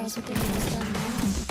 caso que me gusta más.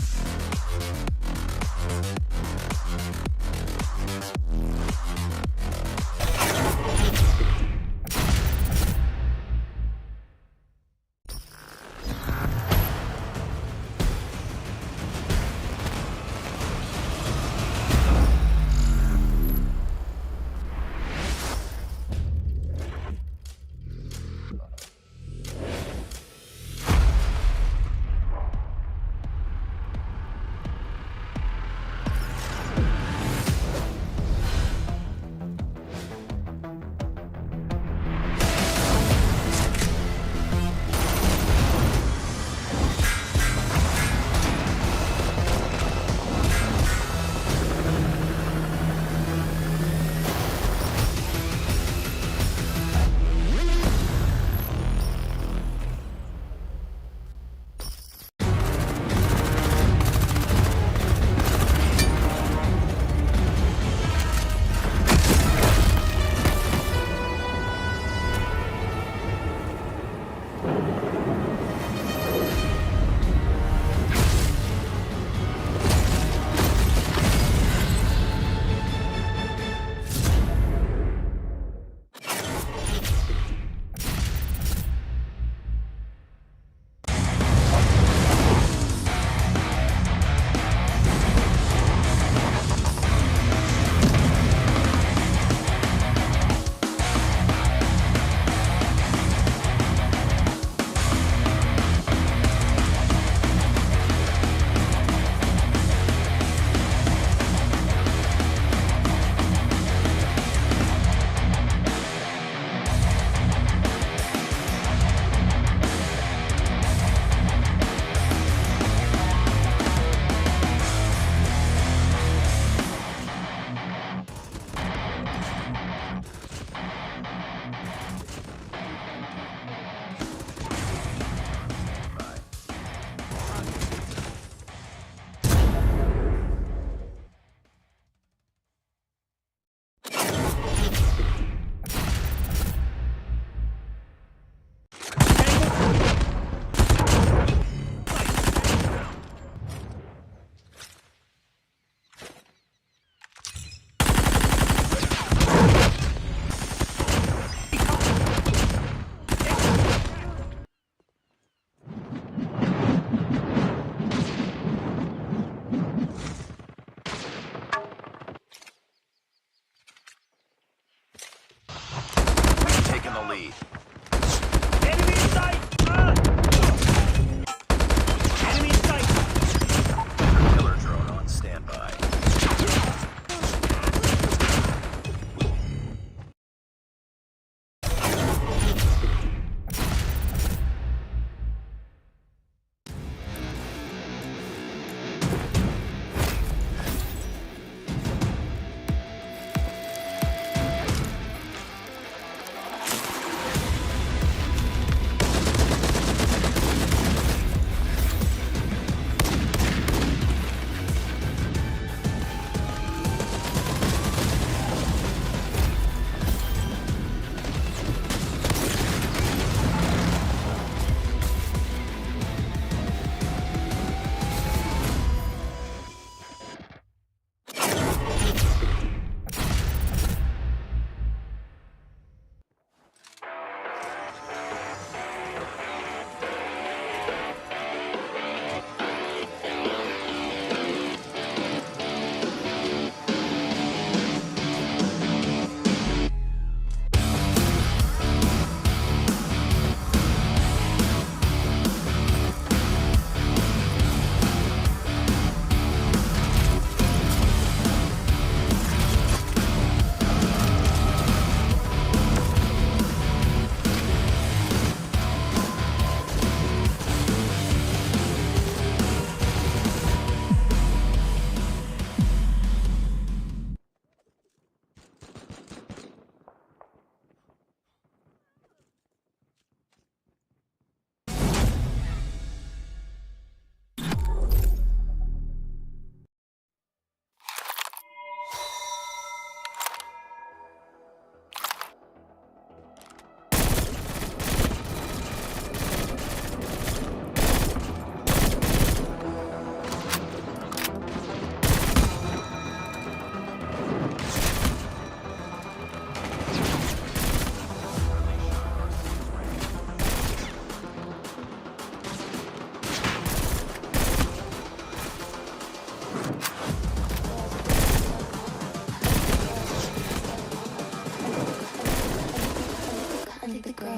Taking the lead. Enemy in sight! Enemy in sight! Killer drone on standby.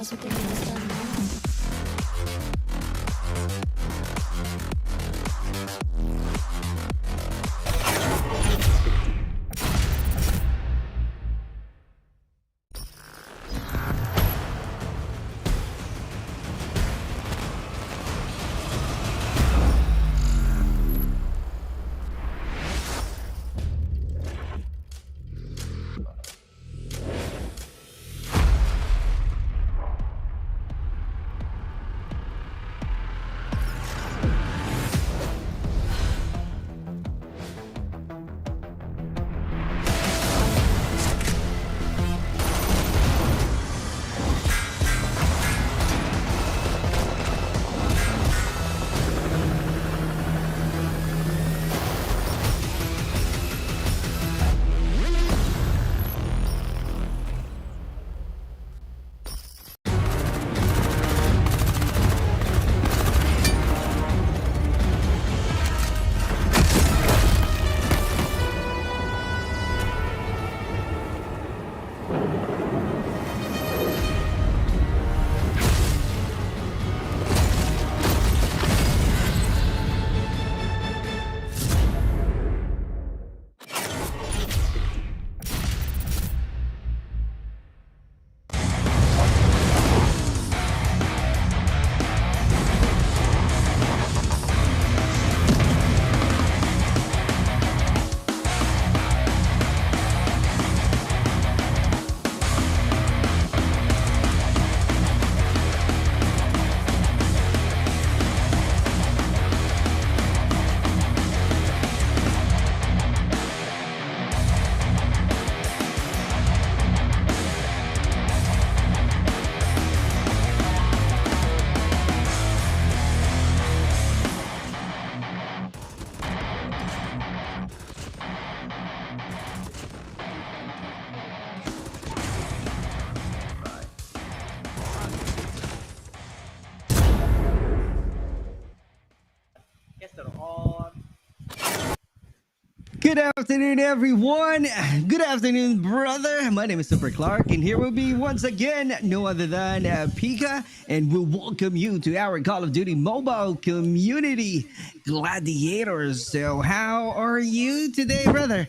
positive lesson, no? Yes, they're on. Good afternoon, everyone. Good afternoon, brother. My name is Super Clark, and here will be once again no other than Pika, and we'll welcome you to our Call of Duty mobile community gladiators. So, how are you today, brother?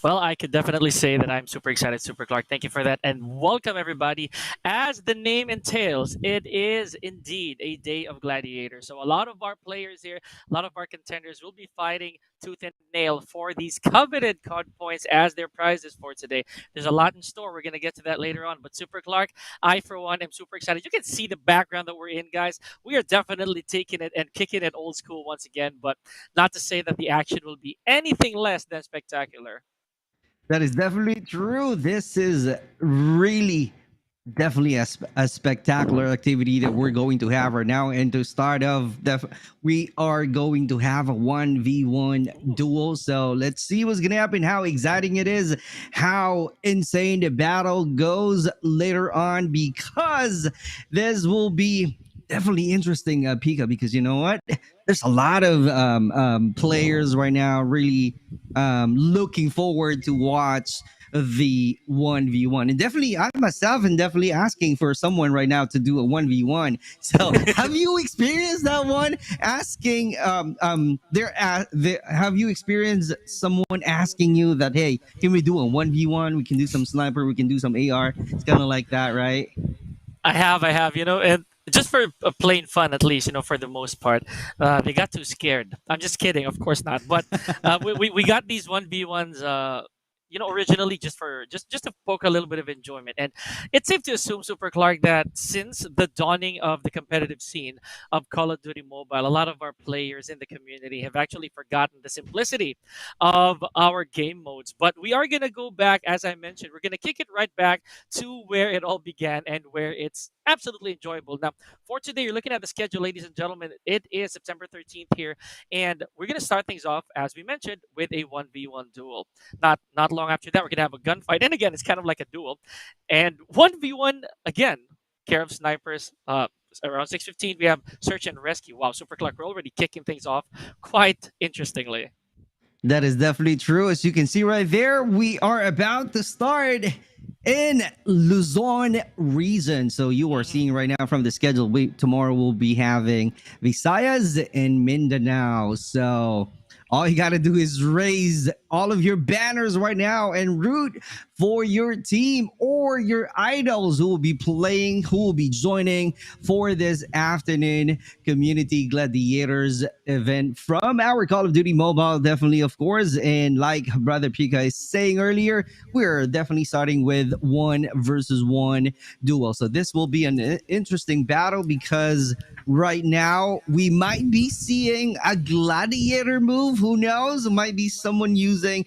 Well, I could definitely say that I'm super excited, Super Clark. Thank you for that. And welcome, everybody. As the name entails, it is indeed a day of gladiators. So, a lot of our players here, a lot of our contenders will be fighting tooth and nail for these coveted COD points as their prizes for today. There's a lot in store. We're going to get to that later on. But, Super Clark, I, for one, am super excited. You can see the background that we're in, guys. We are definitely taking it and kicking it old school once again. But not to say that the action will be anything less than spectacular. That is definitely true. This is really definitely a spectacular activity that we're going to have right now. And to start off, we are going to have a 1v1 duel. So let's see what's going to happen, how exciting it is, how insane the battle goes later on, because this will be definitely interesting, Pika, because you know what? There's a lot of players right now really looking forward to watch the 1v1, and definitely I myself am definitely asking for someone right now to do a 1v1. So have you experienced that one asking have you experienced someone asking you that, hey, can we do a 1v1, we can do some sniper, we can do some AR? It's kind of like that, right? I have, and just for plain fun, at least, for the most part, they got too scared. I'm just kidding, of course not. But we got these 1v1s, originally just for just to poke a little bit of enjoyment. And it's safe to assume, Super Clark, that since the dawning of the competitive scene of Call of Duty Mobile, a lot of our players in the community have actually forgotten the simplicity of our game modes. But we are gonna go back, as I mentioned, we're gonna kick it right back to where it all began and where it's absolutely enjoyable. Now, for today, you're looking at the schedule, ladies and gentlemen. It is September 13th here, and we're going to start things off, as we mentioned, with a 1v1 duel. Not long after that, we're going to have a gunfight. And again, it's kind of like a duel. And 1v1, again, care of snipers. Around 6:15, we have search and rescue. Wow, Super Clark, we're already kicking things off quite interestingly. That is definitely true. As you can see right there, we are about to start in Luzon region. So you are seeing right now from the schedule, tomorrow we'll be having Visayas and Mindanao. So all you got to do is raise all of your banners right now and root for your team or your idols who will be playing, who will be joining for this afternoon Community Gladiators event from our Call of Duty Mobile, definitely, of course. And like Brother Pika is saying earlier, we're definitely starting with 1v1 duel. So this will be an interesting battle because right now we might be seeing a gladiator move. Who knows? It might be someone using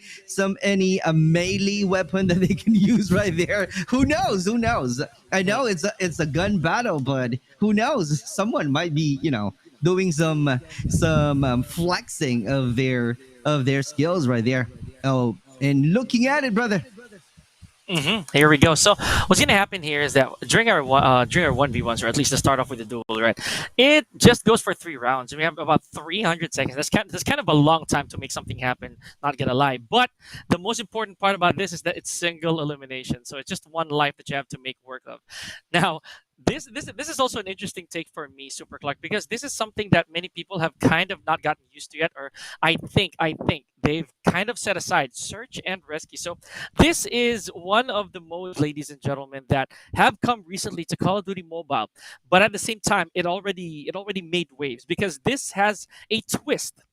any melee weapon that they can use right there. Who knows? Who knows? I know it's a gun battle, but who knows? Someone might be, doing some flexing of their skills right there. Oh, and looking at it, brother. Here we go. So what's gonna happen here is that during our 1v1s, or at least to start off with the duel, right? It just goes for 3 rounds, and we have about 300 seconds. That's kind of a long time to make something happen. Not gonna lie, but the most important part about this is that it's single elimination. So it's just one life that you have to make work of. Now, this is also an interesting take for me, Super Clark, because this is something that many people have kind of not gotten used to yet, or I think they've kind of set aside search and rescue. So this is one of the modes, ladies and gentlemen, that have come recently to Call of Duty Mobile, but at the same time, it already made waves because this has a twist.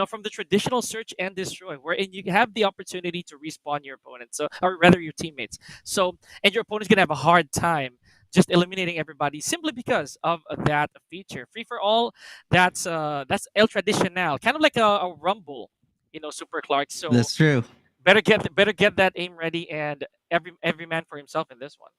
From the traditional search and destroy, wherein you have the opportunity to respawn your opponents, or rather your teammates. So, and your opponent's gonna have a hard time just eliminating everybody simply because of that feature. Free for all, that's El Tradicional, kind of like a rumble, Super Clark. So That's true. better get that aim ready, and every man for himself in this one.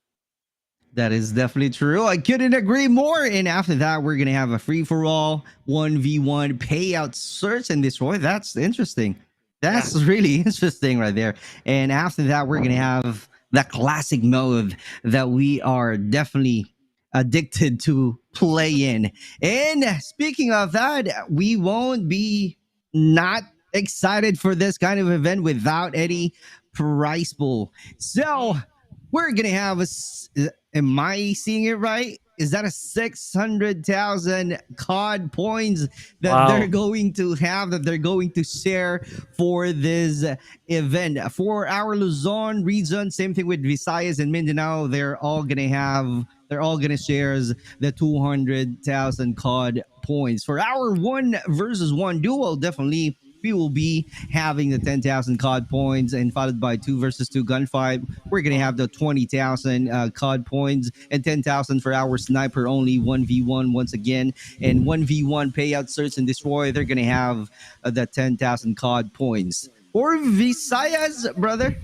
That is definitely true. I couldn't agree more. And after that, we're going to have a free for all 1v1 payout search and destroy. That's interesting. That's really interesting right there. And after that, we're going to have that classic mode that we are definitely addicted to play in. And speaking of that, we won't be not excited for this kind of event without any prize pool. So we're going to have am I seeing it right? Is that a 600,000 COD points that Wow. they're going to have, that they're going to share for this event? For our Luzon region, same thing with Visayas and Mindanao, they're all going to share the 200,000 COD points. For our 1v1 duel, definitely we will be having the 10,000 COD points, and followed by 2v2 gunfight. We're going to have the 20,000 COD points and 10,000 for our sniper only 1v1 once again. And 1v1 payout search and destroy, they're going to have the 10,000 COD points. For Visayas, brother.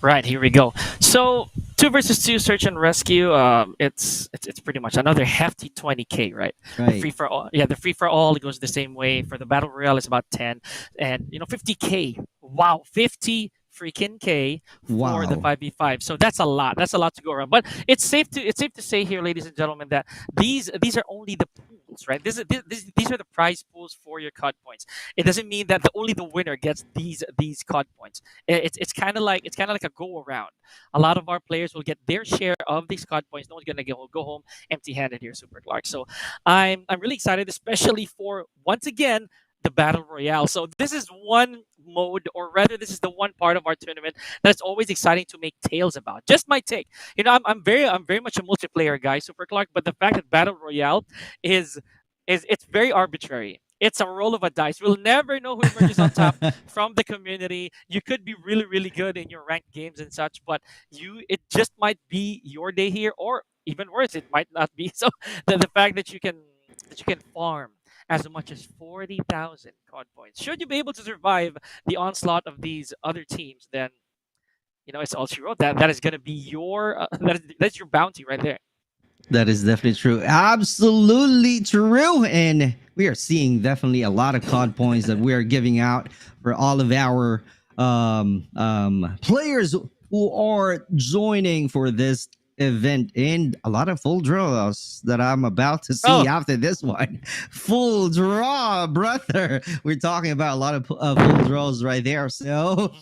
Right, here we go. So 2 versus 2 search and rescue. It's pretty much another hefty 20K, right? The Right. free for all, yeah, the free for all goes the same way. For the battle royale, it's about 10, and 50K. Wow, 50 freaking K for the Wow. 5v5. So that's a lot. That's a lot to go around. But it's safe to say here, ladies and gentlemen, that these are only the pools, right? These are the prize pools for your COD points. It doesn't mean that only the winner gets these COD points. It's kind of like a go around. A lot of our players will get their share of these COD points. No one's gonna go home empty-handed here, Super Clark. So I'm really excited, especially for, once again, the battle royale. So this is one mode, or rather, this is the one part of our tournament that's always exciting to make tales about. Just my take. I'm very much a multiplayer guy, Super Clark. But the fact that battle royale is it's very arbitrary. It's a roll of a dice. We'll never know who emerges on top from the community. You could be really, really good in your ranked games and such, but it just might be your day here, or even worse, it might not be. So the fact that you can farm as much as 40,000 COD points, should you be able to survive the onslaught of these other teams, then it's all she wrote. That is going to be your that's your bounty right there. That is definitely true. Absolutely true. And we are seeing definitely a lot of COD points that we are giving out for all of our players who are joining for this event, and a lot of full draws that I'm about to see Oh. after this one. Full draw, brother. We're talking about a lot of full draws right there. So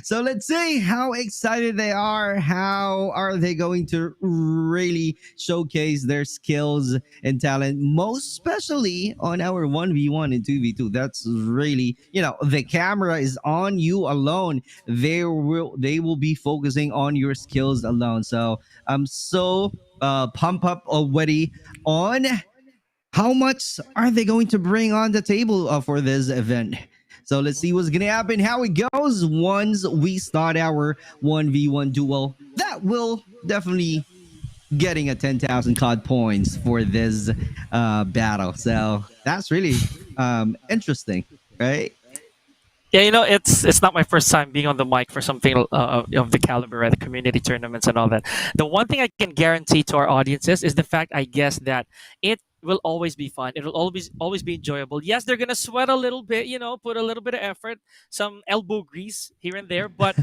So let's see how excited they are. How are they going to really showcase their skills and talent, most especially on our 1v1 and 2v2? That's really, the camera is on you alone. They will be focusing on your skills alone. So I'm so pump up already on how much are they going to bring on the table for this event. So let's see what's gonna happen, how it goes once we start our 1v1 duel. That will definitely getting a 10,000 COD points for this battle. So that's really interesting, right? Yeah, it's not my first time being on the mic for something of the caliber at the community tournaments and all that. The one thing I can guarantee to our audiences is the fact, I guess, that it will always be fun. It will always be enjoyable. Yes, they're gonna sweat a little bit, put a little bit of effort, some elbow grease here and there. But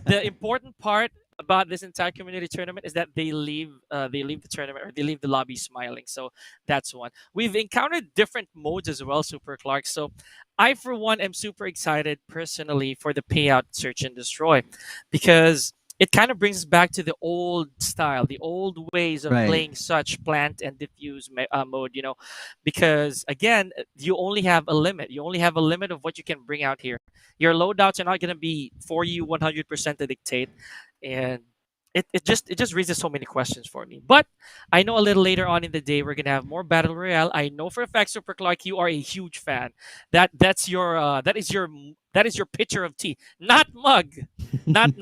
the important part about this entire community tournament is that they leave the tournament, or they leave the lobby smiling. So that's one. We've encountered different modes as well, Super Clark. So I, for one, am super excited personally for the payout search and destroy, because it kind of brings us back to the old style, the old ways of Right. playing such plant and diffuse mode, because again, you only have a limit. You only have a limit of what you can bring out here. Your loadouts are not going to be for you 100% to dictate. And it just raises so many questions for me. But I know a little later on in the day we're gonna have more Battle Royale. I know for a fact, Super Clark, you are a huge fan. That is your pitcher of tea, not mug, not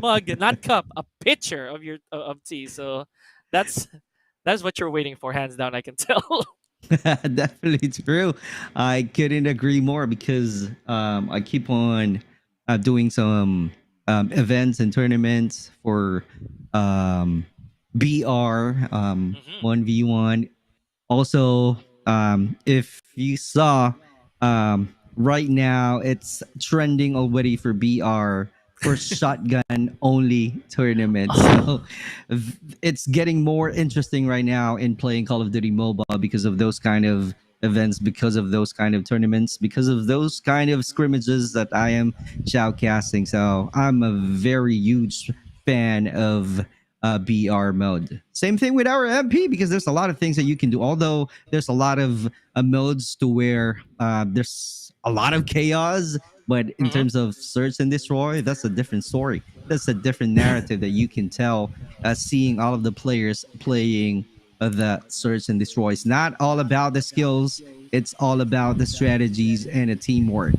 mug, not cup, a pitcher of your of tea. So that's that's what you're waiting for, hands down. I can tell. Definitely true. I couldn't agree more because I keep on doing some events and tournaments for um, BR Mhm. 1v1. Also, if you saw, right now it's trending already for BR for shotgun only tournaments. So it's getting more interesting right now in playing Call of Duty Mobile because of those kind of events, because of those kind of tournaments, because of those kind of scrimmages that I am shoutcasting. So I'm a very huge fan of BR mode. Same thing with our MP because there's a lot of things that you can do. Although there's a lot of modes to where there's a lot of chaos, but in Mhm. terms of search and destroy, that's a different story. That's a different narrative that you can tell. Seeing all of the players playing the search and destroy. It's not all about the skills. It's all about the strategies and the teamwork.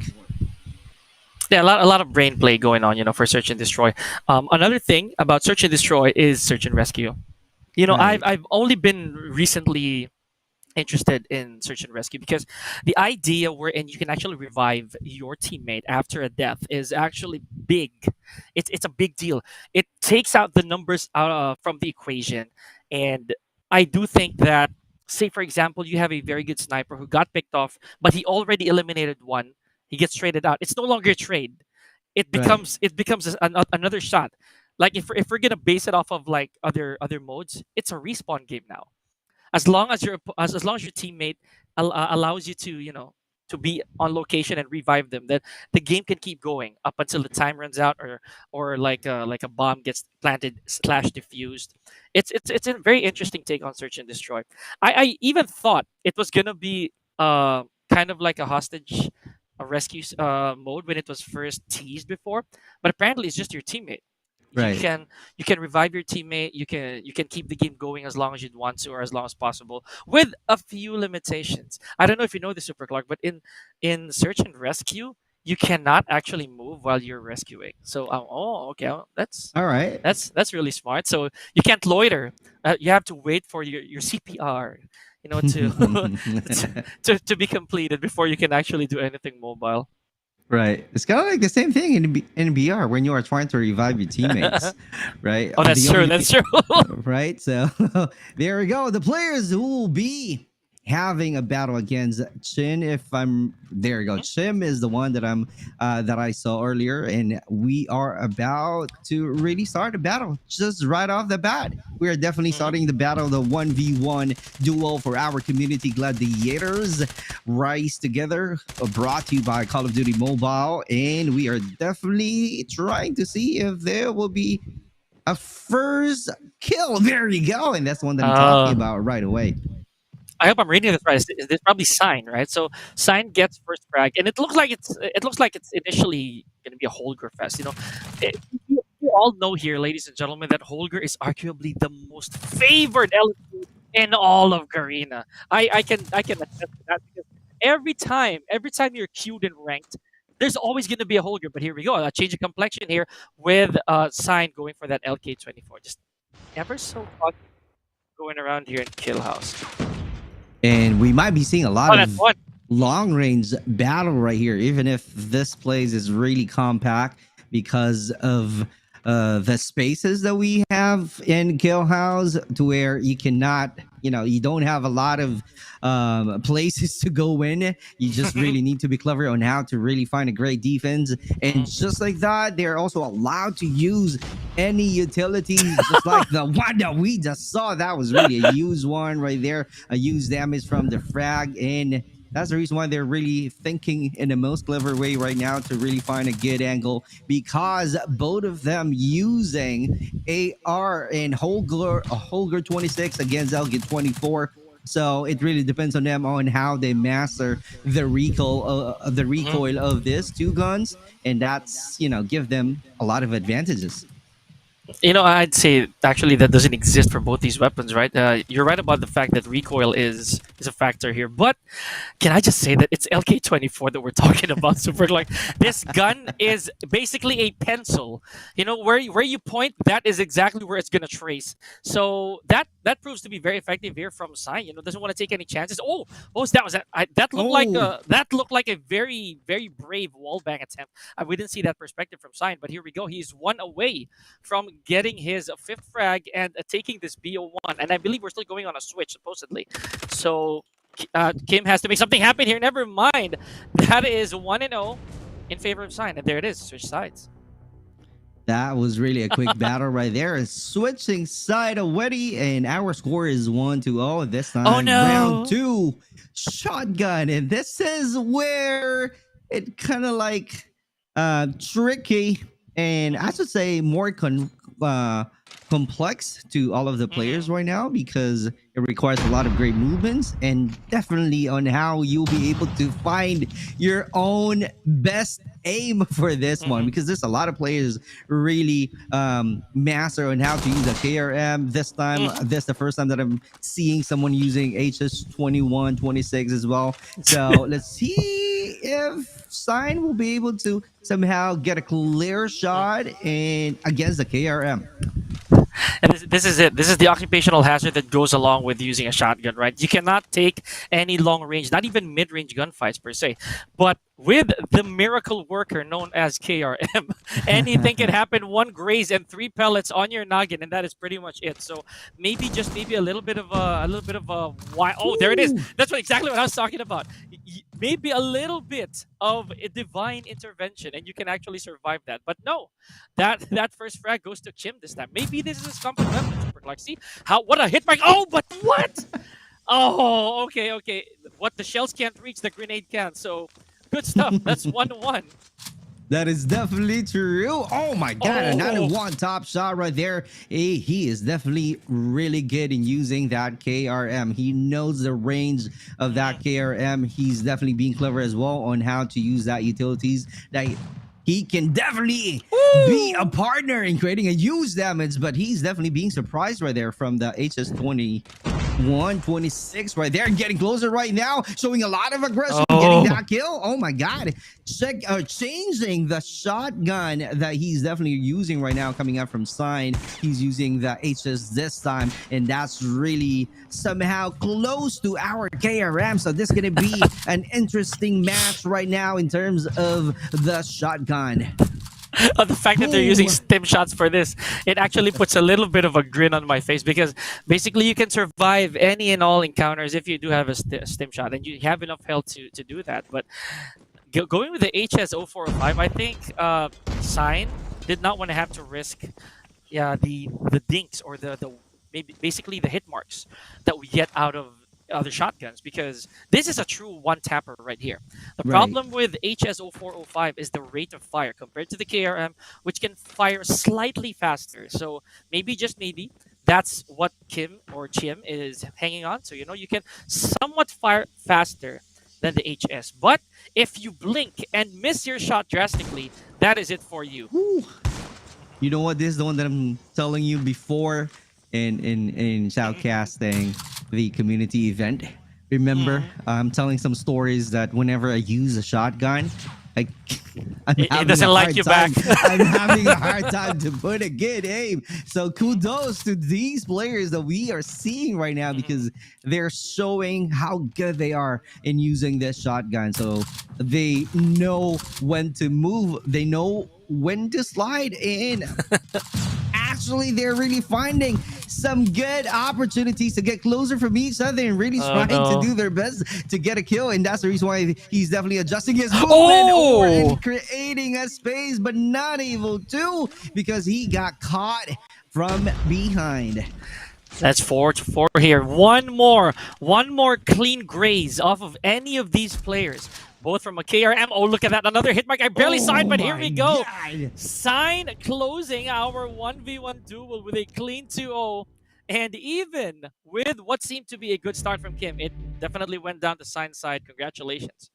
Yeah, a lot of brain play going on, for search and destroy. Another thing about search and destroy is search and rescue. I've Right. I've only been recently interested in search and rescue because the idea wherein you can actually revive your teammate after a death is actually big. It's a big deal. It takes out the numbers out from the equation, and I do think that, say for example, you have a very good sniper who got picked off, but he already eliminated one. He gets traded out. It's no longer a trade. It Right. becomes it becomes another shot. Like if we're gonna base it off of like other modes, it's a respawn game now, as long as your teammate allows you to to be on location and revive them, then the game can keep going up until the time runs out, or like a bomb gets planted slash diffused. It's a very interesting take on search and destroy. I even thought it was gonna be kind of like a hostage a rescue mode when it was first teased before, but apparently it's just your teammate. you Right. can you can revive your teammate. You can keep the game going as long as you'd want to, or as long as possible, with a few limitations. I don't know if you know this, Super Clark, but in search and rescue, you cannot actually move while you're rescuing. So oh, okay, well, that's All right. that's really smart. So you can't loiter. You have to wait for your CPR, to to be completed before you can actually do anything mobile. Right. It's kind of like the same thing in BR when you are trying to revive your teammates, right? Oh, that's The true. only That's thing, true. right? So there we go. The players who will be having a battle against Chin. If I'm there, you go. Chim is the one that I saw earlier, and we are about to really start a battle just right off the bat. We are definitely starting the battle, the 1v1 duel for our community gladiators. Rise Together, brought to you by Call of Duty Mobile, and we are definitely trying to see if there will be a first kill. There you go, and that's the one that I'm talking about right away. I hope I'm reading this right. It's probably Sign, right? So Sign gets first frag, and it looks like it's initially going to be a Holger fest. You all know here, ladies and gentlemen, that Holger is arguably the most favored element in all of Garena. I can attest to that because every time you're queued and ranked, there's always going to be a Holger. But here we go, a change of complexion here with Sign going for that LK24. Just ever so fun going around here in Kill House. And we might be seeing a lot of one. long-range battle right here, even if this place is really compact because of the spaces that we have in Kill House, to where you cannot, you don't have a lot of places to go in. You just really need to be clever on how to really find a great defense. And just like that, they're also allowed to use any utilities, just like the one that we just saw. That was really a used one right there, a used damage from the frag. And that's the reason why they're really thinking in the most clever way right now to really find a good angle, because both of them using AR and Holger 26 against LG 24. So it really depends on them on how they master the recoil of these two guns, and that's give them a lot of advantages. I'd say actually that doesn't exist for both these weapons, right? You're right about the fact that recoil is a factor here, but can I just say that it's LK24 that we're talking about? Super, like, this gun is basically a pencil. Where you point, that is exactly where it's gonna trace. So that proves to be very effective here from Sign. Doesn't want to take any chances. That looked like a very, very brave wallbang attempt. We didn't see that perspective from Sign, but here we go. He's one away from getting his fifth frag and taking this BO1, and I believe we're still going on a switch supposedly. So Kim has to make something happen here. Never mind. That is 1-0 in favor of Sign, and there it is. Switch sides. That was really a quick battle right there. Switching side already, and our score is 1-0 this time. Oh no! Round 2, shotgun, and this is where it kind of like tricky, and I should say more complex to all of the players right now, because it requires a lot of great movements, and definitely on how you'll be able to find your own best aim for this one, because there's a lot of players really master on how to use a KRM. This time, this is the first time that I'm seeing someone using HS21, 26 as well. So let's see if Sign will be able to somehow get a clear shot and against the KRM. And this is it. This is the occupational hazard that goes along with using a shotgun, right? You cannot take any long range, not even mid-range gunfights per se. But with the miracle worker known as KRM, anything can happen. One graze and 3 pellets on your noggin, and that is pretty much it. So maybe a little bit of why? Oh, there it is. That's exactly what I was talking about. Maybe a little bit of a divine intervention, and you can actually survive that. But no, that first frag goes to Chim this time. Maybe this is his comfort weapon. Super Clark. See what a hit by. Oh, but what? Oh, okay. What the shells can't reach, the grenade can. So good stuff. That's 1-1. That is definitely true. Oh my god, another one top shot right there. He is definitely really good in using that KRM. He knows the range of that KRM. He's definitely being clever as well on how to use that utilities. That he can definitely be a partner in creating a huge damage, but he's definitely being surprised right there from the HS21, 26 right there, getting closer right now, showing a lot of aggression, getting that kill. Oh my god. Changing the shotgun that he's definitely using right now, coming out from Sign. He's using the HS this time, and that's really somehow close to our KRM. So this is going to be an interesting match right now in terms of the shotgun. The fact that they're using Boom. stim shots for this, it actually puts a little bit of a grin on my face because basically you can survive any and all encounters if you do have a stim shot and you have enough health to do that. But going with the HS0405, I think Sign did not want to have to risk the dinks or the maybe basically the hit marks that we get out of other shotguns because this is a true one tapper right here. The Right. problem with HS0405 is the rate of fire compared to the KRM, which can fire slightly faster. So maybe just maybe that's what Kim or Chim is hanging on. So you can somewhat fire faster than the HS. But if you blink and miss your shot drastically, that is it for you. Woo. You know what? This is the one that I'm telling you before in shoutcasting the community event. Remember, I'm telling some stories that whenever I use a shotgun, I, It having doesn't a like hard you time- back. I'm having a hard time to put a good aim. So kudos to these players that we are seeing right now because they're showing how good they are in using this shotgun. So they know when to move. They know when to slide in. Actually, they're really finding some good opportunities to get closer from each other and really Oh, trying no. to do their best to get a kill. And that's the reason why he's definitely adjusting his movement Oh! and creating a space, but not able to because he got caught from behind. That's 4-4 here. One more clean graze off of any of these players, both from a KRM. Oh, look at that. Another hit mark. I barely saw it, but here we go. God. Sign closing our 1v1 duel with a clean 2-0. And even with what seemed to be a good start from Kim, it definitely went down the Sign side. Congratulations.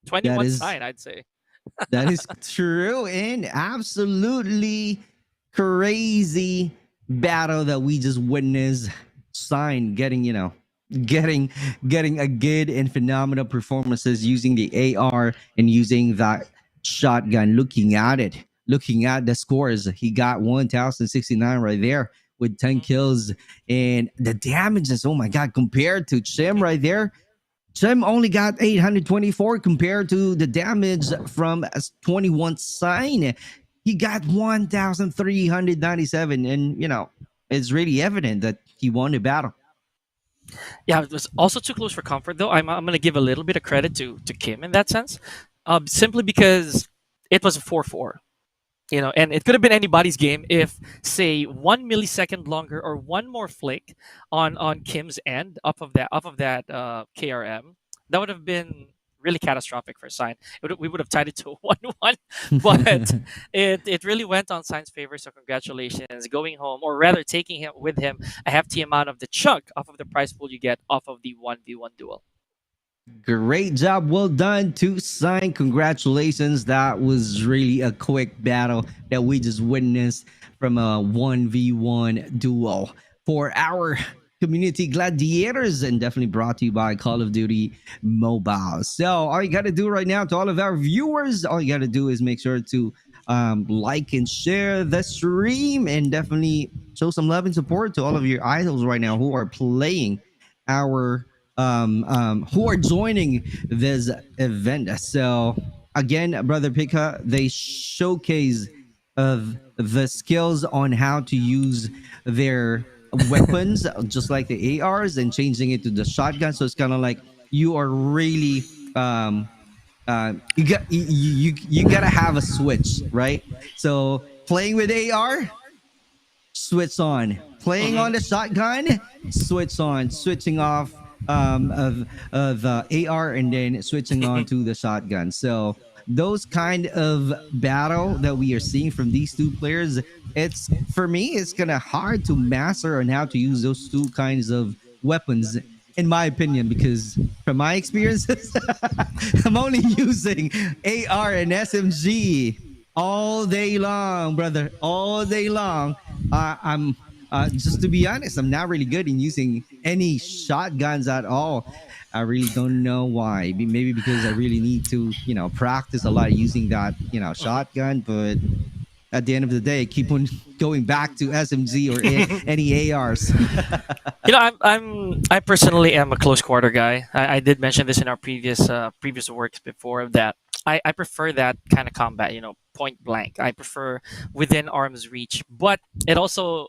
21 is- Sign, I'd say. That is true and absolutely crazy battle that we just witnessed. Sign getting getting a good and phenomenal performances using the AR and using that shotgun. Looking at the scores, he got 1069 right there with 10 kills and the damages. Oh my god, compared to Chim right there. Chim only got 824 compared to the damage from 21 Sign. He got 1,397, and it's really evident that he won the battle. Yeah, it was also too close for comfort, though. I'm going to give a little bit of credit to Kim in that sense, simply because it was a 4-4. And it could have been anybody's game if, say, 1 millisecond longer or one more flick on Kim's end off of that KRM, that would have been really catastrophic for Sign. We would have tied it to a 1-1, but it really went on Sign's favor. So congratulations, going home, or rather taking him with him a hefty amount of the chunk off of the prize pool you get off of the 1v1 duel. Great job. Well done to Sign. Congratulations. That was really a quick battle that we just witnessed from a 1v1 duel for our community gladiators, and definitely brought to you by Call of Duty Mobile. So all you got to do right now, to all of our viewers, all you got to do is make sure to like and share the stream, and definitely show some love and support to all of your idols right now who are playing our who are joining this event. So again, Brother Pika, they showcase of the skills on how to use their weapons, just like the ARs, and changing it to the shotgun. So it's kind of like you are really you gotta have a switch, right? So playing with AR, switch on. Playing on the shotgun, switch on. Switching off of the AR, and then switching on to the shotgun. So those kind of battle that we are seeing from these two players, it's, for me, it's kind of hard to master on how to use those two kinds of weapons, in my opinion, because from my experiences, I'm only using AR and SMG all day long, brother, all day long. I'm just to be honest, I'm not really good in using any shotguns at all. I really don't know why. Maybe because I really need to, practice a lot using that, shotgun. But at the end of the day, keep on going back to SMG or any ARs. I personally am a close quarter guy. I did mention this in our previous works before that. I prefer that kind of combat, point blank. I prefer within arm's reach, but it also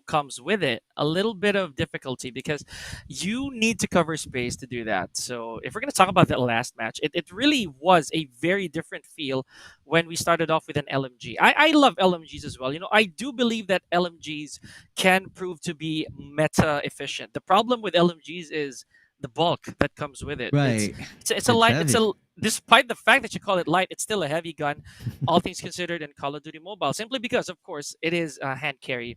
comes with it a little bit of difficulty because you need to cover space to do that. So if we're gonna talk about that last match, it really was a very different feel when we started off with an LMG. I love LMGs as well. I do believe that LMGs can prove to be meta efficient. The problem with LMGs is the bulk that comes with it. It's Right. it's a It's light. It's heavy. a despite the fact that you call it light, it's still a heavy gun, all things considered in Call of Duty Mobile, simply because, of course, it is a hand carry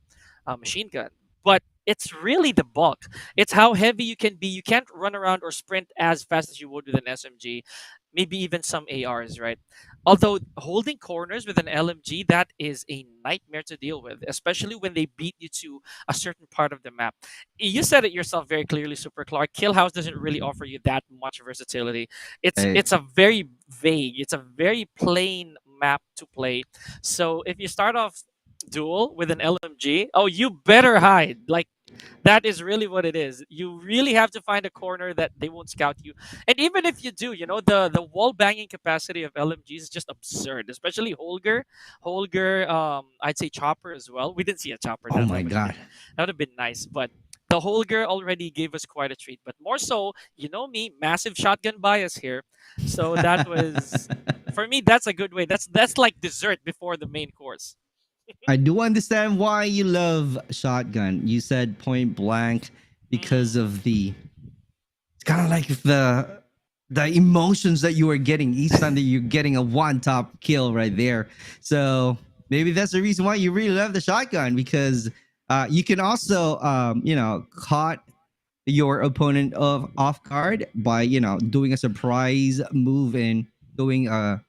machine gun. But it's really the bulk. It's how heavy you can be. You can't run around or sprint as fast as you would with an SMG, maybe even some ARs, right? Although holding corners with an LMG, that is a nightmare to deal with, especially when they beat you to a certain part of the map. You said it yourself very clearly, Super Clark. Kill House doesn't really offer you that much versatility. It's Right. it's a very vague, it's a very plain map to play. So if you start off duel with an LMG, oh, you better hide. Like, that is really what it is. You really have to find a corner that they won't scout you. And even if you do, the wall banging capacity of LMGs is just absurd, especially Holger. Holger, I'd say Chopper as well. We didn't see a Chopper. Oh That, my that would have god. been that would have been nice. But the Holger already gave us quite a treat. But more so, me, massive shotgun bias here. So that was, for me, that's a good way. That's like dessert before the main course. I do understand why you love shotgun. You said point blank because Mm, of it's kind of like the emotions that you are getting each time that you're getting a one top kill right there. So maybe that's the reason why you really love the shotgun because you can also caught your opponent of off guard by doing a surprise move and doing a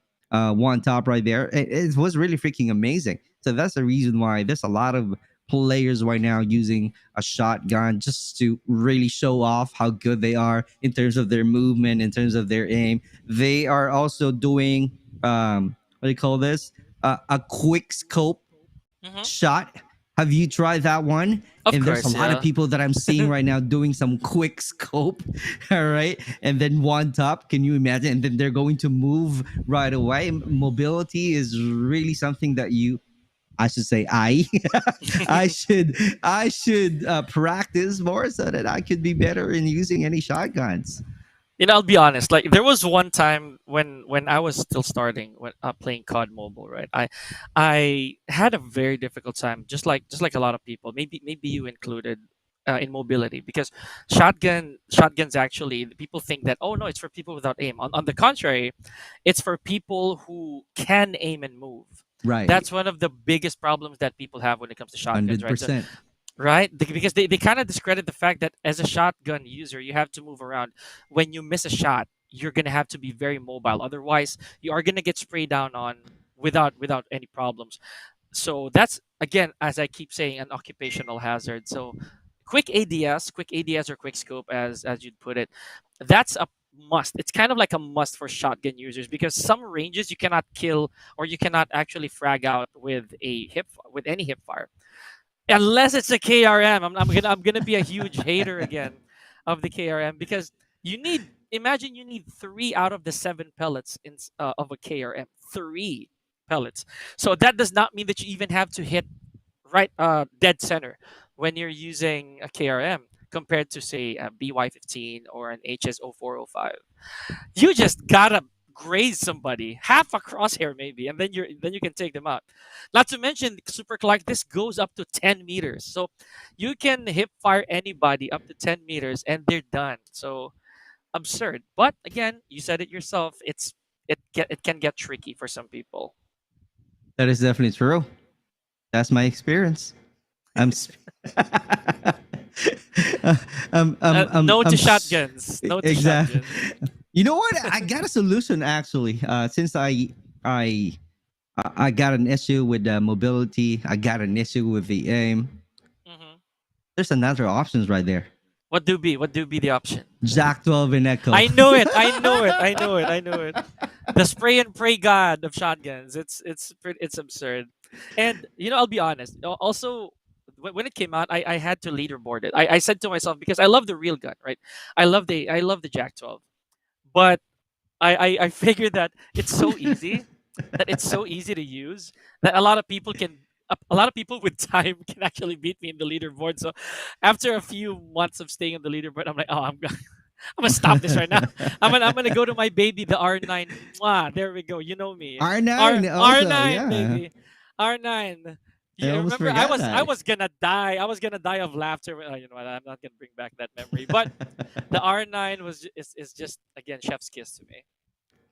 one top right there. It was really freaking amazing. So that's the reason why there's a lot of players right now using a shotgun just to really show off how good they are in terms of their movement, in terms of their aim. They are also doing what do you call this? A quick scope mhm. shot. Have you tried that one? Of And there's a course, lot of yeah. people that I'm seeing right now doing some quick scope. All right. And then one top, can you imagine? And then they're going to move right away. Mobility is really something that I should say, I should practice more so that I could be better in using any shotguns. I'll be honest. Like, there was one time when I was still starting when playing COD Mobile, right? I had a very difficult time, just like a lot of people, maybe you included, in mobility, because shotguns, actually, people think that, oh no, it's for people without aim. On the contrary, it's for people who can aim and move. Right. That's one of the biggest problems that people have when it comes to shotguns, right? So, 100%. right? Because they kind of discredit the fact that as a shotgun user, you have to move around. When you miss a shot, you're gonna have to be very mobile. Otherwise, you are gonna get sprayed down on without any problems. So that's, again, as I keep saying, an occupational hazard. So quick ADS or quick scope, as you'd put it, that's a must. It's kind of like a must for shotgun users because some ranges you cannot kill or you cannot actually frag out with any hip fire, unless it's a KRM. I'm gonna be a huge hater again of the KRM because imagine you need 3 out of the 7 pellets of a KRM. 3 pellets. So that does not mean that you even have to hit right dead center when you're using a KRM compared to, say, a BY-15 or an HS-0405. You just gotta graze somebody half a crosshair maybe, and then you can take them out. Not to mention, Super Clark, this goes up to 10 meters, so you can hip fire anybody up to 10 meters and they're done. So absurd. But again, you said it yourself, it can get tricky for some people. That is definitely true. That's my experience. I'm sp- No to s- shotguns, no to exactly. shotguns. You know what? I got a solution actually. Since I I got an issue with the mobility, I got an issue with the aim. Hmm. There's another options right there. What do be the option? Jack 12 and Echo. I know it. I know it. I know it. I know it. The spray and pray god of shotguns. It's absurd. And I'll be honest. Also, when it came out, I had to leaderboard it. I said to myself, because I love the real gun, right? I love the Jack 12, but I figured that it's so easy, that it's so easy to use that a lot of people can. A lot of people with time can actually beat me in the leaderboard. So, after a few months of staying on the leaderboard, I'm like, oh, I'm gonna stop this right now. I'm gonna go to my baby, the R9. Mwah, there we go. You know me. R9 also, R9 yeah. baby. R9. I You almost remember forgot I that. was gonna die. I was gonna die of laughter. You know what? I'm not gonna bring back that memory. But the R9 is just again chef's kiss to me.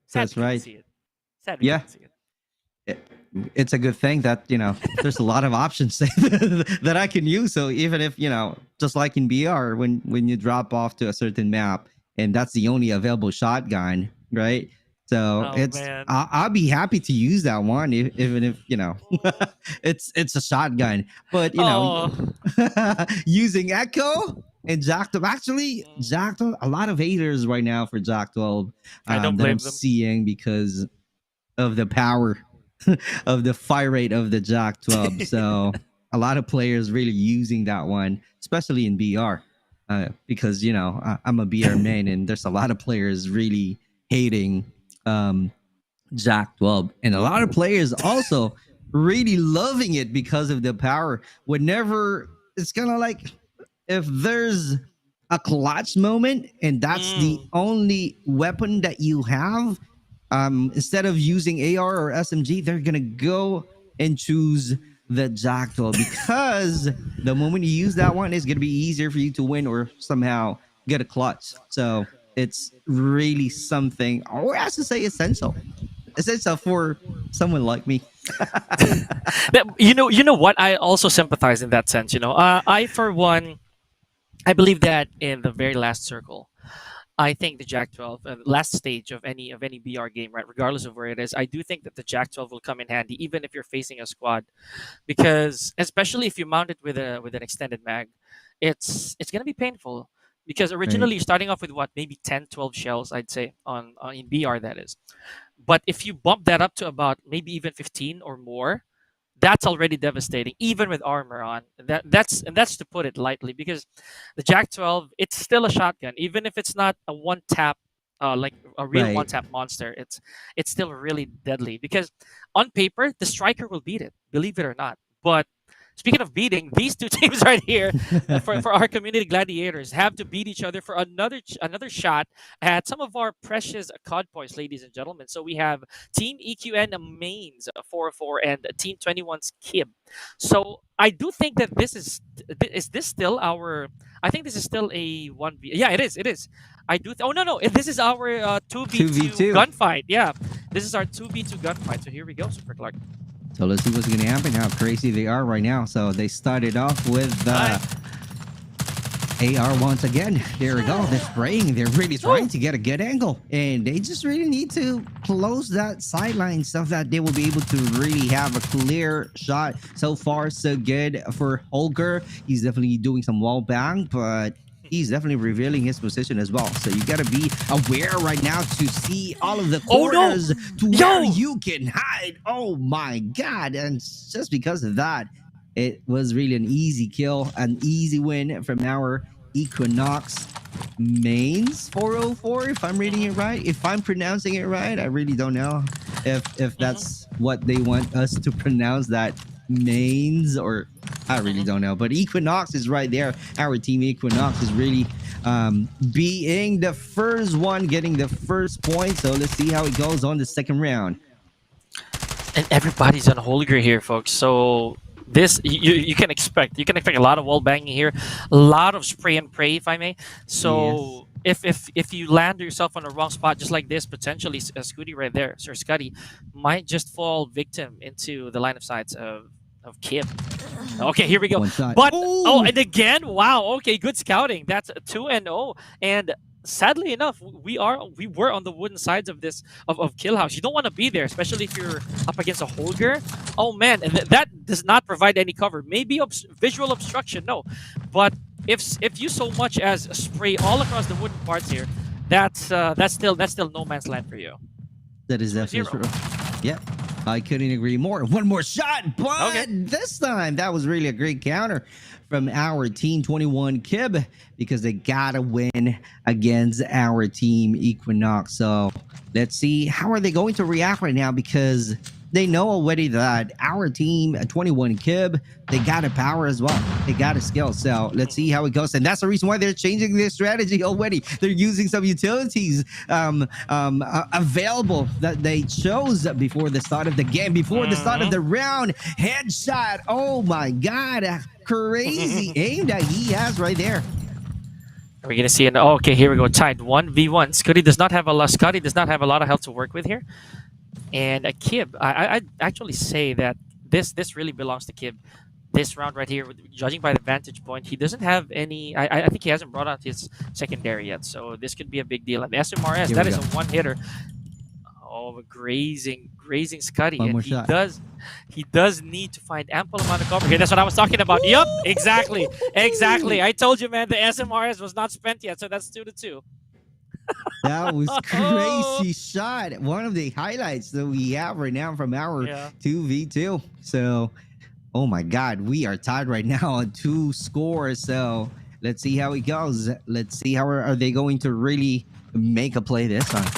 Sad we That's couldn't right. see it. Sad we Yeah. couldn't see it. it- it's a good thing that there's a lot of options that I can use. So even if just like in BR, when you drop off to a certain map and that's the only available shotgun, right? So Oh man. I'll be happy to use that one even if it's a shotgun. But Oh. using Echo and Jack 12, actually Jack 12, a lot of haters right now for Jack 12 I don't that I'm blame them. seeing because of the power of the fire rate of the Jack 12. So a lot of players really using that one, especially in BR, because I'm a BR main, and there's a lot of players really hating Jack 12, and a lot of players also really loving it because of the power. Whenever it's kind of like if there's a clutch moment and that's the Mm. only weapon that you have, instead of using AR or SMG, they're gonna go and choose the Jack 12 because the moment you use that one, it's gonna be easier for you to win or somehow get a clutch. So it's really something, or I should say, essential for someone like me. You know what? I also sympathize in that sense. I for one, I believe that in the very last circle, I think the Jack 12, last stage of any BR game, right, regardless of where it is, I do think that the Jack 12 will come in handy, even if you're facing a squad, because especially if you mount it with an extended mag, it's gonna be painful. Because Right. originally you're starting off with what, maybe 10, 12 shells, I'd say, on in BR, that is. But if you bump that up to about maybe even 15 or more, that's already devastating, even with armor on. That's to put it lightly, because the Jack 12, it's still a shotgun, even if it's not a one tap, like a real one Right. tap monster. It's still really deadly, because on paper the striker will beat it, believe it or not. But speaking of beating, these two teams right here, for our community gladiators, have to beat each other for another shot at some of our precious COD points, ladies and gentlemen. So we have Team EQN Mains 404 and Team 21's Kib. So I do think that is this still our? I think this is still a 1v. Yeah, it is. It is. I do. Oh no, no. This is our 2v2 2v2. gunfight. Yeah, this is our 2v2 gunfight. So here we go, Super Clark. So let's see what's going to happen, how crazy they are right now. So they started off with Hi. AR once again. There we go. They're spraying. They're really trying to get a good angle. And they just really need to close that sideline so that they will be able to really have a clear shot. So far, so good for Holger. He's definitely doing some wall bang, but he's definitely revealing his position as well. So you got to be aware right now to see all of the Oh, no. corners to where you can hide. Oh my God. And just because of that, it was really an easy kill, an easy win from our Equinox Mains 404, if I'm reading it right. If I'm pronouncing it right, I really don't know if that's what they want us to pronounce, that Mains, or I really don't know. But Equinox is right there. Our team Equinox is really being the first one, getting the first point. So let's see how it goes on the second round. And everybody's on Holger here, folks. So this you can expect a lot of wall banging here, a lot of spray and pray, if I may. So if you land yourself on the wrong spot, just like this, potentially Scooty right there, Sir Scotty, might just fall victim into the line of sights of Kib. Okay, here we go. One shot. But Ooh! and again, wow. Okay, good scouting. That's a 2-0, and sadly enough, we were on the wooden sides of this of Kill House. You don't want to be there, especially if you're up against a Holger. Oh man, and that does not provide any cover. Maybe visual obstruction, no, but if you so much as spray all across the wooden parts here, that's still no man's land for you. That is definitely true. Yeah, I couldn't agree more. One more shot, but Okay. this time that was really a great counter from our Team 21 Kib because they gotta win against our Team Equinox. So let's see how are they going to react right now, because they know already that our Team 21 Kib, they got a power as well. They got a skill. So let's see how it goes. And that's the reason why they're changing their strategy already. They're using some utilities available that they chose before the start of the game, before the start of the round. Headshot. Oh my God. Crazy aim that he has right there. We're gonna see an okay, here we go. Tied 1v1. Scotty does not have a lot. Scotty does not have a lot of health to work with here. And a Kib, I'd actually say that this really belongs to Kib. This round right here, judging by the vantage point, he doesn't have any. I think he hasn't brought out his secondary yet, so this could be a big deal. And the SMRS, Here that we is go. a one hitter. Oh, grazing Scotty, One and more he shot. does need to find ample amount of cover here. That's what I was talking about. Yup, exactly. I told you, man, the SMRS was not spent yet, so that's 2-2. That was crazy shot. One of the highlights that we have right now from our Yeah. 2v2. So, oh my God, we are tied right now on 2 scores. So let's see how it goes. Let's see how are they going to really make a play this time.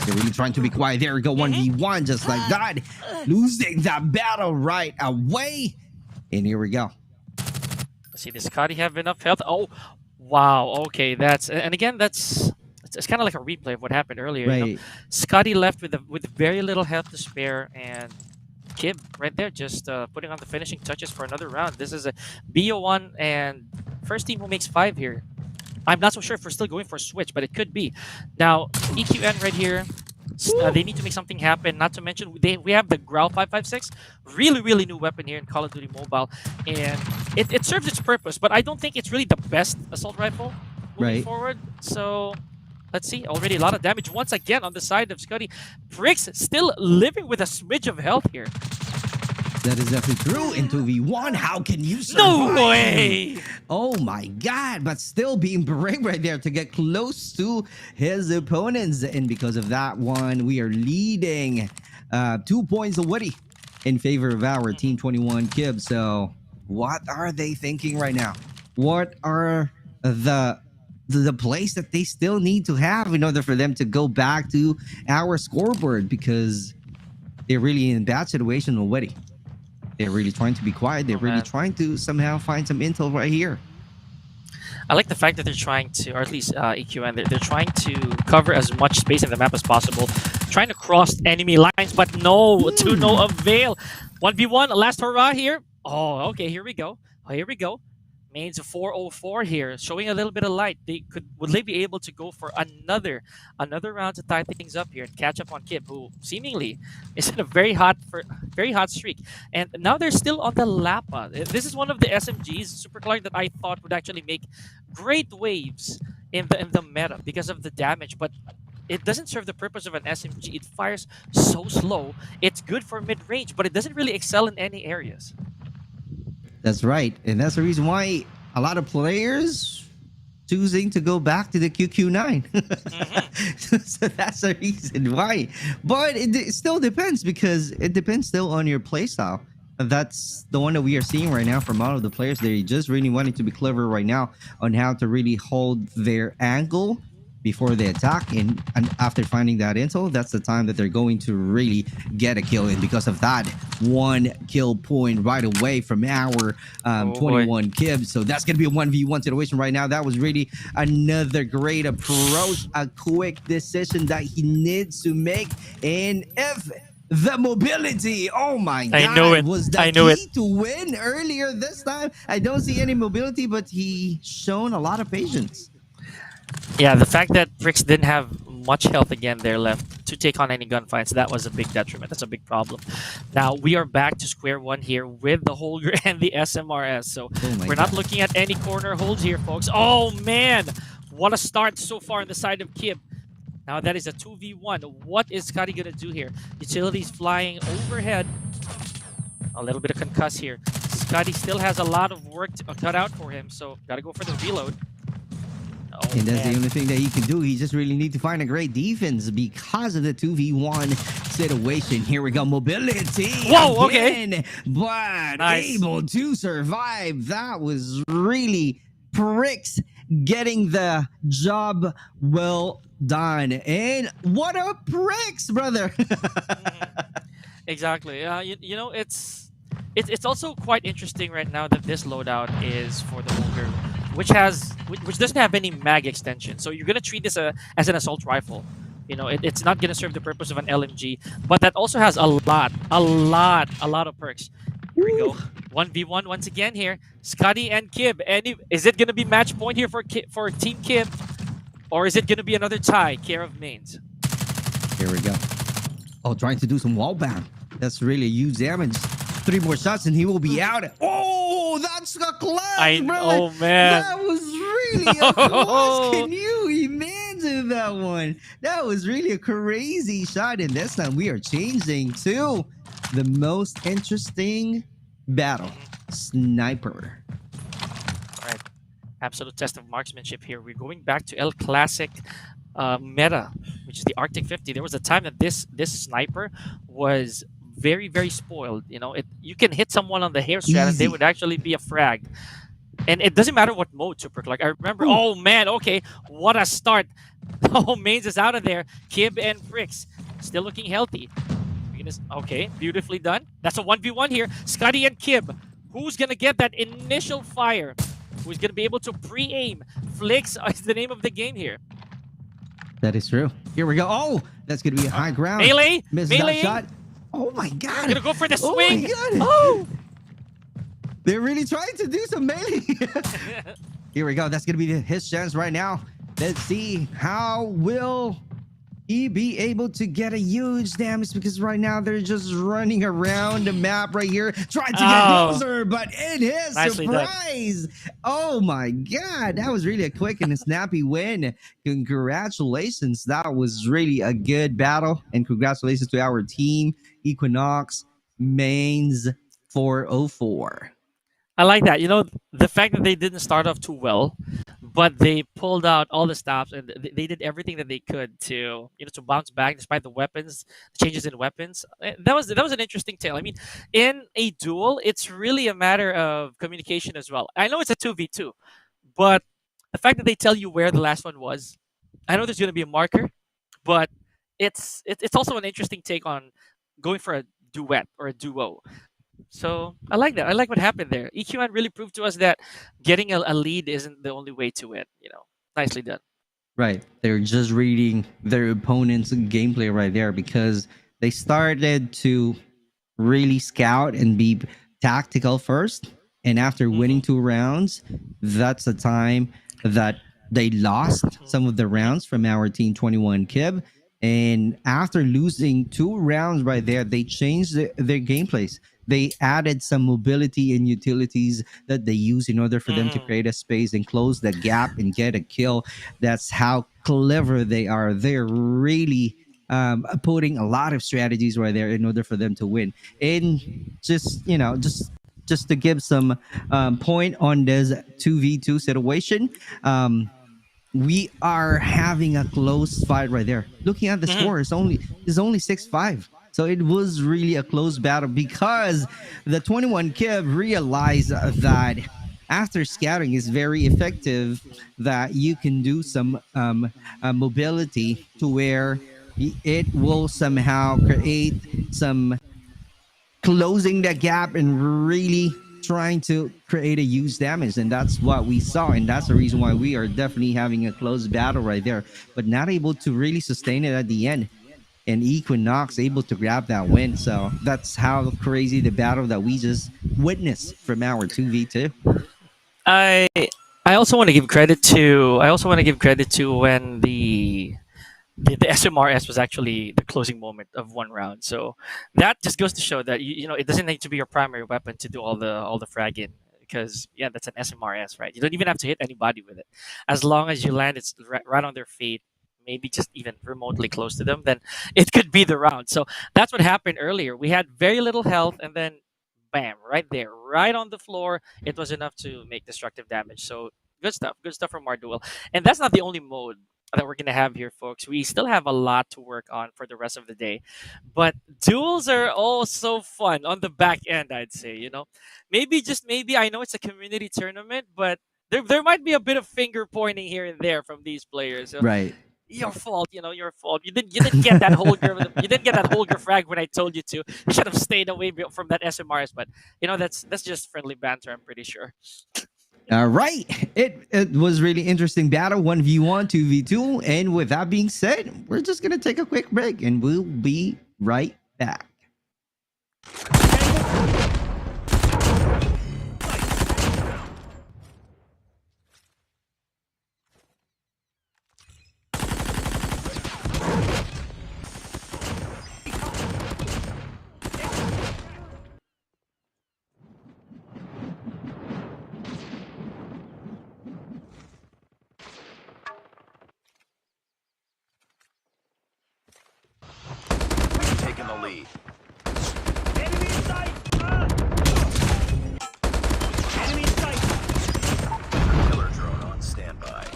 They're really trying to be quiet. There we go, 1v1, just like that. Losing that battle right away. And here we go. Let's see, does Scotty have enough health? Oh, wow. Okay, and again, it's kind of like a replay of what happened earlier. You know? Right. Scotty left with very little health to spare, and Kib right there just putting on the finishing touches for another round. This is a BO1 and first team who makes 5 here. I'm not so sure if we're still going for a switch, but it could be. Now, EQN right here, they need to make something happen. Not to mention, we have the Growl 556, really new weapon here in Call of Duty Mobile, and it serves its purpose, but I don't think it's really the best assault rifle moving forward. So let's see. Already a lot of damage once again on the side of Scotty. Pricks still living with a smidge of health here. That is definitely true. In 2v1, how can you survive? No way! Oh my God, but still being brave right there to get close to his opponents. And because of that one, we are leading 2 points already in favor of our Team 21 Kib. So what are they thinking right now? What are the place that they still need to have in order for them to go back to our scoreboard? Because they're really in a bad situation already. They're really trying to be quiet. They're really trying to somehow find some intel right here. I like the fact that they're trying to, or at least EQN, they're trying to cover as much space in the map as possible, trying to cross enemy lines, but to no avail. 1v1, last hurrah here. Oh, okay, here we go. Mains 404 here, showing a little bit of light. Would they be able to go for another round to tie things up here and catch up on Kib, who seemingly is in a very hot streak. And now they're still on the Lapa. This is one of the SMGs, Super Clark, that I thought would actually make great waves in the meta because of the damage, but it doesn't serve the purpose of an SMG. It fires so slow. It's good for mid-range, but it doesn't really excel in any areas. That's right. And that's the reason why a lot of players choosing to go back to the QQ9. So that's the reason why. But it still depends, because it depends still on your playstyle. That's the one that we are seeing right now from all of the players. They're just really wanting to be clever right now on how to really hold their angle before they attack, and after finding that intel, that's the time that they're going to really get a kill in. Because of that 1 kill point right away from our 21 Kib. So that's gonna be a 1v1 situation right now. That was really another great approach, a quick decision that he needs to make. And if the mobility, oh my God, I knew it. was the key to win earlier this time. I don't see any mobility, but he shown a lot of patience. Yeah, the fact that Pricks didn't have much health again there left to take on any gunfights, that was a big detriment. That's a big problem. Now, we are back to square one here with the Holger and the SMRS. So we're not looking at any corner holds here, folks. Oh, man. What a start so far on the side of Kib. Now, that is a 2v1. What is Scotty going to do here? Utilities flying overhead. A little bit of concuss here. Scotty still has a lot of work cut out for him, so got to go for the reload. Oh, and that's the only thing that he can do. He just really need to find a great defense because of the 2v1 situation. Here we go. Mobility. Whoa, okay. again, But Nice. able to survive. That was really pricks getting the job well done. And what a pricks, brother. Exactly. You know, it's also quite interesting right now that this loadout is for the Ogre, which doesn't have any mag extension. So you're gonna treat this as an assault rifle. You know, it's not gonna serve the purpose of an LMG, but that also has a lot of perks. Here we go. 1v1 once again here. Scotty and Kib. Is it gonna be match point here for Team Kib, or is it gonna be another tie? Care of mains. Here we go. Oh, trying to do some wall bang. That's really huge damage. 3 more shots and he will be out. Oh, that's a clutch, brother. Oh man. That was really a clutch. Can you imagine that one? That was really a crazy shot. And this time we are changing to the most interesting battle. Sniper. All right. Absolute test of marksmanship here. We're going back to El Classic meta, which is the Arctic 50. There was a time that this sniper was very spoiled. You know, you can hit someone on the hair strand and they Easy. would actually be a frag. And it doesn't matter what mode, Super. Like I remember, oh man, okay, what a start. Oh, Mains is out of there. Kib and Fricks still looking healthy. Okay, beautifully done. That's a 1v1 here. Scotty and Kib. Who's gonna get that initial fire? Who's gonna be able to pre-aim? Flicks is the name of the game here. That is true. Here we go. Oh, that's going to be a high ground. Melee! Missed Melee! that shot. Oh my God. Gonna go for the Oh my swing. God. Oh! They're really trying to do some melee. Here we go. That's going to be his chance right now. Let's see how will he be able to get a huge damage, because right now they're just running around the map right here trying to get closer, but it is Nicely done. surprise. Oh my God. That was really a quick and a snappy win. Congratulations. That was really a good battle, and congratulations to our team, Equinox Mains 404. I like that. You know, the fact that they didn't start off too well, but they pulled out all the stops and they did everything that they could to, you know, to bounce back despite the weapons, changes in weapons. That was an interesting tale. I mean, in a duel, it's really a matter of communication as well. I know it's a 2v2, but the fact that they tell you where the last one was, I know there's going to be a marker, but it's also an interesting take on going for a duet or a duo. So I like that. I like what happened there. EQN really proved to us that getting a lead isn't the only way to win. You know, nicely done. Right. They're just reading their opponent's gameplay right there, because they started to really scout and be tactical first. And after winning 2 rounds, that's the time that they lost some of the rounds from our team 21 Kib. And after losing 2 rounds right there, they changed their gameplays. They added some mobility and utilities that they use in order for them to create a space and close the gap and get a kill. That's how clever they are. They're really putting a lot of strategies right there in order for them to win. And just, you know, just to give some point on this 2v2 situation, we are having a close fight right there. Looking at the score, it's only 6-5. So it was really a close battle, because the 21 Kib realized that after scouting is very effective, that you can do some mobility to where it will somehow create some closing the gap and really trying to create a huge damage. And that's what we saw, and that's the reason why we are definitely having a close battle right there, but not able to really sustain it at the end. And Equinox able to grab that win. So that's how crazy the battle that we just witnessed from our 2v2. I also want to give credit to when the SMRS was actually the closing moment of one round. So that just goes to show that you know, it doesn't need to be your primary weapon to do all the fragging, because yeah, that's an SMRS, right? You don't even have to hit anybody with it. As long as you land it's right on their feet, maybe just even remotely close to them, then it could be the round. So that's what happened earlier. We had very little health, and then bam, right there, right on the floor, it was enough to make destructive damage. So good stuff from our duel. And that's not the only mode that we're gonna have here, folks. We still have a lot to work on for the rest of the day, but duels are also fun on the back end. I'd say, maybe just maybe I know it's a community tournament, but there might be a bit of finger pointing here and there from these players. So, Right. your fault, your fault. You didn't get that you didn't get that Holger frag when I told you to. You should have stayed away from that SMRs. But that's just friendly banter. I'm pretty sure. All right. It was really interesting battle 1v1, 2v2. And with that being said, we're just going to take a quick break and we'll be right back. We've taken the lead. Enemy in sight! Enemy in sight! Killer drone on standby.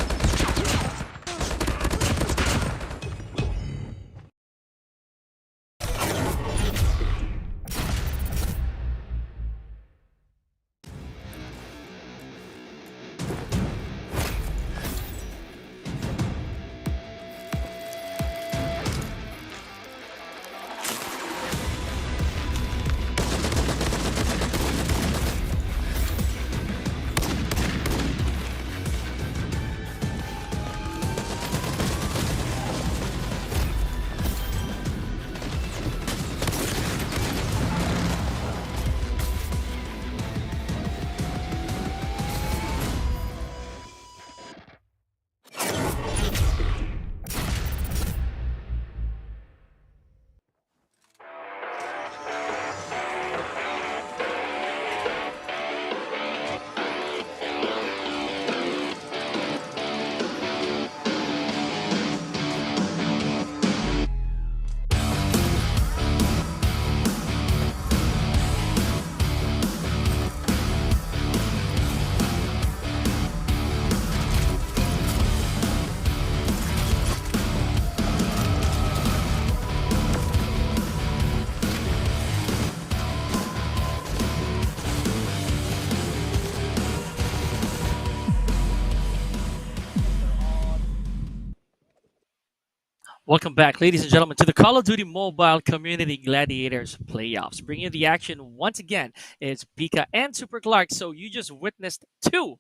Welcome back, ladies and gentlemen, to the Call of Duty Mobile Community Gladiators playoffs. Bringing you the action once again is Pika and Super Clark. So you just witnessed two,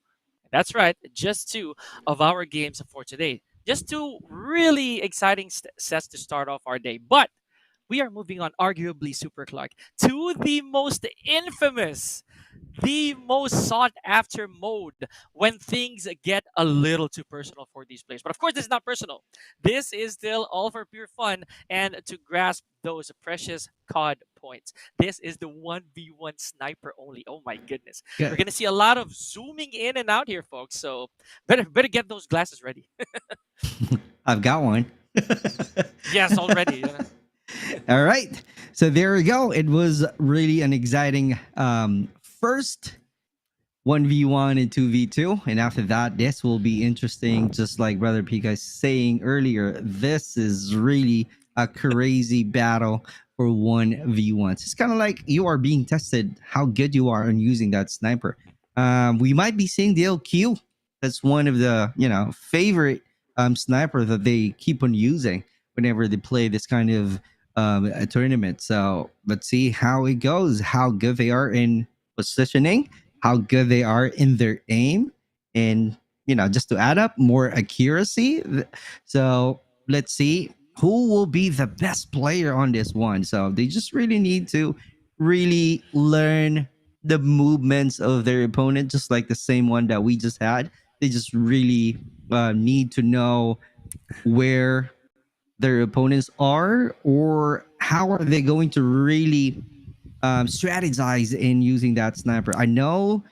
that's right, just two of our games for today. Just two really exciting sets to start off our day. But we are moving on, arguably, Super Clark, to the most infamous, the most sought after mode when things get a little too personal for these players. But of course, this is not personal. This is still all for pure fun and to grasp those precious COD points. This is the 1v1 sniper only. Oh my goodness. Yeah. We're going to see a lot of zooming in and out here, folks. So better get those glasses ready. I've got one. Yes, already. All right. So there we go. It was really an exciting first 1v1 and 2v2. And after that, this will be interesting. Just like Brother Pika is saying earlier, this is really a crazy battle for 1v1s. It's kind of like you are being tested how good you are on using that sniper. We might be seeing the LQ. That's one of the favorite sniper that they keep on using whenever they play this kind of a tournament. So let's see how it goes, how good they are in positioning, how good they are in their aim, and just to add up more accuracy. So let's see who will be the best player on this one. So they just really need to really learn the movements of their opponent, just like the same one that we just had. They just really need to know where their opponents are, or how are they going to really strategize in using that sniper. I know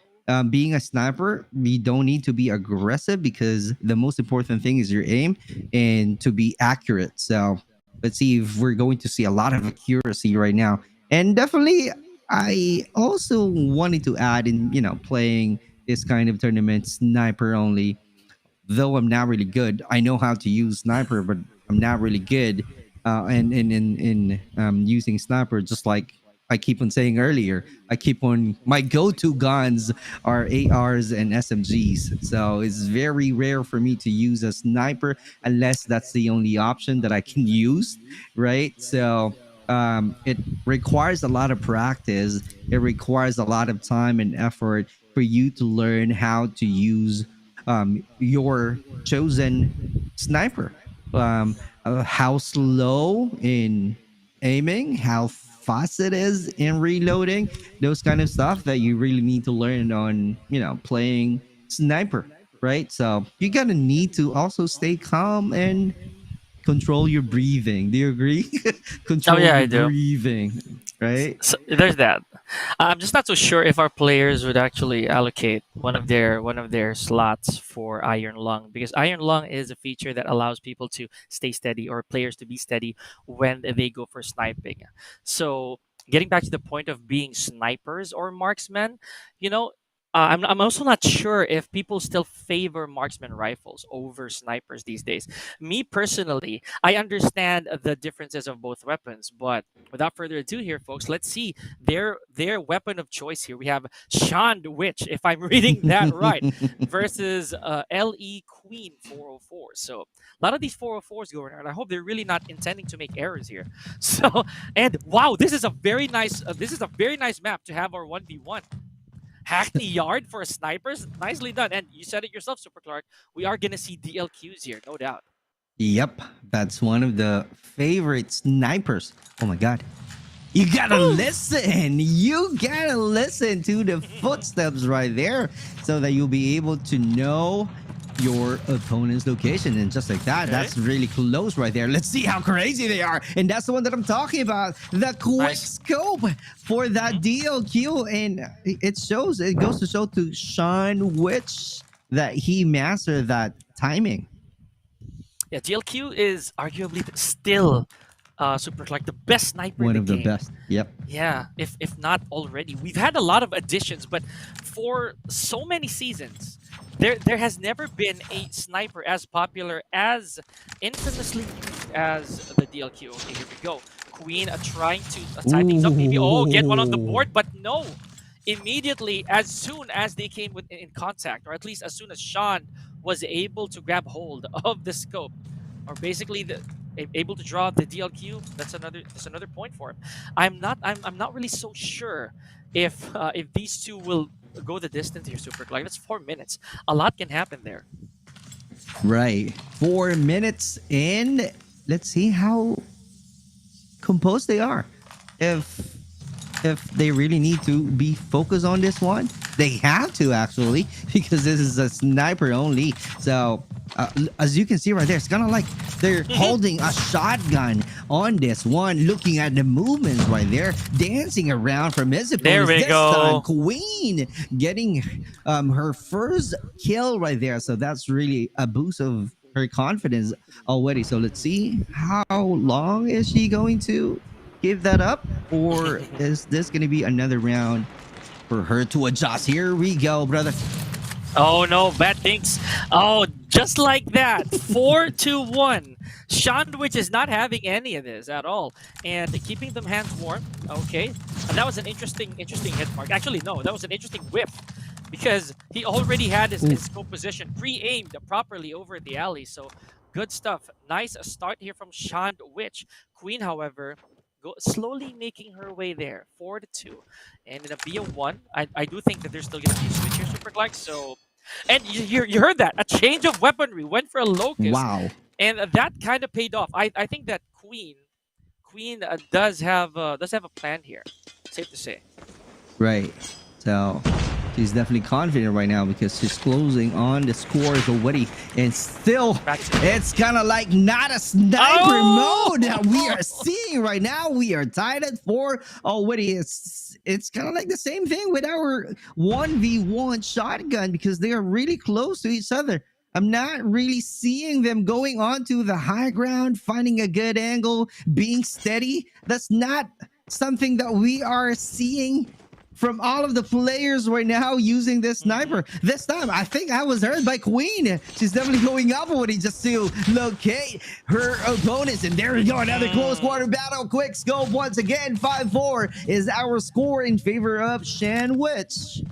being a sniper, you don't need to be aggressive because the most important thing is your aim and to be accurate. So let's see if we're going to see a lot of accuracy right now. And definitely, I also wanted to add in, playing this kind of tournament, sniper only. though I'm not really good. I know how to use sniper, but I'm not really good in using sniper. Just like I keep on saying earlier, I keep on my go-to guns are ARs and SMGs. So it's very rare for me to use a sniper unless that's the only option that I can use, right? So it requires a lot of practice. It requires a lot of time and effort for you to learn how to use your chosen sniper. How slow in aiming, how fast it is in reloading, those kind of stuff that you really need to learn on, playing sniper, right? So you're gonna need to also stay calm and control your breathing. Do you agree? Oh Control yeah, I your do. breathing, right? So there's that. I'm just not so sure if our players would actually allocate one of their slots for Iron Lung, because Iron Lung is a feature that allows people to stay steady, or players to be steady when they go for sniping. So getting back to the point of being snipers or marksmen, you know. I'm also not sure if people still favor marksman rifles over snipers these days. Me personally, I understand the differences of both weapons, but without further ado here, folks, let's see their weapon of choice here. We have Shand Witch, if I'm reading that right, versus LE Queen 404. So a lot of these 404s going around. I hope they're really not intending to make errors here. So, and wow, this is a very nice map to have our 1v1. Hackney Yard for snipers, nicely done. And you said it yourself, Super Clark. We are gonna see DLQs here, no doubt. Yep, that's one of the favorite snipers. Oh my god. You gotta listen. You gotta listen to the footsteps right there so that you'll be able to know your opponent's location. And just like that, Okay. that's really close right there. Let's see how crazy they are. And that's the one that I'm talking about. The quick Nice. scope for that DLQ. And it goes to show to Sean Witch that he mastered that timing. Yeah, DLQ is arguably still Super Clark, the best sniper One in of the the game. best. Yep. Yeah, if not already. We've had a lot of additions, but for so many seasons, there has never been a sniper as popular, as infamously used as the DLQ. Okay, here we go. Queen trying to tie things up, maybe. Oh, get one on the board, but no. Immediately, as soon as they came in contact, or at least as soon as Sean was able to grab hold of the scope, or basically able to draw the DLQ, that's another point for him. I'm not really so sure if these two will go the distance here, Super. Like, that's 4 minutes. A lot can happen there. Right. 4 minutes in. Let's see how composed they are. If they really need to be focused on this one, they have to actually, because this is a sniper only. So as you can see right there, it's kind of like they're holding a shotgun on this one, looking at the movements right there, dancing around from his opponents. There we This go. time, Queen getting her first kill right there. So that's really a boost of her confidence already. So let's see, how long is she going to give that up, or is this going to be another round for her to adjust? Here we go, brother. Oh no, bad things. Oh, just like that. 4-1. Shandwich is not having any of this at all. And keeping them hands warm. Okay. And that was an interesting hit mark. Actually, no, that was an interesting whip. Because he already had his scope position pre-aimed properly over the alley. So good stuff. Nice start here from Shandwich. Queen, however, slowly making her way there. 4-2. And in a BO1, I do think that there's still going to be a switch here, Super Clark. So, and you heard that. A change of weaponry. Went for a Locust. Wow. And that kind of paid off. I think that Queen does have a plan here. Safe to say. Right. So she's definitely confident right now because she's closing on the scores already. And still, it's kind of like not a sniper mode that we are seeing right now. We are tied at 4 already. It's kind of like the same thing with our 1v1 shotgun because they are really close to each other. I'm not really seeing them going onto the high ground, finding a good angle, being steady. That's not something that we are seeing from all of the players right now using this sniper. This time, I think I was heard by Queen. She's definitely going up with it just to locate her opponents. And there we go, another close quarter battle. Quick scope once again. 5-4 is our score in favor of Sandwich.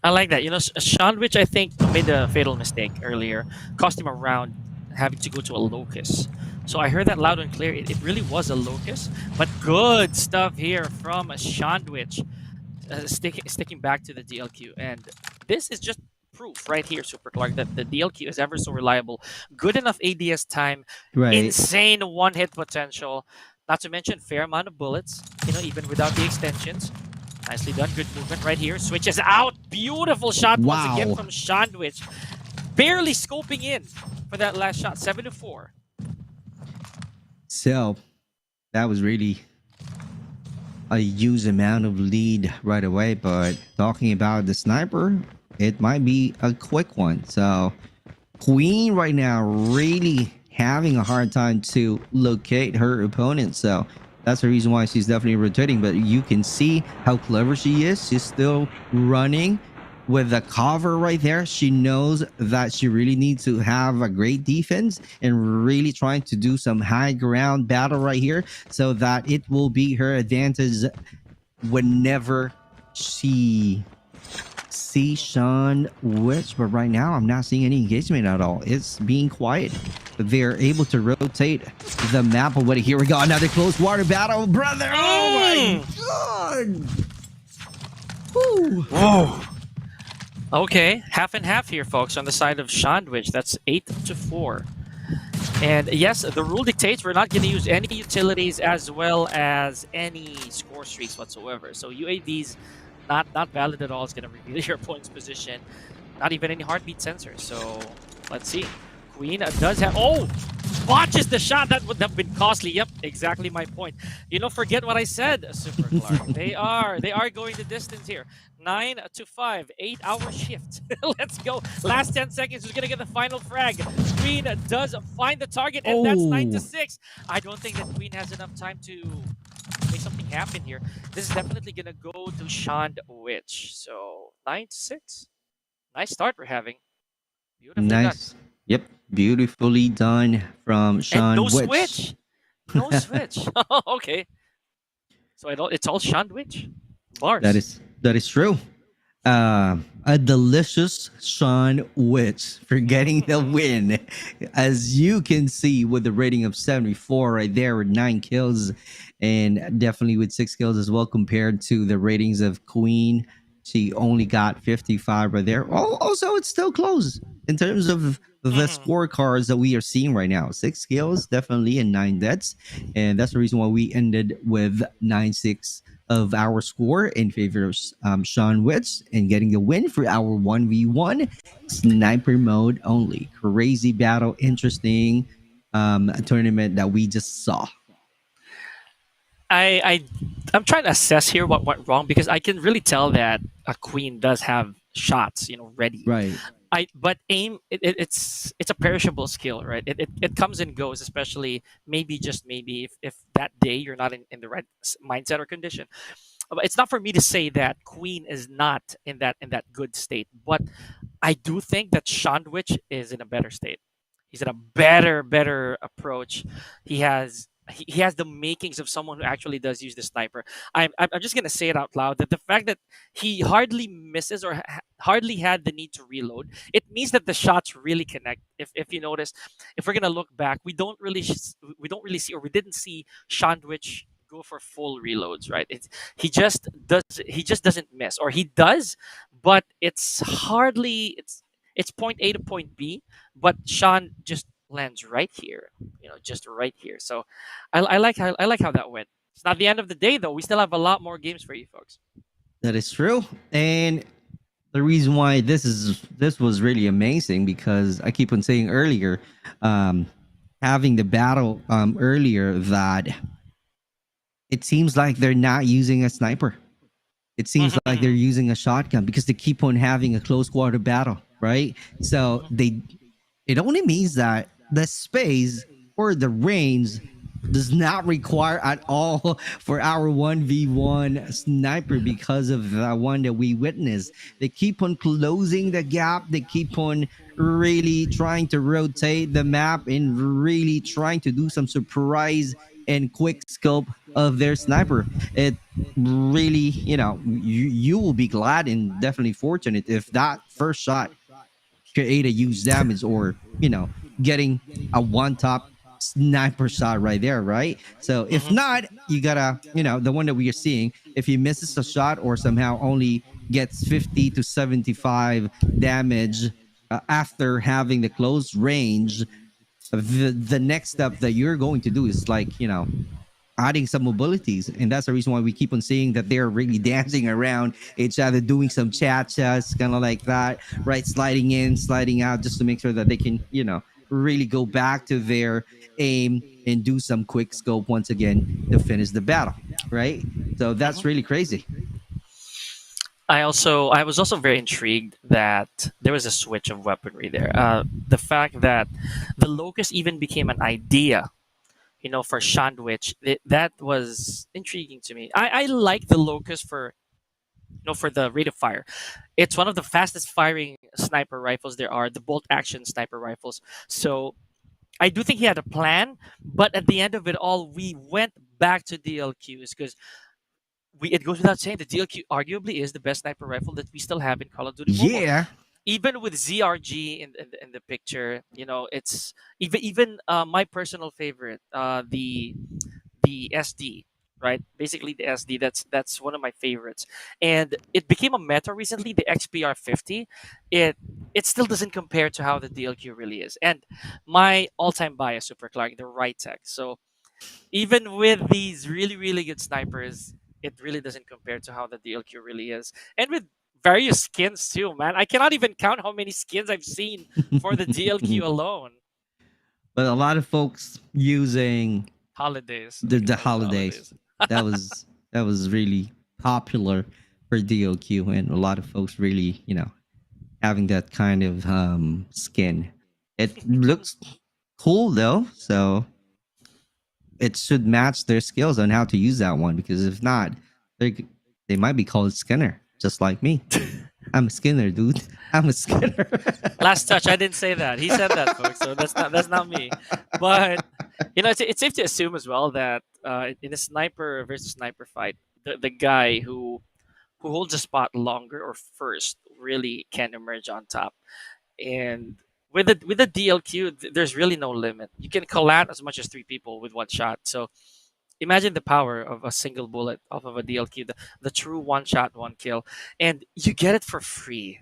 I like that. You know, Sandwich, I think, made a fatal mistake earlier. Cost him a round having to go to a locus. So I heard that loud and clear. It really was a locus. But good stuff here from Sandwich. Sticking back to the DLQ. And this is just proof right here, Super Clark, that the DLQ is ever so reliable. Good enough ADS time. Right. Insane one-hit potential. Not to mention fair amount of bullets, you know, even without the extensions. Nicely done. Good movement right here. Switches out. Beautiful shot once again from Sandwich. Barely scoping in for that last shot. 7-4. So that was really a huge amount of lead right away. But talking about the sniper, it might be a quick one. So Queen right now really having a hard time to locate her opponent. So that's the reason why she's definitely rotating. But you can see how clever she is. She's still running with the cover right there. She knows that she really needs to have a great defense and really trying to do some high ground battle right here so that it will be her advantage whenever she sees Sandwich. But right now, I'm not seeing any engagement at all. It's being quiet. They're able to rotate the map away. Here we go. Another close water battle, brother. Oh my God. Woo. Whoa. Okay, half and half here, folks, on the side of Sandwich. That's 8-4. And yes, the rule dictates we're not going to use any utilities as well as any score streaks whatsoever. So UAVs, not valid at all. It's going to reveal your opponent's position. Not even any heartbeat sensors. So let's see. Queen does have... Oh! Botches the shot. That would have been costly. Yep, exactly my point. You know, forget what I said, Super Clark. They are going the distance here. 9-5, 8-hour shift. Let's go. Last 10 seconds. Who's going to get the final frag? Queen does find the target, and that's 9-6. I don't think that Queen has enough time to make something happen here. This is definitely going to go to Sandwich. So 9-6. Nice start we're having. Beautifully nice. Done. Yep, beautifully done from Sandwich. No switch. No switch. Okay. So it's all Sandwich. Bars. That is true. A delicious Sandwich for getting the win. As you can see with the rating of 74 right there with 9 kills and definitely with 6 kills as well compared to the ratings of Queen. She only got 55 right there. Also, it's still close in terms of the scorecards that we are seeing right now. 6 kills, definitely, and 9 deaths. And that's the reason why we ended with 9-6 of our score in favor of Sandwich and getting the win for our 1v1 sniper mode only. Crazy battle, interesting tournament that we just saw. I'm trying to assess here what went wrong because I can really tell that a Queen does have shots, you know, ready. Right. But aim, it's a perishable skill, right? It comes and goes, especially maybe just maybe if that day you're not in the right mindset or condition. But it's not for me to say that Queen is not in that good state, but I do think that Sandwich is in a better state. He's in a better approach. He has the makings of someone who actually does use the sniper. I'm just gonna say it out loud that the fact that he hardly misses or hardly had the need to reload, it means that the shots really connect. If you notice, if we're gonna look back, we don't really see, or we didn't see Sandwich go for full reloads, right? He just doesn't miss, or he does, but it's hardly it's point A to point B, but Sean just lands right here, you know, just right here. So I like how that went. It's not the end of the day though. We still have a lot more games for you folks. That is true. And the reason why this was really amazing because I keep on saying earlier, having the battle earlier, that it seems like they're not using a sniper. It seems like they're using a shotgun because they keep on having a close quarter battle, right? So it only means that the space or the range does not require at all for our 1v1 sniper because of the one that we witnessed. They keep on closing the gap, they keep on really trying to rotate the map and really trying to do some surprise and quick scope of their sniper. It really, you will be glad and definitely fortunate if that first shot create a huge damage, or getting a one top sniper shot right there, right? So if Hmm. not, you gotta, the one that we are seeing, if he misses a shot or somehow only gets 50 to 75 damage after having the close range, the next step that you're going to do is like, adding some mobilities. And that's the reason why we keep on seeing that they're really dancing around each other, doing some cha-chas, kind of like that, right? Sliding in, sliding out, just to make sure that they can, really go back to their aim and do some quick scope once again to finish the battle, right? So that's Hmm. really crazy. I was also very intrigued that there was a switch of weaponry there. The fact that the locust even became an idea, for Sandwich, that was intriguing to me. I like the locust for for the rate of fire. It's one of the fastest firing sniper rifles there are, the bolt action sniper rifles. So I do think he had a plan, but at the end of it all, we went back to DLQs because it goes without saying the DLQ arguably is the best sniper rifle that we still have in Call of Duty Mobile. Yeah. Even with ZRG in the picture, it's even my personal favorite, the SD, right? Basically the SD. That's one of my favorites, and it became a meta recently. The XPR 50, it still doesn't compare to how the DLQ really is. And my all-time bias, Super Clark, the right tech. So even with these really really good snipers, it really doesn't compare to how the DLQ really is, and with various skins too, man. I cannot even count how many skins I've seen for the DLQ alone. But a lot of folks using Holidays, the, we can the talk about holidays. holidays. That was really popular for DOQ, and a lot of folks really, having that kind of skin. It looks cool though, so it should match their skills on how to use that one. Because if not, they they might be called Skinner, just like me. I'm a Skinner, dude. I'm a Skinner. Last touch. I didn't say that. He said that, folks. So that's not me. But it's safe to assume as well that in a sniper versus sniper fight, the guy who holds a spot longer or first really can emerge on top. And with the DLQ, there's really no limit. You can collat as much as three people with one shot. So imagine the power of a single bullet off of a DLQ, the true one shot, one kill, and you get it for free.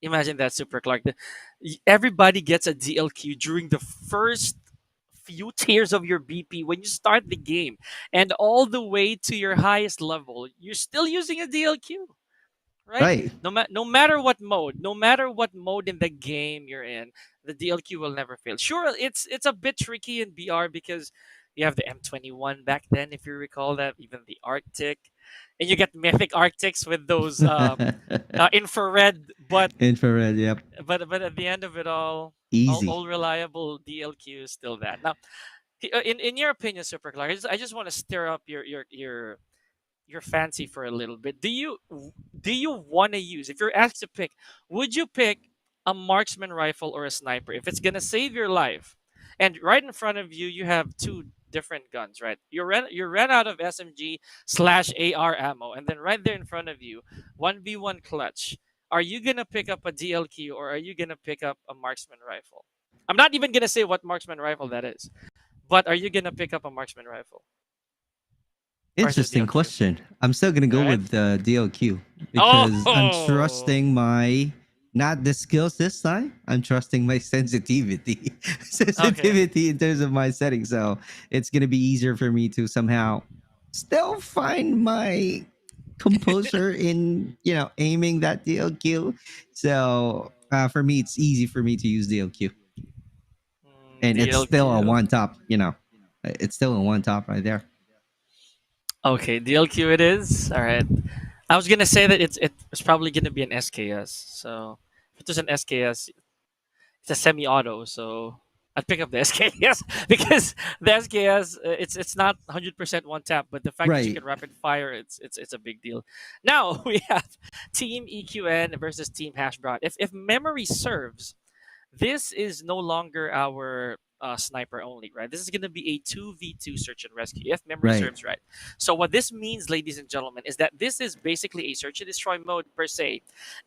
Imagine that, Super Clark. Everybody gets a DLQ during the first few tiers of your BP when you start the game, and all the way to your highest level, you're still using a DLQ, right? Right. No matter what mode in the game you're in, the DLQ will never fail. Sure, it's a bit tricky in BR because you have the M21 back then, if you recall that, even the Arctic, and you get mythic Arctics with those infrared, but Infrared. Yep. but at the end of it all Easy. reliable DLQ is still that. Now, in your opinion, Super Clark, I just want to stir up your fancy for a little bit. Do you want to use, if you're asked to pick, would you pick a marksman rifle or a sniper if it's gonna save your life? And right in front of you, you have two different guns, right? You ran out of SMG/AR ammo, and then right there in front of you, 1v1 clutch. Are you gonna pick up a DLQ or are you gonna pick up a marksman rifle? I'm not even gonna say what marksman rifle that is, but are you gonna pick up a marksman rifle or is it Interesting DLQ? question. I'm still gonna go Right? with DLQ because I'm Oh, trusting my, not the skills this time. I'm trusting my sensitivity, okay. sensitivity in terms of my settings. So it's gonna be easier for me to somehow still find my composure in aiming that DLQ. So for me, it's easy for me to use DLQ, and it's still a DLQ. one top. It's still a one top right there. Okay, DLQ it is. All right. I was gonna say that it's probably gonna be an SKS. So if it was an SKS, it's a semi-auto. So I'd pick up the SKS because the SKS it's not 100% one tap, but the fact that you Right. can rapid fire it's a big deal. Now we have Team EQN versus Team Hash Brown. If memory serves, this is no longer our sniper only, right? This is going to be a 2v2 search and rescue, if memory Right. serves right. So, what this means, ladies and gentlemen, is that this is basically a search and destroy mode per se.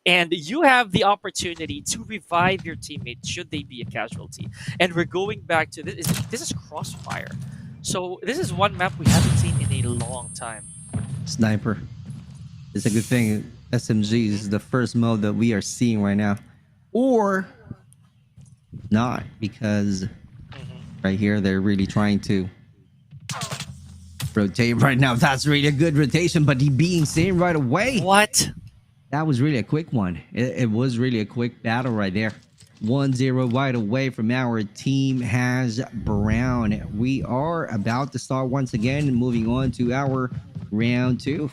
And you have the opportunity to revive your teammate should they be a casualty. And we're going back to this. This is Crossfire. So, this is one map we haven't seen in a long time. Sniper. It's a good thing SMG is the first mode that we are seeing right now. Or not, because right here they're really trying to rotate right now. That's really a good rotation, but he being seen right away. What? That was really a quick one. It was really a quick battle right there. 1-0 right away from our team has Brown. We are about to start once again and moving on to our round 2.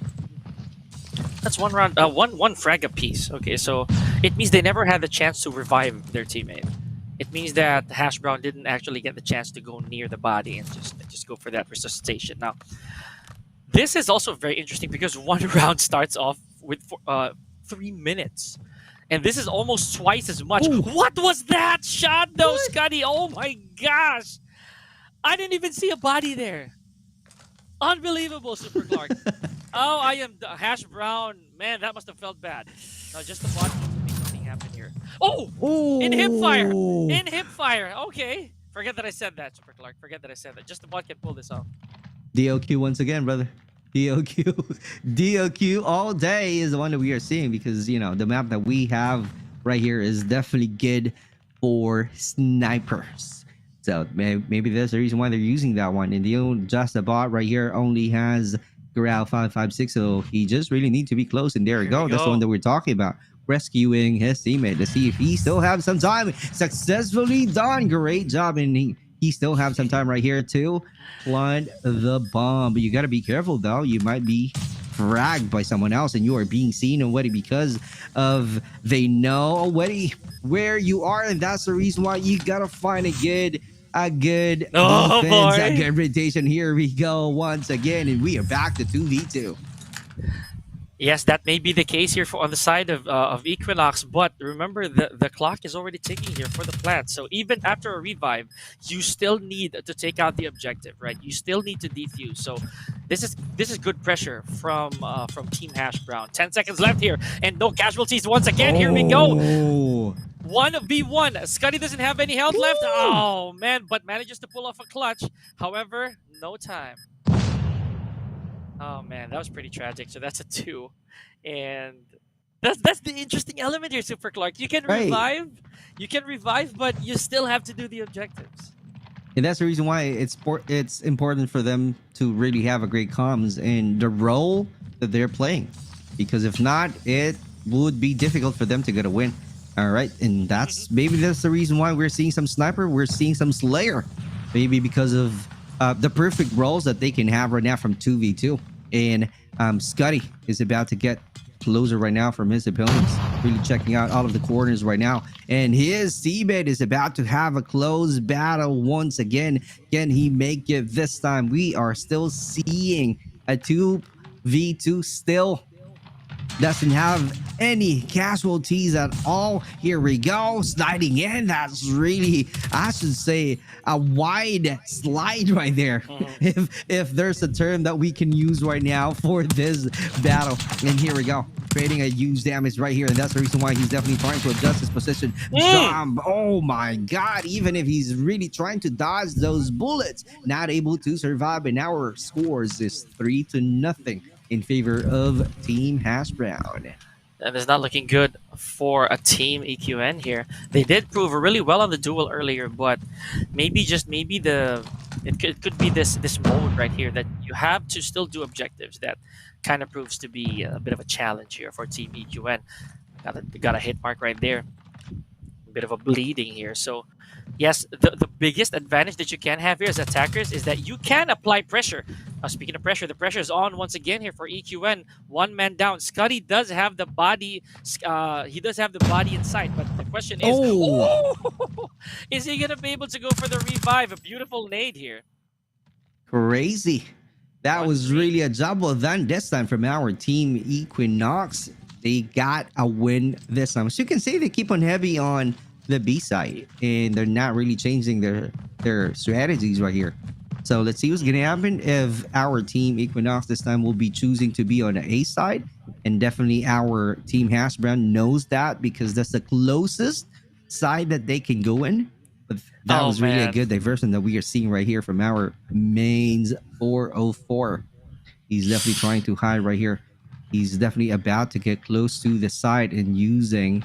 That's one round, one frag apiece. Okay, so it means they never had the chance to revive their teammate. It means that Hash Brown didn't actually get the chance to go near the body and just go for that resuscitation. Now, this is also very interesting because one round starts off with 3 minutes, and this is almost twice as much. Ooh. What was that shot, though, Scotty? Oh my gosh! I didn't even see a body there. Unbelievable, Super Clark. Oh, I am Hash Brown. Man, that must have felt bad. No, just the bot needs to make something happen here. Oh! Oh, In hip fire! In hip fire! Okay. Forget that I said that, Super Clark. Forget that I said that. Just the bot can pull this off. DOQ once again, brother. DOQ. DOQ all day is the one that we are seeing, because, you know, the map that we have right here is definitely good for snipers. So maybe that's the reason why they're using that one. And just the bot right here only has Corral 556, so he just really need to be close. And there we go. That's the one that we're talking about. Rescuing his teammate to see if he still have some time. Successfully done. Great job. And he still have some time right here to plant the bomb. But you got to be careful, though. You might be fragged by someone else, and you are being seen already because of they know already where you are. And that's the reason why you got to find a good defense, a good rotation. Here we go once again, and we are back to 2v2. Yes, that may be the case here on the side of Equinox, but remember the clock is already ticking here for the plant. So even after a revive, you still need to take out the objective, right? You still need to defuse. So this is good pressure from Team Hash Brown. 10 seconds left here, and no casualties once again. Here we go. 1v1. Scuddy doesn't have any health left. Oh man, but manages to pull off a clutch. However, no time. Oh man, that was pretty tragic. So that's a 2, and that's the interesting element here, Super Clark. You can revive, but you still have to do the objectives. And that's the reason why it's important for them to really have a great comms in the role that they're playing, because if not, it would be difficult for them to get a win. All right, and maybe that's the reason why we're seeing some sniper, we're seeing some slayer, maybe because of the perfect roles that they can have right now from 2v2. And Scuddy is about to get closer right now from his opponents, really checking out all of the corners right now, and his teammate is about to have a close battle once again. Can he make it this time? We are still seeing a 2v2 still. Doesn't have any casualties at all. Here we go, sliding in. That's really, I should say, a wide slide right there. If there's a term that we can use right now for this battle. And here we go, creating a huge damage right here, and that's the reason why he's definitely trying to adjust his position. Jump. Oh my god, even if he's really trying to dodge those bullets, not able to survive. And our scores is 3-0 in favor of Team Hash Brown. And it's not looking good for a Team EQN here. They did prove really well on the duel earlier, but maybe it could be this mode right here that you have to still do objectives. That kind of proves to be a bit of a challenge here for Team EQN. Got a hit mark right there. A bit of a bleeding here. So yes, the biggest advantage that you can have here as attackers is that you can apply pressure. Speaking of pressure, the pressure is on once again here for EQN. One man down. Scuddy does have the body. He does have the body in sight, but the The question is, Oh, is he gonna be able to go for the revive? A beautiful nade here. crazy. That One was three. really a job well done this time from our team Equinox. They got a win this time. So you can say they keep on heavy on the B side and they're not really changing their strategies right here. So let's see what's gonna happen if our team Equinox this time will be choosing to be on the A side. And definitely our team Hash Brown knows that because that's the closest side that they can go in. But that Oh, was really a man. good diversion that we are seeing right here from our mains 404. He's definitely trying to hide right here. He's definitely about to get close to the side and using,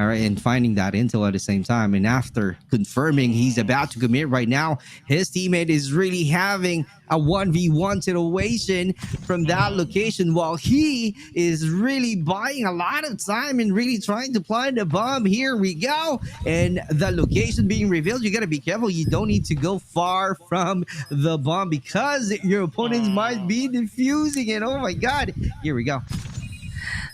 all right, and finding that intel at the same time. And after confirming he's about to commit right now, his teammate is really having a 1v1 situation from that location while he is really buying a lot of time and really trying to plant the bomb. Here we go. And the location being revealed. You got to be careful. You don't need to go far from the bomb because your opponents might be defusing it. Oh my God. Here we go.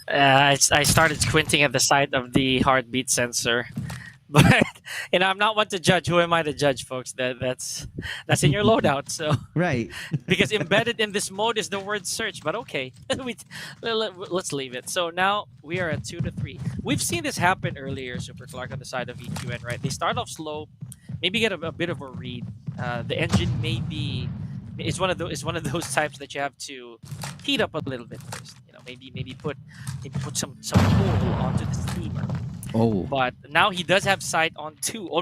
I started squinting at the sight of the heartbeat sensor, but I'm not one to judge. Who am I to judge, folks? That's in your loadout. So Right. because embedded in this mode is the word search, but okay, let's leave it. So now we are at 2-3. We've seen this happen earlier, Super Clark, on the side of EQN, right? They start off slow, maybe get a bit of a read. The engine may be. It's one of those types that you have to heat up a little bit first. You know, maybe put some coal onto the steamer. Oh. But now he does have sight on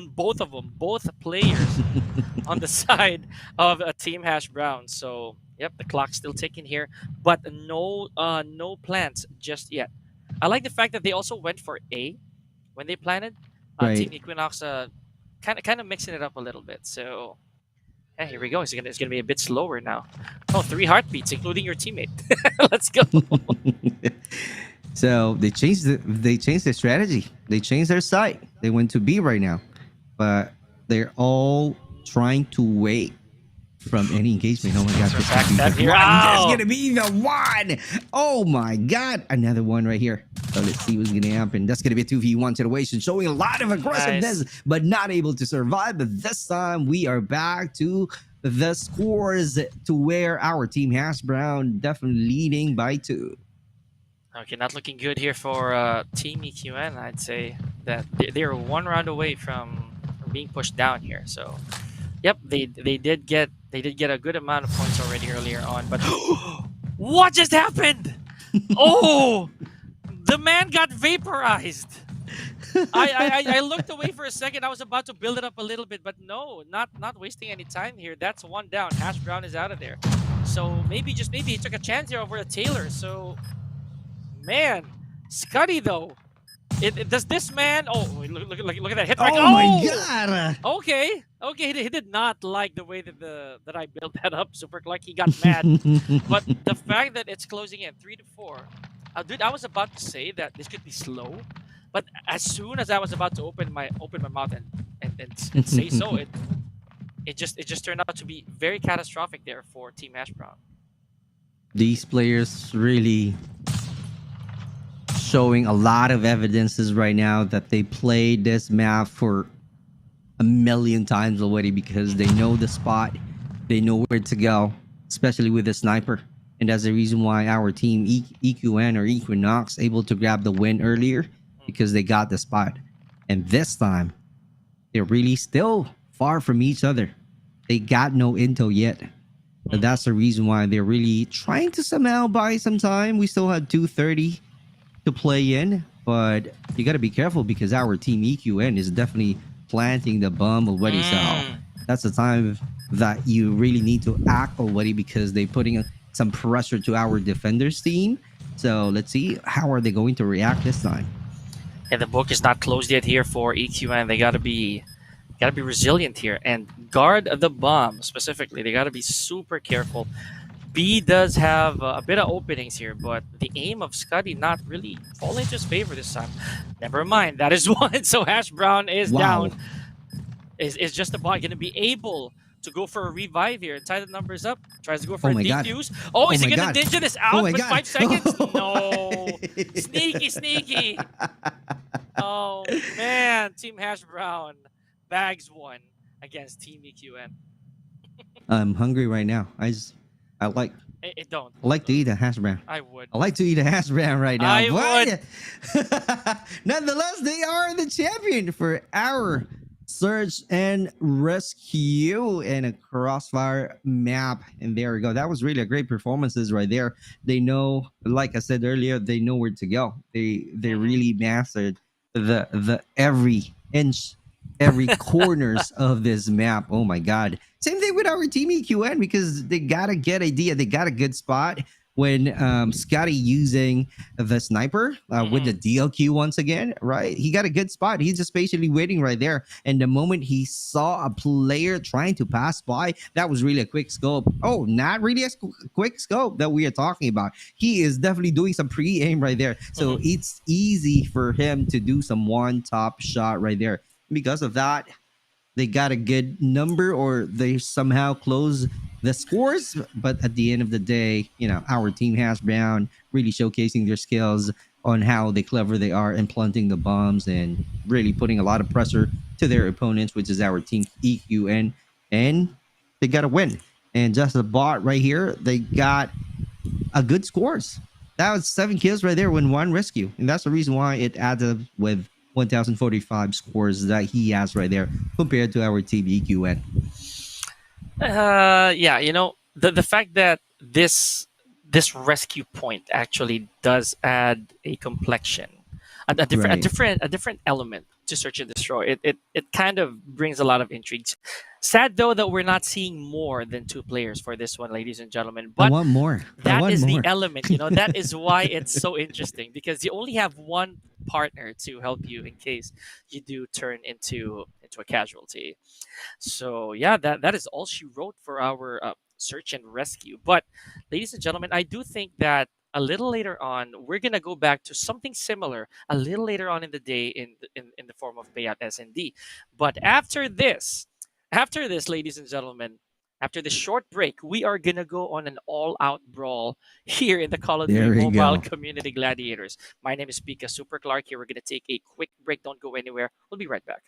both of them, both players on the side of a team Hash Brown. So yep, the clock's still ticking here, but no plants just yet. I like the fact that they also went for A when they planted. Right. Team Equinox kind of mixing it up a little bit. So yeah, here we go. It's gonna be a bit slower now. Oh, 3 heartbeats, including your teammate. Let's go. So they changed the strategy. They changed their site. They went to B right now, but they're all trying to wait from any engagement. Oh my God, this back could be that the here. one. That's Ow! gonna be the one. Oh my God, another one right here. So let's see what's gonna happen. That's gonna be a 2v1 situation, showing a lot of aggressiveness, but not able to survive. But this time we are back to the scores to where our team Hash Brown definitely leading by 2. Okay, not looking good here for Team EQN. I'd say that they're 1 round away from being pushed down here. So, yep, they did get a good amount of points already earlier on. But what just happened? Oh, the man got vaporized. I looked away for a second. I was about to build it up a little bit, but no, not wasting any time here. That's 1 down. Hash Brown is out of there. So maybe he took a chance here over a Taylor. So. Man, Scuddy though. Does this man? Oh, look at that hit! Oh my God! Okay, he did not like the way that I built that up. Super like he got mad. But the fact that it's closing in 3-4, dude, I was about to say that this could be slow, but as soon as I was about to open my mouth and say so, it just turned out to be very catastrophic there for Team Hash Brown. These players really showing a lot of evidences right now that they played this map for a million times already because they know the spot, they know where to go, especially with the sniper. And that's the reason why our team EQN or Equinox able to grab the win earlier because they got the spot. And this time, they're really still far from each other. They got no intel yet. So that's the reason why they're really trying to somehow buy some time. We still had 2:30 to play in, but you got to be careful because our team EQN is definitely planting the bomb already. So that's the time that you really need to act already because they're putting some pressure to our defenders team. So let's see how are they going to react this time. And the book is not closed yet here for EQN. They gotta be resilient here and guard the bomb specifically. They gotta be super careful. B does have a bit of openings here, but the aim of Scuddy not really falling into his favor this time. Never mind, that is 1. So Hash Brown is down. Is just about going to be able to go for a revive here and tie the numbers up. Tries to go for a defuse. Oh, is he going to ninja this out with 5 seconds? No. Sneaky. Oh man, Team Hash Brown bags one against Team EQN. I'm hungry right now. I like Don't. I like to eat a hash brown. I would. I like to eat a hash brown right now. I would. Nonetheless, they are the champion for our search and rescue in a crossfire map. And there we go. That was really a great performances right there. They know, like I said earlier, they know where to go. They really mastered the every inch, every corners of this map. Oh my god. Same thing with our team EQN because they got a good idea. They got a good spot when Scotty using the sniper with the DLQ once again, right? He got a good spot. He's just patiently waiting right there. And the moment he saw a player trying to pass by, that was really a quick scope. Oh, not really a quick scope that we are talking about. He is definitely doing some pre-aim right there. So it's easy for him to do some one-top shot right there. Because of that, they got a good number or they somehow close the scores. But at the end of the day, you know, our team Hash Brown really showcasing their skills on how clever they are in planting the bombs and really putting a lot of pressure to their opponents, which is our team EQN. And they got a win. And just a bot right here, they got a good scores. That was 7 kills right there with 1 rescue. And that's the reason why it adds up with 1,045 scores that he has right there compared to our team EQN. Yeah, you know, the fact that this rescue point actually does add a complexion, a different element to search and destroy. It kind of brings a lot of intrigues. Sad though that we're not seeing more than 2 players for this one, ladies and gentlemen. But I want more. that is the element, you know, that is why it's so interesting because you only have one partner to help you in case you do turn into a casualty. So yeah, that is all she wrote for our search and rescue. But ladies and gentlemen, I do think that a little later on we're gonna go back to something similar a little later on in the day in the form of PAYOUT S&D. But after this, ladies and gentlemen, after this short break, we are gonna go on an all-out brawl here in the Call of Duty Mobile Community Gladiators. My name is Pika Super Clark here. We're gonna take a quick break. Don't go anywhere. We'll be right back.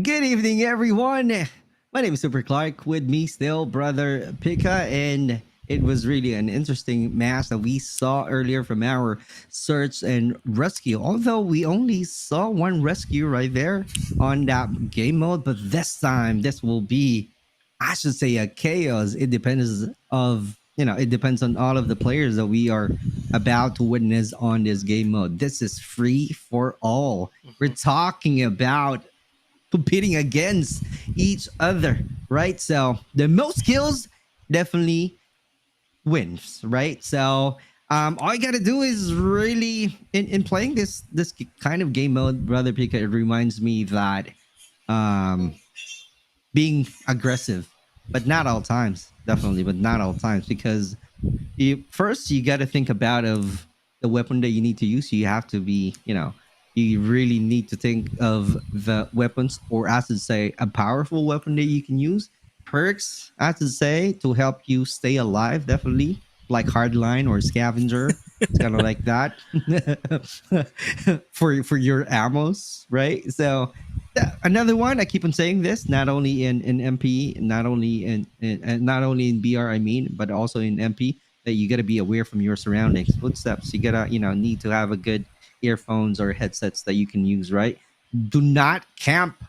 Good evening, everyone. My name is Super Clark. With me still, brother Pika, and it was really an interesting match that we saw earlier from our search and rescue. Although we only saw 1 rescue right there on that game mode, but this time this will be I should say a chaos. It depends of it depends on all of the players that we are about to witness on this game mode. This is free for all. We're Mhm. talking about competing against each other, right? So the most kills definitely wins, right? So all you gotta do is really in playing this kind of game mode, brother Pika, it reminds me that um being aggressive, but not all times, definitely, but not all times, because you got to think about of the weapon that you need to use. You have to be, you really need to think of the weapons, or as to say, a powerful weapon that you can use. Perks, as to say, to help you stay alive, definitely, like hardline or scavenger. It's kind of like that for your ammos, right? So another one, I keep on saying this, not only in MP, not only not only in BR, I mean, but also in MP, that you got to be aware from your surroundings, footsteps. You gotta, need to have a good earphones or headsets that you can use, right? Do not camp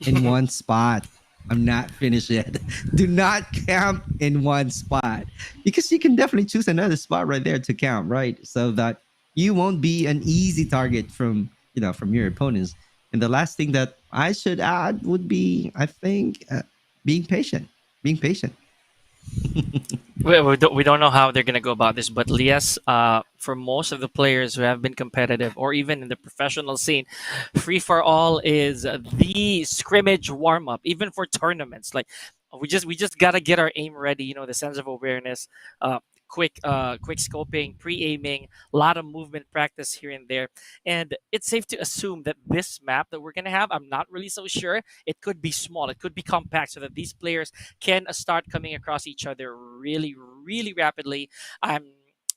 in one spot. I'm not finished yet. Do not camp in one spot, because you can definitely choose another spot right there to camp, right? So that you won't be an easy target from, from your opponents. And the last thing that I should add would be, I think, being patient. Being patient. We don't know how they're going to go about this, but yes, for most of the players who have been competitive or even in the professional scene, free for all is the scrimmage warm up, even for tournaments. Like we just got to get our aim ready, the sense of awareness, uh, quick scoping, pre-aiming, a lot of movement practice here and there. And it's safe to assume that this map that we're going to have, I'm not really so sure. It could be small, it could be compact, so that these players can start coming across each other really, really rapidly. I'm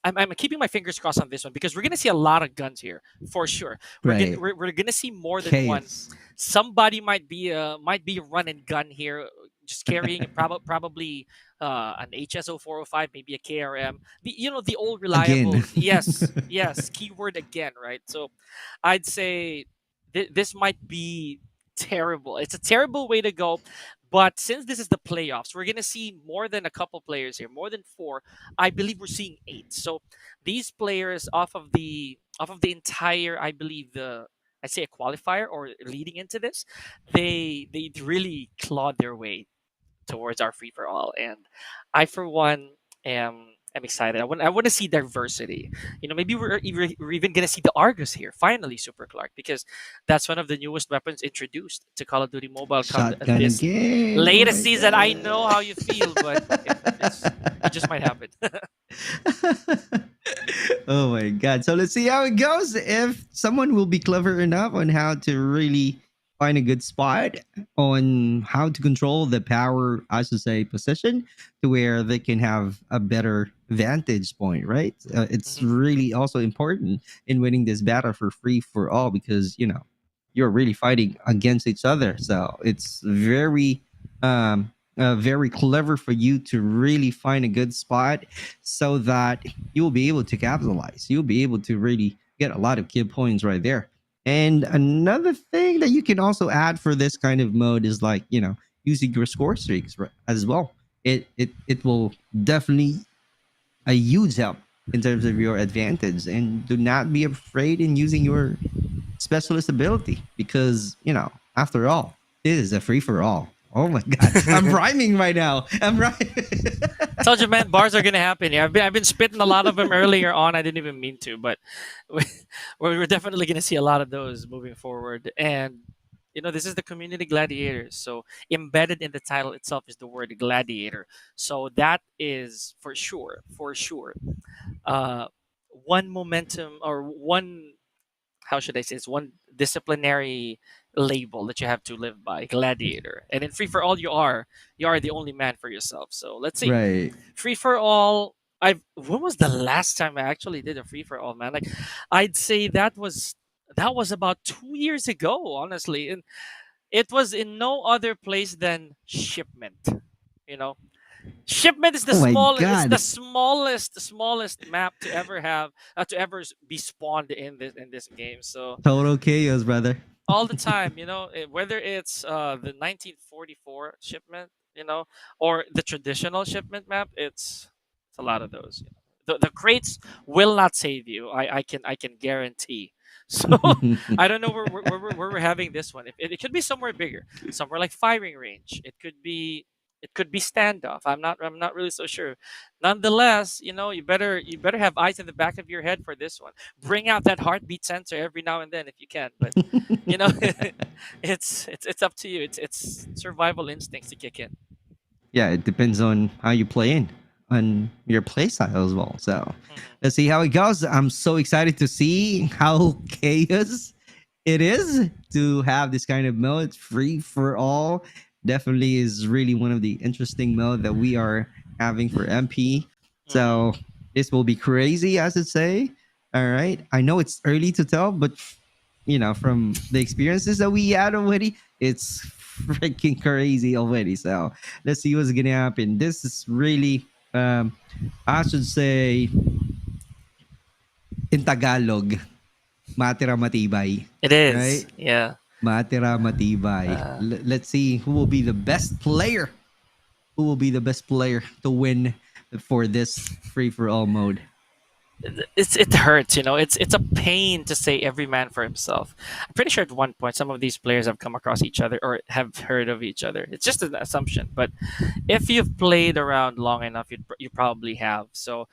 I'm keeping my fingers crossed on this one, because we're gonna see a lot of guns here for sure. Right. We're gonna see more than one. Chaos. Somebody might be running gun here, just carrying probably an HSO 405, maybe a KRM. The old Again. reliable. Yes, yes. Keyword again, right? So, I'd say this might be terrible. It's a terrible way to go. But since this is the playoffs, we're gonna see more than a couple players here, more than four. I believe we're seeing eight. So these players off of the entire, I believe, I'd say a qualifier or leading into this, they really clawed their way towards our free for all. And I, for one, am excited. I want to see diversity. Maybe we're even gonna see the Argus here finally, Super Clark, because that's one of the newest weapons introduced to Call of Duty Mobile come Shotgun this again. Oh latest my season. I know how you feel, but it just might happen. god. Oh my god. So let's see how it goes. If someone will be clever enough on how to really find a good spot on how to control the power, I should say, position, to where they can have a better vantage point, right? It's Mhm. really also important in winning this battle for free for all, because you're really fighting against each other. So it's very clever for you to really find a good spot, so that you'll be able to capitalize. You'll be able to really get a lot of kill points right there. And another thing that you can also add for this kind of mode is, like, using your score streaks as well. It will definitely a huge help in terms of your advantage. And do not be afraid in using your specialist ability, because after all, it is a free for all. Oh my god, I'm rhyming right now. I'm rhyming. Told you, man, bars are gonna happen. Yeah, I've been spitting a lot of them earlier on. I didn't even mean to, but we- we're definitely gonna see a lot of those moving forward. And this is the community gladiators. So embedded in the title itself is the word gladiator. So that is for sure, uh, one momentum, or one, how should I say, it's one disciplinary label that you have to live by, gladiator. And in free for all, you are the only man for yourself. So let's see, Right. free for all. When was the last time I actually did a free for all, man? Like, I'd say that was about 2 years ago, honestly, and it was in no other place than Shipment. You know, Shipment is the Oh my small is the god. smallest map to ever be spawned in this game. So Total chaos, brother. all the time, whether it's the 1944 Shipment, you know, or the traditional shipment map. It's a lot of those. The crates will not save you. I can guarantee. So I don't know where we're having this one. It could be somewhere bigger, somewhere like firing range. It could be standoff. I'm not really so sure. Nonetheless, you better have eyes in the back of your head for this one. Bring out that heartbeat sensor every now and then if you can. But you know, it's up to you. It's survival instincts to kick in. Yeah, it depends on how you play in on your play style as well. So Mhm. let's see how it goes. I'm so excited to see how chaos it is to have this kind of mode free for all. Definitely is really one of the interesting mode that we are having for MP. So Mhm. this will be crazy, as it say. All right. I know it's early to tell, but from the experiences that we had already, it's freaking crazy already. So let's see what's gonna happen. This is really, I should say, in Tagalog, matira matibay, It is. right? Yeah. Matira matibay. Uh, Let's see who will be the best player. Who will be the best player to win for this free for all mode? it hurts, it's a pain to say every man for himself. I'm pretty sure at one point some of these players have come across each other or have heard of each other. It's just an assumption, but if you've played around long enough, you probably have. So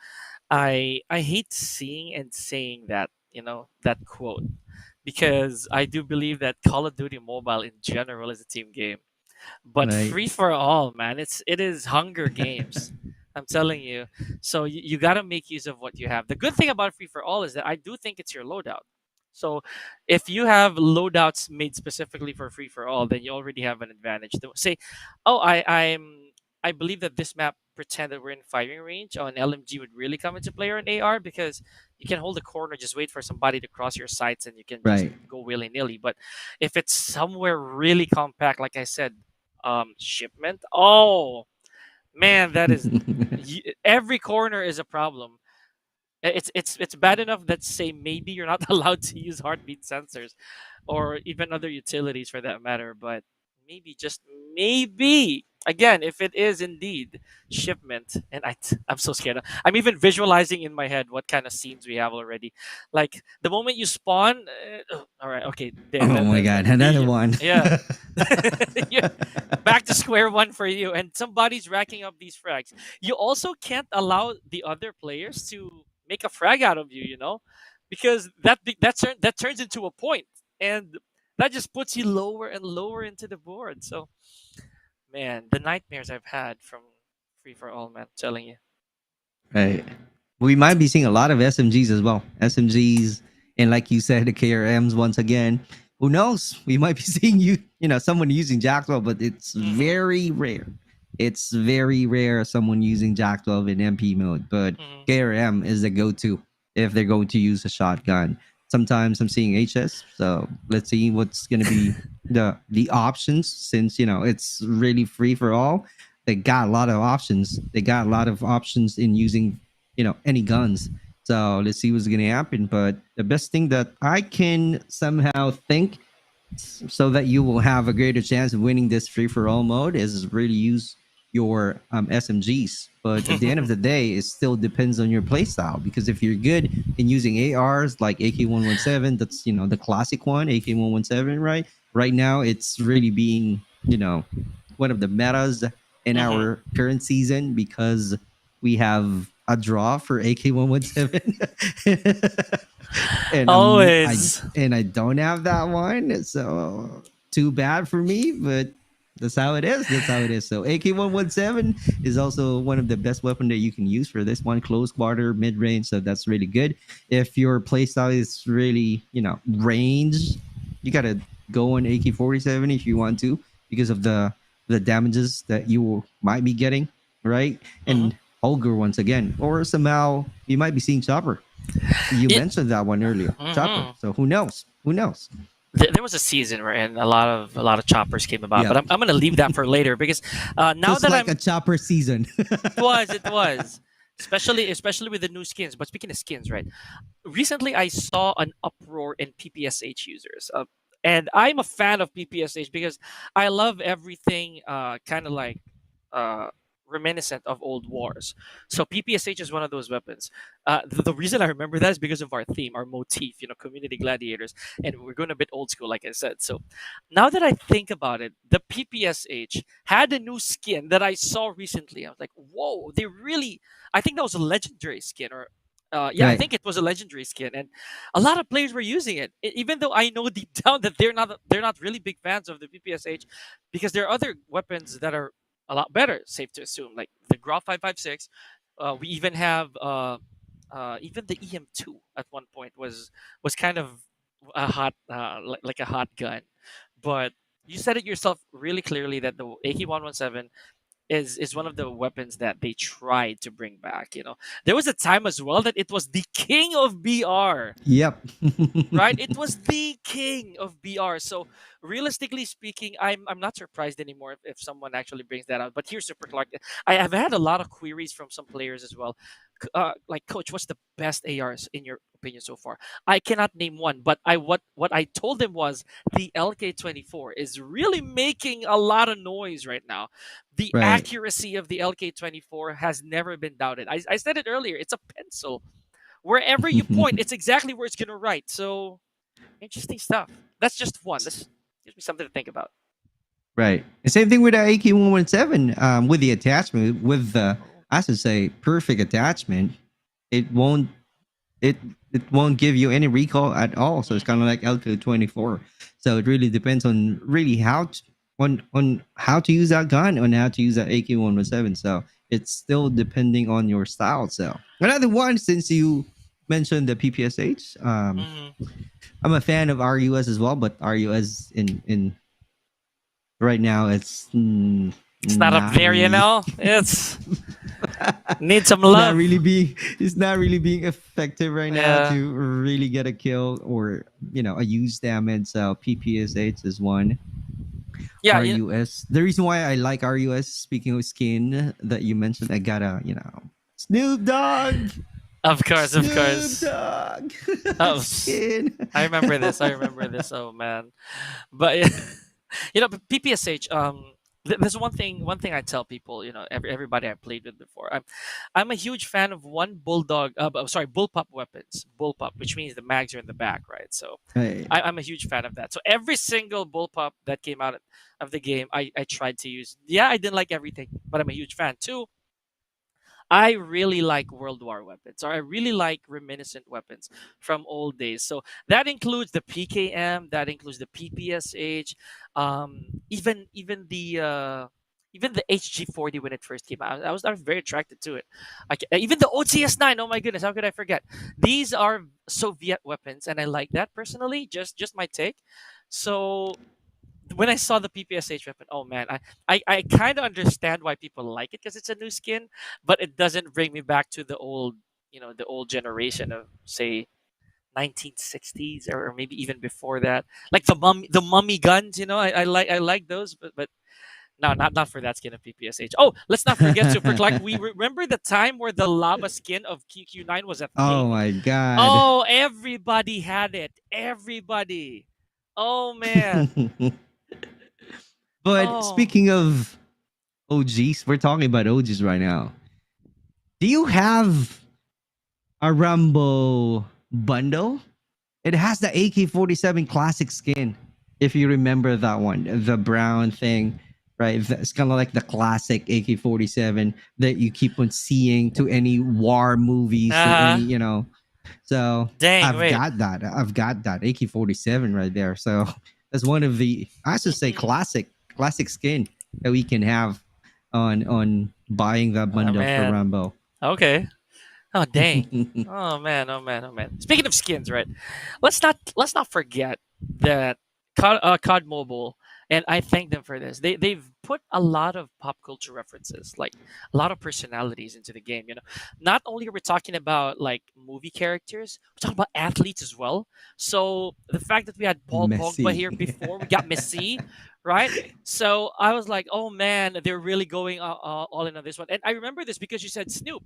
I hate seeing and saying that quote, because I do believe that Call of Duty Mobile in general is a team game. But Right. free for all, man, it is Hunger Games. I'm telling you. So you got to make use of what you have. The good thing about free for all is that I do think it's your loadout. So if you have loadouts made specifically for free for all, then you already have an advantage. Say, oh, I believe that this map pretend that we're in firing range. Oh, an LMG would really come into play, or an AR, because you can hold a corner, just wait for somebody to cross your sights, and you can just Right. go willy nilly. But if it's somewhere really compact, like I said, shipment. Oh man, that is every corner is a problem. It's bad enough that, say, maybe you're not allowed to use heartbeat sensors or even other utilities for that matter, but maybe, just maybe, again, if it is indeed shipment, and I'm so scared. I'm even visualizing in my head what kind of scenes we have already. Like the moment you spawn, all right, okay, Oh my god, another one. yeah. Yeah, back to square one for you, and somebody's racking up these frags. You also can't allow the other players to make a frag out of you, because that turns into a point, and that just puts you lower and lower into the board. So, man, the nightmares I've had from free for all, man, I'm telling you. Right. We might be seeing a lot of SMGs as well. SMGs, and like you said, the KRMs once again. Who knows? We might be seeing someone using Jack 12, but it's Hmm. very rare. It's very rare someone using Jack 12 in MP mode, but Hmm. KRM is the go-to if they're going to use a shotgun. Sometimes I'm seeing HS, so let's see what's going to be the options, since it's really free for all. They got a lot of options. They got a lot of options in using any guns. So let's see what's gonna happen. But the best thing that I can somehow think, so that you will have a greater chance of winning this free for all mode, is really use your SMGs. But at the end of the day, it still depends on your playstyle. Because if you're good in using ARs like AK-117, that's the classic one, AK-117, right? Right now, it's really being one of the metas in Hmm. our current season, because we have a draw for AK-117. and I'm I Always. and I don't have that one, so too bad for me. But that's how it is. That's how it is. So AK-117 is also one of the best weapon that you can use for this one, close quarter, mid range. So that's really good. If your playstyle is really range, you gotta go on AK-47 if you want to, because of the damages that you might be getting, right? Hmm. And Holger once again, or somehow you might be seeing Chopper. You It. mentioned that one earlier, Chopper. Hmm. So who knows? Who knows? There was a season wherein a lot of choppers came about, but Yep. I'm gonna leave that for later, because now Just that like I'm a Chopper season. it was, especially with the new skins. But speaking of skins, right? Recently I saw an uproar in PPSH users. And I'm a fan of PPSH because I love everything kind of like reminiscent of old wars. So PPSH is one of those weapons. The reason I remember that is because of our theme, our motif, community gladiators, and we're going a bit old school, like I said. So now that I think about it, the PPSH had a new skin that I saw recently. I was like, whoa, they really. I think that was a legendary skin, or yeah, I Right. think it was a legendary skin, and a lot of players were using it. Even though I know deep down that they're not really big fans of the PPSH, because there are other weapons that are a lot better. Safe to assume, like the Grau 556. We even have even the EM2 at one point was kind of a hot like a hot gun, but you said it yourself really clearly that the AK-117 is one of the weapons that they tried to bring back. There was a time as well that it was the king of BR, Yep. right? It was the king of BR. So realistically speaking, I'm not surprised anymore if someone actually brings that out. But here's Super Clark. I have had a lot of queries from some players as well. Like, coach, what's the best ARs in your opinion so far? I cannot name one, but what I told them was the LK24 is really making a lot of noise right now. The Right. accuracy of the LK24 has never been doubted. I said it earlier. It's a pencil. Wherever you point, it's exactly where it's going to write. So interesting stuff. That's just one. This gives me something to think about. Right. And same thing with the AK-117. With the attachment, with the, Oh. I should say, perfect attachment, it won't it it won't give you any recoil at all. So it's kind of like LK-24. So it really depends on really on how to use that gun, on how to use that AK-117. So it's still depending on your style. So another one, since you mentioned the PPSH, Mhm. I'm a fan of RUS as well, but RUS in right now It's not up not there, really It's need some it's not love. really being it's not really being effective right now Yeah. to really get a kill or a use damage. So PPSH is one. Yeah. RUS. The reason why I like RUS, speaking of skin that you mentioned, I got a Snoop Dogg, Of course. Of Snoop course. Dogg Oh, skin. I remember this. I remember this. Oh man. But but PPSH. There's one thing I tell people. Everybody I played with before. I'm a huge fan of one bulldog. Sorry, bullpup weapons. Bullpup, which means the mags are in the back, right? So Right. I'm a huge fan of that. So every single bullpup that came out of the game, I tried to use. Yeah, I didn't like everything, but I'm a huge fan too. I really like World War weapons, or I really like reminiscent weapons from old days. So that includes the PKM, that includes the PPSH, even the HG40 when it first came out. I was very attracted to it. Even the OTS9. Oh my goodness, how could I forget? These are Soviet weapons, and I like that personally. Just my take. So when I saw the PPSH weapon, oh man, I kind of understand why people like it because it's a new skin, but it doesn't bring me back to the old generation of say 1960s or maybe even before that, like the mummy guns. I like those, but no, not for that skin of PPSH. Oh, let's not forget Super Clark. We remember the time where the lava skin of QQ9 was a Oh thing. my god. Oh, everybody had it. Everybody. Oh man. But Oh. speaking of OGs, we're talking about OGs right now. Do you have a Rumble bundle? It has the AK-47 classic skin. If you remember that one, the brown thing, right? It's kind of like the classic AK-47 that you keep on seeing to any war movies, to any, Uh-huh. So Dang, I've wait. got that. I've got that AK-47 right there. So that's one of the, I should say, classic skin that we can have on buying that Oh bundle for man. Rambo. Okay. Oh dang. Oh man. Oh man. Oh man. Speaking of skins, right? Let's not forget that COD Mobile, and I thank them for this. They've put a lot of pop culture references, like a lot of personalities into the game. Not only are we talking about like movie characters, we're talking about athletes as well. So the fact that we had Paul Pogba Messy. here before, we got Messi, right? So I was like, oh man, they're really going all in on this one. And I remember this because you said Snoop.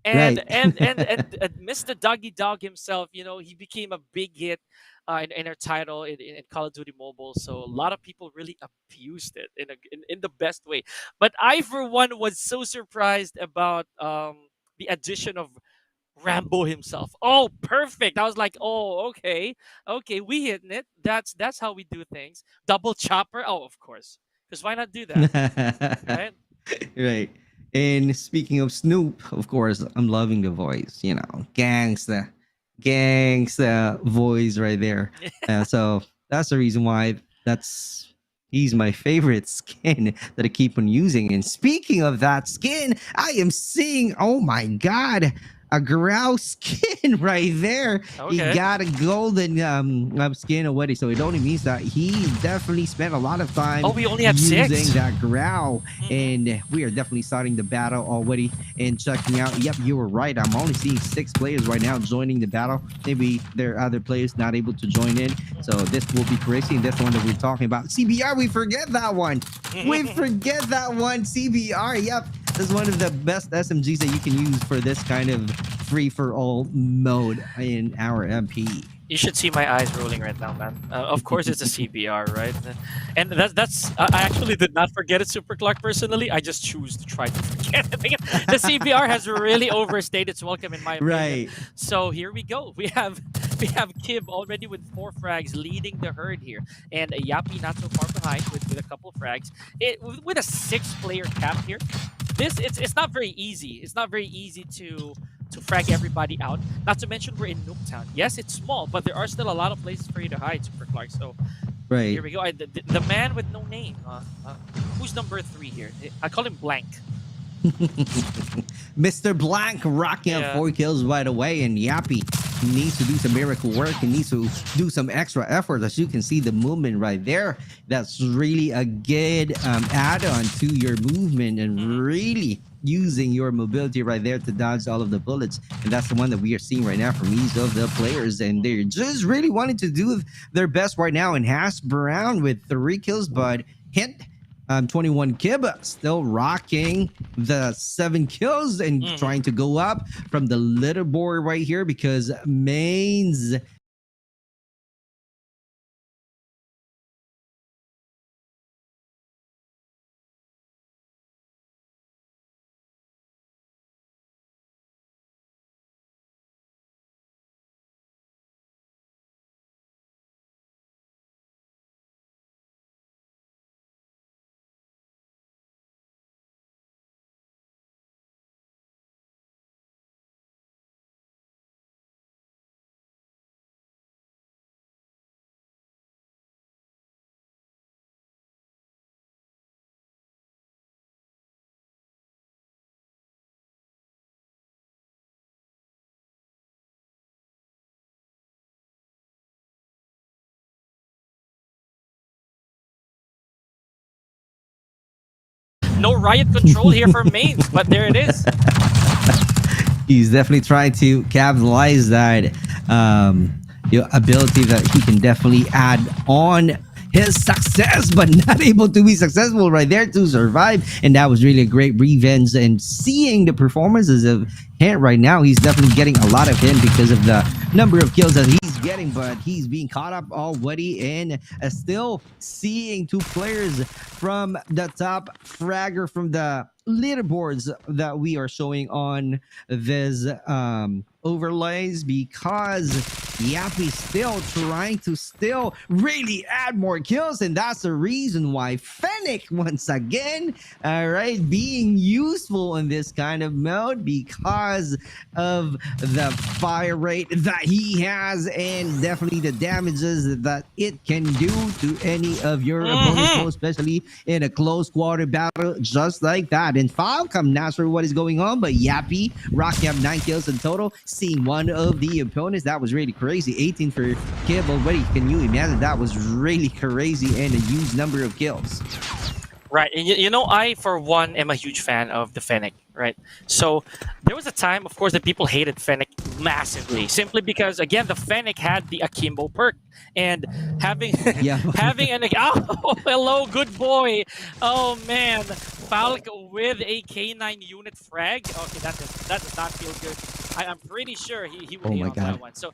and Right. and Mr. Doggy Dog himself, he became a big hit in our title in Call of Duty Mobile. So a lot of people really abused it in the best way. But I, for one, was so surprised about the addition of Rambo himself. Oh, perfect! I was like, oh, okay, okay, we hitting it. That's how we do things. Double chopper. Oh, of course, because why not do that, right? Right. And speaking of Snoop, of course, I'm loving the voice, gangsta voice right there. So that's the reason why he's my favorite skin that I keep on using. And speaking of that skin, I am seeing, oh my God, a grouse skin right there. He Okay. got a golden skin already, so it only means that he definitely spent a lot of time Oh, we only have using 6. that growl. Mhm. And we are definitely starting the battle already and checking out. Yep, you were right. I'm only seeing 6 players right now joining the battle. Maybe there are other players not able to join in, so this will be crazy. And this one that we're talking about, CBR, we forget that one. We forget that one, CBR. Yep, this is one of the best SMGs that you can use for this kind of free-for-all mode in our MP. You should see my eyes rolling right now, man. Of course, it's a CBR, right? And that's I actually did not forget it, Super Clark. Personally, I just choose to try to forget it. The CBR has really overstayed its welcome, in my opinion. Right. So here we go. We have Kib already with 4 frags, leading the herd here, and Yappy not so far behind with a couple of frags. With a 6-player cap here, it's not very easy. It's not very easy to frag everybody out. Not to mention we're in Nooktown. Yes, it's small, but there are still a lot of places for you to hide, Super Clark. So Right. here we go. The man with no name. Who's number 3 here? I call him Blank. Mr. Blank rocking up Yeah. 4 kills right away, and Yappy needs to do some miracle work. He needs to do some extra effort. As you can see, the movement right there, that's really a good add-on to your movement, and really using your mobility right there to dodge all of the bullets. And that's the one that we are seeing right now from each of the players, and they're just really wanting to do their best right now. And Hash Brown with 3 kills, but hint 21 Kib still rocking the 7 kills and trying to go up from the leaderboard right here, because mains No riot control here for mains, but there it is. he's definitely trying to capitalize that ability that he can definitely add on his success, but not able to be successful right there to survive. And that was really a great revenge. And seeing the performances of Hint right now, he's definitely getting a lot of him because of the number of kills that he's getting, but he's being caught up already, and still seeing 2 players from the top fragger from the leaderboards that we are showing on this overlays, because Yappy's still trying to really add more kills. And that's the reason why Fennec, once again, all right, being useful in this kind of mode, because of the fire rate that he has, and definitely the damages that it can do to any of your opponents, most especially in a close quarter battle just like that. And Falcom, not sure what is going on, but Yappy rocking up 9 kills in total, seeing one of the opponents. That was really crazy. 18 for Kib already. Can you imagine? That was really crazy, and a huge number of kills. Right, and I, for one, am a huge fan of the Fennec, right? So there was a time, of course, that people hated Fennec massively, simply because again the Fennec had the Akimbo perk, and having Yeah. having an oh hello good boy, oh man, Falk with a K9 unit frag. Okay, that does not feel good. I'm pretty sure he would Oh hate my on God. that one. So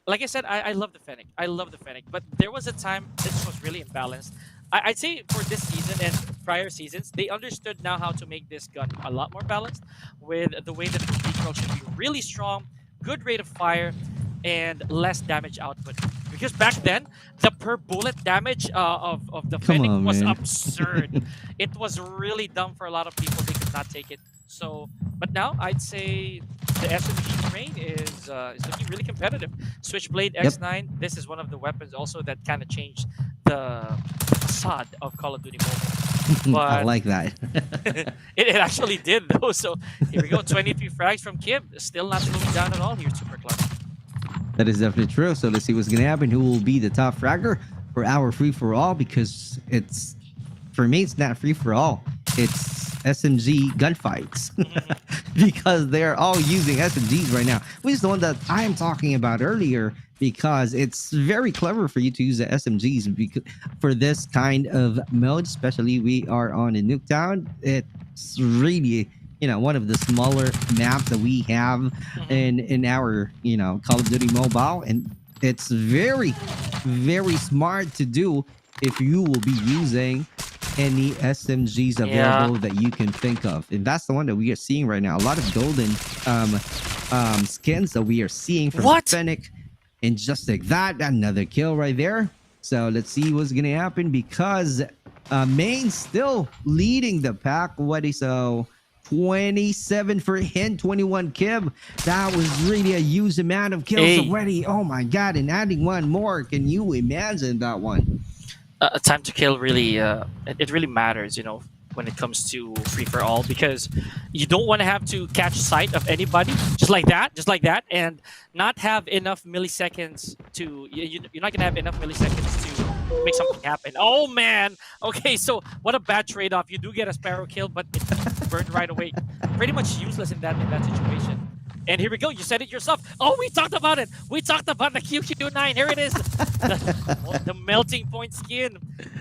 like I said, I love the Fennec. I love the Fennec. But there was a time this was really imbalanced. I'd say for this season and prior seasons, they understood now how to make this gun a lot more balanced with the way that the recoil should be really strong, good rate of fire, and less damage output. Because back then, the per bullet damage of the Come Fennec on, was man. absurd. It was really dumb for a lot of people. They could not take it. So, but now I'd say the S&D terrain is looking really competitive. Switchblade Yep. X9. This is one of the weapons also that kind of changed the facade of Call of Duty Mobile. I But like that. it actually did though. So here we go. 23 frags from Kib. Still not slowing down at all here, Super Club. That is definitely true. So let's see what's gonna happen. Who will be the top fragger for our free for all? Because it's, for me, it's not free for all. It's SMG gunfights because they're all using SMGs right now, which is the one that I am talking about earlier. Because it's very clever for you to use the SMGs because for this kind of mode, especially we are on a Nuketown. It's really, you know, one of the smaller maps that we have in our, you know, Call of Duty Mobile, and it's very, very smart to do if you will be using any SMGs available that you can think of. And that's the one that we are seeing right now. A lot of golden skins that we are seeing from Fennec. And just like that, another kill right there. So let's see what's gonna happen because Main's still leading the pack. What is 27 for him, 21 Kib. That was really a huge amount of kills already. Oh my God! And adding one more, can you imagine that one? Time to kill really it really matters, you know, when it comes to free for all, because you don't want to have to catch sight of anybody just like that, and not have enough milliseconds to you're not gonna have enough milliseconds to make something happen. Oh man, okay, so what a bad trade-off. You do get a Sparrow kill, but it burned right away. Pretty much useless in that situation. And here we go. You said it yourself. Oh, we talked about it. We talked about the QQ9. Here it is. The melting point skin.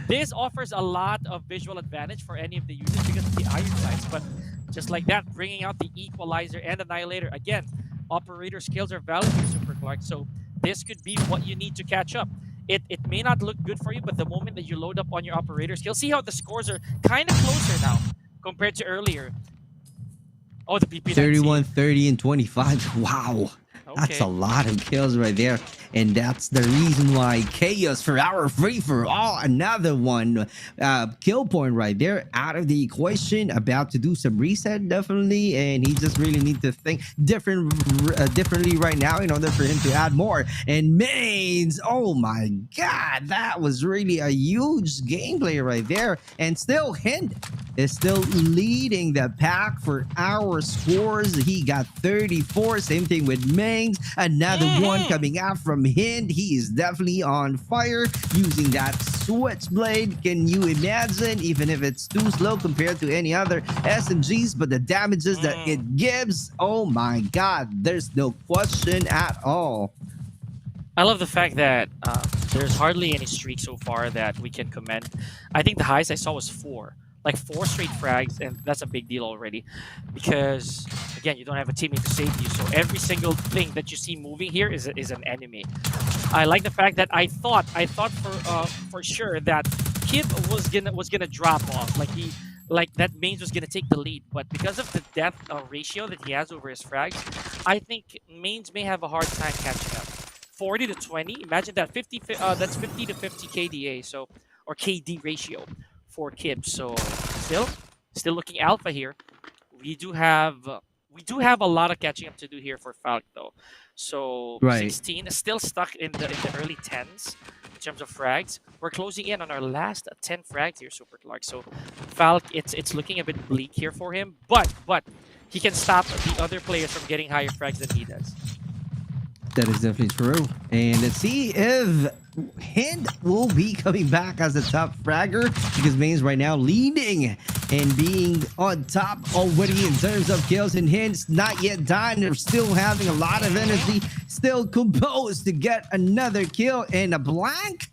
This offers a lot of visual advantage for any of the users because of the iron sights. But just like that, bringing out the equalizer and annihilator. Again, operator skills are valid here, Super Clark. So this could be what you need to catch up. It may not look good for you, but the moment that you load up on your operator skill, see how the scores are kind of closer now compared to earlier. Oh, the PP 31, 30, and 25. Wow. That's a lot of kills right there. And that's the reason why Chaos for our free-for-all. Another one. Kill point right there out of the equation. About to do some reset, definitely. And he just really needs to think differently right now in order for him to add more. And Mains, oh my God. That was really a huge gameplay right there. And still, Hint is still leading the pack for our scores. He got 34. Same thing with Mains. Another one coming out from Hind. He is definitely on fire using that switchblade. Can you imagine? Even if it's too slow compared to any other SMGs, but the damages that it gives, oh my God, there's no question at all. I love the fact that there's hardly any streak so far that we can commend. I think the highest I saw was 4. Like 4 straight frags, and that's a big deal already. Because again, you don't have a teammate to save you, so every single thing that you see moving here is an enemy. I like the fact that I thought for sure that Kib was gonna drop off, like that Mains was gonna take the lead, but because of the death ratio that he has over his frags, I think Mains may have a hard time catching up. 40 to 20. Imagine that 50. That's 50 to 50 KDA, so or KD ratio for Kib. So still looking alpha here. We do have a lot of catching up to do here for Falk though. So 16 is still stuck in the early 10s in terms of frags. We're closing in on our last 10 frags here, Super Clark. So Falk, it's looking a bit bleak here for him, but he can stop the other players from getting higher frags than he does. That is definitely true. And let's see if Hind will be coming back as the top fragger, because Main's right now leading and being on top already in terms of kills and hits. Not yet done. They're still having a lot of energy, still composed to get another kill and a blank.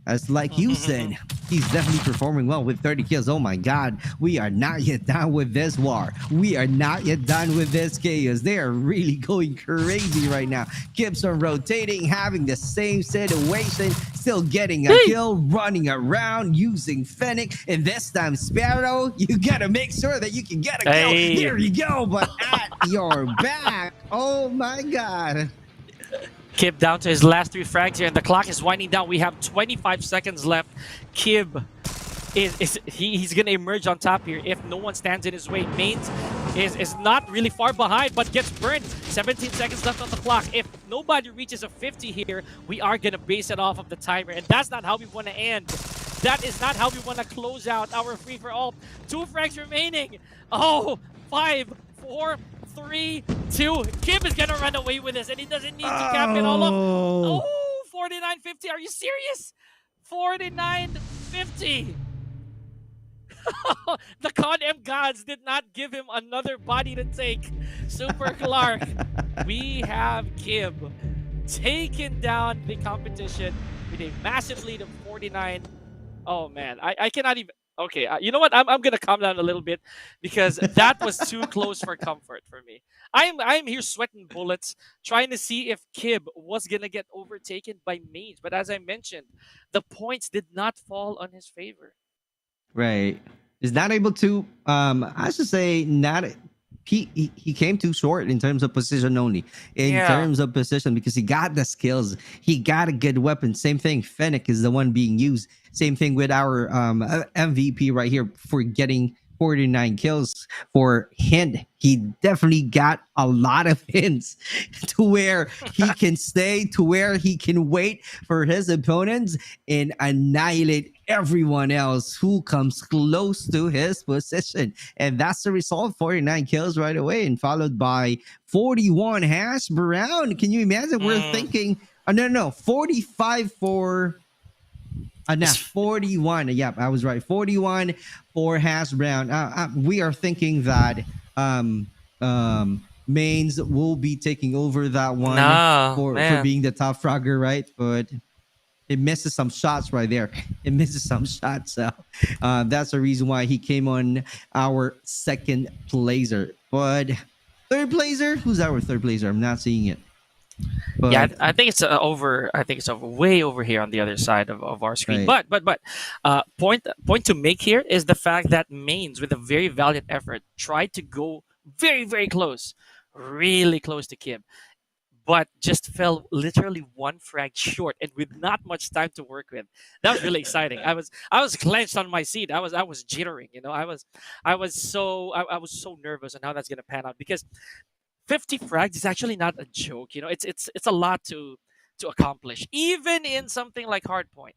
As like you said, he's definitely performing well with 30 kills. Oh my god, we are not yet done with this war. We are not yet done with this chaos. They are really going crazy right now. Keeps on rotating, having the same situation, still getting a kill, running around, using Fennec, and this time Sparrow, you gotta make sure that you can get a kill. Hey. Here you go, but at your back. Oh my god. Kib down to his last 3 frags here, and the clock is winding down. We have 25 seconds left. Kib he's gonna emerge on top here if no one stands in his way. Mains is not really far behind, but gets burned. 17 seconds left on the clock. If nobody reaches a 50 here, we are gonna base it off of the timer, and that's not how we want to end. That is not how we want to close out our free for all. 2 frags remaining. Oh, 5, 4, 3, 2. Kib is gonna run away with this, and he doesn't need to cap it all up. Oh, 49.50. Are you serious? 49.50. The COD M gods did not give him another body to take. Super Clark. We have Kib taken down the competition with a massive lead of 49. Oh man, I cannot even. Okay, you know what? I'm gonna calm down a little bit because that was too close for comfort for me. I'm here sweating bullets, trying to see if Kib was gonna get overtaken by Mage. But as I mentioned, the points did not fall on his favor. Right. Is not able to I should say not he came too short in terms of position only. In terms of position, because he got the skills, he got a good weapon. Same thing, Fennec is the one being used. Same thing with our MVP right here for getting 49 kills for hint. He definitely got a lot of hints to where he can stay, to where he can wait for his opponents and annihilate everyone else who comes close to his position. And that's the result, 49 kills right away, and followed by 41 Hash Brown. Can you imagine? We're thinking, no, 45 for... no, 41. Yep, I was right. 41 for Hash Brown. We are thinking that Mains will be taking over that one for being the top frogger, right? But it misses some shots right there. It misses some shots. So that's the reason why he came on our second placer. But third placer? Who's our third placer? I'm not seeing it. But, yeah, I think it's over. I think it's over, way over here on the other side of our screen. Right. But point to make here is the fact that Mains, with a very valiant effort, tried to go very close, really close to Kib, but just fell literally 1 frag short, and with not much time to work with. That was really exciting. I was clenched on my seat. I was jittering. You know, I was so nervous on how that's gonna pan out, because 50 frags is actually not a joke. You know, it's a lot to accomplish, even in something like Hardpoint.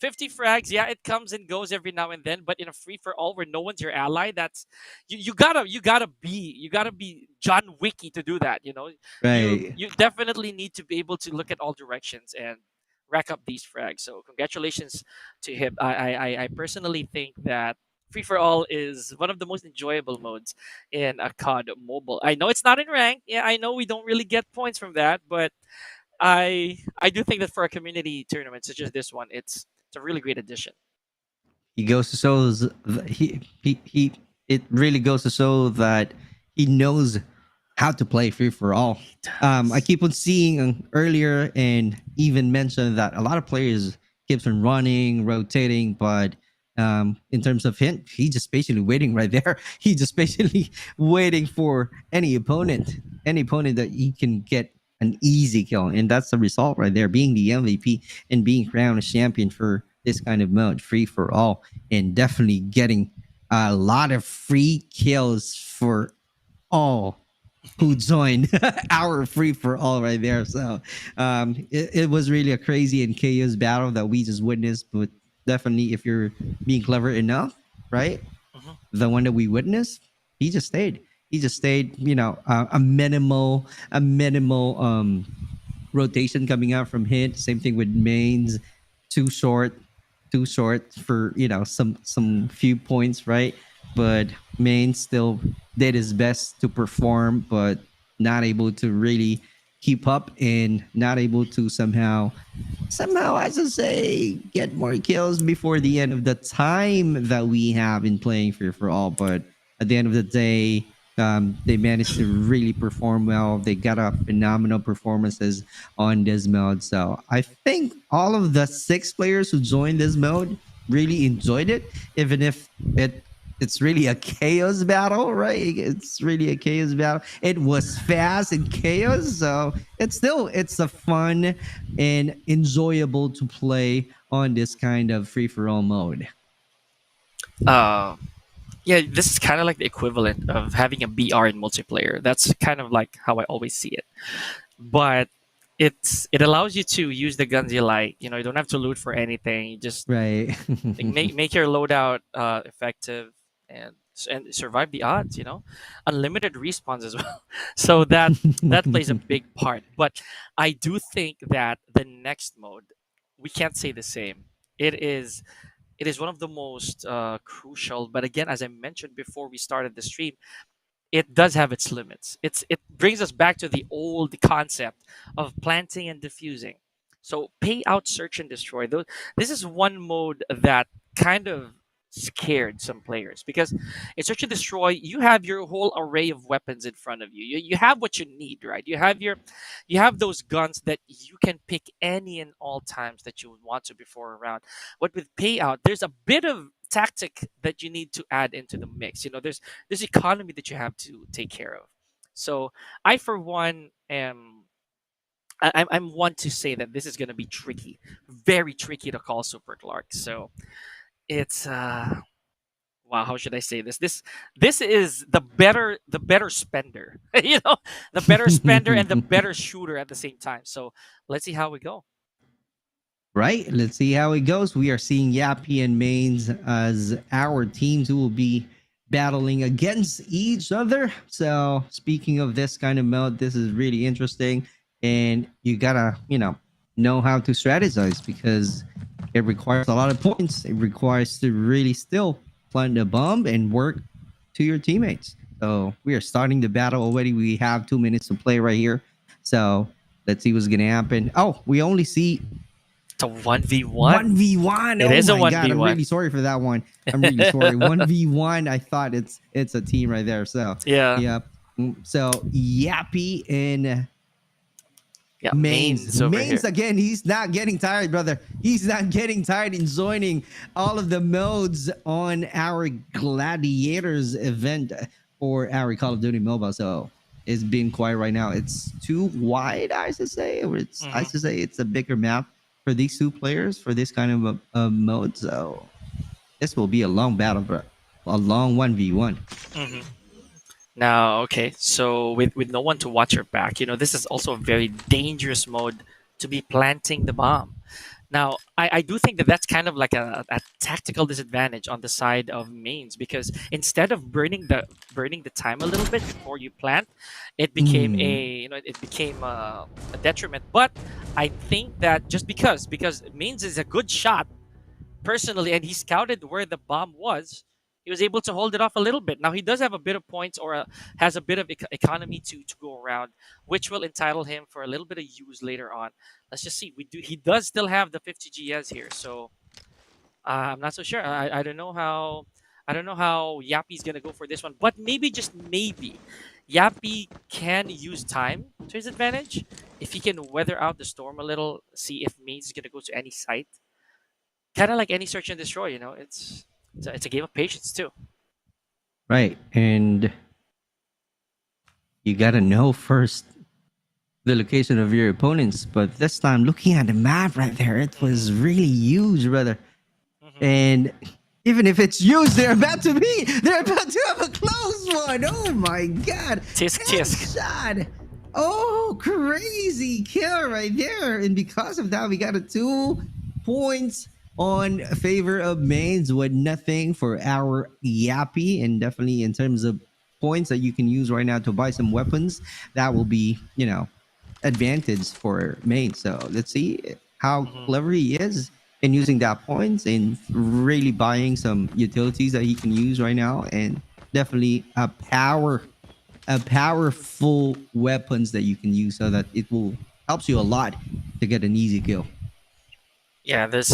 50 frags, yeah, it comes and goes every now and then, but in a free for all where no one's your ally, that's you gotta be John Wicky to do that. You know, right. you definitely need to be able to look at all directions and rack up these frags. So congratulations to him. I personally think that free for all is one of the most enjoyable modes in a COD mobile. I know it's not in rank. Yeah, I know we don't really get points from that, but I do think that for a community tournament such as this one, it's a really great addition. He goes to show he it really goes to show that he knows how to play free for all. I keep on seeing earlier and even mentioned that a lot of players keeps on running, rotating, but in terms of hint, he's just basically waiting right there. He's just basically waiting for any opponent that he can get an easy kill, and that's the result right there, being the MVP and being crowned a champion for this kind of mode, free for all, and definitely getting a lot of free kills for all who joined our free for all right there. So it was really a crazy and chaos battle that we just witnessed, but definitely if you're being clever enough, right? The one that we witnessed, he just stayed, you know, a minimal rotation coming out from hint. Same thing with Mains, too short for, you know, some few points, right? but Main still did his best to perform, but not able to really keep up and not able to somehow, as I say, get more kills before the end of the time that we have in playing Free for All. But at the end of the day, they managed to really perform well. They got a phenomenal performances on this mode. So I think all of the 6 players who joined this mode really enjoyed it, even if it's really a chaos battle, right? It's really a chaos battle. It was fast and chaos, so it's a fun and enjoyable to play on this kind of free for all mode. Uh, yeah, this is kind of like the equivalent of having a BR in multiplayer. That's kind of like how I always see it. But it allows you to use the guns you like. You know, you don't have to loot for anything. You just Right. make your loadout effective and survive the odds. You know, unlimited respawns as well. So that plays a big part. But I do think that the next mode, we can't say the same. It is one of the most crucial. But again, as I mentioned before we started the stream, it does have its limits. It brings us back to the old concept of planting and diffusing. So pay out, search and destroy. This is one mode that kind of scared some players because in search and destroy you have your whole array of weapons in front of you. You have what you need, right? You have those guns that you can pick any and all times that you would want to before a round. But with payout, there's a bit of tactic that you need to add into the mix. You know, there's economy that you have to take care of. So I, for one, I'm one to say that this is going to be tricky, very tricky to call Super Clark. So it's wow, how should I say this? This is the better spender, you know, the better spender and the better shooter at the same time. So let's see how we go. Right. Let's see how it goes. We are seeing Yappy and Mains as our teams who will be battling against each other. So speaking of this kind of mode, this is really interesting. And you gotta, know how to strategize because it requires a lot of points. It requires to really still plant the bomb and work to your teammates. So we are starting the battle already. We have 2 minutes to play right here. So let's see what's gonna happen. Oh, we only see It's a 1v1. 1v1. It Oh is a my God, I'm 1v1. really sorry for that one. I'm really sorry. 1v1. I thought it's a team right there. So Yeah. yeah. So Yappy and Yeah, Mains. over Mains here. again. He's not getting tired, brother. He's not getting tired in joining all of the modes on our Gladiators event for our Call of Duty Mobile. So it's been quiet right now. It's too wide, I should say, or I should say it's a bigger map for these 2 players for this kind of a mode. So this will be a long battle, bro. A long 1v1. hmm Now, okay, so with no one to watch your back, you know, this is also a very dangerous mode to be planting the bomb. Now, I do think that that's kind of like a tactical disadvantage on the side of mains because instead of burning the time a little bit before you plant, it became a detriment. But I think that just because mains is a good shot personally, and he scouted where the bomb was. He was able to hold it off a little bit. Now he does have a bit of points or has a bit of economy to go around, which will entitle him for a little bit of use later on. Let's just see. He does still have the 50 GS here, so I'm not so sure. I don't know how Yappy's gonna go for this one, but maybe just maybe, Yappy can use time to his advantage if he can weather out the storm a little. See if Maze is gonna go to any site, kind of like any search and destroy. You know, it's a game of patience too. Right. And you got to know first the location of your opponents. But this time, looking at the map right there, it was really huge, brother. Mhm. And even if it's huge, they're about to have a close one. Oh my God. Tisk tisk. Headshot. Oh, crazy kill right there. And because of that, we got a 2 points on favor of mains with nothing for our Yappy. And definitely in terms of points that you can use right now to buy some weapons, that will be, advantage for main. So let's see how Mhm. clever he is and using that points and really buying some utilities that he can use right now, and definitely a powerful weapons that you can use so that it will helps you a lot to get an easy kill. Yeah, this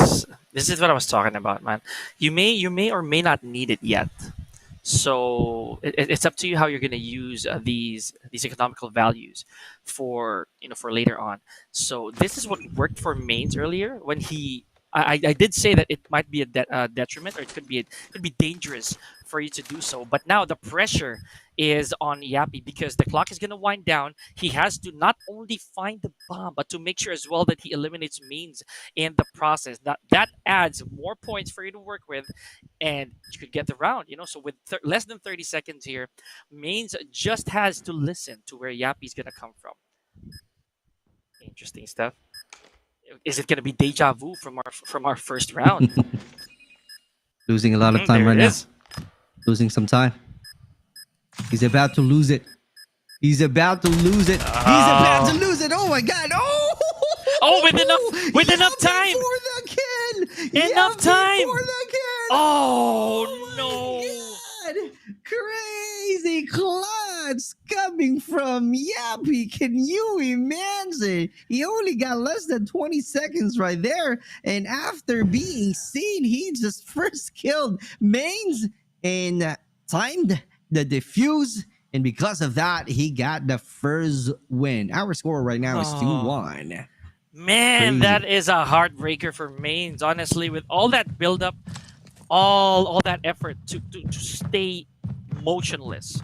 is what I was talking about, man. You may or may not need it yet. So it's up to you how you're going to use these economical values for for later on. So this is what worked for Mains earlier when I did say that it might be a detriment, or it could be dangerous for you to do so. But now the pressure is on Yappy because the clock is going to wind down. He has to not only find the bomb, but to make sure as well that he eliminates Mains in the process. That adds more points for you to work with, and you could get the round. So with less than 30 seconds here, Mains just has to listen to where Yappy's going to come from. Interesting stuff. Is it going to be deja vu from our first round? Losing a lot of time There right it now. is. Losing some time. He's about to lose it. He's about to lose it. He's about to lose it. Oh my god. Oh! Oh, with enough time. For the kill. Enough time. For the kill. Oh no. God. Crazy clutch coming from Yappy. Can you imagine? He only got less than 20 seconds right there. And after being seen, he just first killed Mains and timed the defuse. And because of that, he got the first win. Our score right now is 2-1. Man, Crazy. that is a heartbreaker for Mains. Honestly, with all that build up, all that effort to stay motionless,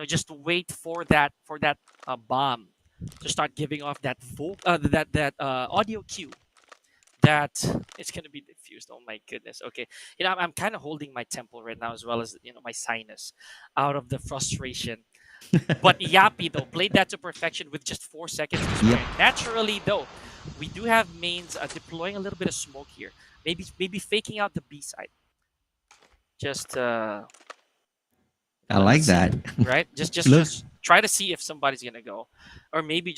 just wait for that bomb to start giving off that audio cue that it's gonna be diffused. Oh my goodness. Okay, I'm kind of holding my temple right now as well as my sinus out of the frustration. But Yappy though played that to perfection with just 4 seconds to spare. Yep. Naturally though, we do have Mains deploying a little bit of smoke here. Maybe faking out the B side. Just I like that. right? Just try to see if somebody's gonna go, or maybe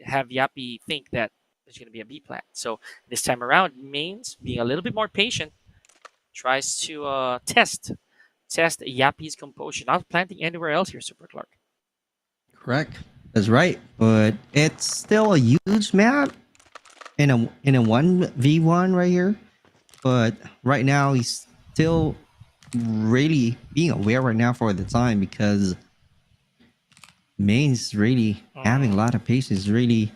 have Yappy think that there's gonna be a B plant. So this time around, Mains being a little bit more patient, tries to test Yappy's composure, not planting anywhere else here, Super Clark. Correct. That's right. But it's still a huge map in a 1v1 right here. But right now he's still really being aware right now for the time, because Main's really having a lot of patience, really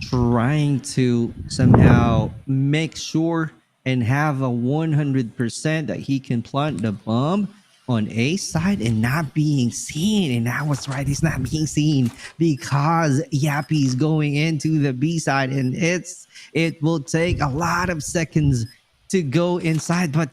trying to somehow make sure and have a 100% that he can plant the bomb on A side and not being seen. And that was right, he's not being seen because Yappy's going into the B side, and it will take a lot of seconds to go inside. But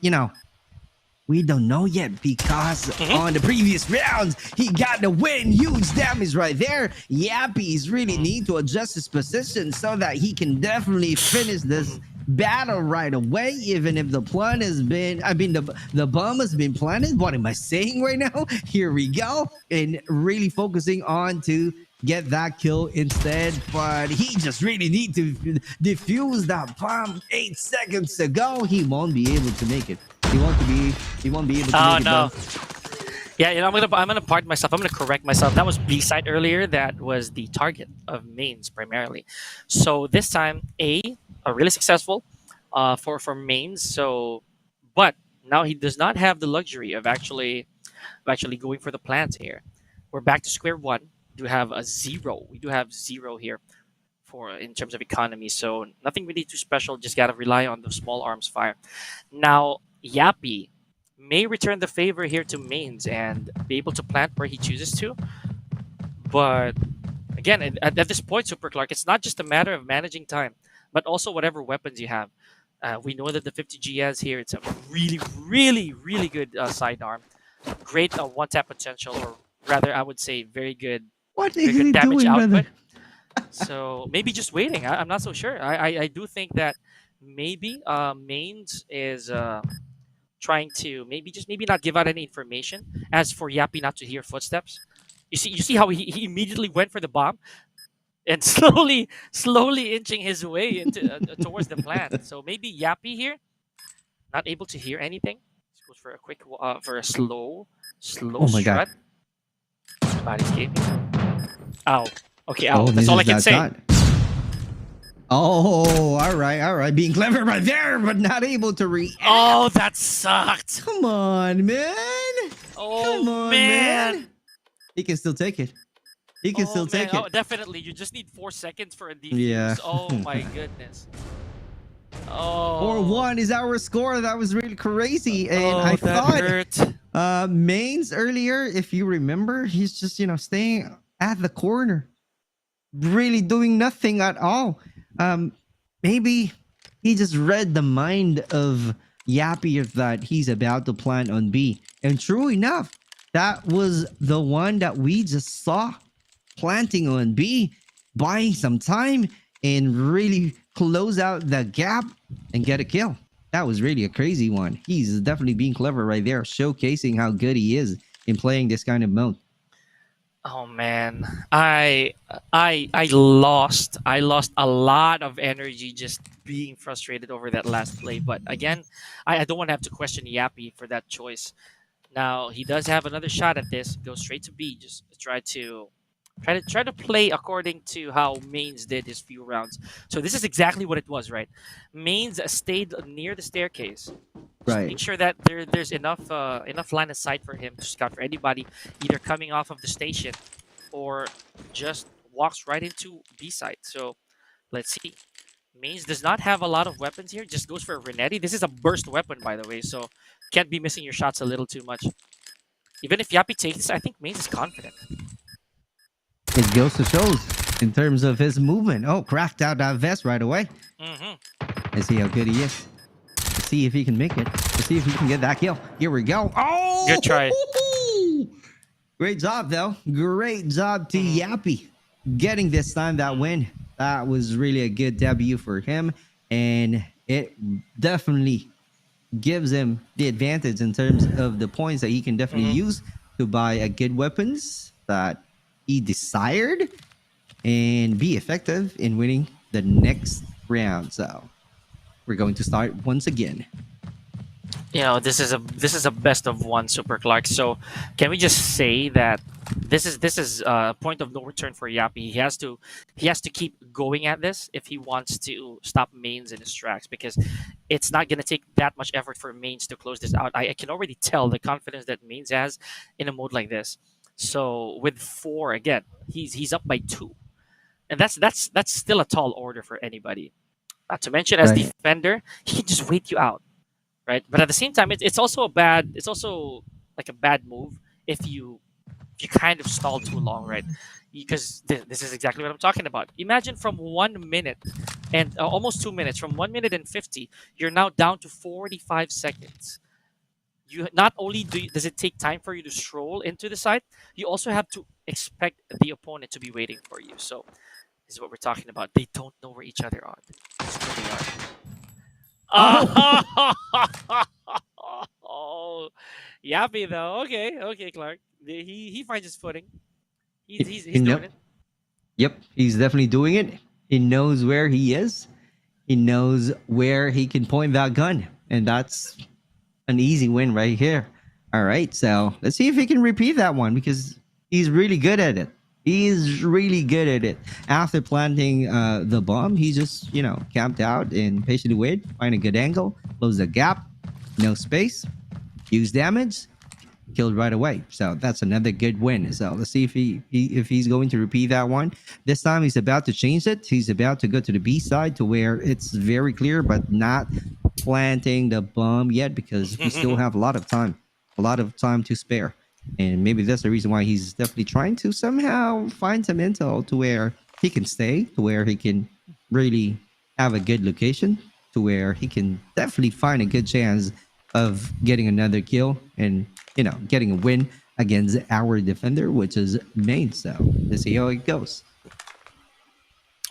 we don't know yet, because on the previous rounds, he got the win. Huge damage right there. Yappy's really need to adjust his position so that he can definitely finish this battle right away, even if the plan has been, the bomb has been planted. What am I saying right now? Here we go. And really focusing on to get that kill instead, but he just really need to defuse that bomb. 8 seconds to go. He won't be able to make it. He won't be able to make it. No. Bro. Yeah, I'm gonna pardon myself. I'm gonna correct myself. That was B side earlier. That was the target of Mains primarily. So this time A really successful for Mains. So, but now he does not have the luxury of actually going for the plants here. We're back to square one. We do have a 0. We do have 0 here in terms of economy. So nothing really too special. Just gotta rely on the small arms fire. Now Yappy may return the favor here to Mains and be able to plant where he chooses to. But again, at this point, Super Clark, it's not just a matter of managing time, but also whatever weapons you have. We know that the 50 GS here, it's a really, really, really good sidearm. Great one-tap potential, or rather, I would say very good, What very is good he damage doing, output. brother? So maybe just waiting. I'm not so sure. I do think that maybe Mains is trying to maybe not give out any information. As for Yappy not to hear footsteps, you see how he immediately went for the bomb. and slowly inching his way into towards the plant. So maybe Yappy here, not able to hear anything. Just goes for a for a slow Oh my god. strut. Body's gaming. Ow. Okay, ow. Oh, That's all I misses can that say. shot. Oh, all right. Being clever right there, but not able to react. Oh, that sucked. Come on, man. Oh Come on, man. He can still take it. He can still take Oh, it. definitely. You just need 4 seconds for a defuse. Yeah. Oh my goodness. Oh. 4-1 is our score. That was really crazy. And Oh, I that thought hurt. Mains earlier, if you remember, he's just, staying at the corner, really doing nothing at all. Maybe he just read the mind of Yappy that he's about to plant on B. And true enough, that was the one that we just saw planting on B, buying some time and really close out the gap and get a kill. That was really a crazy one. He's definitely being clever right there, showcasing how good he is in playing this kind of mode. Oh man, I lost a lot of energy just being frustrated over that last play. But again, I don't want to have to question Yappy for that choice. Now he does have another shot at this. Go straight to B. Just try to play according to how Mains did his few rounds. So this is exactly what it was, right? Mains stayed near the staircase. Just Right. make sure that there's enough line of sight for him to scout for anybody either coming off of the station or just walks right into B site. So let's see. Mains does not have a lot of weapons here. Just goes for a Renetti. This is a burst weapon, by the way, so can't be missing your shots a little too much. Even if Yappy takes this, I think Mains is confident. It goes to shows in terms of his movement. Oh, cracked out that vest right away. Let's see how good he is. Let's see if he can make it. Let's see if he can get that kill. Here we go. Oh! Good try. Great job, though. Great job to Yappy getting this time that win. That was really a good debut for him. And it definitely gives him the advantage in terms of the points that he can definitely use to buy a good weapons that he desired and be effective in winning the next round. So we're going to start once again. You know, this is a best of one, Super Clark. So can we just say that this is a point of no return for Yappy. He has to keep going at this if he wants to stop Mains in his tracks, because it's not gonna take that much effort for Mains to close this out. I can already tell the confidence that Mains has in a mode like this. So with 4 again, he's up by 2, and that's still a tall order for anybody. Not to mention, as Right. defender, he can just wait you out, right? But at the same time, it's also like a bad move if you kind of stall too long, right? Because this is exactly what I'm talking about. Imagine from 1 minute and almost 2 minutes, from 1 minute and 50, you're now down to 45 seconds. You not only does it take time for you to stroll into the site, you also have to expect the opponent to be waiting for you. So this is what we're talking about. They don't know where each other are. That's where they are. Oh, Yappy though. Okay, Clark. He finds his footing. He's You know- doing it. Yep, he's definitely doing it. He knows where he is. He knows where he can point that gun. And that's an easy win right here. All right, so let's see if he can repeat that one, because he's really good at it. He's really good at it. After planting the bomb, he just, camped out and patiently waited, find a good angle, close the gap, no space, use damage, killed right away. So that's another good win. So let's see if he's going to repeat that one. This time he's about to change it. He's about to go to the B side to where it's very clear, but not planting the bomb yet, because we still have a lot of time to spare. And maybe that's the reason why he's definitely trying to somehow find some intel to where he can stay, to where he can really have a good location, to where he can definitely find a good chance of getting another kill and, getting a win against our defender, which is Main. So let's see how it goes.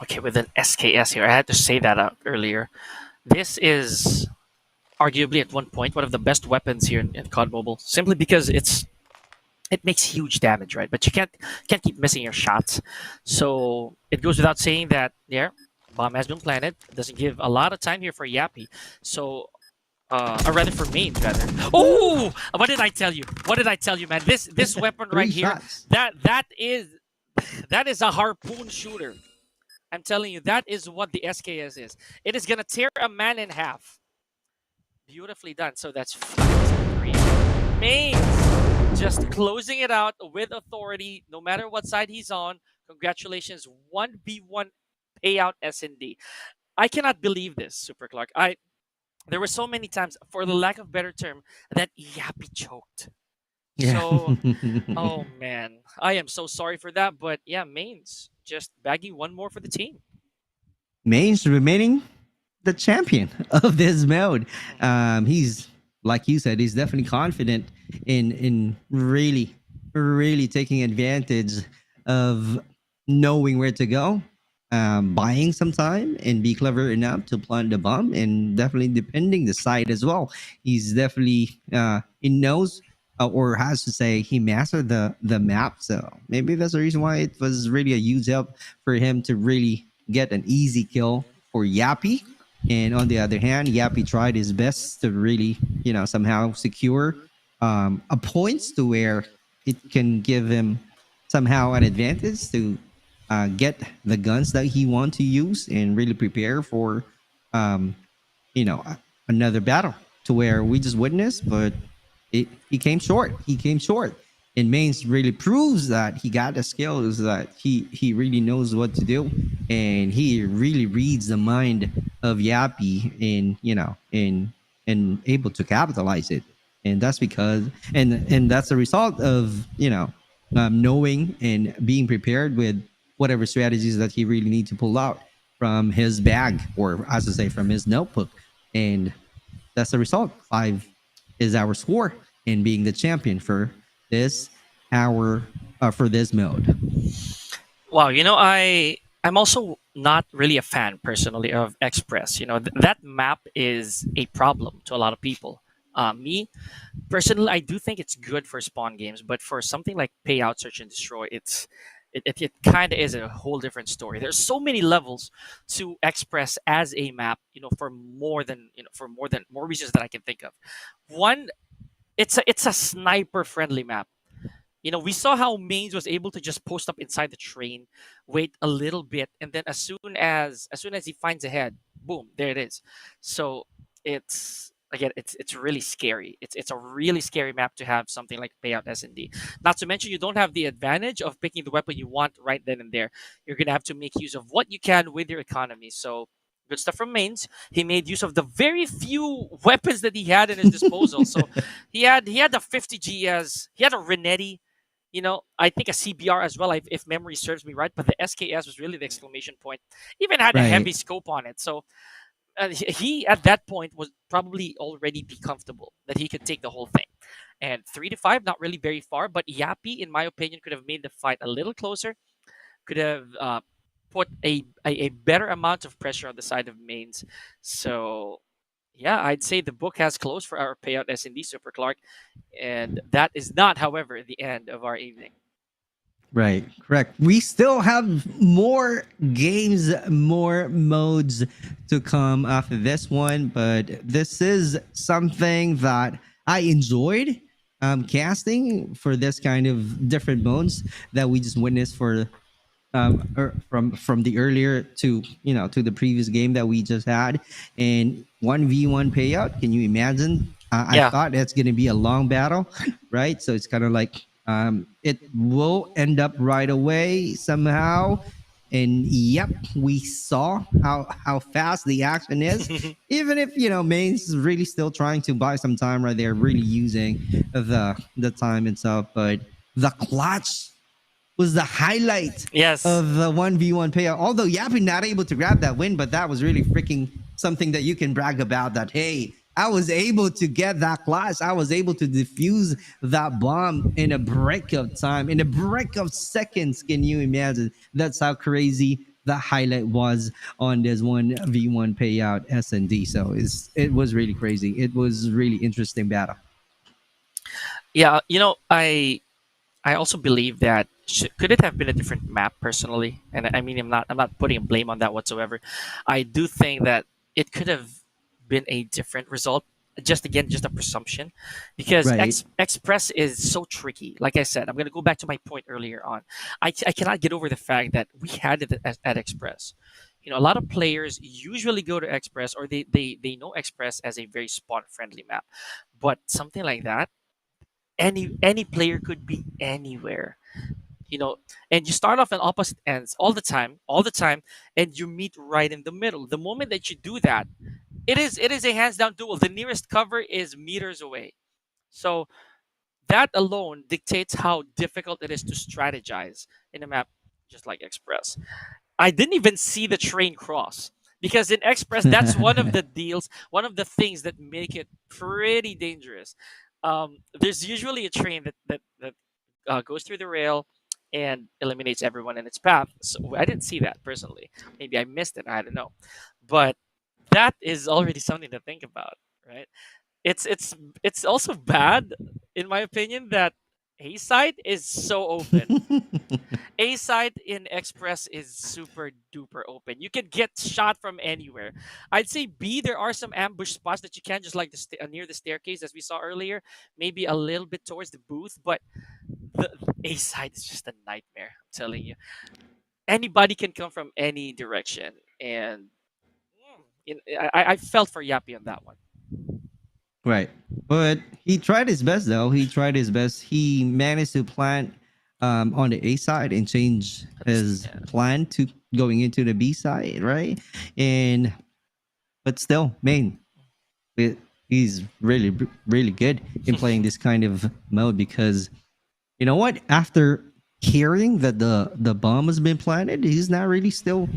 Okay, with an SKS here, I had to say that out earlier. This is arguably at one point one of the best weapons here in COD Mobile, simply because it's it makes huge damage, right? But you can't keep missing your shots. So it goes without saying that there, bomb has been planted. Doesn't give a lot of time here for Yappy. So or rather for mains rather. Oh, what did I tell you? What did I tell you, man? This weapon right Three here, shots. that is that is a harpoon shooter. I'm telling you, that is what the SKS is. It is gonna tear a man in half. Beautifully done. So that's 3. Mains just closing it out with authority, no matter what side he's on. Congratulations, 1v1 payout S&D. I cannot believe this, Super Clark. There were so many times, for the lack of better term, that Yappy choked. Yeah. So, oh man, I am so sorry for that. But yeah, mains just bagging one more for the team. Main's remaining the champion of this mode. He's like you said, he's definitely confident in really taking advantage of knowing where to go, buying some time, and be clever enough to plant the bomb, and definitely depending the side as well. He's definitely he knows. Or has to say he mastered the map, so maybe that's the reason why it was really a huge help for him to really get an easy kill for Yappy. And on the other hand, Yappy tried his best to really, somehow secure a points to where it can give him somehow an advantage to get the guns that he wants to use and really prepare for, um, another battle to where we just witnessed, but he came short. He came short. And Mains really proves that he got the skills, that he really knows what to do, and he really reads the mind of Yappy, and able to capitalize it. And that's because and that's the result of knowing and being prepared with whatever strategies that he really need to pull out from his bag, or as I say, from his notebook. And that's the result. 5 is our score in being the champion for this for this mode. Wow, I'm also not really a fan personally of Express. That map is a problem to a lot of people. Me personally, I do think it's good for spawn games, but for something like Payout Search and Destroy, it kind of is a whole different story. There's so many levels to Express as a map, for more reasons that I can think of. One, it's a sniper friendly map. We saw how Mains was able to just post up inside the train, wait a little bit, and then as soon as he finds a head, boom, there it is. So it's really scary. It's a really scary map to have something like Payout S&D. Not to mention, you don't have the advantage of picking the weapon you want right then and there. You're gonna have to make use of what you can with your economy. So good stuff from Mains. He made use of the very few weapons that he had in his disposal. So he had the 50 GS, he had a Renetti, I think a CBR as well, if memory serves me right. But the SKS was really the exclamation point. Even had a heavy Right. scope on it. So he at that point was probably already be comfortable that he could take the whole thing. And 3 to 5, not really very far, but Yappy, in my opinion, could have made the fight a little closer. Could have put a better amount of pressure on the side of Mains. So yeah, I'd say the book has closed for our Payout S&D, Super Clark, and that is not, however, the end of our evening. Right, correct. We still have more games, more modes to come after this one, but this is something that I enjoyed casting for this kind of different modes that we just witnessed for from the earlier to to the previous game that we just had. And 1v1 payout, can you imagine? I Yeah. thought it's going to be a long battle, right? So it's kind of like it will end up right away somehow. And yep, we saw how fast the action is. Even if Main's really still trying to buy some time right there, really using the time itself. But the clutch was the highlight Yes. of the 1v1 payout. Although Yappy not able to grab that win, but that was really freaking something that you can brag about, that, hey, I was able to get that clash. I was able to defuse that bomb in a break of time, in a break of seconds. Can you imagine? That's how crazy the highlight was on this 1v1 payout S&D. So it was really crazy. It was really interesting battle. Yeah, I I also believe that could it have been a different map personally? And I mean, I'm not putting blame on that whatsoever. I do think that it could have been a different result. Just again, just a presumption, because Right. Express is so tricky. Like I said, I'm gonna go back to my point earlier on. I cannot get over the fact that we had it at Express. You know, a lot of players usually go to Express, or they know Express as a very spawn friendly map, but something like that, any player could be anywhere, you know, and you start off on opposite ends all the time, and you meet right in the middle. The moment that you do that, it is a hands down duel. The nearest cover is meters away. So that alone dictates how difficult it is to strategize in a map just like Express. I didn't even see the train cross, because in Express, that's one of the deals, one of the things that make it pretty dangerous. There's usually a train that goes through the rail and eliminates everyone in its path. So I didn't see that personally. Maybe I missed it. I don't know, but that is already something to think about, right? It's also bad, in my opinion, that A side is so open. A side in Express is super duper open. You can get shot from anywhere. I'd say B, there are some ambush spots that you can, just like near the staircase as we saw earlier, maybe a little bit towards the booth, but the A side is just a nightmare. I'm telling you, anybody can come from any direction, and I felt for Yappy on that one. Right. But he tried his best, though. He tried his best. He managed to plant on the A side and change his Yeah. plan to going into the B side, right? And but still, main, it, he's really, really good in playing this kind of mode, because you know what? After hearing that the bomb has been planted, he's not really still,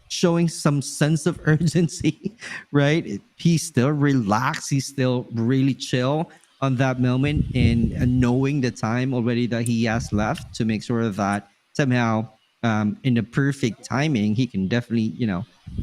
showing some sense of urgency, right? He's still relaxed. He's still really chill on that moment, and knowing the time already that he has left to make sure that somehow, in the perfect timing, he can definitely,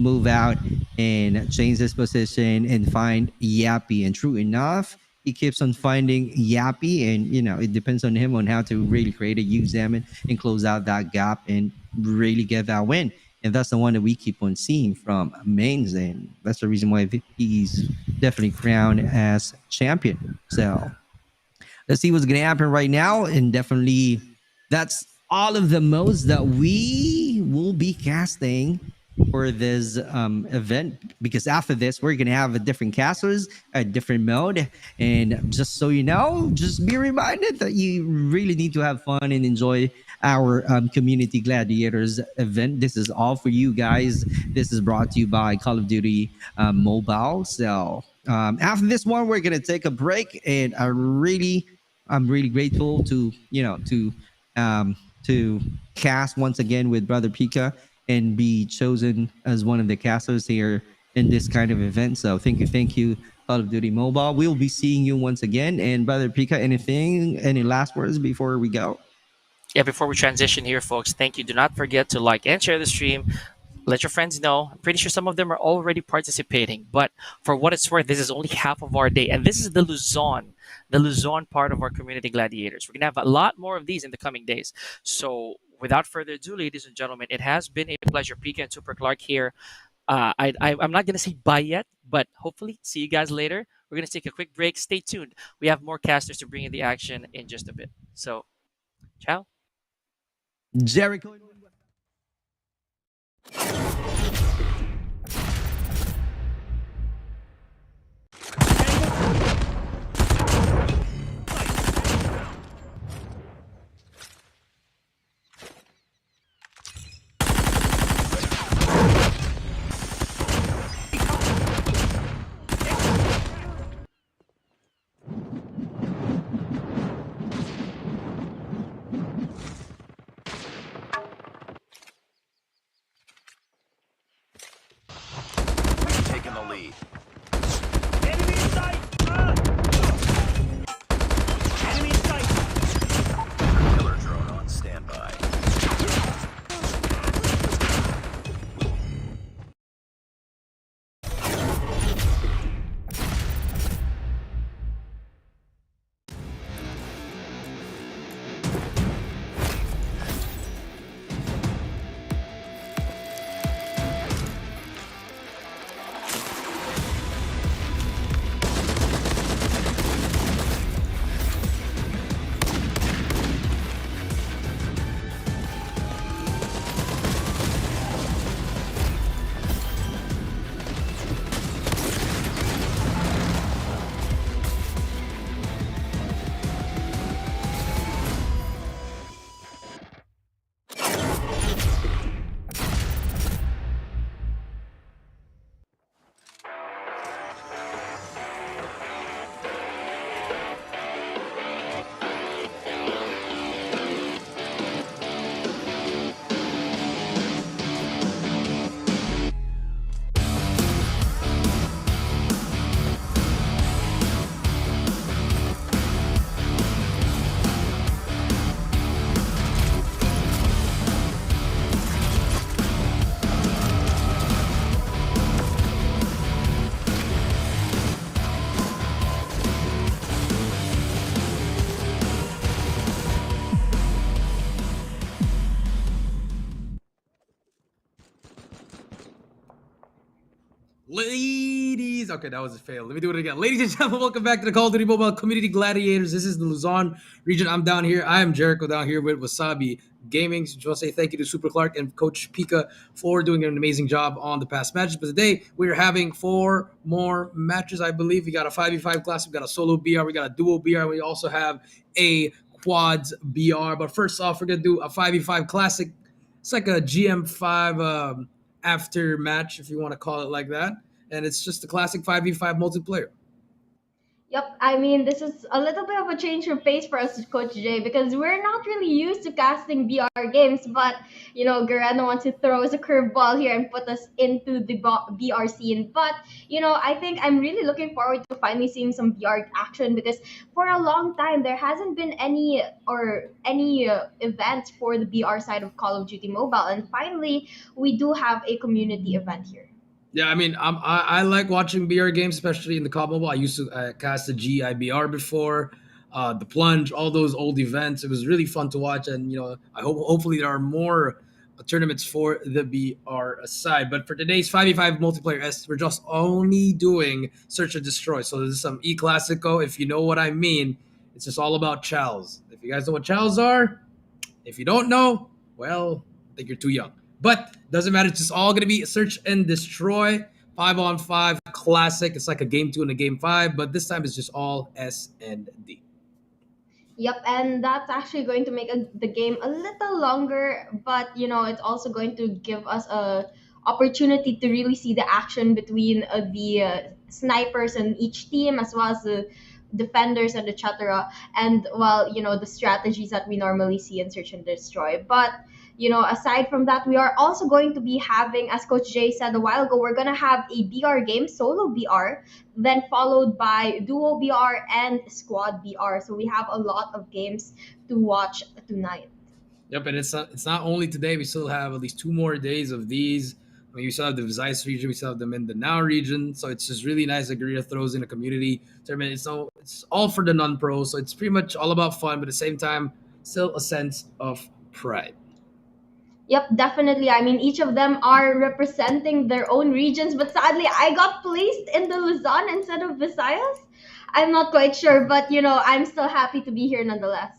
move out and change his position and find Yappy. And true enough, he keeps on finding Yappy, and it depends on him on how to really create a use and close out that gap and really get that win. And that's the one that we keep on seeing from mains, and that's the reason why he's definitely crowned as champion. So let's see what's gonna happen right now, and definitely that's all of the modes that we will be casting for this event, because after this we're gonna have a different casters, a different mode. And just so you know, just be reminded that you really need to have fun and enjoy our community gladiators event. This is all for you guys. This is brought to you by Call of Duty Mobile. So after this one we're gonna take a break, and I'm really grateful to to cast once again with Brother Pika and be chosen as one of the casters here in this kind of event. So thank you, Call of Duty Mobile. We'll be seeing you once again. And Brother Pika, any last words before we go? Yeah, before we transition here, folks, thank you. Do not forget to like and share the stream. Let your friends know. I'm pretty sure some of them are already participating. But for what it's worth, this is only half of our day. And this is the Luzon part of our community gladiators. We're going to have a lot more of these in the coming days. So without further ado, ladies and gentlemen, it has been a pleasure. Pika and Super Clark here. I'm not going to say bye yet, but hopefully see you guys later. We're going to take a quick break. Stay tuned. We have more casters to bring in the action in just a bit. So, ciao. Jericho. Taking the lead. Enemy in sight! Enemy in sight! Killer drone on standby. Ladies, okay, that was a fail. Let me do it again. Ladies and gentlemen, welcome back to the Call of Duty Mobile Community Gladiators. This is the Luzon region. I'm down here. I am Jericho down here with Wasabi Gaming. So just want to say thank you to Super Clark and Coach Pika for doing an amazing job on the past matches. But today we're having 4 more matches, I believe. We got a 5v5 class, we got a solo BR, we got a dual BR, we also have a quads BR. But first off, we're gonna do a 5v5 classic. It's like a GM5 after match, if you want to call it like that. And it's just a classic 5v5 multiplayer. Yep, I mean, this is a little bit of a change of pace for us, Coach Jay, because we're not really used to casting VR games, but, Garena wants to throw us a curveball here and put us into the VR scene. But, I think I'm really looking forward to finally seeing some VR action because for a long time, there hasn't been any events for the VR side of Call of Duty Mobile. And finally, we do have a community event here. Yeah, I mean, I like watching BR games, especially in the COD Mobile. I used to cast the GIBR before, the Plunge, all those old events. It was really fun to watch, and I hopefully there are more tournaments for the BR side. But for today's 5v5 multiplayer S, we're just only doing Search and Destroy. So this is some E Classico, if you know what I mean. It's just all about chows. If you guys know what chows are, if you don't know, well, I think you're too young. But doesn't matter. It's just all going to be Search and Destroy. 5-on-5 classic. It's like a game 2 and a game 5, but this time it's just all S and D. Yep, and that's actually going to make the game a little longer, but it's also going to give us a opportunity to really see the action between the snipers in each team as well as the defenders and etc. And the strategies that we normally see in Search and Destroy. But aside from that, we are also going to be having, as Coach Jay said a while ago, we're going to have a BR game, solo BR, then followed by duo BR and squad BR. So we have a lot of games to watch tonight. Yep, and it's not only today. We still have at least 2 more days of these. I mean, we still have the Visayas region. We still have the Mindanao region. So it's just really nice that Garena throws in a community tournament. It's all for the non-pros. So it's pretty much all about fun, but at the same time, still a sense of pride. Yep, definitely. I mean, each of them are representing their own regions, but sadly, I got placed in the Luzon instead of Visayas. I'm not quite sure, but I'm still happy to be here nonetheless.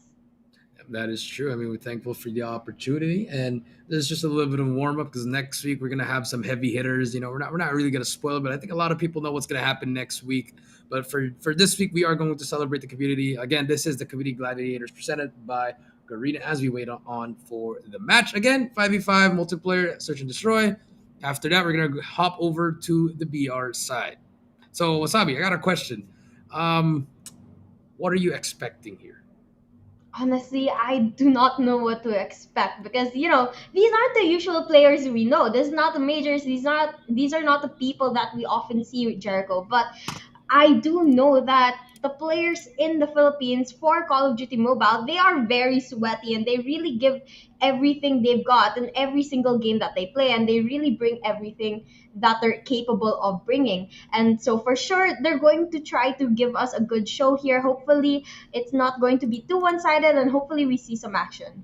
That is true. I mean, we're thankful for the opportunity, and there's just a little bit of warm up because next week we're gonna have some heavy hitters. We're not really gonna spoil it, but I think a lot of people know what's gonna happen next week. But for this week, we are going to celebrate the community. Again, this is the Community Gladiators presented by Garena as we wait on for the match. Again, 5v5 multiplayer, Search and Destroy. After that, we're gonna hop over to the BR side. So, Wasabi, I got a question. What are you expecting here? Honestly, I do not know what to expect because these aren't the usual players we know. This is not the majors. These are not the people that we often see with Jericho. But I do know that the players in the Philippines for Call of Duty Mobile, they are very sweaty and they really give everything they've got in every single game that they play, and they really bring everything that they're capable of bringing. And so for sure, they're going to try to give us a good show here. Hopefully, it's not going to be too one-sided, and hopefully we see some action.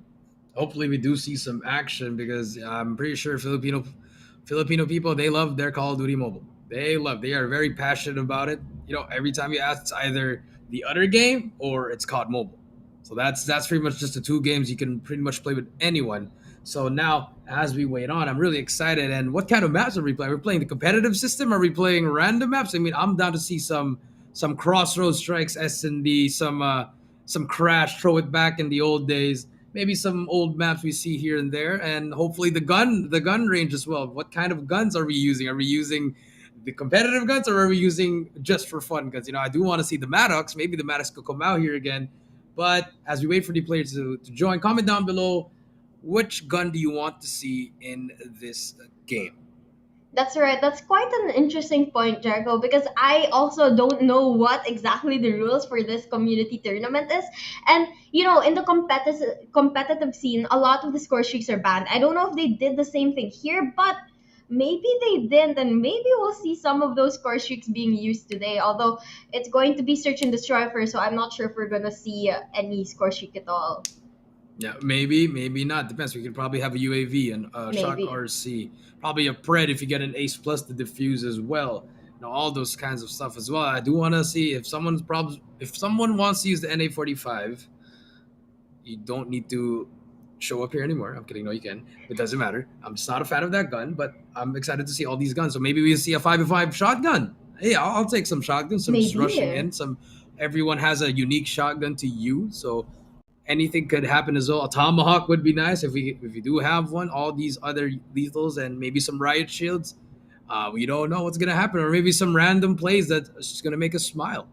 Hopefully, we do see some action because I'm pretty sure Filipino people, they love their Call of Duty Mobile. They are very passionate about it. Every time you ask, it's either the other game or it's COD Mobile. So that's pretty much just the 2 games you can pretty much play with anyone. So now, as we wait on, I'm really excited. And what kind of maps are we playing? Are we playing the competitive system? Are we playing random maps? I mean, I'm down to see some Crossroads Strikes S&D, some Crash, throw it back in the old days. Maybe some old maps we see here and there, and hopefully the gun range as well. What kind of guns are we using? Are we using the competitive guns, or are we using just for fun guns? I do want to see the Maddox. Maybe the Maddox could come out here again. But as we wait for the players to join, comment down below which gun do you want to see in this game. That's right. That's quite an interesting point, Jericho, because I also don't know what exactly the rules for this community tournament is. And, in the competitive scene, a lot of the score streaks are banned. I don't know if they did the same thing here, but maybe they didn't, and maybe we'll see some of those score streaks being used today. Although it's going to be Search and Destroy first, so I'm not sure if we're going to see any score streak at all. Yeah, maybe not. Depends. We could probably have a UAV and a shock Maybe. RC, probably a Pred if you get an Ace Plus to defuse as well. All those kinds of stuff as well. I do want to see if someone wants to use the NA-45, you don't need to show up here anymore. I'm kidding. No, you can. It doesn't matter. I'm just not a fan of that gun, but I'm excited to see all these guns. So maybe we see a 5v5 shotgun. Hey, I'll take some shotgun, some just rushing Maybe. in. Some Everyone has a unique shotgun to use, so anything could happen as well. A tomahawk would be nice if we do have one. All these other lethals and maybe some riot shields. We don't know what's gonna happen, or maybe some random plays that's just gonna make us smile.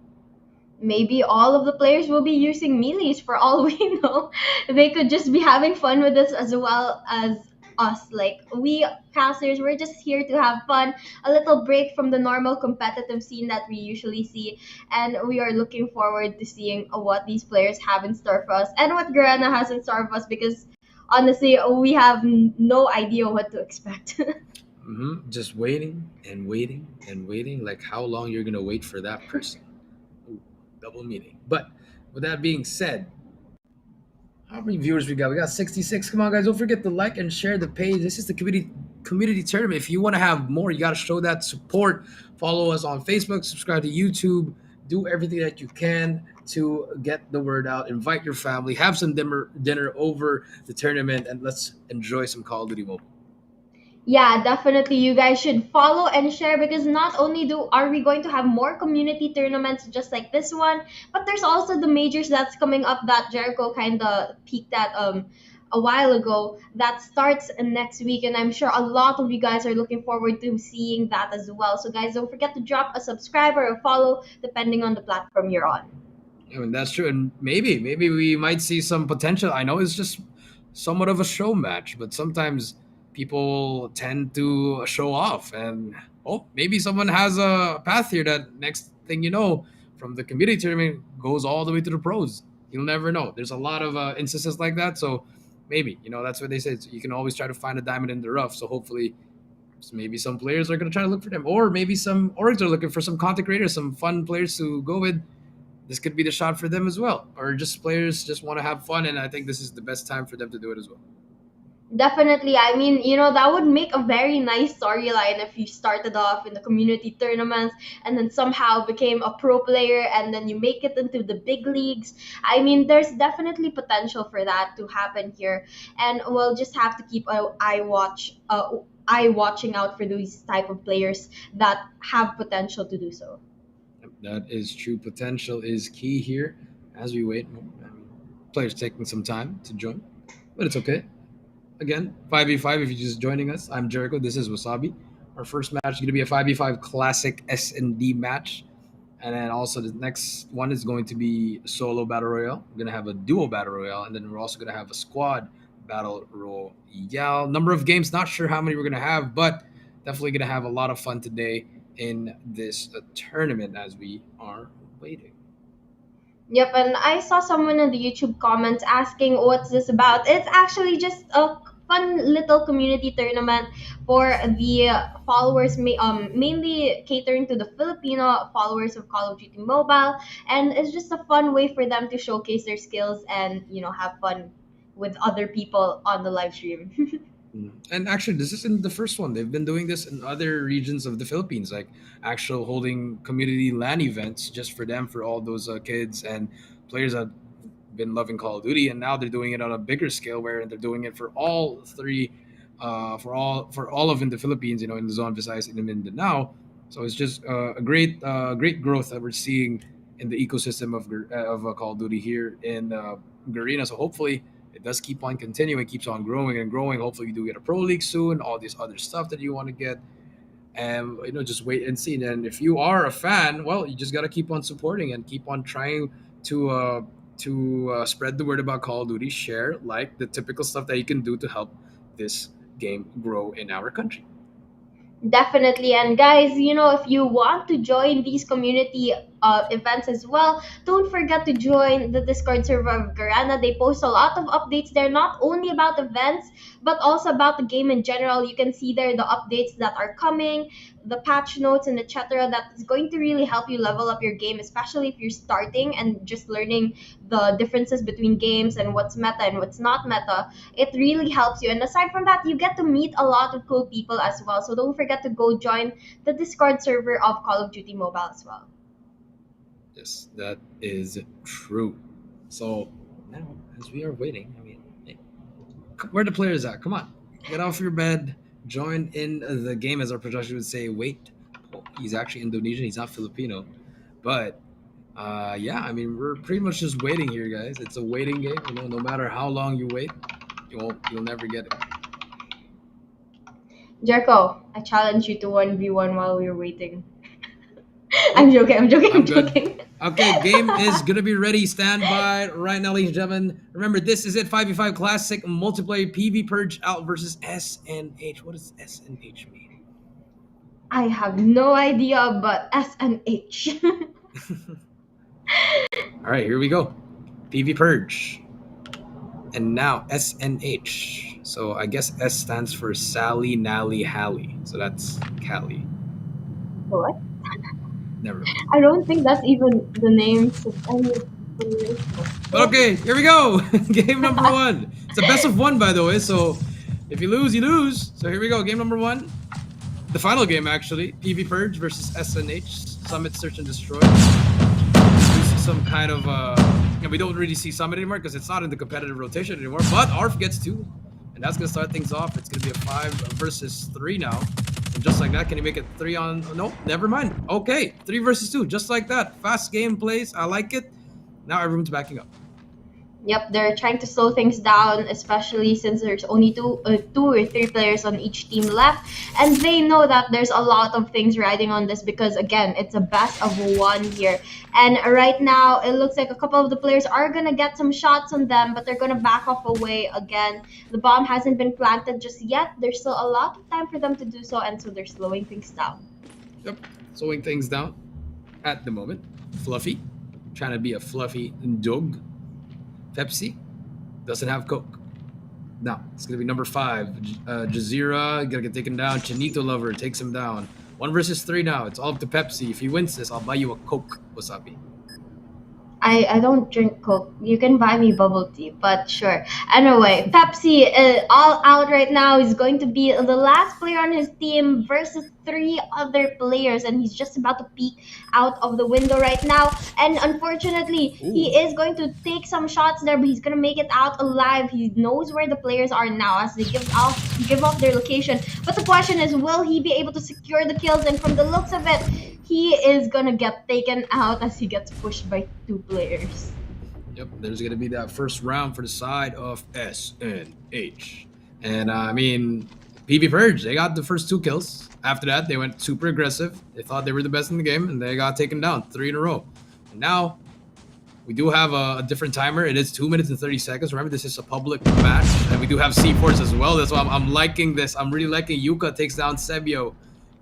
Maybe all of the players will be using melees for all we know. They could just be having fun with this as well as us. Like we casters, we're just here to have fun, a little break from the normal competitive scene that we usually see, and we are looking forward to seeing what these players have in store for us and what Garena has in store for us because honestly, we have no idea what to expect. Just waiting and waiting and waiting. Like how long you're gonna wait for that person? Ooh, double meaning. But with that being said, how many viewers we got? We got 66. Come on, guys. Don't forget to like and share the page. This is the community tournament. If you want to have more, you got to show that support. Follow us on Facebook, subscribe to YouTube, do everything that you can to get the word out. Invite your family, have some dinner over the tournament, and let's enjoy some Call of Duty Mobile. Yeah, definitely. You guys should follow and share because not only do are we going to have more community tournaments just like this one, but there's also the majors that's coming up that Jericho kind of peaked at a while ago that starts next week, and I'm sure a lot of you guys are looking forward to seeing that as well. So guys, don't forget to drop a subscribe or a follow depending on the platform you're on. I mean, that's true, and maybe we might see some potential. I know it's just somewhat of a show match, but sometimes people tend to show off, and maybe someone has a path here that next thing you know, from the community tournament goes all the way to the pros. You'll never know. There's a lot of instances like that, so maybe that's what they say. You can always try to find a diamond in the rough. So hopefully, maybe some players are going to try to look for them, or maybe some orgs are looking for some content creators, some fun players to go with. This could be the shot for them as well, or just players just want to have fun, and I think this is the best time for them to do it as well. Definitely. I mean, that would make a very nice storyline if you started off in the community tournaments and then somehow became a pro player and then you make it into the big leagues. I mean, there's definitely potential for that to happen here. And we'll just have to keep a eye watching out for these type of players that have potential to do so. That is true. Potential is key here as we wait. I mean, players taking some time to join, but it's okay. Again, 5v5 if you're just joining us. I'm Jericho. This is Wasabi. Our first match is going to be a 5v5 classic S&D match. And then also the next one is going to be a solo battle royale. We're going to have a duo battle royale. And then we're also going to have a squad battle royale. Number of games, not sure how many we're going to have, but definitely going to have a lot of fun today in this tournament as we are waiting. Yep, and I saw someone in the YouTube comments asking what's this about. It's actually just a fun little community tournament for the followers, mainly catering to the Filipino followers of Call of Duty Mobile, and it's just a fun way for them to showcase their skills and have fun with other people on the live stream. And actually, this isn't the first one. They've been doing this in other regions of the Philippines, like actual holding community LAN events just for them, for all those kids and players that been loving Call of Duty, and now they're doing it on a bigger scale, where they're doing it for all three, for all of in the Philippines, in Luzon, Visayas, and Mindanao. So it's just a great growth that we're seeing in the ecosystem of Call of Duty here in Garena. So hopefully it does keep on continuing, keeps on growing and growing. Hopefully, you do get a pro league soon. All this other stuff that you want to get, and just wait and see. And if you are a fan, well, you just got to keep on supporting and keep on trying to spread the word about Call of Duty. Share, like, the typical stuff that you can do to help this game grow in our country. Definitely. And guys, if you want to join these community events as well. Don't forget to join the Discord server of Garana. They post a lot of updates there, not only about events, but also about the game in general. You can see there the updates that are coming, the patch notes, and etc. That is going to really help you level up your game, especially if you're starting and just learning the differences between games and what's meta and what's not meta. It really helps you. And aside from that, you get to meet a lot of cool people as well. So don't forget to go join the Discord server of Call of Duty Mobile as well. Yes, that is true. So now, as we are waiting, I mean, hey, where the players at? Come on, get off your bed, join in the game. As our production would say, wait. Oh, he's actually Indonesian. He's not Filipino, but yeah, I mean, we're pretty much just waiting here, guys. It's a waiting game. You know, no matter how long you wait, you'll never get it. Jericho, I challenge you to 1v1 while we're waiting. I'm joking, I'm joking, I'm good. joking. Okay, game is gonna be ready. Stand by right now, ladies and gentlemen. Remember, this is it. 5v5 Classic Multiplayer PV Purge out versus SNH. What does SNH mean? I have no idea, but S and H. All right, here we go. PV Purge. And now SNH. So I guess S stands for Sally, Nally, Hallie. So that's Callie. What? Never mind. I don't think that's even the names of any players. But okay, here we go. Game number 1. It's a best of 1, by the way. So if you lose, you lose. So here we go. Game number 1. The final game, actually. PV Purge versus SNH. Summit Search and Destroy. We see some kind of... and we don't really see Summit anymore because it's not in the competitive rotation anymore. But ARF gets 2. And that's going to start things off. It's going to be a 5 versus 3 now. And just like that, can you make it 3 on... No, never mind. Okay, 3 versus 2. Just like that. Fast game plays. I like it. Now everyone's backing up. Yep, they're trying to slow things down, especially since there's only two or three players on each team left, and they know that there's a lot of things riding on this because again, it's a best of 1 here. And right now, it looks like a couple of the players are gonna get some shots on them, but they're gonna back off away again. The bomb hasn't been planted just yet. There's still a lot of time for them to do so, and so they're slowing things down. Yep, slowing things down at the moment. Fluffy, trying to be a fluffy dog. Pepsi doesn't have Coke. Now it's gonna be number 5. Jazeera gonna get taken down. Chinito Lover takes him down. 1 versus 3 now. It's all up to Pepsi. If he wins this, I'll buy you a Coke, Wasabi. I don't drink Coke. You can buy me bubble tea, but sure. Anyway, Pepsi all out right now. He's going to be the last player on his team versus 3 other players, and he's just about to peek out of the window right now. And unfortunately, he is going to take some shots there, but he's gonna make it out alive. He knows where the players are now as they give off their location. But the question is, will he be able to secure the kills? And from the looks of it, he is gonna get taken out as he gets pushed by 2 players. Yep, there's gonna be that first round for the side of SNH. And I mean, PV Purge, they got the first 2 kills. After that, they went super aggressive. They thought they were the best in the game, and they got taken down 3 in a row. And now, we do have a different timer. It is 2 minutes and 30 seconds. Remember, this is a public match, and we do have C4s as well. That's why I'm liking this. I'm really liking Yuka takes down Sebio.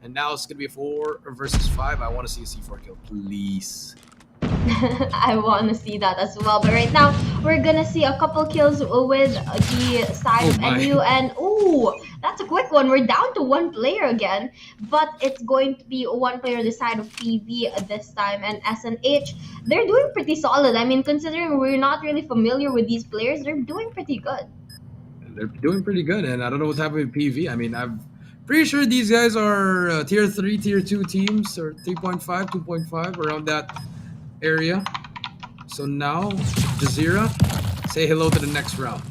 And now it's going to be a 4 versus 5. I want to see a C4 kill, please. I want to see that as well. But right now, we're going to see a couple kills with the side of NU. And, ooh, that's a quick one. We're down to 1 player again. But it's going to be 1 player on the side of PV this time. And SNH, they're doing pretty solid. I mean, considering we're not really familiar with these players, they're doing pretty good. They're doing pretty good. And I don't know what's happening with PV. I mean, I'm pretty sure these guys are tier 3, tier 2 teams, or 3.5, 2.5, around that area. So now, Jazeera, say hello to the next round.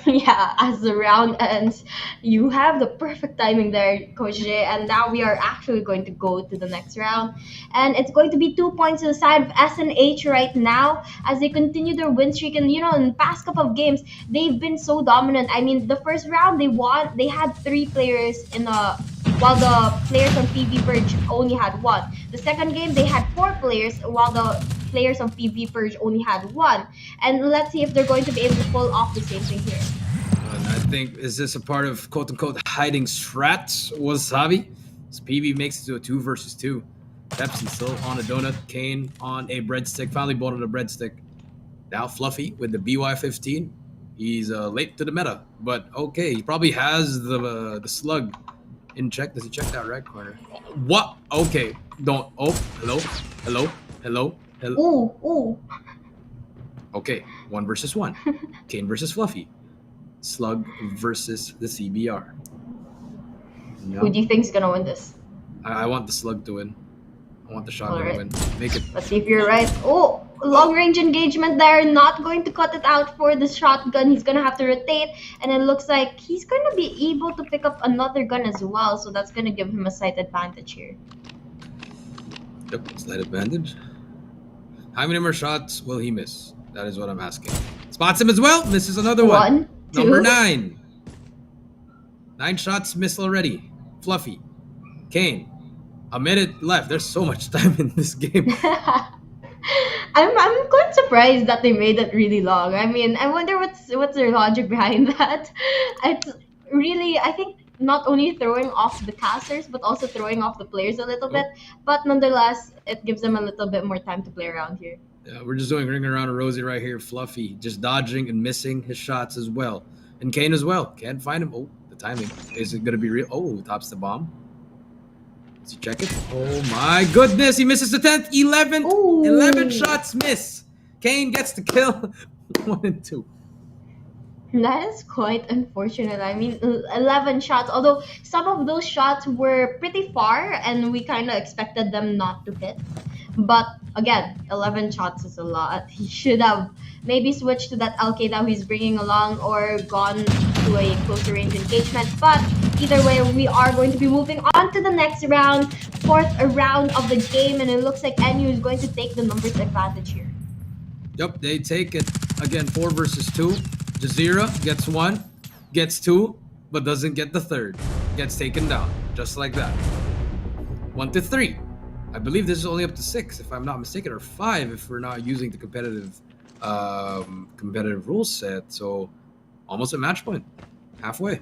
Yeah, as the round ends, you have the perfect timing there, Coach Jay, and now we are actually going to go to the next round. And it's going to be 2 points to the side of SNH right now as they continue their win streak. And, you know, in the past couple of games, they've been so dominant. I mean, the first round they had 3 players while the players on PV Purge only had 1. The second game, they had 4 players, while the players on PV Purge only had 1. And let's see if they're going to be able to pull off the same thing here. And I think, is this a part of quote-unquote hiding strats, Wasabi? So PV makes it to a 2 versus 2. Pepsi still on a donut. Kane on a breadstick. Finally bought on a breadstick. Now Fluffy with the BY-15. He's late to the meta, but okay. He probably has the slug in check. Does he check that right corner? What? Okay. Don't. Oh, hello, hello, hello, hello. Ooh, ooh. Okay, 1 versus 1. Kane versus Fluffy. Slug versus the CBR. No. Who do you think's gonna win this? I want the slug to win. I want the shotgun to win. Make it. Let's see if you're right. Oh, long range engagement there. Not going to cut it out for the shotgun. He's gonna have to rotate, and it looks like he's gonna be able to pick up another gun as well. So that's gonna give him a slight advantage here. Yep, slight advantage. How many more shots will he miss? That is what I'm asking. Spots him as well. Misses another one. 1, 2. Number 9. 9 shots missed already. Fluffy. Kane. A minute left. There's so much time in this game. I'm quite surprised that they made it really long. I mean, I wonder what's their logic behind that. It's really, I think, not only throwing off the casters but also throwing off the players a little bit. But nonetheless, it gives them a little bit more time to play around here. Yeah, we're just doing ring around a rosy right here. Fluffy just dodging and missing his shots as well. And Kane as well. Can't find him. Oh, the timing. Is it going to be real? Oh, tops the bomb. Does he check it? Oh my goodness. He misses the 10th. 11. Ooh. 11 shots miss. Kane gets the kill. 1 and 2. That is quite unfortunate. I mean, 11 shots, although some of those shots were pretty far and we kind of expected them not to hit. But again, 11 shots is a lot. He should have maybe switched to that LK that he's bringing along or gone to a closer range engagement. But either way, we are going to be moving on to the next round, 4th round of the game, and it looks like NU is going to take the numbers advantage here. Yep, they take it. Again, 4 versus 2. Jazeera gets 1, gets 2, but doesn't get the 3rd. Gets taken down, just like that. 1 to 3. I believe this is only up to 6, if I'm not mistaken, or 5 if we're not using the competitive rule set. So almost a match point, halfway.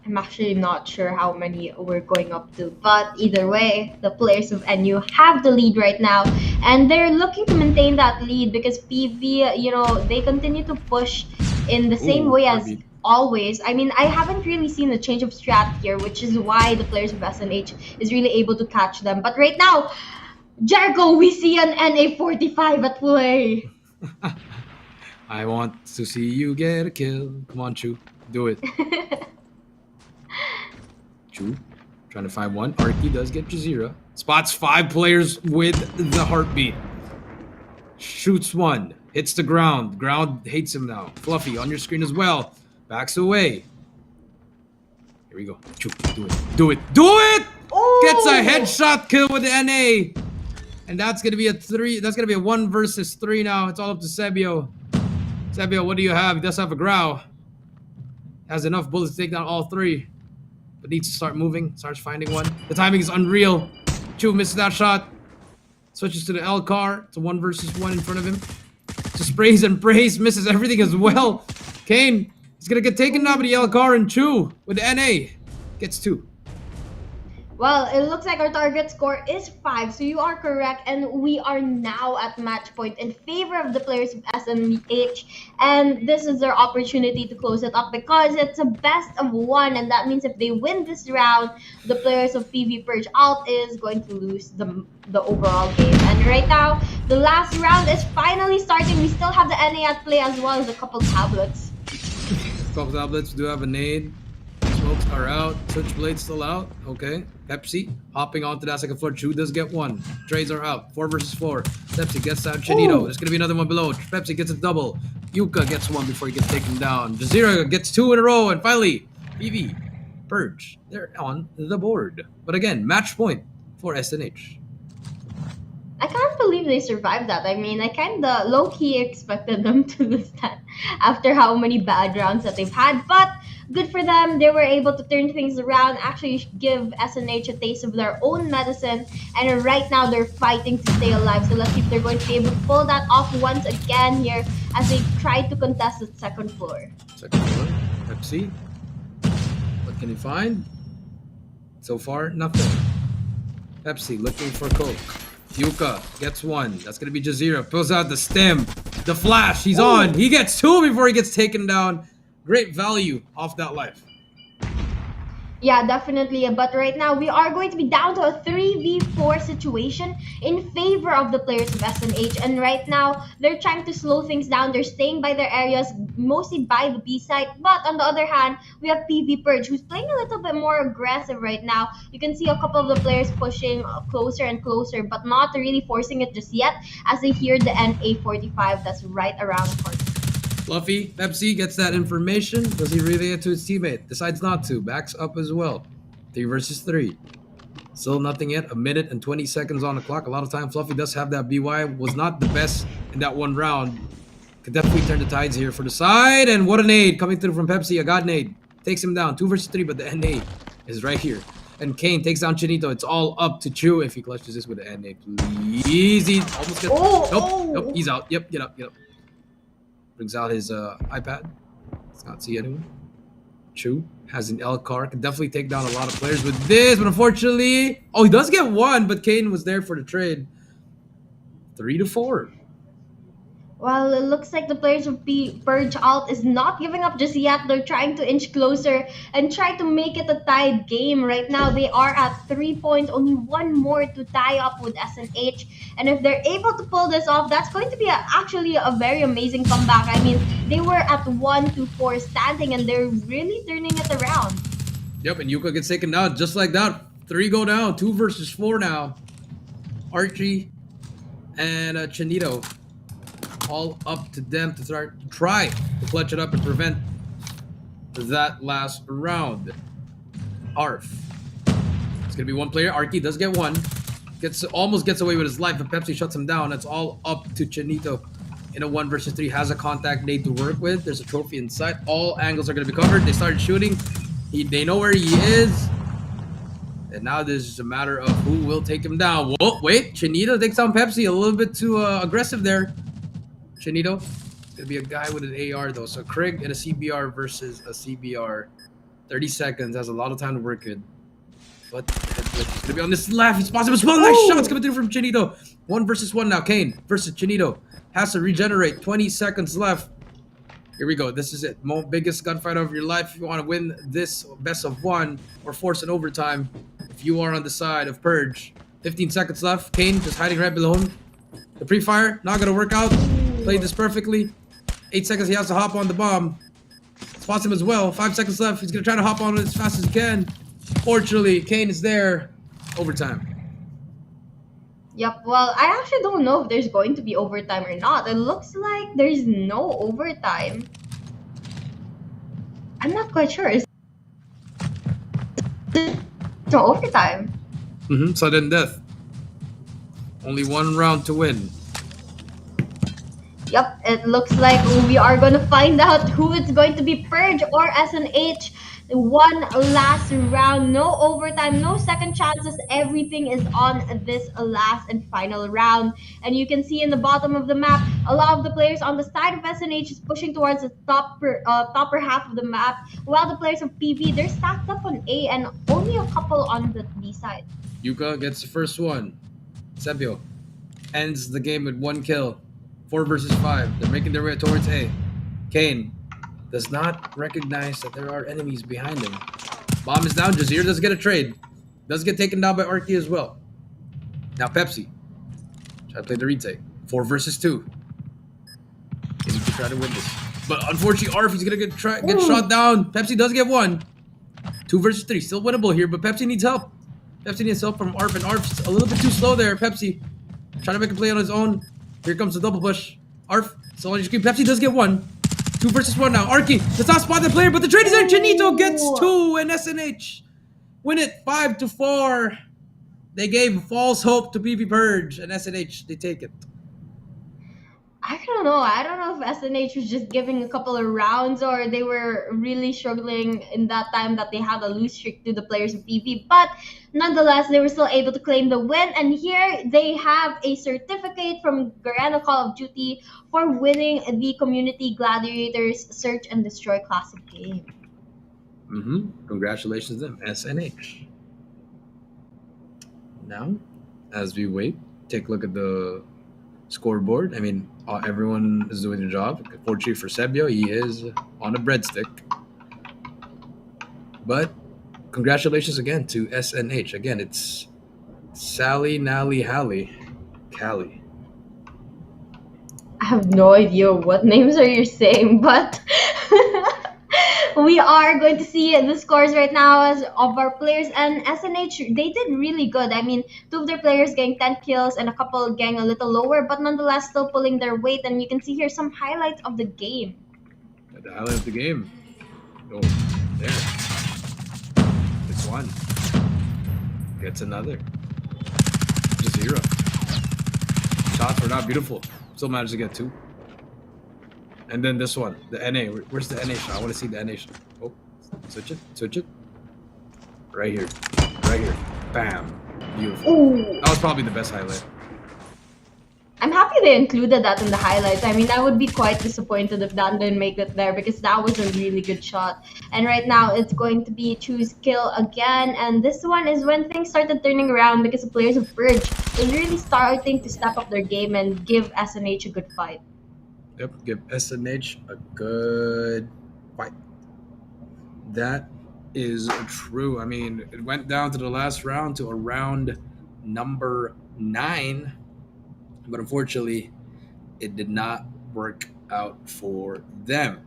I'm actually not sure how many we're going up to, but either way, the players of NU have the lead right now, and they're looking to maintain that lead because PV, you know, they continue to push in the same way as always. I mean, I haven't really seen a change of strat here, which is why the players of SNH is really able to catch them. But right now, Jericho, we see an NA45 at play. I want to see you get a kill. Come on, Chu. Do it. Chu. Trying to find one. Arky does get Jazeera. Spots 5 players with the heartbeat. Shoots 1. Hits the ground. Ground hates him now. Fluffy on your screen as well. Backs away. Here we go. Chu. Do it. Do it. Do it! Ooh. Gets a headshot kill with the NA. And that's going to be a 3. That's going to be a 1 versus 3 now. It's all up to Sebio. Sebio, what do you have? He does have a growl. Has enough bullets to take down all 3. But needs to start moving. Starts finding one. The timing is unreal. Chu misses that shot. Switches to the L car. It's a 1 versus 1 in front of him. Just sprays and prays. Misses everything as well. Kane is going to get taken now by the L car, and Chu with the NA gets 2. Well, it looks like our target score is 5, so you are correct, and we are now at match point in favor of the players of SMH, and this is their opportunity to close it up because it's a best of 1, and that means if they win this round, the players of PV Purge Alt is going to lose the overall game. And right now, the last round is finally starting. We still have the NA at play as well as a couple tablets. Couple tablets do have a nade. Smokes are out. Switchblade still out. Okay. Pepsi hopping onto that second floor. Chu does get 1. Trades are out. 4 versus 4. Pepsi gets out Chinito. There's going to be another one below. Pepsi gets a double. Yuka gets 1 before he gets taken down. Jazeera gets 2 in a row. And finally, PV, Purge. They're on the board. But again, match point for SNH. I can't believe they survived that. I mean, I kind of low-key expected them to lose that after how many bad rounds that they've had. But good for them. They were able to turn things around, actually give SNH a taste of their own medicine. And right now, they're fighting to stay alive. So let's see if they're going to be able to pull that off once again here as they try to contest the second floor. Second floor. Pepsi. What can he find? So far, nothing. Pepsi looking for Coke. Yuka gets one. That's gonna be Jazeera. Pulls out the stem. The flash. He's on. He gets two before he gets taken down. Great value off that life. Yeah, definitely. But right now, we are going to be down to a 3v4 situation in favor of the players of SNH. And right now, they're trying to slow things down. They're staying by their areas, mostly by the B side. But on the other hand, we have PV Purge, who's playing a little bit more aggressive right now. You can see a couple of the players pushing closer and closer, but not really forcing it just yet, as they hear the NA45 that's right around the corner. Fluffy, Pepsi gets that information. Does he relay it to his teammate? Decides not to. Backs up as well. 3 versus 3. Still nothing yet. 1 minute and 20 seconds on the clock. A lot of time. Fluffy does have that BY. Was not the best in that one round. Could definitely turn the tides here for the side. And what a nade coming through from Pepsi. A god nade. Takes him down. 2 versus 3, but the NA is right here. And Kane takes down Chinito. It's all up to Chu if he clutches this with the NA. Please. He almost gets... Nope. He's out. Yep. Get up. Brings out his iPad. Does not see anyone. Chu has an L car. Can definitely take down a lot of players with this, but unfortunately... Oh, he does get one, but Kane was there for the trade. 3-4. Well, it looks like the players of Purge Alt is not giving up just yet. They're trying to inch closer and try to make it a tied game. Right now, they are at 3 points. Only one more to tie up with SNH. And if they're able to pull this off, that's going to be actually a very amazing comeback. I mean, they were at 1-4 standing, and they're really turning it around. Yep, and Yuka gets taken down just like that. 3 go down. 2 versus 4 now. Archie and Chinito. All up to them to try to clutch it up and prevent that last round. Arf. It's gonna be one player. Arky does get one. Almost gets away with his life, but Pepsi shuts him down. It's all up to Chinito in a 1 versus 3. Has a contact nade to work with. There's a trophy inside. All angles are gonna be covered. They started shooting. They know where he is. And now there's just a matter of who will take him down. Whoa, wait. Chinito takes down Pepsi. A little bit too aggressive there. Chinito. It's going to be a guy with an AR, though. So Craig and a CBR versus a CBR. 30 seconds. Has a lot of time to work with. But he's going to be on this left. He's possible as well. Nice shots coming through from Chinito. 1 versus 1 now. Kane versus Chinito. Has to regenerate. 20 seconds left. Here we go. This is it. Biggest gunfight of your life. If you want to win this best of 1 or force an overtime, if you are on the side of Purge. 15 seconds left. Kane just hiding right below him. The pre-fire. Not going to work out. Played this perfectly. 8 seconds, he has to hop on the bomb. Spots him as well. 5 seconds left. He's going to try to hop on it as fast as he can. Fortunately, Kane is there. Overtime. Yep, well, I actually don't know if there's going to be overtime or not. It looks like there's no overtime. I'm not quite sure. Is there no overtime? Sudden death. Only 1 round to win. Yep, it looks like we are going to find out who it's going to be, Purge or SNH. One last round, no overtime, no second chances. Everything is on this last and final round. And you can see in the bottom of the map, a lot of the players on the side of SNH is pushing towards the topper half of the map, while the players of PV, they're stacked up on A and only a couple on the B side. Yuka gets the first one. Sebio ends the game with 1 kill. 4 versus 5. They're making their way towards A. Kane does not recognize that there are enemies behind him. Bomb is down. Jazeer does get a trade. Does get taken down by Arky as well. Now Pepsi. Try to play the retake. 4 versus 2. They need to try to win this. But unfortunately, Arf is going to get shot down. Pepsi does get 1. 2 versus 3. Still winnable here, but Pepsi needs help. Pepsi needs help from Arf, and Arf's a little bit too slow there. Pepsi trying to make a play on his own. Here comes the double push. Arf, so on your screen. Pepsi does get 1. 2 versus 1 now. Arky does not spot the player, but the trade is there. Chinito gets 2, and SNH win it 5-4. They gave false hope to PV Purge, and SNH, they take it. I don't know. I don't know if SNH was just giving a couple of rounds or they were really struggling in that time that they had a lose streak to the players of PV. But nonetheless, they were still able to claim the win. And here they have a certificate from Garena Call of Duty for winning the Community Gladiators Search and Destroy Classic game. Congratulations to them, SNH. now, as we wait, take a look at the scoreboard. I mean, everyone is doing their job. Fortunately for Sebio, he is on a breadstick. But congratulations again to SNH. Again, it's Sally, Nally, Hallie, Callie. I have no idea what names are you saying, but we are going to see the scores right now as of our players, and SNH, they did really good. I mean, two of their players getting 10 kills and a couple getting a little lower, but nonetheless still pulling their weight, and you can see here some highlights of the game. At the highlight of the game. Oh, there. It's one. Gets another. Just 0. Shots were not beautiful. Still managed to get 2. And then this one, the NA. Where's the NA shot? I want to see the NA shot. Oh, switch it, switch it. Right here, right here. Bam. Beautiful. Ooh. That was probably the best highlight. I'm happy they included that in the highlights. I mean, I would be quite disappointed if that didn't make it there because that was a really good shot. And right now, it's going to be choose kill again. And this one is when things started turning around because the players of Purge is really starting to step up their game and give SNH a good fight. Yep, give SNH a good fight. That is true. I mean, it went down to the last round to around number 9. But unfortunately, it did not work out for them.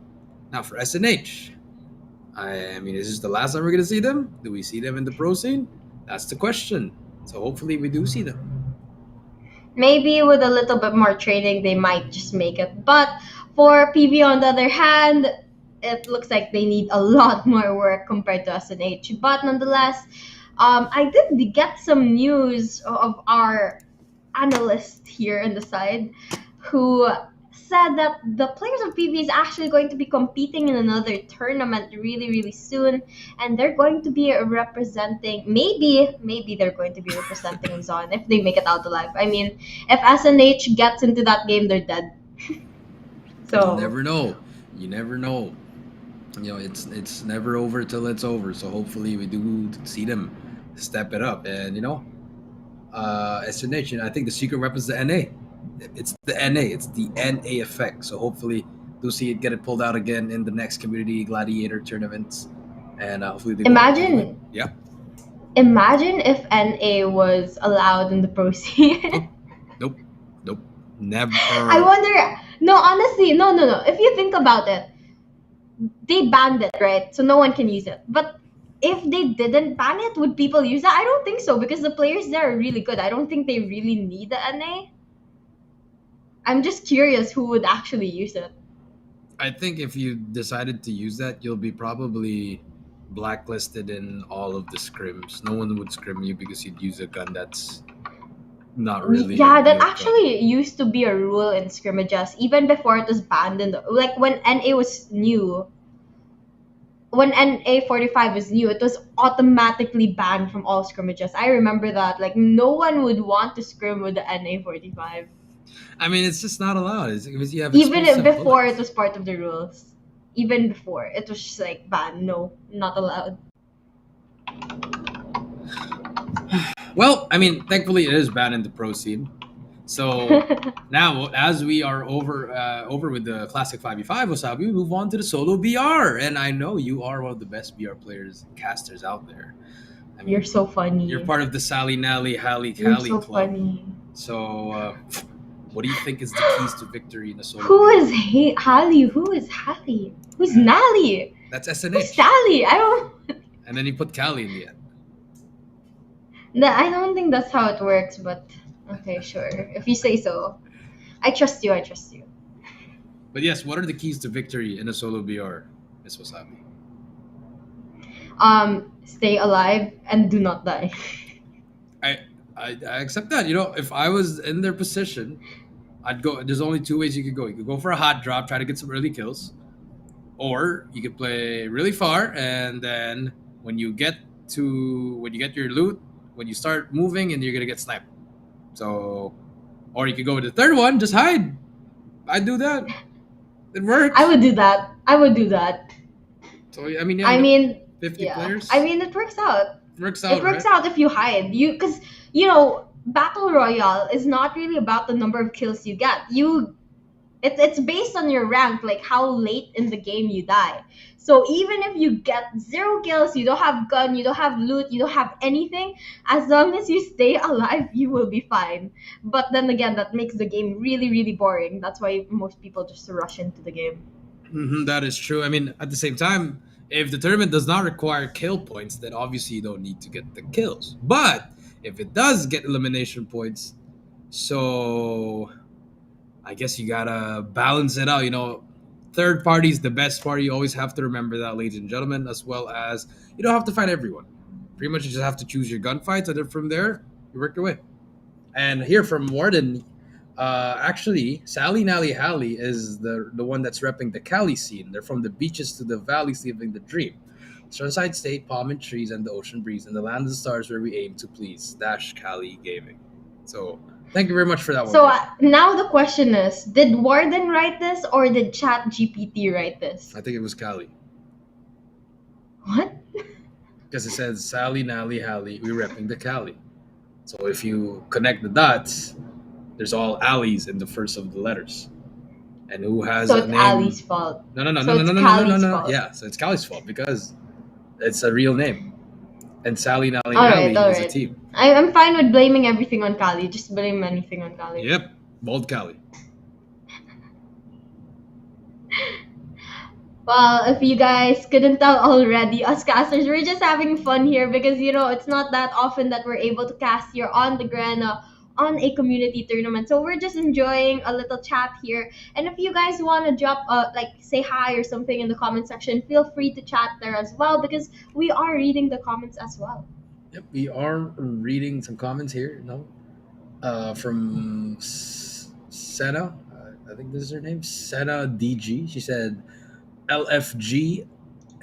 Now for SNH, I mean, is this the last time we're going to see them? Do we see them in the pro scene? That's the question. So hopefully we do see them. Maybe with a little bit more training, they might just make it. But for PV, on the other hand, it looks like they need a lot more work compared to SNH. But nonetheless, I did get some news of our analyst here on the side who said that the players of PV is actually going to be competing in another tournament really soon, and they're going to be representing, maybe they're going to be representing LUZON if they make it out alive. I mean, if SNH gets into that game, they're dead. So you never know. You never know. You know, it's never over till it's over. So hopefully we do see them step it up. And you know, SNH, I think the secret weapon is the NA. It's the NA. It's the NA effect. So hopefully we'll see it get it pulled out again in the next community gladiator tournaments. And hopefully they imagine. Yeah. Imagine if NA was allowed in the pro scene. Nope. Never. I wonder. No, honestly, no. If you think about it, they banned it, right? So no one can use it. But if they didn't ban it, would people use it? I don't think so because the players there are really good. I don't think they really need the NA. I'm just curious who would actually use it. I think if you decided to use that, you'll be probably blacklisted in all of the scrims. No one would scrim you because you'd use a gun that's not really. Yeah, that actually used to be a rule in scrimmages even before it was banned. Like when NA was new, when NA45 was new, it was automatically banned from all scrimmages. I remember that. Like no one would want to scrim with the NA45. I mean, it's just not allowed. It's because you have even before bullets. It was part of the rules. Even before it was just like banned. No, not allowed. Well, I mean, thankfully it is banned in the pro scene. So now, as we are over with the classic 5v5 Wasabi, we move on to the solo BR. And I know you are one of the best BR players and casters out there. I mean, you're so funny. You're part of the Sally, Nally, Hallie, You're Callie so club. Funny. So, what do you think is the keys to victory in the solo? Who is Hallie? Who is Hallie? Who's Nally? That's SNH. Who's Sally? I don't. And then you put Callie in the end. I don't think that's how it works, but okay, sure. If you say so. I trust you. But yes, what are the keys to victory in a solo BR, Miss Wasabi? Stay alive and do not die. I accept that. You know, if I was in their position, I'd go. There's only 2 ways you could go. You could go for a hot drop, try to get some early kills, or you could play really far, and then when you get your loot, when you start moving, and you're gonna get sniped. So, or you could go with the third one, just hide. I'd do that. It works. I would do that. So I mean, 50 players. I mean, it works out. Works It out, works right? out if you hide. Because Battle Royale is not really about the number of kills you get. It's based on your rank, like how late in the game you die. So even if you get 0 kills, you don't have gun, you don't have loot, you don't have anything, as long as you stay alive, you will be fine. But then again, that makes the game really, really boring. That's why most people just rush into the game. That is true. I mean, at the same time, if the tournament does not require kill points, then obviously you don't need to get the kills. But if it does get elimination points, so I guess you gotta balance it out. Third party is the best party. You always have to remember that, ladies and gentlemen, as well as you don't have to fight everyone. Pretty much, you just have to choose your gunfights, and then from there, you work your way. And here from Warden, actually, Sally Nally Hally is the one that's repping the Cali scene. They're from the beaches to the valleys, living the dream. Sunside State, palm and trees, and the ocean breeze, and the land of the stars where we aim to please. Dash Cali Gaming. So, thank you very much for that one. So now the question is, did Warden write this or did Chat GPT write this? I think it was Cali. What? Because it says Sally Nally Hally, we repping the Cali. So if you connect the dots, there's all alleys in the first of the letters. And who has So a it's name? Ali's fault. No, no, no, So no, no, it's no, no, no, no, Cali's no. fault. Yeah, so it's Cali's fault because it's a real name. And Sally Nally All Hally right, all is a right. team. I'm fine with blaming everything on Cali. Just blame anything on Cali. Yep, bold Cali. Well, if you guys couldn't tell already, us casters, we're just having fun here because it's not that often that we're able to cast here on the Grana on a community tournament. So we're just enjoying a little chat here. And if you guys want to drop say hi or something in the comment section, feel free to chat there as well because we are reading the comments as well. Yep, we are reading some comments here. From Senna. I think this is her name, Senna DG. She said LFG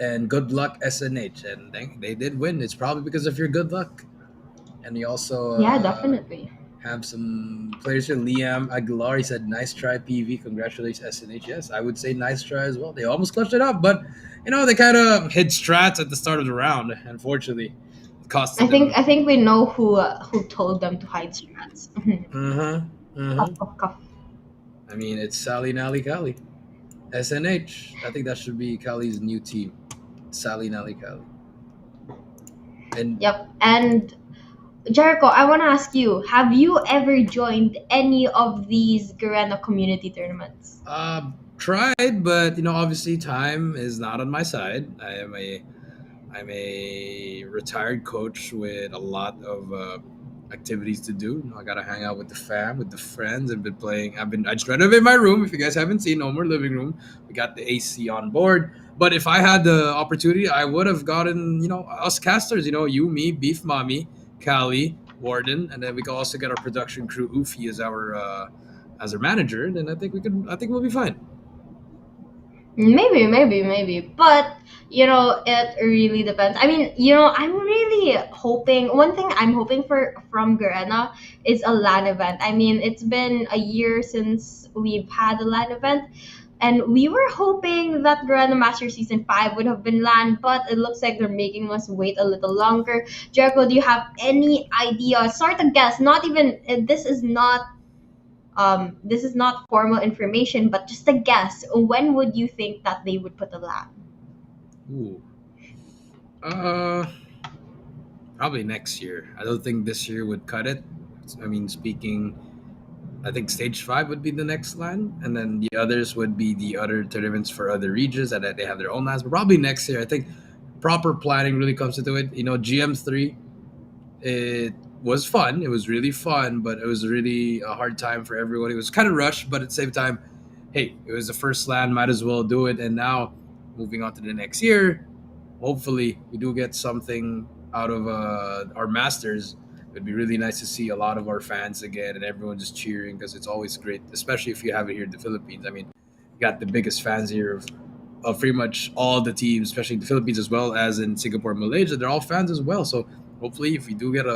and good luck SNH, and they did win. It's probably because of your good luck. And we also Yeah, definitely. have some players here. Liam Aguilar, he said, nice try, PV. Congratulations, SNH. Yes, I would say nice try as well. They almost clutched it up, but they kind of hit strats at the start of the round. Unfortunately, it cost them. I think we know who told them to hide strats. Cough, cough, cough. I mean, it's Sally Nally Cali. SNH. I think that should be Cali's new team. Sally Nally Cali. And Yep. And Jericho, I want to ask you, have you ever joined any of these Garena community tournaments? tried, but obviously time is not on my side. I'm a retired coach with a lot of activities to do. I gotta hang out with the fam, with the friends. I've been playing. I just renovated my room. If you guys haven't seen, no more living room. We got the AC on board. But if I had the opportunity, I would have gotten us casters. You, me, Beef Mommy, Callie, Warden, and then we could also get our production crew Oofy as our manager. And I think we'll be fine. Maybe. But, it really depends. I mean, I'm really hoping, one thing I'm hoping for from Garena is a LAN event. I mean, it's been a year since we've had a LAN event. And we were hoping that Garena Master Season 5 would have been LAN, but it looks like they're making us wait a little longer. Jericho, do you have any idea? Start a guess. Not even, this is not formal information, but just a guess. When would you think that they would put a LAN? Ooh. Probably next year. I don't think this year would cut it. I mean, I think stage 5 would be the next LAN, and then the others would be the other tournaments for other regions, and they have their own LANs. But probably next year, I think proper planning really comes into it. GM3, it was fun. It was really fun, but it was really a hard time for everyone. It was kind of rushed, but at the same time, hey, it was the first LAN, might as well do it. And now, moving on to the next year, hopefully we do get something out of our Masters. It'd be really nice to see a lot of our fans again and everyone just cheering, because it's always great, especially if you have it here in the Philippines. I mean, you got the biggest fans here of pretty much all the teams, especially in the Philippines as well as in Singapore and Malaysia. They're all fans as well. So hopefully if we do get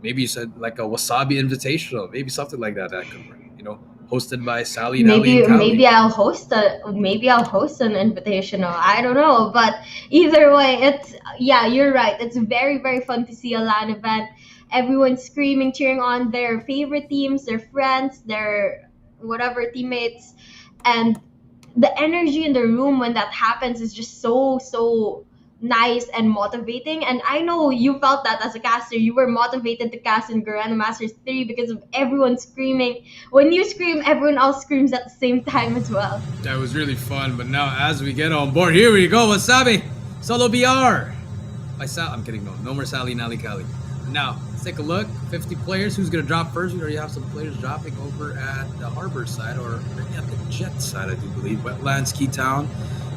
maybe you said like a Wasabi Invitational, maybe something like that could work. hosted by Sally, Nally, and Callie. Maybe I'll host an invitational. I don't know, but either way, it's yeah, you're right. It's very very fun to see a LAN event. Everyone screaming, cheering on their favorite teams, their friends, their whatever teammates, and the energy in the room when that happens is just so nice and motivating. And I know you felt that as a caster. You were motivated to cast in Grandmasters 3 because of everyone screaming. When you scream, everyone else screams at the same time as well. That was really fun. But now, as we get on board, here we go. Wasabi, solo BR. I'm kidding. No more Sally, Nally, Callie. Now, let's take a look. 50 players. Who's gonna drop first? We already have some players dropping over at the harbor side, or maybe at the jet side, I do believe. Wetlands, Keytown.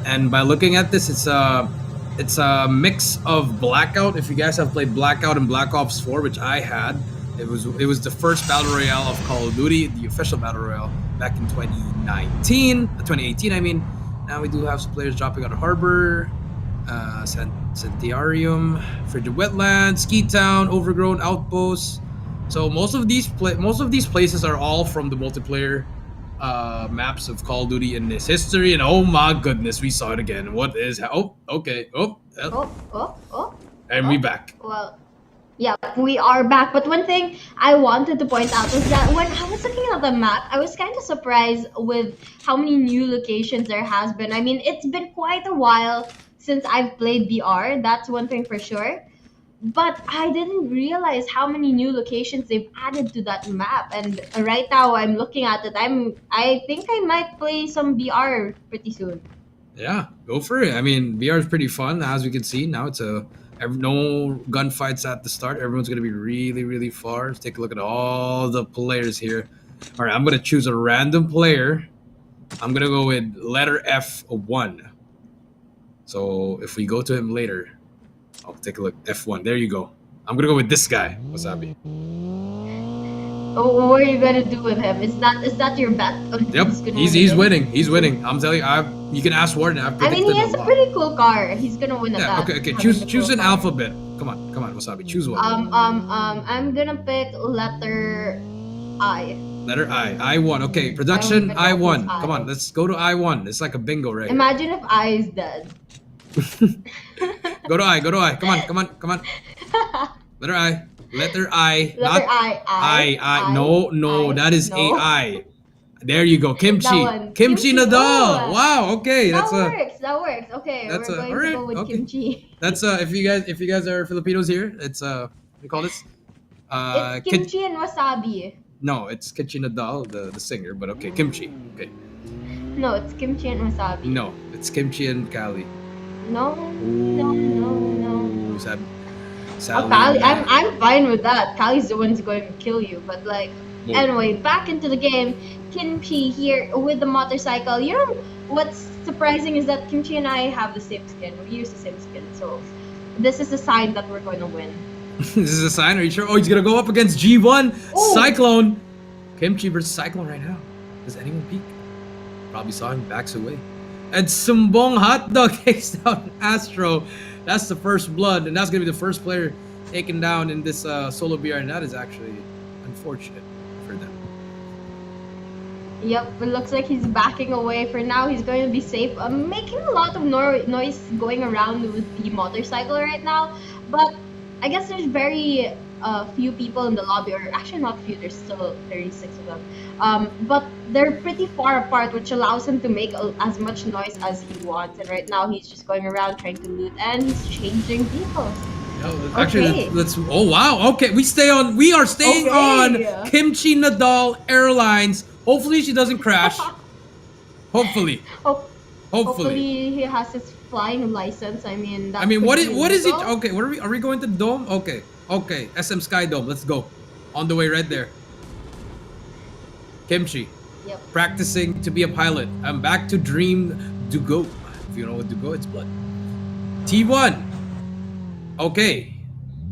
And by looking at this, it's a mix of Blackout. If you guys have played Blackout and Black Ops 4, which I had, it was the first Battle Royale of Call of Duty, the official Battle Royale back in 2018, I mean. Now we do have some players dropping on Harbor, Centarium, Frigid Wetlands, Ski Town, Overgrown Outposts. So most of these places are all from the multiplayer maps of Call of Duty in this history. And oh my goodness, we saw it again. What is? Okay. And we back. Well, yeah, we are back. But one thing I wanted to point out was that when I was looking at the map, I was kind of surprised with how many new locations there has been. I mean, it's been quite a while since I've played VR. That's one thing for sure. But I didn't realize how many new locations they've added to that map. And right now I'm looking at it. I think I might play some VR pretty soon. Yeah, go for it. I mean, VR is pretty fun, as we can see. Now it's no gunfights at the start. Everyone's going to be really, really far. Let's take a look at all the players here. All right, I'm going to choose a random player. I'm going to go with letter F1. So if we go to him later, I'll take a look. F1. There you go. I'm going to go with this guy, Wasabi. Oh, what are you going to do with him? Is that your bet? Yep, he's winning. He's winning. I'm telling you, you can ask Warden. I mean, he has a pretty cool car. He's gonna win at that. Okay. Choose an alphabet. Come on, Wasabi. Choose one. I'm gonna pick letter I. Letter I. I1. Okay, production I1. Come on, let's go to I1. It's like a bingo, right? Imagine if I is dead. Go to I. Come on. Letter I. Letter I. Letter I. No, that is No. AI. There you go, Kimchi. That one. Kimchi Nadal. Oh. Wow. Okay, That works. Okay, we're going to go with kimchi. That's if you guys are Filipinos here, it's what do you call this? It's kimchi and wasabi. No, it's Kimchi Nadal, the singer. But okay, Kimchi. Okay. No, it's kimchi and wasabi. No, it's Kimchi and Kali. No. Sally. Kali, I'm fine with that. Kali's the one's going to kill you, but like. Anyway, back into the game. Kimchi here with the motorcycle. You know what's surprising is that Kimchi and I have the same skin. We use the same skin, so this is a sign that we're going to win. This is a sign. Are you sure? Oh, he's gonna go up against G1 Cyclone. Kimchi versus Cyclone right now. Does anyone peek? Probably saw him. Backs away. And Sumbong Hotdog takes down Astro. That's the first blood, and that's gonna be the first player taken down in this solo BR, and that is actually unfortunate for them. Yep, it looks like he's backing away. For now, he's going to be safe. Making a lot of noise going around with the motorcycle right now. But I guess there's very few people in the lobby, or actually not few, there's still 36 of them. But they're pretty far apart, which allows him to make as much noise as he wants. And right now, he's just going around trying to loot, and he's changing vehicles. Actually, let's. Oh wow! Okay, we are staying on Kimchi Nadal Airlines. Hopefully, she doesn't crash. Hopefully. Hopefully, he has his flying license. I mean, what is it? Okay, are we going to the dome? Okay. SM Sky Dome. Let's go. On the way, right there. Kimchi. Yep. Practicing to be a pilot. I'm back to Dream Dugo. If you know what Dugo, it's blood. T1. Okay,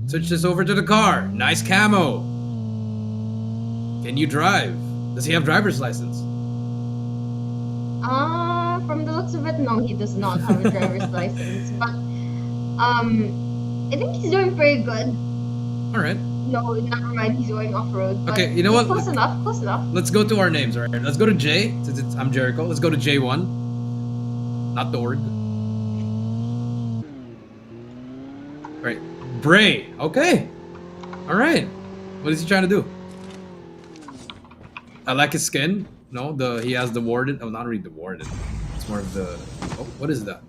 switch this over to the car. Nice camo. Can you drive? Does he have driver's license? From the looks of it, no, he does not have a driver's license. But I think he's doing pretty good. All right. No, never mind. He's going off road. But Okay, you know it's what? close enough. Close enough. Let's go to our names, all right? Let's go to J, since I'm Jericho. Let's go to J1, not the org. All right, Bray. Okay, all right. What is he trying to do? I like his skin. No, he has the warden. Oh, not really the warden. It's more of the. Oh, what is that?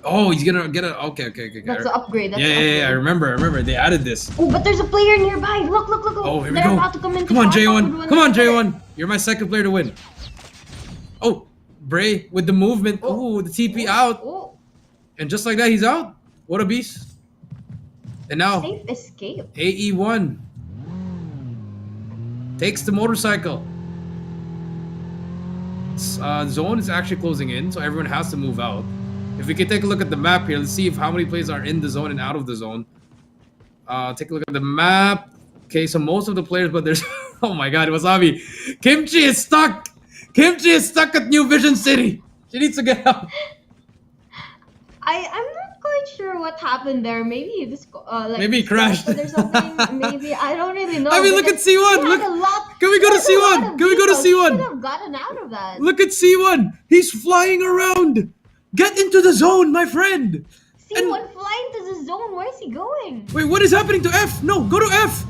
Oh, he's gonna get a. Okay. That's the upgrade. That's the Yeah. upgrade. I remember. They added this. Oh, but there's a player nearby. Look. Oh, here we They're go. about to come in. Come on, J1. Come on, J1. You're my second player to win. Oh, Bray with the movement. Oh, the TP out. Oh, And just like that, he's out. What a beast. And now, safe escape. AE1 takes the motorcycle. Zone is actually closing in, so everyone has to move out. If we can take a look at the map here, let's see if how many players are in the zone and out of the zone. Take a look at the map. Okay, so most of the players, but there's... Oh my god, Wasabi. Kimchi is stuck. Kimchi is stuck at New Vision City. She needs to get out. I'm not quite sure what happened there. Maybe this Maybe he crashed. or something. Maybe I don't really know. I mean, look at because C1. he Look. had a lot- Can we go he to had a lot C1? of Can we go to vehicles. He C1? could have gotten out of that. Look at C1. He's flying around. Get into the zone, my friend. C1 flying to the zone. Where is he going? Wait, what is happening to F? No, go to F.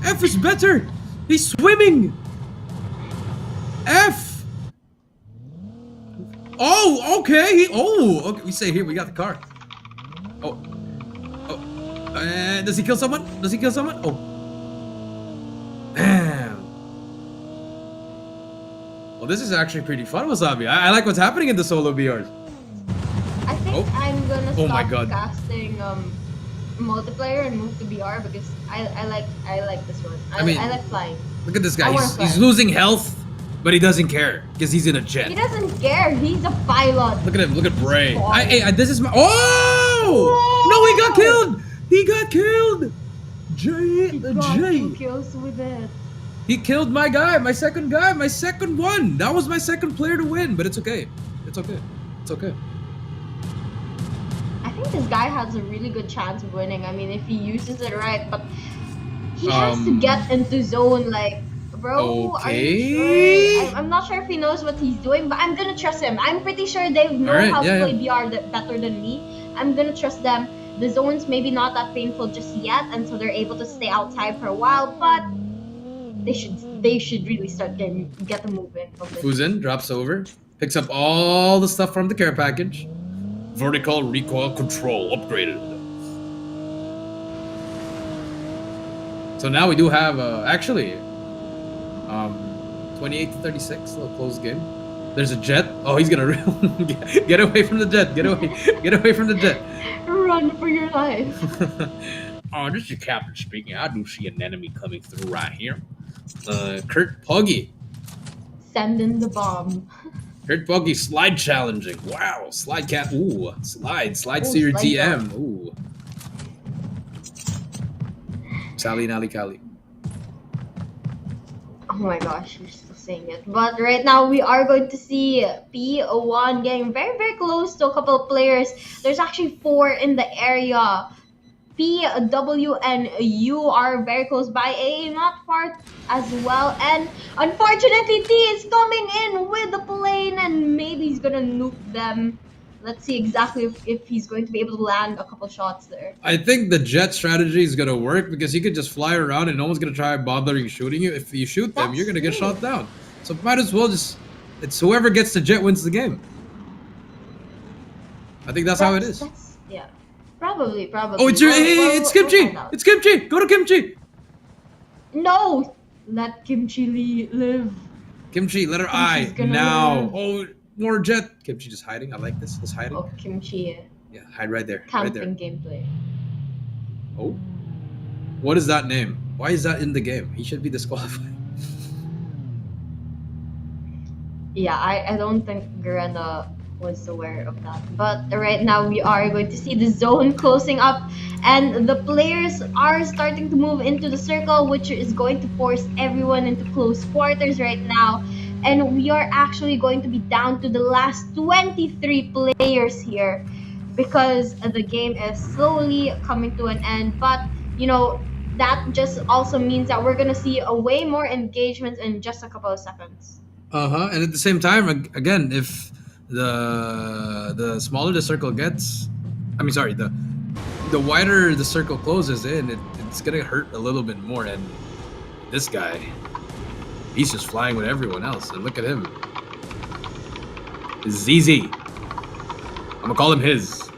F is better. He's swimming. F. Oh, okay. Okay. We say here we got the car. Oh. Does he kill someone? Oh. Damn. Well, this is actually pretty fun, Wasabi. I like what's happening in the solo BRs. I think Oh. I'm gonna Oh my stop God. casting multiplayer and move to BR because I like this one. I mean- I like flying. Look at this I guy. wanna He's fly. losing health, but he doesn't care because he's in a jet. He doesn't care. He's a pilot. Look at him. Look at Bray. Boy. This is my. Oh! No, he got killed. He got killed. He got Jay. 2 kills with it. He killed my guy. My second one. That was my second player to win, but it's okay. It's okay. I think this guy has a really good chance of winning. I mean, if he uses it right, but he has to get into zone. Like, bro, are you Okay. sure? I'm not sure if he knows what he's doing, but I'm gonna trust him. I'm pretty sure they know Alright, how to yeah, play BR better than me. I'm gonna trust them. The zone's maybe not that painful just yet, and so they're able to stay outside for a while. But they should really start get the movement from this. Fuzen drops over, picks up all the stuff from the care package. Vertical recoil control upgraded. So now we do have actually 28 to 36, a little close game. There's a jet. Oh, he's gonna get away from the jet. Get away from the jet. Run for your life. Oh, this is Captain speaking. I do see an enemy coming through right here. Kurt Puggy. Send in the bomb. Kurt Puggy slide challenging. Wow, slide cat. Ooh, slide to your slide TM. Ooh. Sally Nally Kali. Oh my gosh, we're still saying it. But right now we are going to see P1 getting very, very close to a couple of players. There's actually 4 in the area. P, W, and U are very close by. A not far as well. And unfortunately, T is coming in with the plane and maybe he's gonna nuke them. Let's see exactly if he's going to be able to land a couple shots there. I think the jet strategy is gonna work because you could just fly around and no one's gonna try bothering shooting you. If you shoot them, That's you're gonna get true. shot down. So might as well it's whoever gets the jet wins the game. I think that's how it is. Yeah, probably. Oh, it's your it's Kimchi! find out. It's Kimchi! Go to Kimchi! No! Let Kimchi live. Kimchi, letter I Kimchi's gonna now. live. Oh, more jet. Kimchi just hiding. I like this. Just hiding. Oh, Kimchi. Yeah, hide right there. Right Camping there. gameplay. Oh. What is that name? Why is that in the game? He should be disqualified. Yeah, I don't think Garena was aware of that. But right now we are going to see the zone closing up and the players are starting to move into the circle, which is going to force everyone into close quarters right now. And we are actually going to be down to the last 23 players here because the game is slowly coming to an end. But, you know, that just also means that we're gonna see a way more engagements in just a couple of seconds. And at the same time, again, if the smaller the circle gets, I mean, sorry, the wider the circle closes in, it's gonna hurt a little bit more. And this guy, he's just flying with everyone else. And look at him, ZZ. I'm gonna call him his.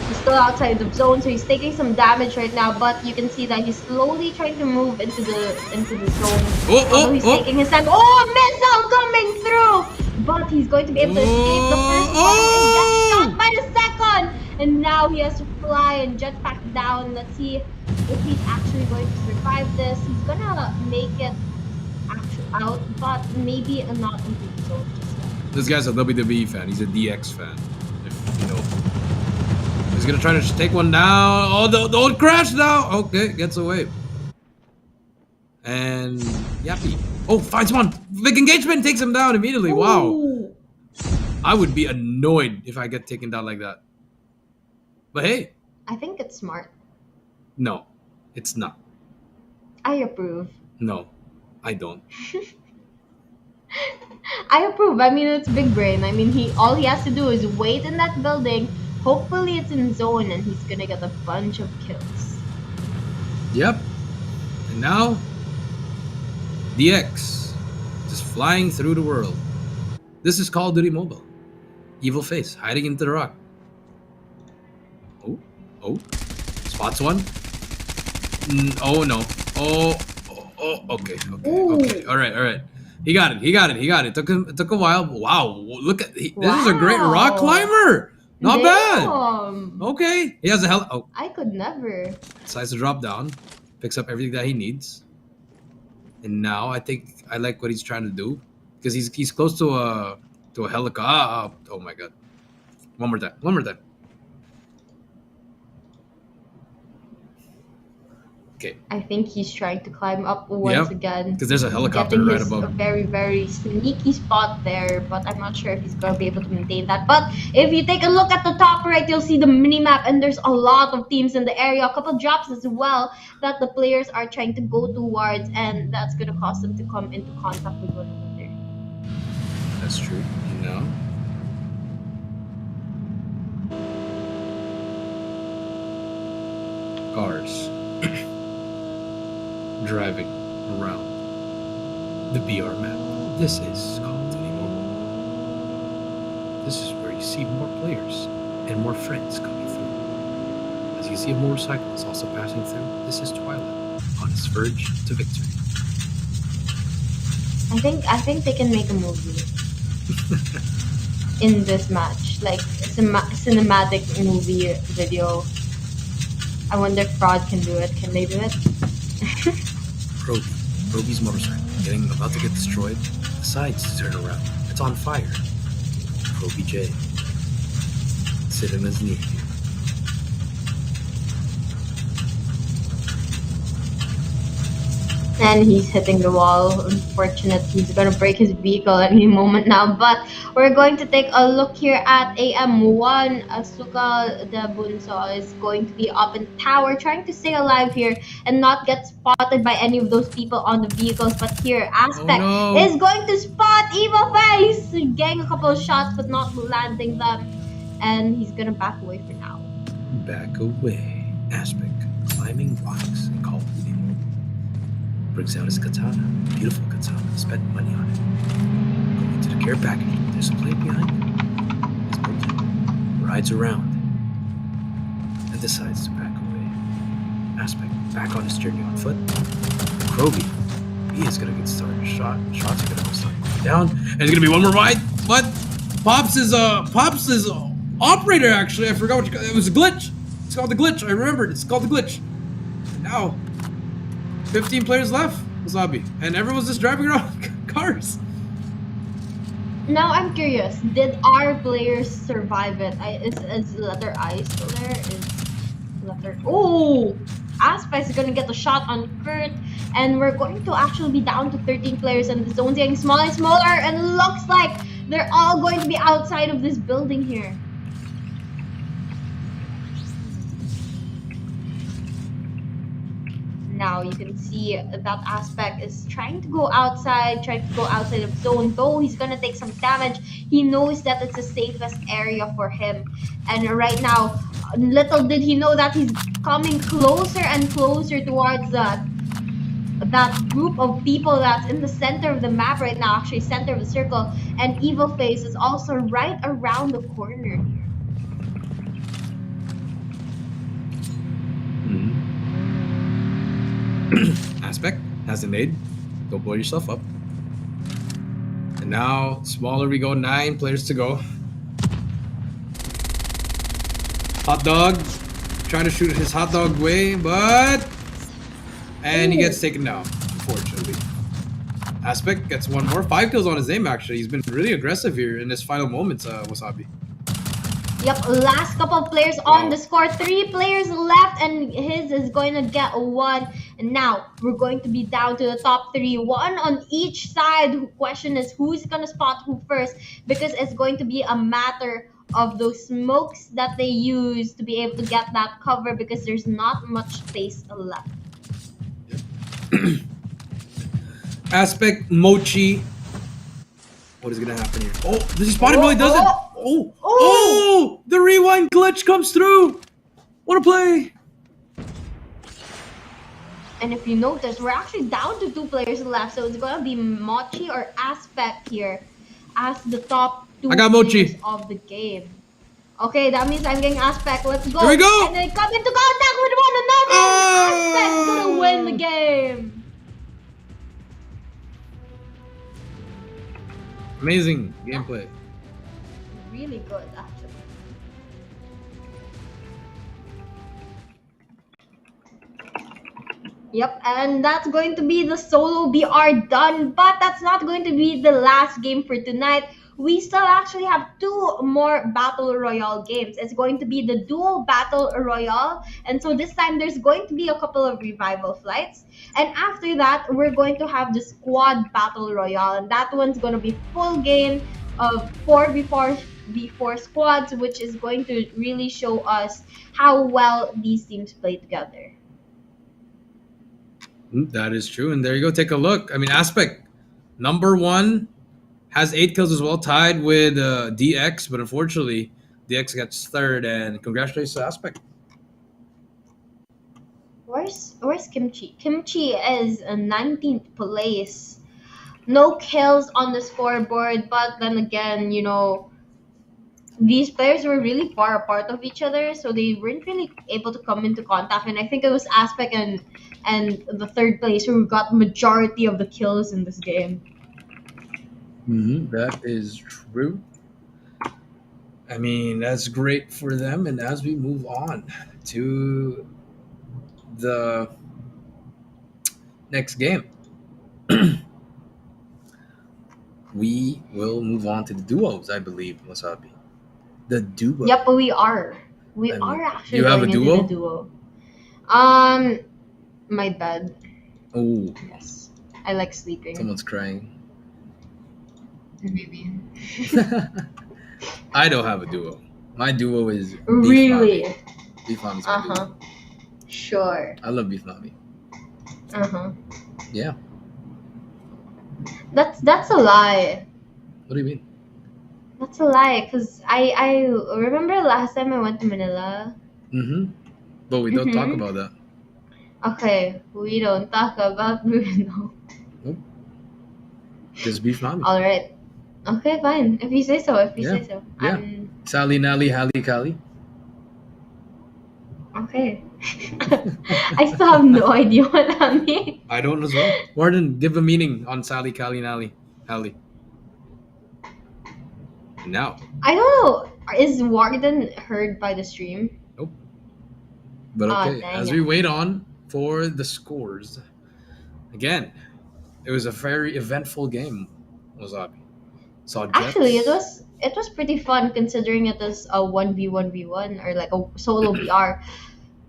He's still outside the zone, so he's taking some damage right now. But you can see that he's slowly trying to move into the zone. Although he's taking his time. Oh, missile coming through! But he's going to be able to escape the first one and get shot by the second. And now he has to fly and jetpack down. Let's see if he's actually going to survive this. He's gonna make it out, but maybe not into the zone just yet. This guy's a WWE fan. He's a DX fan. If you know. He's gonna try to take one down. Oh, don't crash now. Okay, gets away. And Yappy. Oh, finds one. Big engagement, takes him down immediately. Wow. Ooh. I would be annoyed if I get taken down like that. But hey, I think it's smart. no, it's not. I approve. No, I don't. I approve. I mean, it's big brain. I mean, all he has to do is wait in that building. Hopefully, it's in zone, and he's gonna get a bunch of kills. Yep. And now, DX, just flying through the world. This is Call of Duty Mobile. Evil face hiding into the rock. Oh, spots one. Oh no. Oh. Okay. All right. He got it. Took a while. Wow. Look at this is a great rock climber. Not bad. Okay. He has a hell. Oh. I could never. Decides to drop down, picks up everything that he needs, and now I think I like what he's trying to do because he's close to a helicopter. Oh my god! One more time. Okay. I think he's trying to climb up once again. Because there's a helicopter right above. A very, very sneaky spot there, but I'm not sure if he's going to be able to maintain that. But if you take a look at the top right, you'll see the mini-map, and there's a lot of teams in the area. A couple drops as well that the players are trying to go towards, and that's going to cause them to come into contact with one another. That's true. No. Cars. Driving around the BR map. This is Call of Duty Mobile. This is where you see more players and more friends coming through. As you can see, a motorcycle is also passing through. This is Twilight on its verge to victory. I think they can make a movie in this match, like a cinematic movie video. I wonder if Fraud can do it. Can they do it? Roby's motorcycle about to get destroyed, decides to turn around. It's on fire. Roby J. Sit in his knee. And he's hitting the wall. Unfortunate, he's gonna break his vehicle any moment now. But we're going to take a look here at AM1. Asuka the Bunso is going to be up in the tower, trying to stay alive here and not get spotted by any of those people on the vehicles. But here, Aspect is going to spot Evil Face, getting a couple of shots but not landing them. And he's gonna back away for now. Back away. Aspect climbing rocks and Call of Duty. Brings out his katana. Beautiful katana. Spent money on it. Going to the care package. There's a plate behind him. He's bolted. Rides around. And decides to back away. Aspect back on his journey on foot. Kroby. He is gonna get started. Shots are gonna go start down. And there's gonna be one more ride. But Pops is operator actually. I forgot what it was a glitch. It's called the glitch. I remembered. It's called the glitch. And now 15 players left, Wasabi, and everyone's just driving around cars. Now I'm curious, did our players survive it? Is letter I still there? Is letter... Oh! Aspect is gonna get the shot on Kurt, and we're going to actually be down to 13 players, and the zone's getting smaller and smaller, and it looks like they're all going to be outside of this building here. Now you can see that Aspect is trying to go outside, trying to go outside of zone, though he's gonna take some damage. He knows that it's the safest area for him. And right now, little did he know that he's coming closer and closer towards that group of people that's in the center of the map right now, actually center of the circle, and Evil Face is also right around the corner here. Aspect has the nade. Don't blow yourself up. And now, smaller we go, 9 players to go. Hot dog, trying to shoot his hot dog way, but... And he gets taken down, unfortunately. Aspect gets one more. 5 kills on his name, actually. He's been really aggressive here in his final moments, Wasabi. Yep, last couple of players on the score. 3 players left, and his is going to get 1. And now we're going to be down to the top 3, 1 on each side. The question is who's going to spot who first, because it's going to be a matter of those smokes that they use to be able to get that cover, because there's not much space left. Aspect, Mochi. What is going to happen here? Oh, does he spot him? No, he doesn't. Oh, the rewind glitch comes through. What a play. And if you notice, we're actually down to 2 players left, so it's gonna be Mochi or Aspect here as the top 2 I got players Mochi of the game. Okay, that means I'm getting Aspect. Let's go. Here we go. And they come into contact with one another. Oh! Aspect's gonna win the game. Amazing gameplay. Really good, actually. Yep, and that's going to be the solo BR done, but that's not going to be the last game for tonight. We still actually have 2 more Battle Royale games. It's going to be the Duel Battle Royale, and so this time there's going to be a couple of revival flights. And after that, we're going to have the Squad Battle Royale, and that one's going to be full game of 4v4 squads, which is going to really show us how well these teams play together. That is true. And there you go. Take a look. I mean, Aspect, number 1, has 8 kills as well, tied with DX. But unfortunately, DX gets 3rd. And congratulations to Aspect. Where's Kimchi? Kimchi is a 19th place. No kills on the scoreboard, but then again, you know, these players were really far apart of each other, so they weren't really able to come into contact. And I think it was Aspect and the 3rd place who got majority of the kills in this game. That is true. I mean, that's great for them. And as we move on to the next game, we will move on to the duos, I believe, Wasabi. The duo. Yep, we are. We are actually you have going a duo? into the duo. My bed. Oh, Yes. I like sleeping. someone's crying. Maybe. I don't have a duo. My duo is Beef Really? Nami. Beef Nami's my duo. Sure. I love Beef Nami. Yeah. That's a lie. What do you mean? That's a lie, because I remember last time I went to Manila. But we don't talk about that. Okay, we don't talk about Bruno. Just Beef Nami. Alright. Okay, fine. If you say so, Yeah. say so. Yeah. Sally, Nally, Hallie, Callie. Okay. I still have no idea what that means. I don't as well. Warden, give a meaning on Sally, Callie, Nally, Hallie. Now. I don't know. Is Warden heard by the stream? Nope. But okay, dang as it. we wait on for the scores, again, it was a very eventful game, Wasabi. Saw Jets. Actually, it was pretty fun considering it was a 1v1v1 or like a solo BR.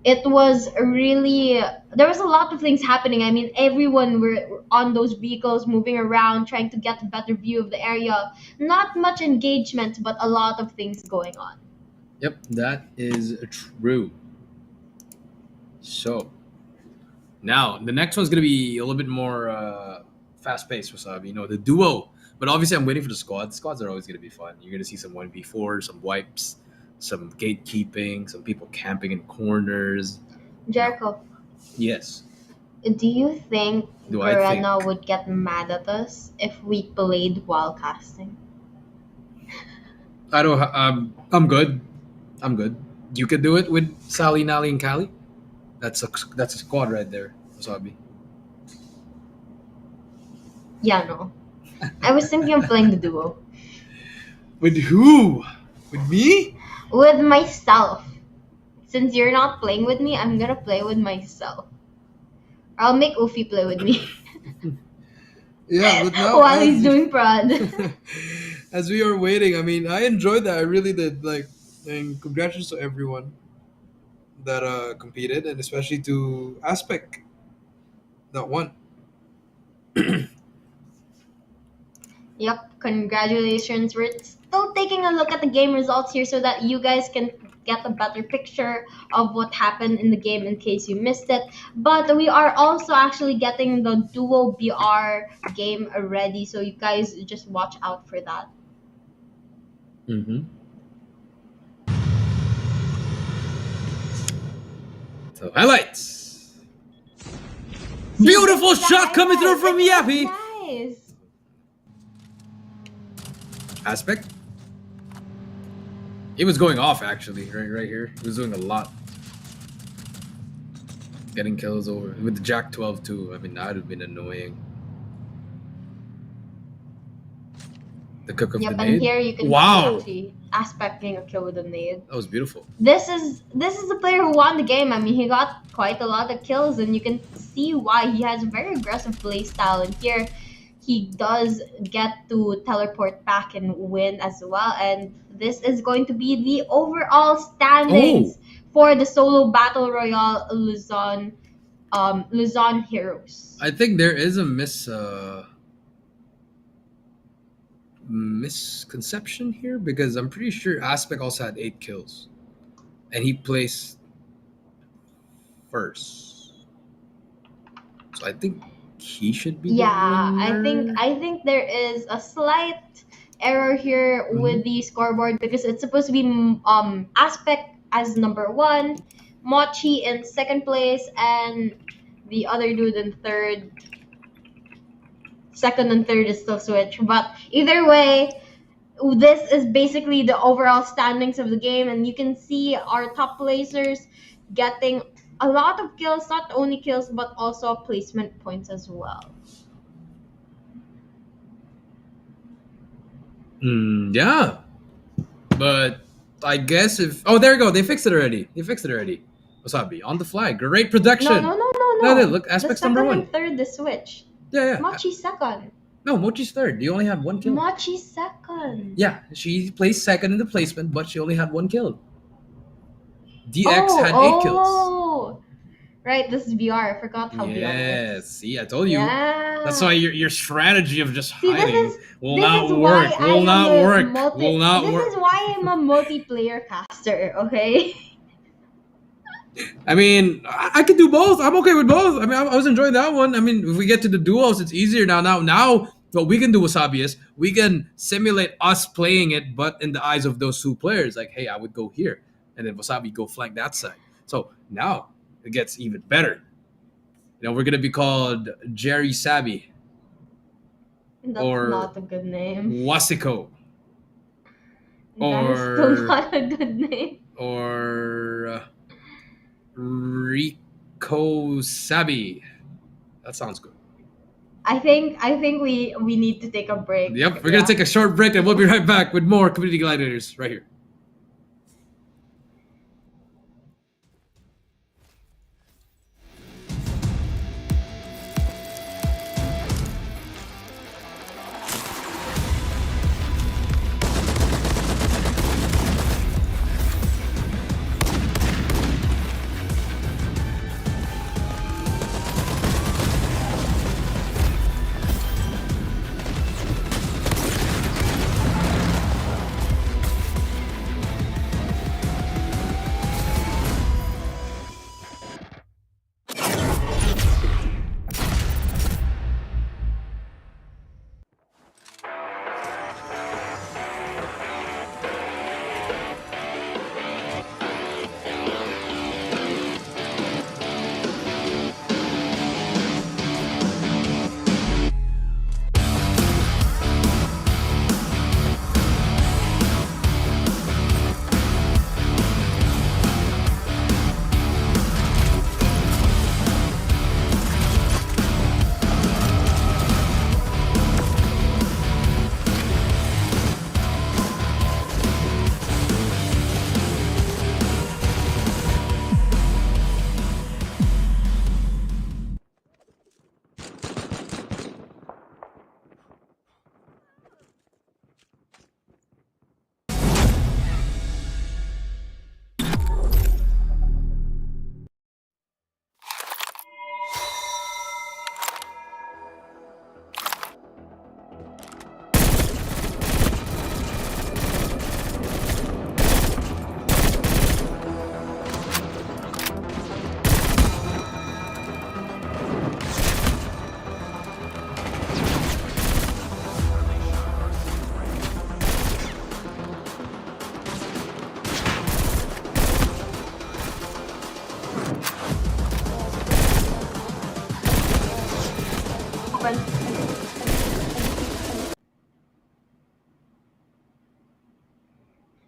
It was really, there was a lot of things happening. I mean, everyone were on those vehicles moving around, trying to get a better view of the area. Not much engagement, but a lot of things going on. Yep, that is true. So, Now, the next one's gonna be a little bit more fast-paced, Wasabi. You know, the duo. But obviously, I'm waiting for the squad. Squads are always gonna be fun. You're gonna see some 1v4, some wipes, some gatekeeping, some people camping in corners. Jericho, Yes. do you think Do I think? Garena would get mad at us if we played while casting? I don't. I'm good. I'm good. You could do it with Sally, Nally, and Callie. That's a squad right there, Wasabi. Yeah, no. I was thinking of playing the duo. With who? With me? With myself. Since you're not playing with me, I'm gonna play with myself. I'll make Ufi play with me Yeah, but now while he's doing prod. as we are waiting, I mean, I enjoyed that. I really did. Like, and congratulations to everyone that competed, and especially to Aspect that won. Yep, congratulations. We're still taking a look at the game results here so that you guys can get a better picture of what happened in the game in case you missed it. But we are also actually getting the Duo BR game ready, so you guys just watch out for that. Mm-hmm. So highlights. Beautiful See, shot coming through from Yappy. Nice. Aspect. He was going off actually, right here. He was doing a lot. Getting kills over with the Jack 12 too. I mean, that would have been annoying. The cook of Yep, the and nade. here you can Wow, see Aspect getting a kill with a nade. that was beautiful. This is the player who won the game. I mean, he got quite a lot of kills, and you can see why. He has a very aggressive play style, and here he does get to teleport back and win as well. And this is going to be the overall standings for the solo battle royale Luzon Heroes. I think there is a misconception here because I'm pretty sure Aspect also had 8 kills, and he placed first. So I think he should be. Yeah, the winner. I think there is a slight error here with the scoreboard because it's supposed to be Aspect as number 1, Mochi in second place, and the other dude in third. Second and third is still switch, but either way, this is basically the overall standings of the game, and you can see our top placers getting a lot of kills, not only kills but also placement points as well. Yeah, but I guess if there you go, they fixed it already. Wasabi on the fly, great production. No. Look, The Aspect's second number 1. and third is switch. Yeah. Mochi's second. No, Mochi's third. He only had 1 kill. Mochi's second. Yeah, she placed second in the placement, but she only had 1 kill. DX had 8 kills. Oh, right. This is VR. I forgot how VR works. Yes, see, I told you. Yeah. That's why your strategy of just See, hiding will not is work. why Will I not am a work. multi- Will not this work. is why I'm a multiplayer caster, okay? I mean, I could do both. I'm okay with both. I mean, I was enjoying that one. I mean, if we get to the duos, it's easier now. Now, what we can do, Wasabi, is we can simulate us playing it, but in the eyes of those 2 players. Like, hey, I would go here, and then Wasabi go flank that side. So now it gets even better. You know, we're gonna be called Jerry Sabi That's Or- not a good name. Wasiko That is still not a good name. or Rico Sabi. That sounds good. I think we need to take a break. Yep, we're gonna take a short break and we'll be right back with more Community Gladiators right here.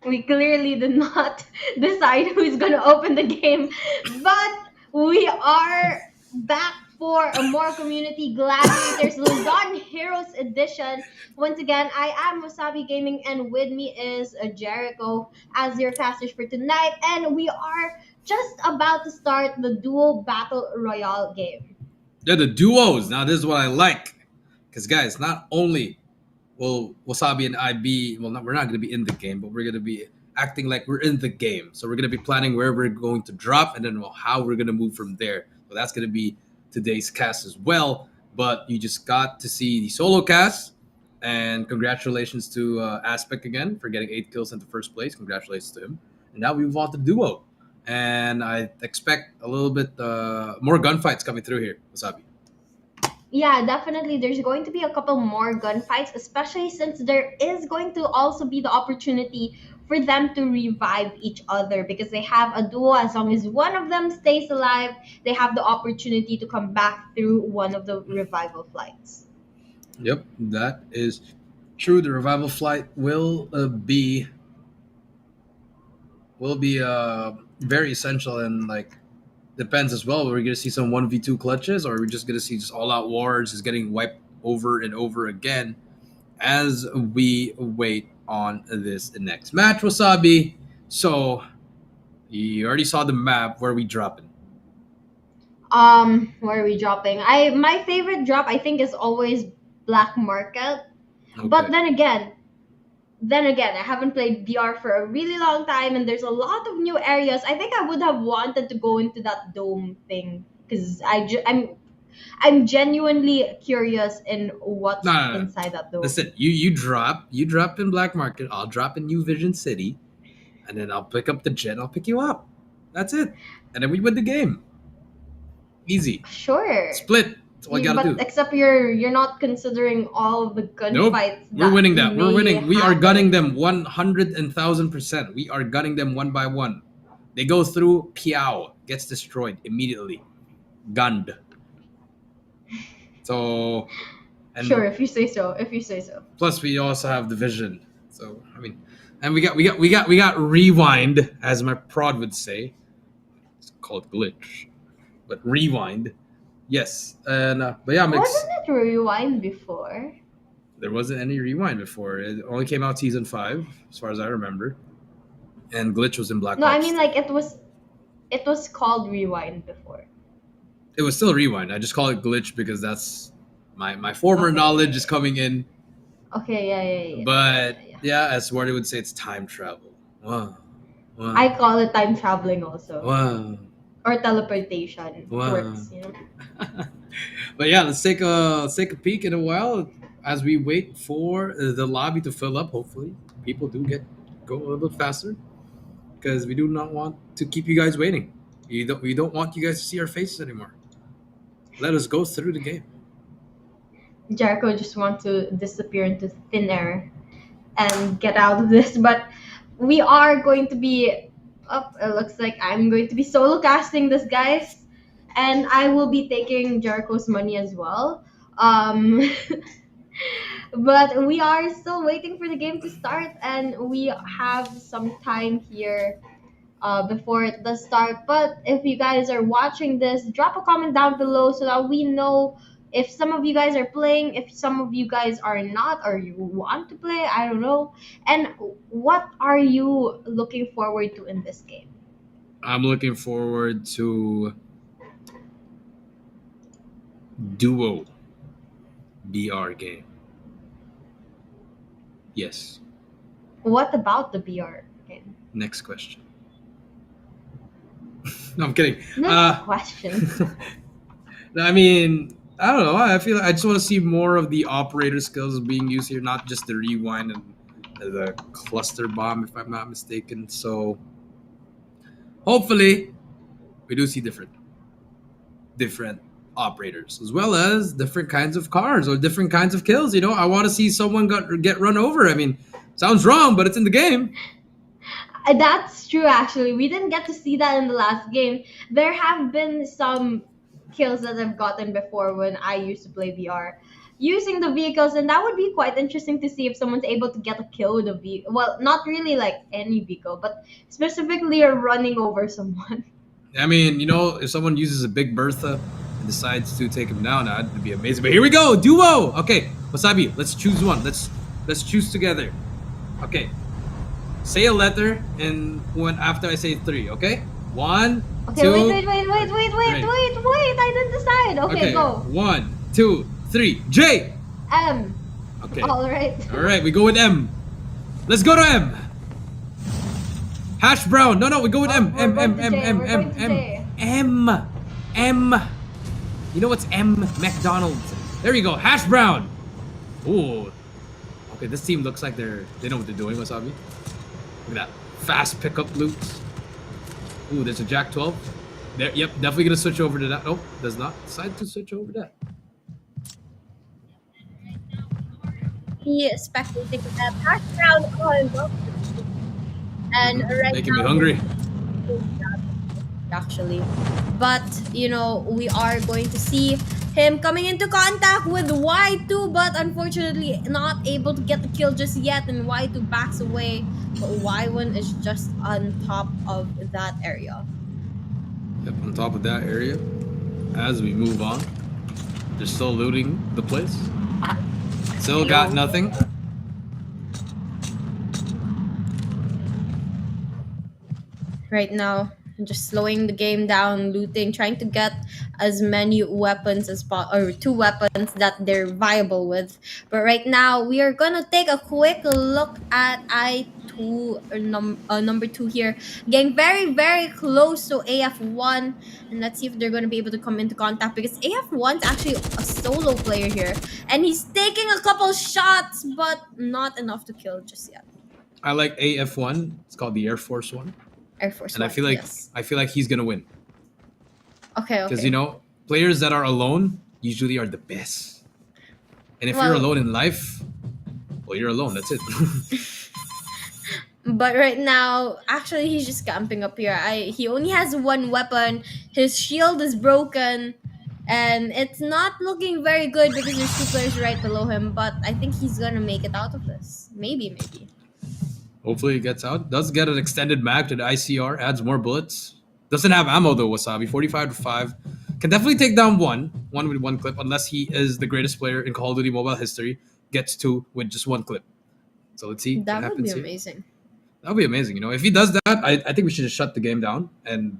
We clearly did not decide who's gonna open the game, but we are back for a more Community Gladiators Luzon Heroes edition. Once again, I am Wasabi Gaming, and with me is Jericho as your casters for tonight, and we are just about to start the dual Battle Royale game. Yeah, the duos. Now this is what I like, because guys, not only will Wasabi and I be we're not going to be in the game, but we're going to be acting like we're in the game. So we're going to be planning where we're going to drop, and then how we're going to move from there. So that's going to be today's cast as well. But you just got to see the solo cast, and congratulations to Aspect again for getting 8 kills into first place. Congratulations to him. And now we move on to duo. And I expect a little bit more gunfights coming through here, Wasabi. Yeah, definitely. There's going to be a couple more gunfights, especially since there is going to also be the opportunity for them to revive each other because they have a duo. As long as one of them stays alive, they have the opportunity to come back through one of the revival flights. Yep, that is true. The revival flight will be very essential, and like depends as well. We're gonna see some 1v2 clutches, or we're just gonna see just all out wars just getting wiped over and over again as we wait on this next match, Wasabi. So you already saw the map. Where are we dropping? Where are we dropping? My favorite drop I think is always Black Market. But Okay. then again, I haven't played BR for a really long time, and there's a lot of new areas. I think I would have wanted to go into that dome thing because I'm genuinely curious in what's No, no, no. inside that dome. Listen, you drop in Black Market. I'll drop in New Vision City, and then I'll pick up the jet. I'll pick you up. That's it, and then we win the game. Easy. Sure. Split. That's all I gotta But do. except you're not considering all of the Nope. gunfights. We're winning that. We're may winning. We are happen. gunning them 100,000%. We are gunning them one by one. They go through. Piao gets destroyed immediately. Gunned. So, and Sure, if you say so. If you say so. plus we also have the vision. So I mean, and we got rewind, as my prod would say. It's called glitch, but rewind. Yes, and but yeah, Wasn't it rewind before? there wasn't any rewind before. It only came out season 5, as far as I remember. And glitch was in Black No, I Ops. mean like it was called rewind before. It was still rewind. I just call it glitch because that's my former Okay. knowledge is coming in. Okay, yeah. But Yeah. yeah, as Wardy would say, it's time travel. Wow. Wow. I call it time traveling also. Wow. Or teleportation. Wow. Works, you know. But yeah, let's take a peek in a while as we wait for the lobby to fill up. Hopefully, people do go a little bit faster because we do not want to keep you guys waiting. We don't want you guys to see our faces anymore. Let us go through the game. Jericho just wants to disappear into thin air and get out of this, but we are going to be up. It looks like I'm going to be solo casting this, guys, and I will be taking Jericho's money as well. But we are still waiting for the game to start, and we have some time here before it does start. But if you guys are watching this, drop a comment down below so that we know if some of you guys are playing, if some of you guys are not, or you want to play, I don't know. And what are you looking forward to in this game? I'm looking forward to Duo BR game. Yes. What about the BR game? Next question. No, I'm kidding. Next question. No, I mean, I don't know. I feel like I just want to see more of the operator skills being used here, not just the rewind and the cluster bomb, if I'm not mistaken. So hopefully we do see different operators, as well as different kinds of cars or different kinds of kills. You know, I want to see someone get run over. I mean, sounds wrong, but it's in the game. That's true, actually. We didn't get to see that in the last game. There have been some kills that I've gotten before when I used to play VR. Using the vehicles, and that would be quite interesting to see if someone's able to get a kill with a vehicle. Well, not really like any vehicle, but specifically you're running over someone. I mean, you know, if someone uses a big Bertha and decides to take him down, that'd be amazing. But here we go, duo. Okay, Wasabi, let's choose one. Let's choose together. Okay, say a letter, and when after I say three. Okay, one, Okay, two. wait. I didn't decide. Okay, go. 1, 2, 3. J. M. Okay. All right. All right, we go with M. Let's go to M. Hash brown. No, we go with M. We're M. going M. to M. J, M. we're M. going to M. J. M. M. You know what's M? McDonald's. There you go. Hash brown. Ooh. Okay, this team looks like they know what they're doing, Wasabi. Look at that. Fast pickup loops. Ooh, there's a Jack 12. There, yep, definitely gonna switch over to that. Nope, does not decide to switch over to that. He is spectating that background on, and right Making me now, hungry. actually. But, you know, we are going to see him coming into contact with Y2, but unfortunately not able to get the kill just yet, and Y2 backs away, but Y1 is just on top of that area. Yep, on top of that area. As we move on, they're still looting the place. Still got nothing. Right now, just slowing the game down, looting, trying to get as many weapons as or 2 weapons that they're viable with. But right now, we are gonna take a quick look at I2 or number 2 here, getting very, very close to AF1, and let's see if they're gonna be able to come into contact, because AF1's actually a solo player here, and he's taking a couple shots, but not enough to kill just yet. I like AF1. It's called the Air Force One. Air Force And One, yes. I feel like he's gonna win. Okay. Because you know, players that are alone usually are the best. And if you're Well- alone in life, well, you're alone. That's it. But right now, actually, he's just camping up here. He only has 1 weapon. His shield is broken, and it's not looking very good because there's 2 players right below him. But I think he's gonna make it out of this. Maybe. Hopefully he gets out. Does get an extended mag to the ICR. Adds more bullets. Doesn't have ammo though, Wasabi. 45 to 5. Can definitely take down one with 1 clip, unless he is the greatest player in Call of Duty mobile history. Gets 2 with just 1 clip. So let's see what That would happens be here. amazing. That would be amazing. You know, if he does that, I think we should just shut the game down and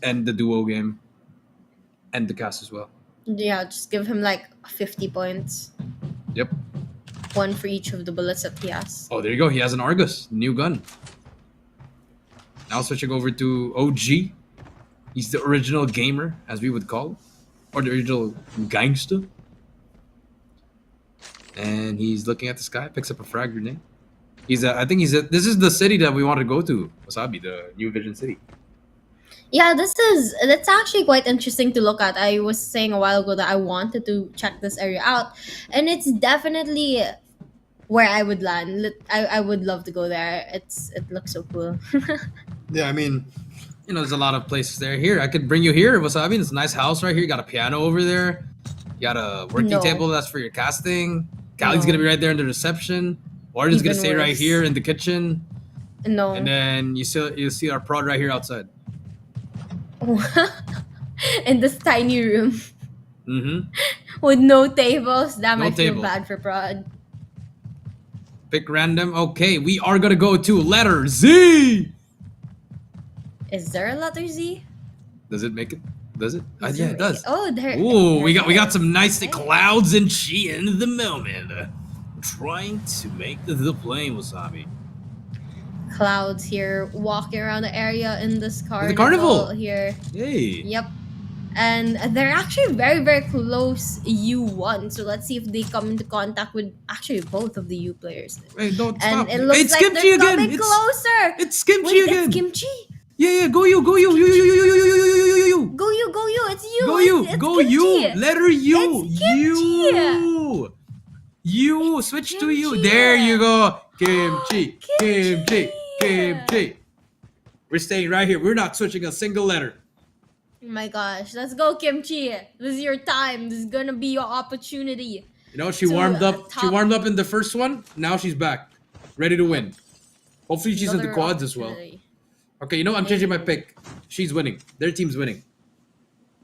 end the duo game. End the cast as well. Yeah, just give him like 50 points. Yep. 1 for each of the bullets that he has. Oh, there you go. He has an Argus. New gun. Now switching over to OG. He's the original gamer, as we would call him. Or the original gangster. And he's looking at the sky. Picks up a frag grenade. This is the city that we want to go to. Wasabi, the New Vision City. Yeah, that's actually quite interesting to look at. I was saying a while ago that I wanted to check this area out, and it's definitely where I would land. I would love to go there. It looks so cool. Yeah, I mean, you know, there's a lot of places there. Here, I could bring you here, Wasabi. It's a nice house right here. You got a piano over there. You got a working No. table that's for your casting. Callie's No. gonna be right there in the reception. Warden's gonna Even stay right worse. here in the kitchen. No. And then you see our prod right here outside. In this tiny room Mm-hmm. with no tables. That No might feel table. bad for Prod. Pick random. Okay, we are gonna go to letter Z. Is there a letter Z? Does it make it? Does it? Is Yeah, there- it does. Oh, there. Ooh, we there- got some nice clouds and she in the moment. Trying to make the plane, Wasabi. Clouds here walking around the area in this carnival, carnival. here. Hey. Yep. And they're actually very, very close U1. So let's see if they come into contact with actually both of the U players. Wait, don't And stop. it looks It's like Kimchi they're again. coming closer. It's Kimchi Wait, again. it's Kimchi. Yeah, go you. Go you. It's you. Go It's you. Kimchi. Letter U. It's Kimchi. You. Switch to you. Kimchi. There you go. Kimchi. Kimchi. We're staying right here. We're not switching a single letter. Oh my gosh, let's go, Kimchi. This is your time. This is gonna be your opportunity. You know, she To, warmed up. She top warmed up in the first one. Now she's back, ready to win. Hopefully, she's in the another quads as well. opportunity. Okay, you know, I'm changing my pick. She's winning. Their team's winning.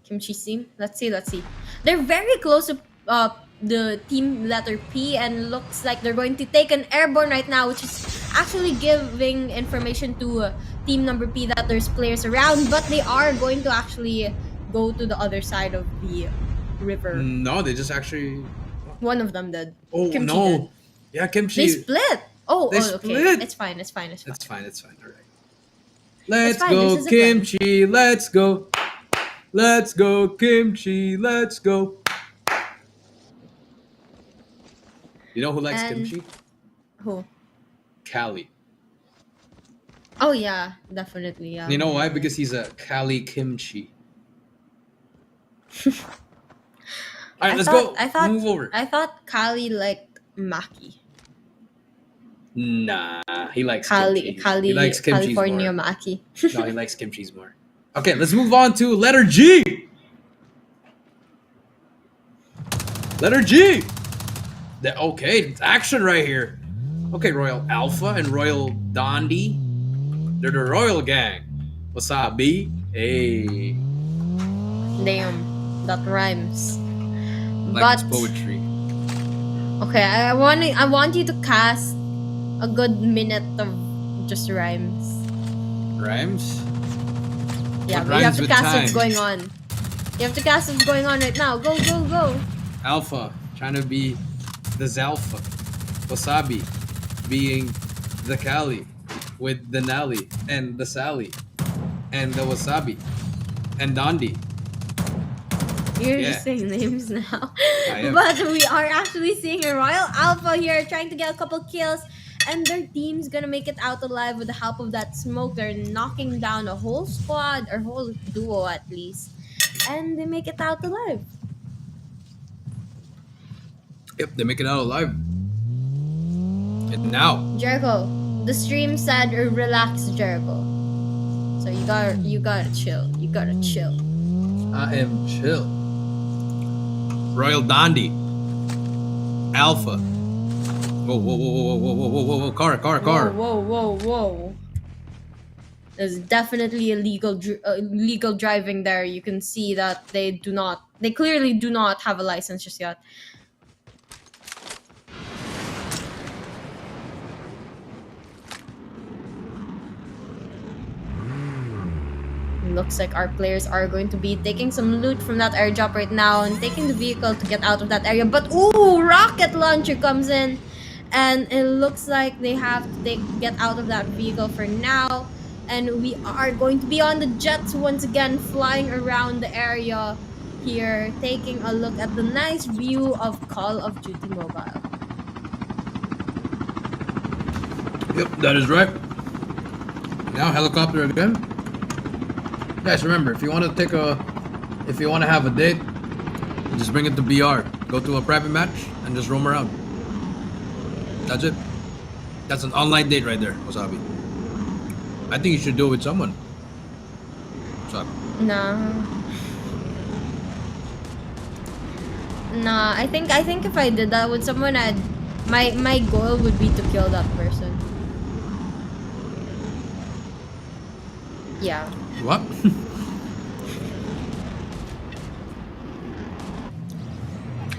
Kimchi's team. Let's see. Let's see. They're very close to the team letter P, and looks like they're going to take an airborne right now, which is actually giving information to team number P that there's players around, but they are going to actually go to the other side of the river. No, they just actually. One of them did. Oh Kimchi no! did. Yeah, Kimchi. They split. Oh, They okay. split. It's fine. It's fine. It's fine. It's fine. It's fine. All right. Let's fine, go, this is a plan. Kimchi. Let's go. Let's go, Kimchi. Let's go. You know who likes And- kimchi? Who? Cali. Oh yeah, definitely. Yeah. You know why? Because he's a Cali kimchi. All right, let's go. Move over. I thought Kali liked Maki. Nah, he likes Kali, kimchi. He likes kimchi California more. Maki. No, he likes kimchi's more. Okay, let's move on to letter G. Letter G. Okay, it's action right here. Okay, Royal Alpha and Royal Dondi. They're the Royal Gang. Wasabi. Hey. Damn, that rhymes. Like But poetry. okay, I want you to cast a good minute of just rhymes. Rhymes? Yeah, What but you have rhymes to with cast time? what's going on. You have to cast what's going on right now. Go, go, go. Alpha, trying to be the Zalpha. Wasabi, being the Cali with the Nali and the Sally and the Wasabi and Dondi. You're Yeah. just saying names now. I am. But we are actually seeing a Royal Alpha here trying to get a couple kills. And their team's gonna make it out alive with the help of that smoke. They're knocking down a whole squad, or whole duo at least. And they make it out alive. Yep, they make it out alive. And now, Jericho, the stream said relax, Jericho. So you gotta chill. You gotta chill. I am chill. Royal Dondi. Alpha. Whoa, whoa, whoa, whoa, whoa, whoa, whoa, whoa, car. Whoa, whoa, whoa. There's definitely illegal driving there. You can see that they clearly do not have a license just yet. Looks like our players are going to be taking some loot from that airdrop right now and taking the vehicle to get out of that area. But ooh, rocket launcher comes in, and it looks like they have to get out of that vehicle for now. And we are going to be on the jets once again, flying around the area here, taking a look at the nice view of Call of Duty Mobile. Yep, that is right. Now helicopter again. Guys, remember, if you want to have a date, just bring it to BR. Go to a private match and just roam around. That's it. That's an online date right there, Wasabi. I think you should do it with someone. Wasabi. Nah, I think if I did that with someone, my goal would be to kill that person. Yeah. What?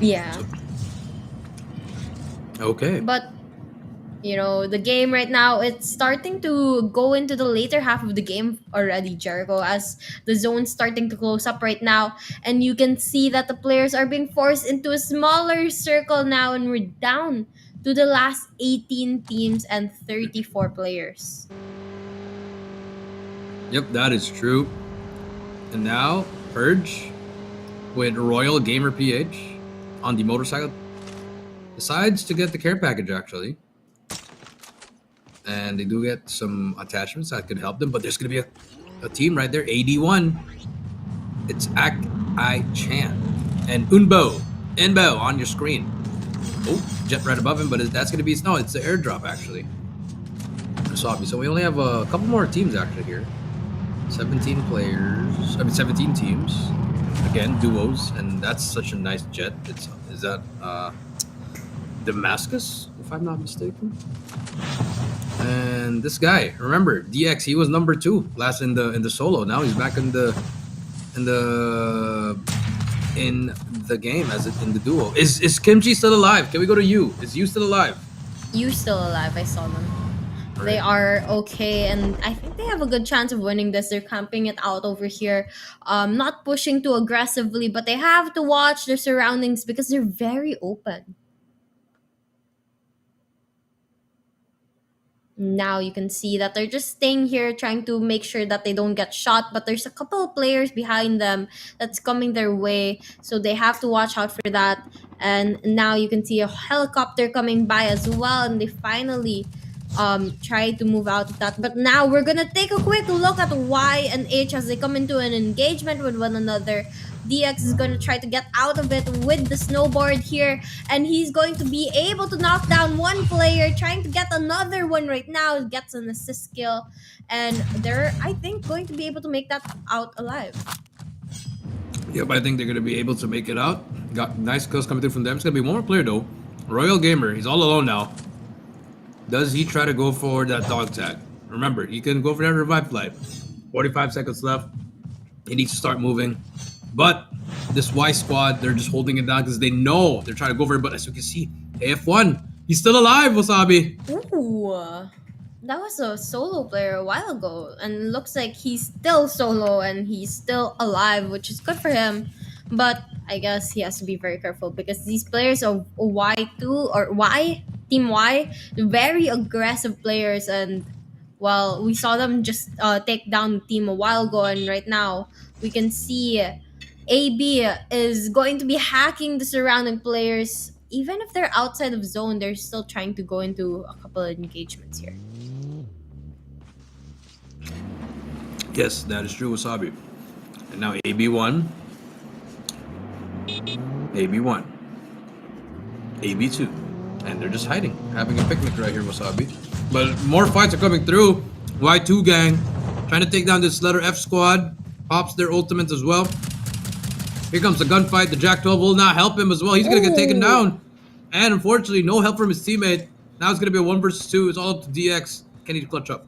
Yeah. Okay. But you know, the game right now, it's starting to go into the later half of the game already, Jericho, as the zone's starting to close up right now. And you can see that the players are being forced into a smaller circle now, and we're down to the last 18 teams and 34 players. Yep, that is true. And now, Purge with Royal Gamer PH on the motorcycle decides to get the care package actually. And they do get some attachments that could help them, but there's going to be a team right there, AD1. It's Ak I Chan and Unbo on your screen. Oh, jet right above him, but that's going to be, no, it's the airdrop actually. So we only have a couple more teams actually here. 17 players. I mean, 17 teams. Again, duos, and that's such a nice jet. Is that Damascus, if I'm not mistaken. And this guy, remember DX, he was number 2 last in the solo. Now he's back in the in the game as in the duo. Is Kimchi still alive? Can we go to you? Is you still alive? You still alive? I saw them. All They right. are okay, and I think they have a good chance of winning this. They're camping it out over here, not pushing too aggressively, but they have to watch their surroundings because they're very open. Now you can see that they're just staying here trying to make sure that they don't get shot, but there's a couple of players behind them that's coming their way, so they have to watch out for that. And now you can see a helicopter coming by as well, and they finally try to move out of that. But now we're gonna take a quick look at Y and H as they come into an engagement with one another. DX is going to try to get out of it with the snowboard here, and he's going to be able to knock down one player, trying to get another one right now. Gets an assist kill, and they're, I think, going to be able to make that out alive. Yep, I think they're gonna be able to make it out. Got nice kills coming through from them. It's gonna be one more player though. Royal Gamer, he's all alone now. Does he try to go for that dog tag? Remember, he can go for that revive flight. 45 seconds left. He needs to start moving. But this Y squad, they're just holding it down because they know they're trying to go for it. But as you can see, AF1, he's still alive, Wasabi. Ooh, that was a solo player a while ago, and looks like he's still solo and he's still alive, which is good for him. But I guess he has to be very careful because these players of Y2 or Y, Team Y, very aggressive players, and well, we saw them just take down the team a while ago, and right now we can see AB is going to be hacking the surrounding players. Even if they're outside of zone, they're still trying to go into a couple of engagements here. Yes, that is true, Wasabi. And now AB1, AB1, AB2. And they're just hiding, having a picnic right here, Wasabi. But more fights are coming through. Y2 gang trying to take down this letter F squad. Pops their ultimates as well. Here comes the gunfight. The Jack 12 will not help him as well. He's going to get taken down. And unfortunately, no help from his teammate. Now it's going to be a 1 versus 2. It's all up to DX. Can he clutch up?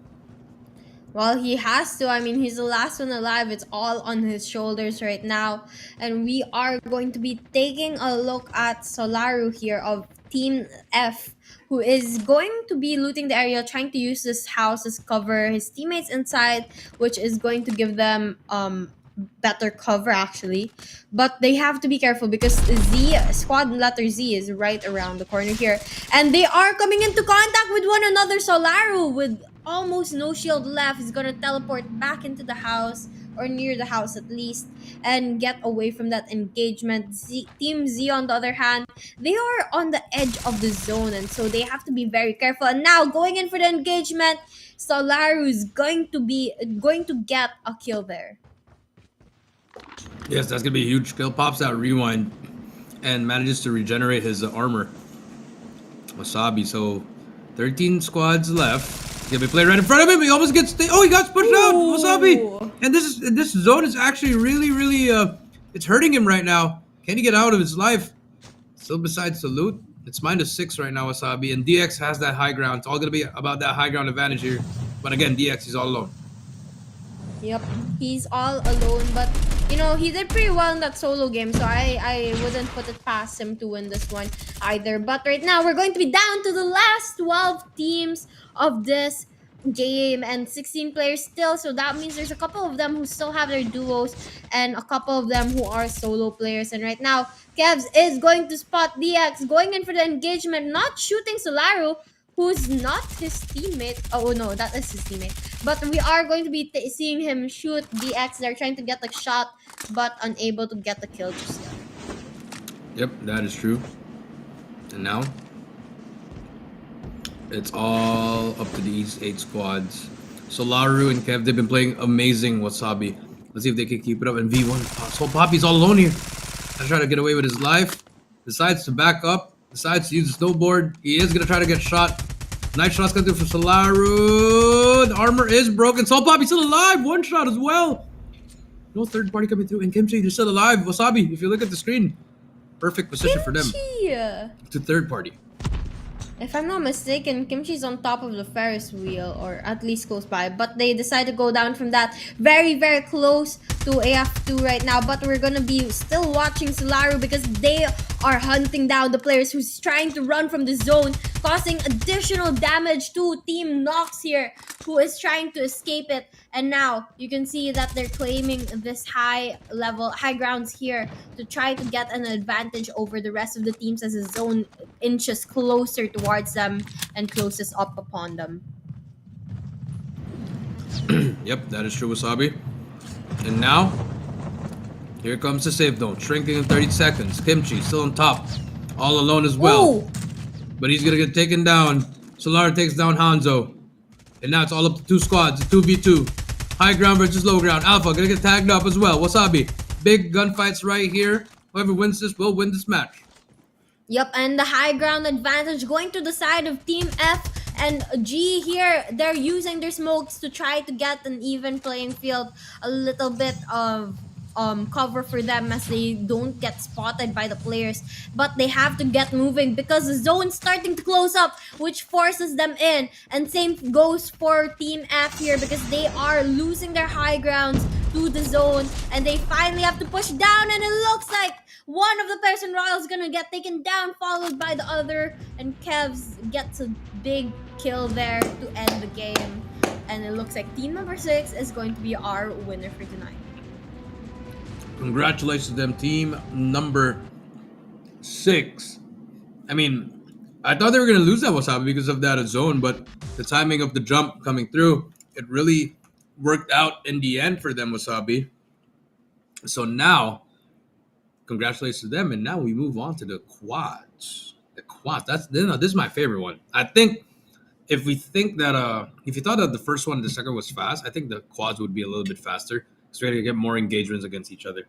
Well, he has to. I mean, he's the last one alive. It's all on his shoulders right now. And we are going to be taking a look at Solaru here of Team F, who is going to be looting the area, trying to use this house as cover. His teammates inside, which is going to give them better cover actually. But they have to be careful because Z, squad letter Z, is right around the corner here. And they are coming into contact with one another. Solaru, with almost no shield left, is gonna teleport back into the house, or near the house at least, and get away from that engagement. Team Z, on the other hand, they are on the edge of the zone, and so they have to be very careful. And now going in for the engagement, Solaru is going to get a kill there. Yes, that's going to be a huge kill. Pops out rewind and manages to regenerate his armor. Wasabi, so 13 squads left. He's gonna be playing right in front of him. He almost gets. Oh, he got pushed out. Wasabi, and this zone is actually really it's hurting him right now. Can he get out of his life? Still besides the loot, it's -6 right now, Wasabi, and DX has that high ground. It's all gonna be about that high ground advantage here. But again, DX is all alone. Yep, he's all alone, but you know, he did pretty well in that solo game, so I wouldn't put it past him to win this one either. But right now, we're going to be down to the last 12 teams of this game, and 16 players still, so that means there's a couple of them who still have their duos and a couple of them who are solo players. And right now, Kevs is going to spot DX, going in for the engagement, not shooting Solaru, who's not his teammate. Oh no, that is his teammate. But we are going to be seeing him shoot DX. They're trying to get the shot, but unable to get the kill just yet. Yep, that is true. And now, it's all up to these 8 squads. Solaru and Kev, they've been playing amazing, Wasabi. Let's see if they can keep it up. And V1, so Poppy's all alone here. He's trying to get away with his life. Decides to back up. Decides to use the snowboard. He is going to try to get shot. Nice shots coming through from Solaru. The armor is broken. Soul Poppy still alive. One shot as well. No third party coming through. And Kimchi, they're still alive. Wasabi, if you look at the screen, perfect position for them Kimchi! to third party. If I'm not mistaken, Kimchi's on top of the Ferris wheel, or at least close by. But they decide to go down from that. Very, very close to AF2 right now. But we're gonna be still watching Solaru because they are hunting down the players who's trying to run from the zone, causing additional damage to Team Nox here, who is trying to escape it. And now you can see that they're claiming this high grounds here to try to get an advantage over the rest of the teams as the zone inches closer towards them and closes up upon them. Yep, that is true, Wasabi. And now, here comes the save zone, shrinking in 30 seconds. Kimchi still on top, all alone as well. Ooh. But he's gonna get taken down. Solar takes down Hanzo. And now it's all up to two squads, 2v2. High ground versus low ground. Alpha gonna get tagged up as well. Wasabi. Big gunfights right here. Whoever wins this will win this match. Yep, and the high ground advantage going to the side of Team F and G here. They're using their smokes to try to get an even playing field, a little bit of cover for them as they don't get spotted by the players, but they have to get moving because the zone's starting to close up, which forces them in. And same goes for Team F here because they are losing their high grounds to the zone and they finally have to push down, and it looks like one of the players in Royal is gonna get taken down, followed by the other, and Kevs gets a big kill there to end the game. And it looks like team number 6 is going to be our winner for tonight. Congratulations to them, team number 6. I mean, I thought they were going to lose that Wasabi because of that zone, but the timing of the jump coming through, it really worked out in the end for them, Wasabi. So now, congratulations to them, and now we move on to the quads. The quads, this is my favorite one. I think if we think that, if you thought that the first one and the second was fast, I think the quads would be a little bit faster. So we're gonna get more engagements against each other.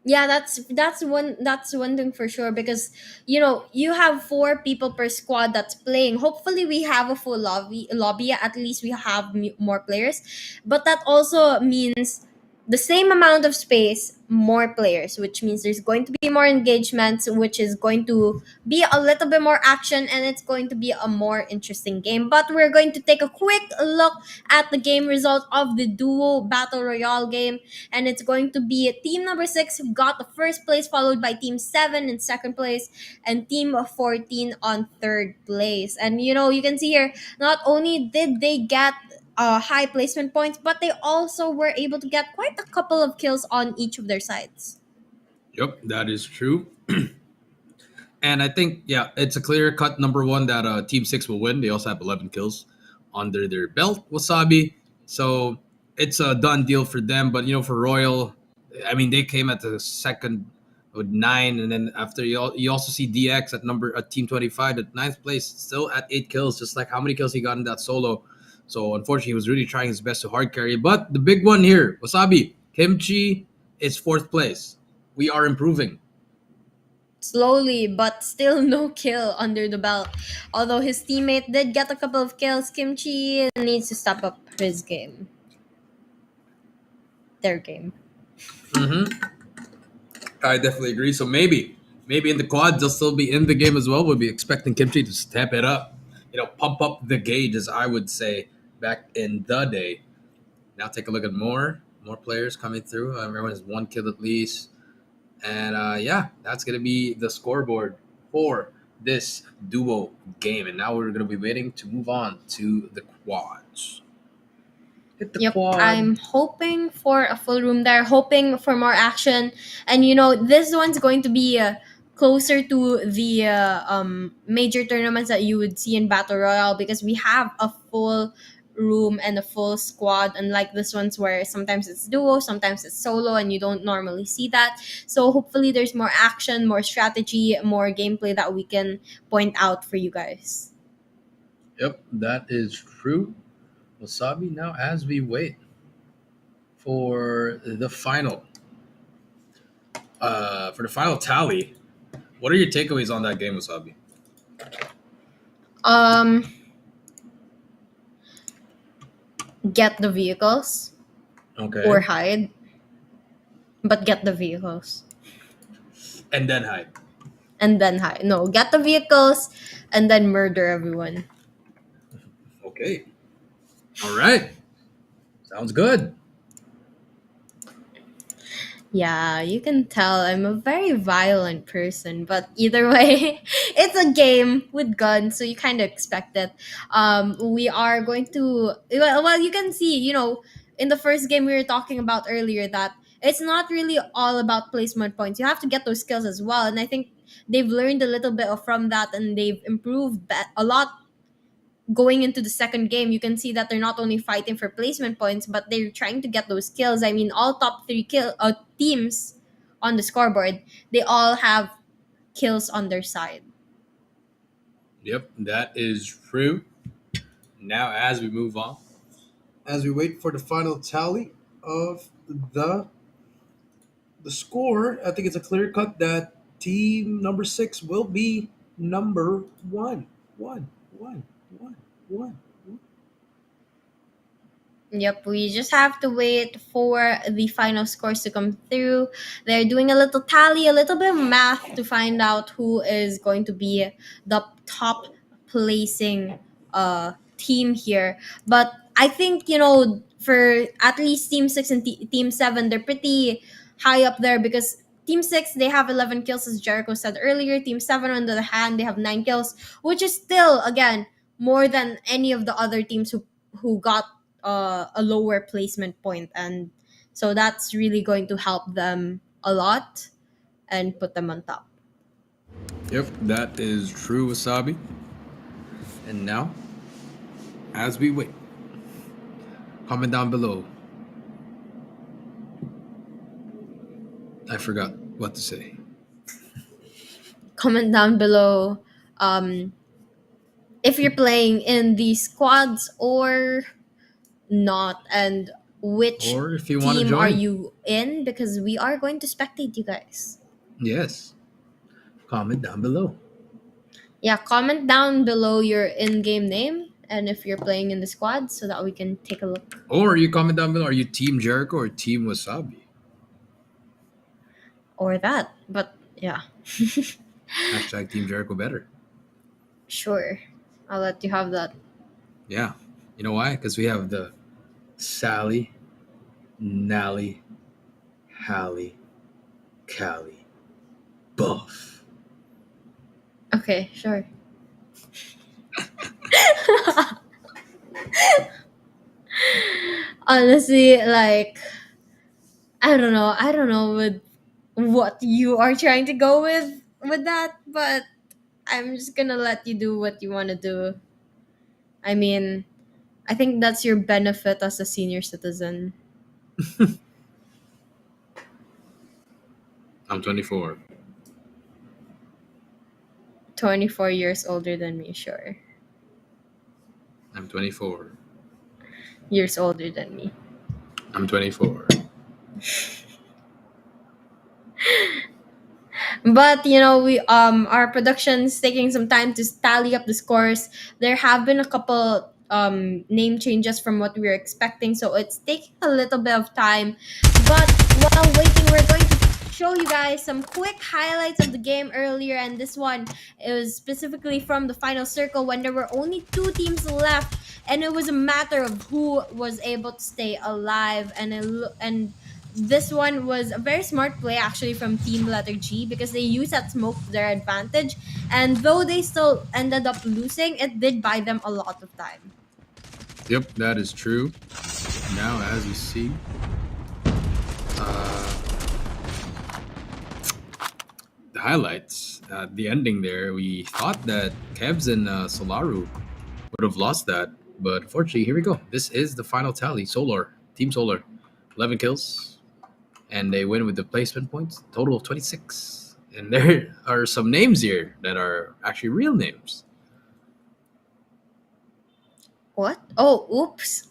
Yeah, that's one thing for sure because you have 4 people per squad that's playing. Hopefully we have a full lobby, at least we have more players, but that also means the same amount of space, more players, which means there's going to be more engagements, which is going to be a little bit more action, and it's going to be a more interesting game. But we're going to take a quick look at the game result of the duo battle royale game, and it's going to be team number 6 who got the first place, followed by team 7 in second place, and team 14 on third place. And you can see here, not only did they get high placement points, but they also were able to get quite a couple of kills on each of their sides. Yep, that is true. And I think, yeah, it's a clear cut number 1 that Team 6 will win. They also have 11 kills under their belt, Wasabi. So it's a done deal for them. But, for Royal, I mean, they came at the second with 9. And then after, you also see DX at Team 25 at 9th place, still at 8 kills, just like how many kills he got in that solo. So unfortunately, he was really trying his best to hard carry. But the big one here, Wasabi, Kimchi is 4th place. We are improving. Slowly, but still no kill under the belt. Although his teammate did get a couple of kills, Kimchi needs to step up his game. Their game. I definitely agree. So maybe in the quad, they'll still be in the game as well. We'll be expecting Kimchi to step it up. Pump up the gauge, as I would say back in the day. Now take a look at more players coming through. Everyone has 1 kill at least. And yeah, that's going to be the scoreboard for this duo game. And now we're going to be waiting to move on to the quads. Hit the quad. I'm hoping for a full room there, hoping for more action. And this one's going to be closer to the major tournaments that you would see in Battle Royale because we have a full room and a full squad, unlike this one's where sometimes it's duo, sometimes it's solo, and you don't normally see that. So hopefully there's more action, more strategy, more gameplay that we can point out for you guys. Yep, that is true. Wasabi, now as we wait for the final tally, what are your takeaways on that game, Wasabi? get the vehicles or Okay. hide, but get the vehicles And then hide. and then hide. No, get the vehicles and then murder everyone. Okay. All right. Sounds good. Yeah, you can tell I'm a very violent person, but either way, it's a game with guns, so you kind of expect it. We are going to well, you can see, in the first game we were talking about earlier that it's not really all about placement points. You have to get those skills as well, and I think they've learned a little bit from that, and they've improved a lot going into the second game. You can see that they're not only fighting for placement points, but they're trying to get those kills. I mean, all top three teams on the scoreboard, they all have kills on their side. Yep, that is true. Now, as we move on, as we wait for the final tally of the score, I think it's a clear cut that team number 6 will be number one. One, one, one, one. Yep, we just have to wait for the final scores to come through. They're doing a little tally, a little bit of math to find out who is going to be the top placing team here. But I think, for at least Team 6 and Team 7, they're pretty high up there because Team 6, they have 11 kills, as Jericho said earlier. Team 7, on the other hand, they have 9 kills, which is still, again, more than any of the other teams who got a lower placement point, and so that's really going to help them a lot and put them on top. Yep, that is true, Wasabi. And now, as we wait, comment down below. I forgot what to say. Comment down below if you're playing in the squads or not, and which Or if you want to team are join. you in, because we are going to spectate you guys. Yes. Comment down below. Yeah, comment down below your in-game name and if you're playing in the squad so that we can take a look. Or you comment down below. Are you Team Jericho or Team Wasabi? Or that. But yeah. Hashtag Team Jericho better. Sure. I'll let you have that. Yeah. You know why? Because we have the Sally, Nally, Hallie, Callie, Buff. Okay, sure. Honestly, like, I don't know with what you are trying to go with that, but I'm just gonna let you do what you want to do. I mean, I think that's your benefit as a senior citizen. I'm 24. 24 years older than me, sure. I'm 24. Years older than me. I'm 24. But we our production's taking some time to tally up the scores. There have been a couple name changes from what we were expecting, so it's taking a little bit of time. But while waiting, we're going to show you guys some quick highlights of the game earlier, and this one is specifically from the final circle when there were only 2 teams left, and it was a matter of who was able to stay alive. And this one was a very smart play actually from team letter G, because they used that smoke to their advantage, and though they still ended up losing, it did buy them a lot of time. Yep, that is true. Now, as you see, the highlights, the ending there, we thought that Kevs and Solaru would have lost that, but unfortunately, here we go. This is the final tally. Team Solar, 11 kills, and they win with the placement points, total of 26. And there are some names here that are actually real names. What? Oh, oops.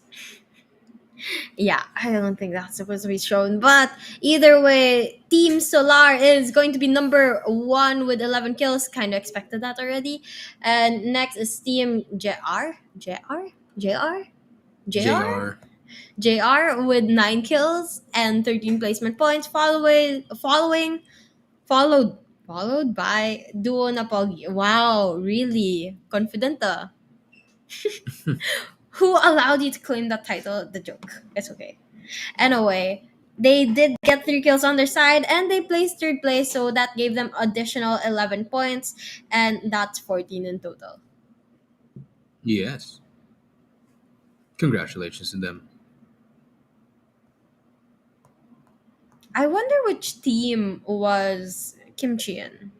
Yeah, I don't think that's supposed to be shown. But either way, Team Solar is going to be number 1 with 11 kills. Kind of expected that already. And next is Team JR? JR? JR? JR? Jr. JR with 9 kills and 13 placement points, followed followed by Duo na Pogi. Wow, really? Confident Who allowed you to claim that title? The joke. It's okay. Anyway, they did get 3 kills on their side and they placed third place, so that gave them additional 11 points, and that's 14 in total. Yes. Congratulations to them. I wonder which team was Kimchi in.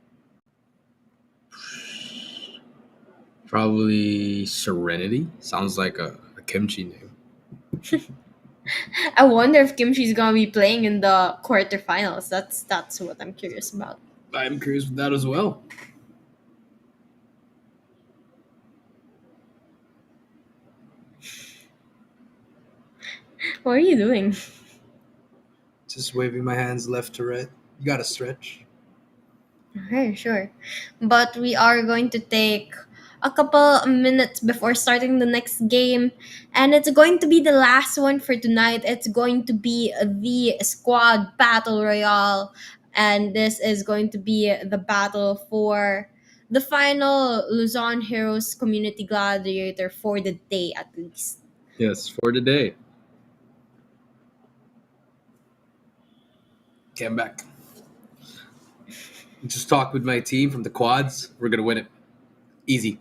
Probably Serenity. Sounds like a kimchi name. I wonder if Kimchi's gonna be playing in the quarterfinals. That's what I'm curious about. I'm curious with that as well. What are you doing? Just waving my hands left to right. You gotta stretch. Okay, sure. But we are going to take a couple minutes before starting the next game, and it's going to be the last one for tonight. It's going to be the squad battle royale, and this is going to be the battle for the final Luzon Heroes Community Gladiator for the day, at least. Yes, for today. Okay, I'm back. Just talk with my team from the quads. We're gonna win it. Easy.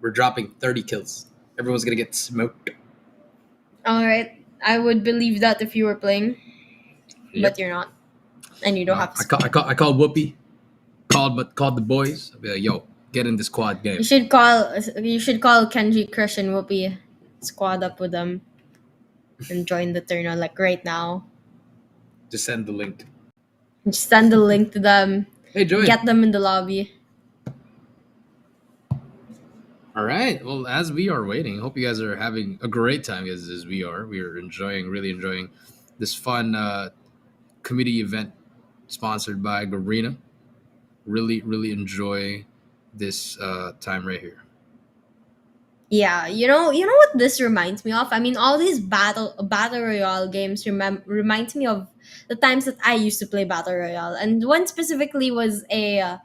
We're dropping 30 kills. Everyone's gonna get smoked. All right, I would believe that if you were playing, but you're not, and you don't have. I called Whoopi. Called the boys. I'll be like, yo, get in this quad game. You should call Kenji, Crush, and Whoopi, squad up with them, and join the tournament like right now. Just send the link. Just send the link to them. Hey, join. Get them in the lobby. All right. Well, as we are waiting, hope you guys are having a great time as we are. We are really enjoying this fun community event sponsored by Garena. Really enjoy this time right here. Yeah, you know what this reminds me of? I mean, all these battle royale games reminds me of the times that I used to play battle royale, and one specifically was a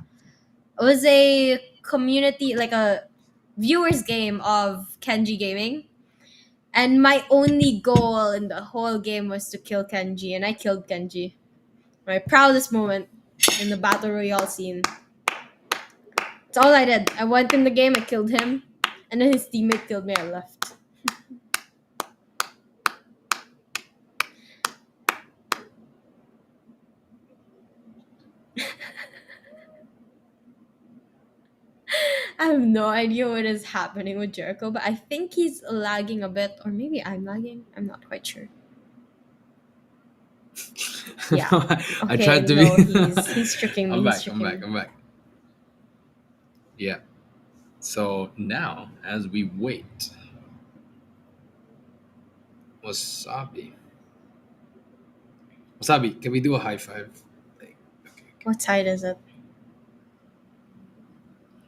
community, like a viewers game of Kenji Gaming, and my only goal in the whole game was to kill Kenji, and I killed Kenji. My proudest moment in the battle royale scene. That's all I did. I went in the game, I killed him, and then his teammate killed me. I left. I have no idea what is happening with Jericho, but I think he's lagging a bit, or maybe I'm lagging. I'm not quite sure. Yeah. I Okay, tried to no, be. he's tricking me. I'm he's back. tricking me. I'm back. Yeah. So now, as we wait, Wasabi, can we do a high five thing? Okay. What side is it?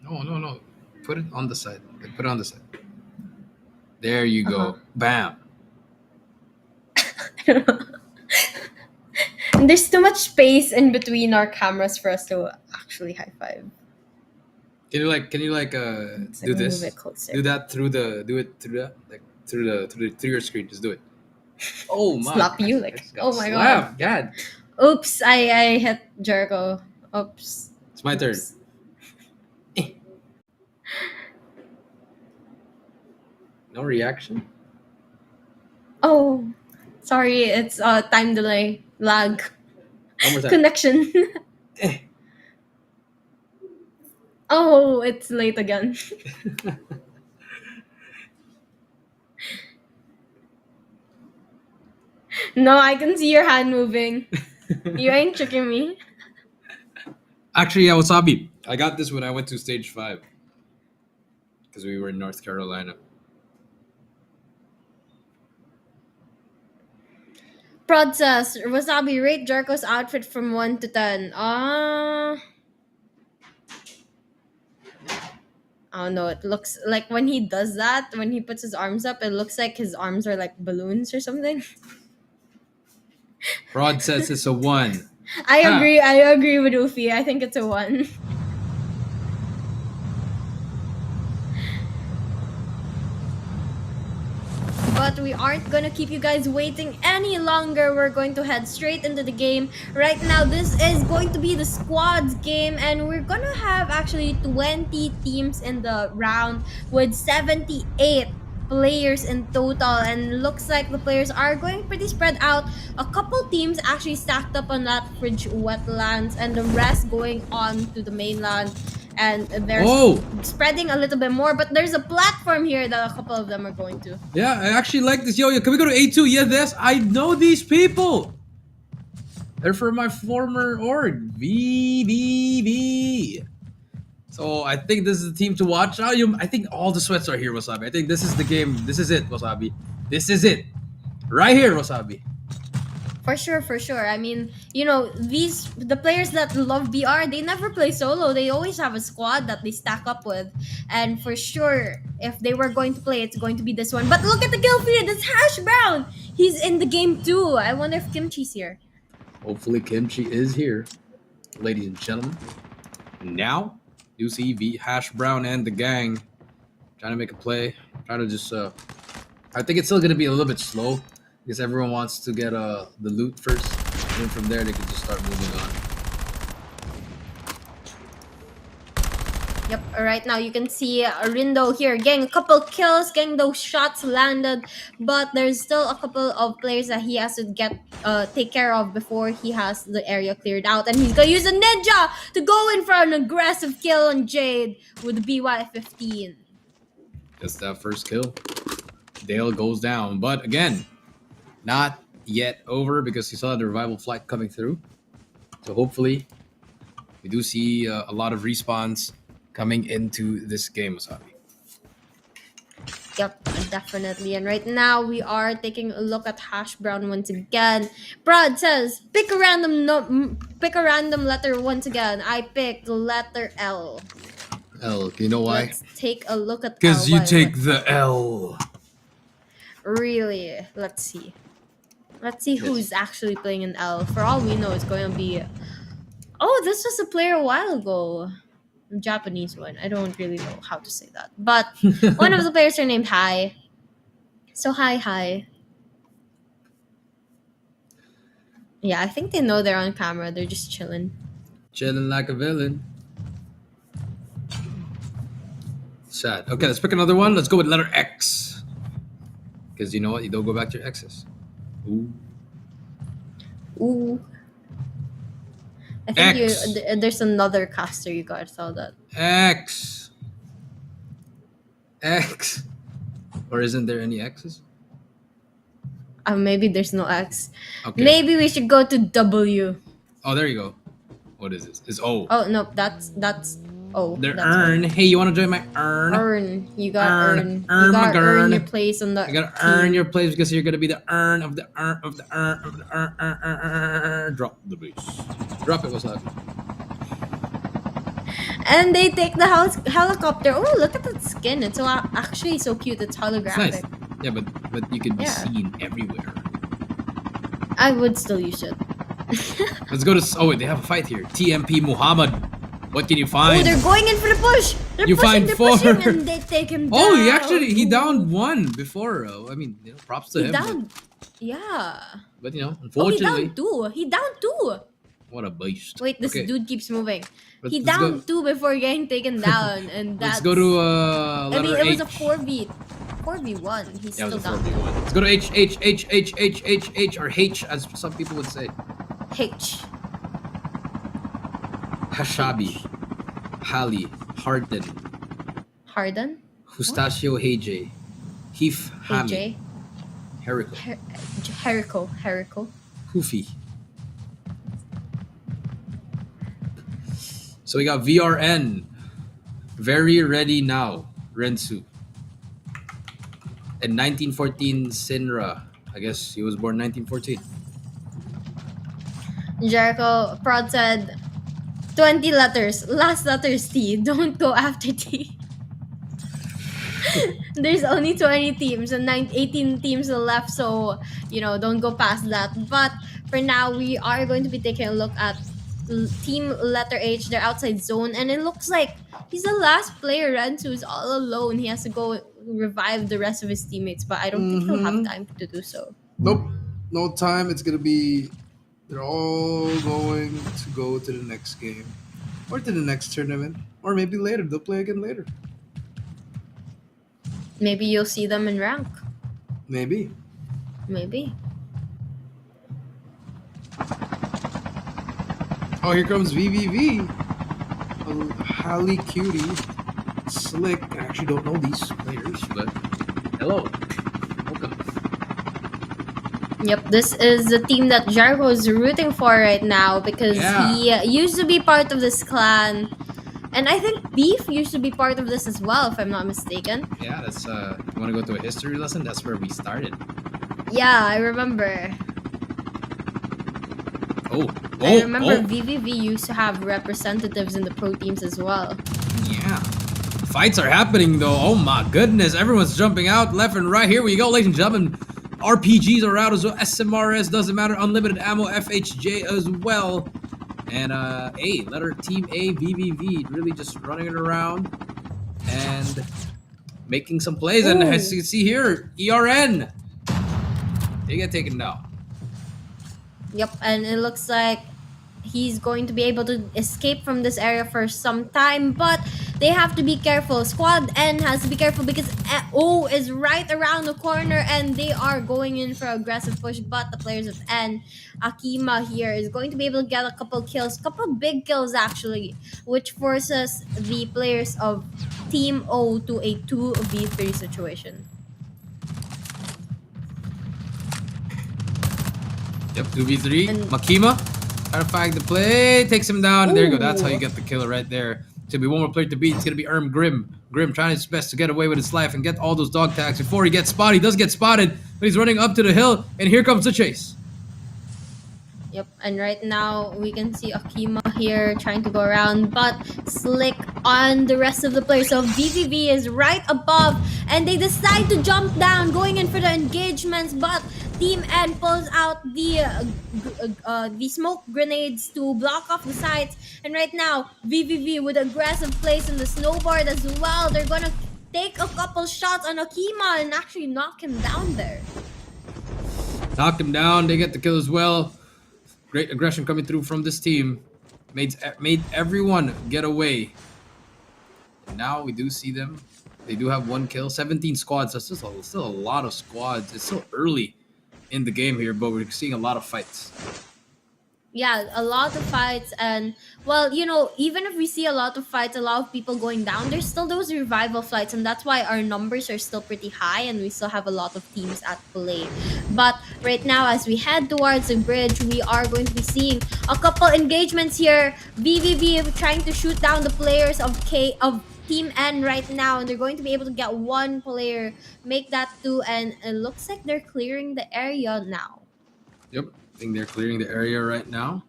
No. Put it on the side. Put it on the side. There you go. Uh-huh. Bam. There's too much space in between our cameras for us to actually high five. Can you do this? Move it closer. Do that through your screen. Just do it. Oh my! Slap you I like. just got Oh my slapped. God. Oops! I hit Jericho. Oops. It's my turn. Oops. No reaction. Oh, sorry. It's time delay, lag, One more time. connection. Eh. Oh, it's late again. No, I can see your hand moving. You ain't tricking me. Actually, yeah, Wasabi. I got this when I went to stage 5 because we were in North Carolina. Prod says, Wasabi, rate Jericho's outfit from 1 to 10. I don't know. It looks like when he does that, when he puts his arms up, it looks like his arms are like balloons or something. Rod says it's a 1. I Huh. agree. I agree with Ufi. I think it's a 1. But we aren't gonna keep you guys waiting any longer. We're going to head straight into the game. Right now, this is going to be the squads game, and we're gonna have actually 20 teams in the round with 78 players in total, and looks like the players are going pretty spread out. A couple teams actually stacked up on that fridge wetlands, and the rest going on to the mainland. And they're spreading a little bit more, but there's a platform here that a couple of them are going to. Yeah, I actually like this. Yo, can we go to A2? Yeah, this. I know these people. They're from my former org. VBB. So I think this is the team to watch. I think all the sweats are here, Wasabi. I think this is the game. This is it, Wasabi. This is it. Right here, Wasabi. For sure. I mean, you know, the players that love BR, they never play solo. They always have a squad that they stack up with. And for sure, if they were going to play, it's going to be this one. But look at the kill feed. It's Hash Brown. He's in the game too. I wonder if Kimchi's here. Hopefully Kimchi is here, ladies and gentlemen. Now, you see Hash Brown and the gang trying to make a play. Trying to just, I think it's still going to be a little bit slow because everyone wants to get the loot first. And then from there, they can just start moving on. Yep, right now you can see Rindo here getting a couple kills, getting those shots landed, but there's still a couple of players that he has to take care of before he has the area cleared out, and he's gonna use a ninja to go in for an aggressive kill on Jade with the BY-15. Gets that first kill. Dale goes down, but again, not yet over because he saw the revival flight coming through. So hopefully, we do see a lot of respawns coming into this game, Wasabi. Yep, definitely. And right now we are taking a look at Hash Brown once again. Brad says, pick a random letter once again. I picked the letter L. L, you know why? Let's take a look at L. Because you take the L. Really? Let's see. Let's see who's actually playing an L. For all we know, it's going to be... Oh, this was a player a while ago. A Japanese one. I don't really know how to say that. But one of the players are named Hai. So hi. Yeah, I think they know they're on camera. They're just chilling. Chilling like a villain. Sad. Okay, let's pick another one. Let's go with letter X. Because you know what? You don't go back to your X's. Ooh. I think there's another caster you gotta tell that. X. Or isn't there any X's? Maybe there's no X. Okay. Maybe we should go to W. Oh, there you go. What is this? It's O. Oh no, that's O. They're That's earn. Hey, you want to join my earn? Earn. You got earn. Earn You my gotta earn girl. your place on the. You gotta team. earn your place because you're gonna be the earn of the earn of the earn of the earn. Drop the base. Drop it. What's up? And they take the helicopter. Oh, look at that skin. It's so actually so cute. It's holographic. It's nice. Yeah, but you can be seen everywhere. I would still use it. Let's go to. Oh wait, they have a fight here. TMP Muhammad. What can you find? Oh, they're going in for the push. They're You pushing, find they're 4. pushing, and they take him down. Oh, he downed 1 before. I mean, props to He him. down. Yeah. But Oh, unfortunately, he down 2. what a beast. Wait, this Okay, dude keeps moving. let's He go. down 2 before getting taken down, and that's. Let's go to I letter mean, it was H. a 4v1. He's Yeah, still it was a down. 4v1. Let's go to H, or H, as some people would say. H. Hashabi, Hali, Harden, Harden. Hustachio Heije, Heath Hami, AJ. Herrico, Herrico. Hoofy. So we got VRN, very ready now, Rensu. And 1914 Sinra. I guess he was born 1914. Jericho Prod said 20 letters. Last letter is T. Don't go after T. There's only 20 teams and 18 teams left, so don't go past that. But for now, we are going to be taking a look at team letter H, their outside zone, and it looks like he's the last player. Rensu is all alone. He has to go revive the rest of his teammates, but I don't think he'll have time to do so. Nope, no time. It's gonna be. They're all going to go to the next game, or to the next tournament, or maybe later. They'll play again later. Maybe you'll see them in rank. Maybe. Maybe. Oh, here comes VVV. Hallie Cutie. Slick. I actually don't know these players, but hello. Welcome. Yep, this is the team that Jericho is rooting for right now because Yeah. he used to be part of this clan. And I think Beef used to be part of this as well, if I'm not mistaken. Yeah, that's you wanna go to a history lesson? That's where we started. Yeah, I remember. I I remember VVV used to have representatives in the pro teams as well. Yeah. Fights are happening though. Oh my goodness. Everyone's jumping out left and right. Here we go, ladies and gentlemen. RPGs are out as well. SMRS doesn't matter. Unlimited ammo. FHJ as well. And letter team A, VVV, really just running it around and making some plays. And as you can see here, ERN, they get taken down. Yep, and it looks like he's going to be able to escape from this area for some time, but they have to be careful. Squad N has to be careful because O is right around the corner and they are going in for aggressive push, but the players of N, Akima here, is going to be able to get a couple kills, couple big kills actually, which forces the players of Team O to a 2v3 situation. Yep, 2v3. And- Makima trying to find the play, takes him down, and there you go. That's how you get the killer right there. It's gonna be one more player to beat. It's gonna be Grim. Grim trying his best to get away with his life and get all those dog tags before he gets spotted. He does get spotted, but he's running up to the hill, and here comes the chase. Yep, and right now we can see Akima here trying to go around, but Slick on the rest of the players. So VVV is right above, and they decide to jump down, going in for the engagements, but Team N pulls out the smoke grenades to block off the sights. And right now, VVV with aggressive plays in the snowboard as well. They're gonna take a couple shots on Akima and actually knock him down there. Knocked him down. They get the kill as well. Great aggression coming through from this team. Made everyone get away. And now we do see them. They do have one kill. 17 squads. That's just still a lot of squads. It's still early in the game here, but we're seeing a lot of fights. Yeah, a lot of fights, and well, even if we see a lot of fights, a lot of people going down, there's still those revival flights, and that's why our numbers are still pretty high and we still have a lot of teams at play. But right now, as we head towards the bridge, we are going to be seeing a couple engagements here. VVV trying to shoot down the players of Team N right now, and they're going to be able to get one player, make that two, and it looks like they're clearing the area now. Yep, I think they're clearing the area right now.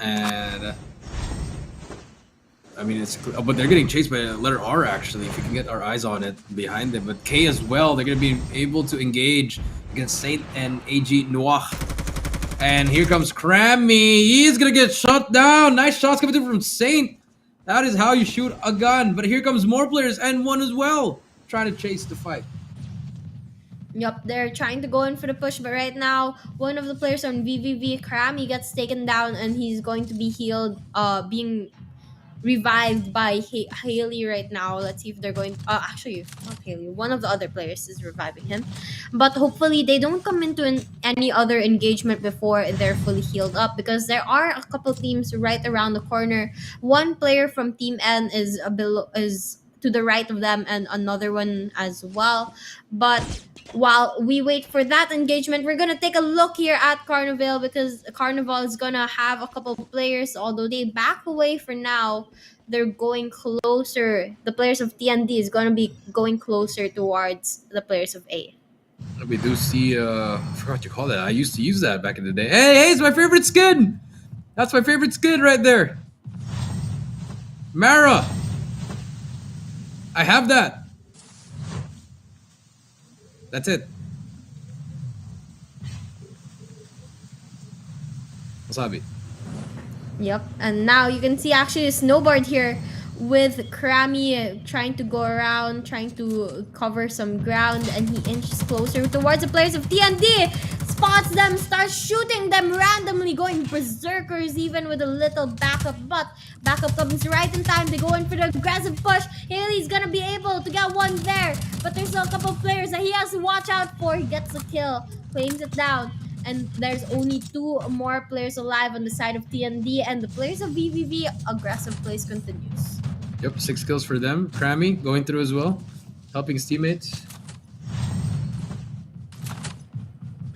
And I mean, but they're getting chased by letter R actually, if we can get our eyes on it behind them. But K as well, they're going to be able to engage against Saint and AG Noir. And here comes Crammy. He's going to get shot down. Nice shots coming through from Saint. That is how you shoot a gun. But here comes more players and one as well, trying to chase the fight. Yep, they're trying to go in for the push, but right now, one of the players on VVV, Krami, gets taken down and he's going to be healed, being revived by Haley right now. Let's see if they're going... actually, not Haley. One of the other players is reviving him. But hopefully, they don't come into any other engagement before they're fully healed up, because there are a couple teams right around the corner. One player from Team N is to the right of them, and another one as well. But while we wait for that engagement, we're gonna take a look here at Carnival, because Carnival is gonna have a couple of players. Although they back away for now, they're going closer. The players of TND is gonna be going closer towards the players of A. We do see, I forgot what you call that. I used to use that back in the day. Hey, it's my favorite skin! That's my favorite skin right there. Mara! I have that. That's it. Wasabi. Yep, and now you can see actually a snowboard here with Krami trying to go around, trying to cover some ground, and he inches closer towards the players of TND. Spots them, starts shooting them randomly, going berserkers even with a little backup. But backup comes right in time. They go in for the aggressive push. Haley's gonna be able to get one there, but there's still a couple of players that he has to watch out for. He gets a kill, claims it down. And there's only 2 more players alive on the side of TND, and the players of VVV aggressive plays continues. Yep, 6 kills for them. Krami going through as well, helping his teammates.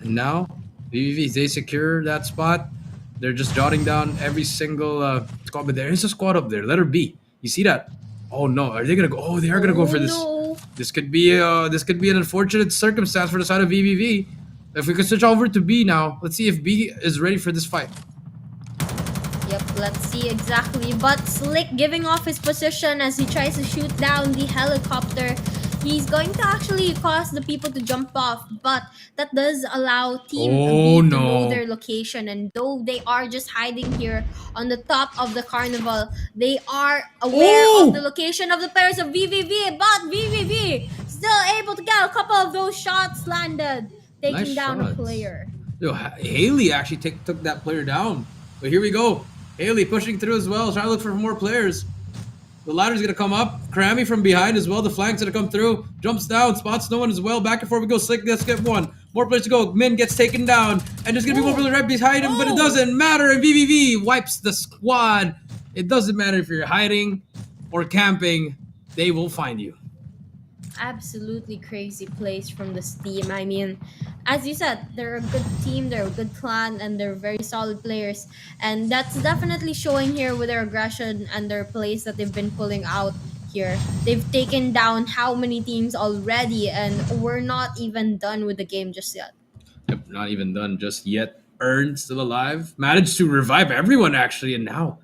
And now, VVV, they secure that spot. They're just jotting down every single squad. But there is a squad up there. Letter B. You see that? Oh no, are they gonna go? Oh, they are gonna go for this. No. This could be an unfortunate circumstance for the side of VVV. If we could switch over to B now, let's see if B is ready for this fight. Yep, let's see exactly. But Slick giving off his position as he tries to shoot down the helicopter. He's going to actually cause the people to jump off, but that does allow Team Oh, B to no. know their location. And though they are just hiding here on the top of the carnival, they are aware Oh! of the location of the players of VVV. But VVV still able to get a couple of those shots landed, taking Nice down a shots. player. Yo, Haley actually took that player down. But here we go. Haley pushing through as well, trying to look for more players. The ladder's gonna come up. Krami from behind as well. The flank's gonna come through. Jumps down, spots no one as well. Back and forth we go. Slick, let's get one. More players to go. Min gets taken down. And there's gonna be one player right behind him, but it doesn't matter. And VVV wipes the squad. It doesn't matter if you're hiding or camping. They will find you. Absolutely crazy plays from this team. I mean, as you said, they're a good team, they're a good clan, and they're very solid players. And that's definitely showing here with their aggression and their plays that they've been pulling out here. They've taken down how many teams already, and we're not even done with the game just yet. Yep, not even done just yet. Earn still alive. Managed to revive everyone actually, and now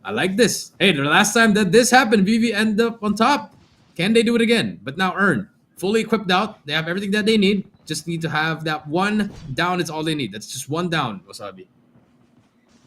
I like this. Hey, the last time that this happened, VV ended up on top. Can they do it again? But now Earn, fully equipped out. They have everything that they need. Just need to have that one down. It's all they need. That's just one down, Wasabi.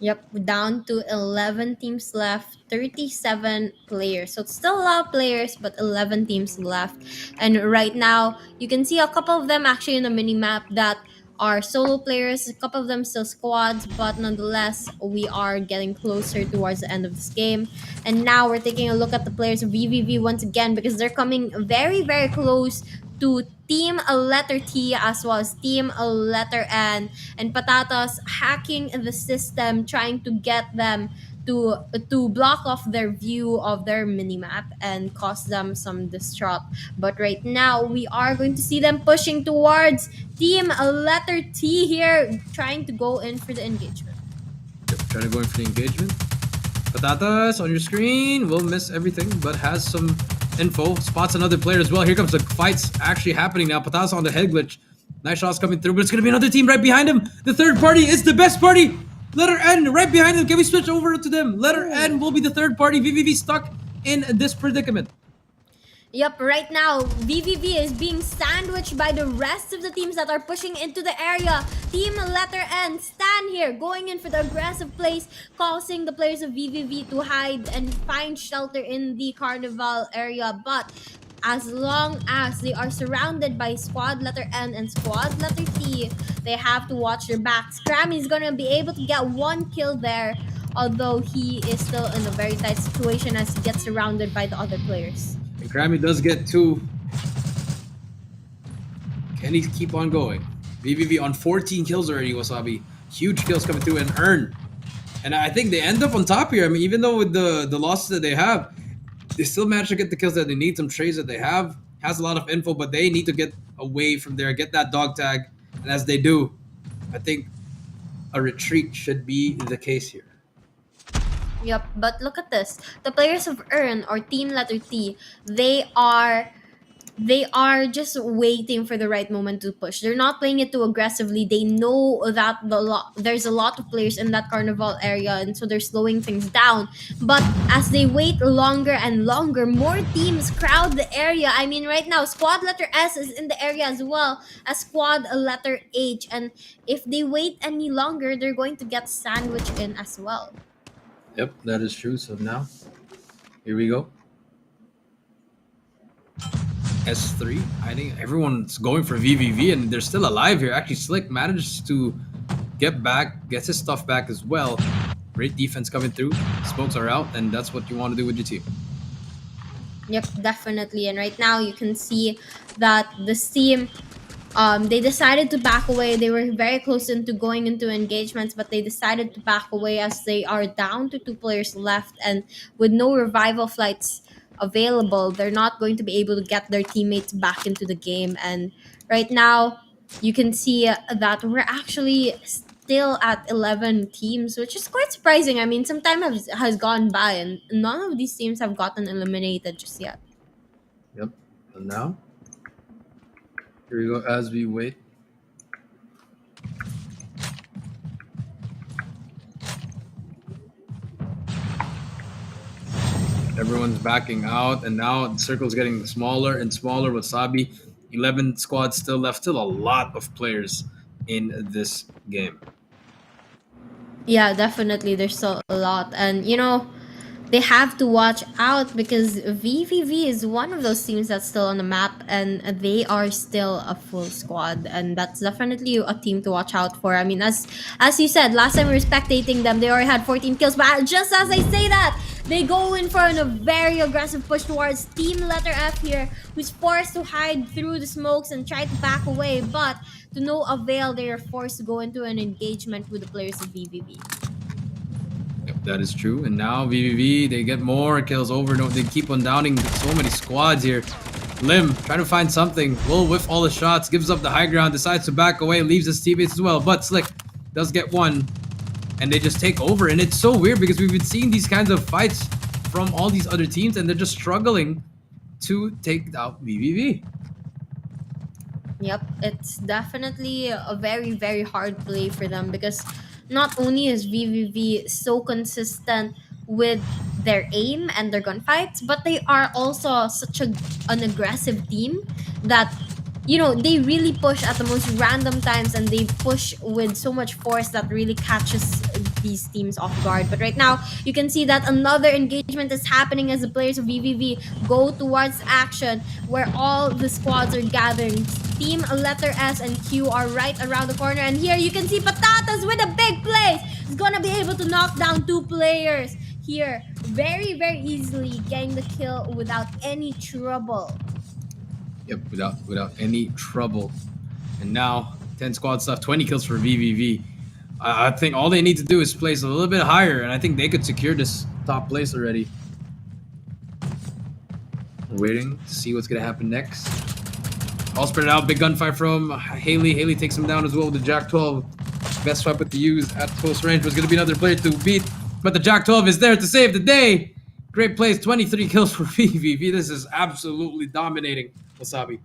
Yep, we're down to 11 teams left, 37 players. So it's still a lot of players, but 11 teams left. And right now, you can see a couple of them actually in the mini-map that are solo players, a couple of them still squads, but nonetheless, we are getting closer towards the end of this game. And now we're taking a look at the players of VVV once again because they're coming very, very close to Team Letter T as well as Team Letter N, and Patatas hacking the system, trying to get them to block off their view of their minimap and cause them some distraught. But right now, we are going to see them pushing towards Team Letter T here, trying to go in for the engagement. Yep, trying to go in for the engagement. Patatas on your screen will miss everything, but has some info. Spots another player as well. Here comes the fights actually happening now. Patatas on the head glitch. Nice shots coming through, but it's going to be another team right behind him. The third party is the best party. Letter N right behind him. Can we switch over to them? Letter N will be the third party. VVV stuck in this predicament. Yep, right now, VVV is being sandwiched by the rest of the teams that are pushing into the area. Team Letter N stand here, going in for the aggressive plays, causing the players of VVV to hide and find shelter in the carnival area. But as long as they are surrounded by squad Letter N and squad Letter T, they have to watch their backs. Krami is gonna be able to get one kill there, although he is still in a very tight situation as he gets surrounded by the other players. And Krami does get 2. Can he keep on going? VVV on 14 kills already, Wasabi. Huge kills coming through and Earn. And I think they end up on top here. I mean, even though with the losses that they have, they still manage to get the kills that they need. Some trades that they have. Has a lot of info, but they need to get away from there, get that dog tag. And as they do, I think a retreat should be the case here. Yep, but look at this. The players of Earn or Team Letter T, they are they are just waiting for the right moment to push. They're not playing it too aggressively. They know that there's a lot of players in that carnival area, and so they're slowing things down. But as they wait longer and longer, more teams crowd the area. I mean, right now, squad letter S is in the area as well as squad letter H, and if they wait any longer, they're going to get sandwiched in as well. Yep, that is true. So now, here we go. S3. I think everyone's going for VVV, and they're still alive here. Actually, Slick managed to gets his stuff back as well. Great defense coming through. Smokes are out, and that's what you want to do with your team. Yep, definitely. And right now, you can see that this team, they decided to back away. They were very close into going into engagements, but they decided to back away as they are down to two players left, and with no revival flights available, they're not going to be able to get their teammates back into the game. And right now, you can see that we're actually still at 11 teams, which is quite surprising. I mean, some time has gone by, and none of these teams have gotten eliminated just yet. Yep. And now, here we go as we wait. Everyone's backing out, and now the circle's getting smaller and smaller. Wasabi, 11 squads still left. Still a lot of players in this game. Yeah, definitely. There's still a lot. And, they have to watch out because VVV is one of those teams that's still on the map, and they are still a full squad. And that's definitely a team to watch out for. I mean, as you said, last time we were spectating them, they already had 14 kills. But just as I say that, they go in for a very aggressive push towards Team Letter F here, who's forced to hide through the smokes and try to back away. But to no avail, they are forced to go into an engagement with the players of VVV. Yep, that is true. And now VVV, they get more kills over. No, they keep on downing so many squads here. Lim trying to find something. Will whiff all the shots, gives up the high ground, decides to back away, leaves his teammates as well. But Slick does get one, and they just take over. And it's so weird because we've been seeing these kinds of fights from all these other teams, and they're just struggling to take out VVV. Yep, it's definitely a very, very hard play for them because not only is VVV so consistent with their aim and their gunfights, but they are also such an aggressive team that they really push at the most random times, and they push with so much force that really catches these teams off guard. But right now, you can see that another engagement is happening as the players of VVV go towards action, where all the squads are gathering. Team letter S and Q are right around the corner, and here you can see Patatas with a big play. He's gonna be able to knock down two players here very, very easily, getting the kill without any trouble. Yep, without any trouble. And now 10 squads left, 20 kills for VVV. I think all they need to do is place a little bit higher, and I think they could secure this top place already. Waiting to see what's gonna happen next. All spread out, big gunfight from Haley. Haley takes him down as well with the Jack 12. Best weapon to use at close range was gonna be another player to beat, but the Jack 12 is there to save the day. Great plays, 23 kills for VVV. This is absolutely dominating Wasabi.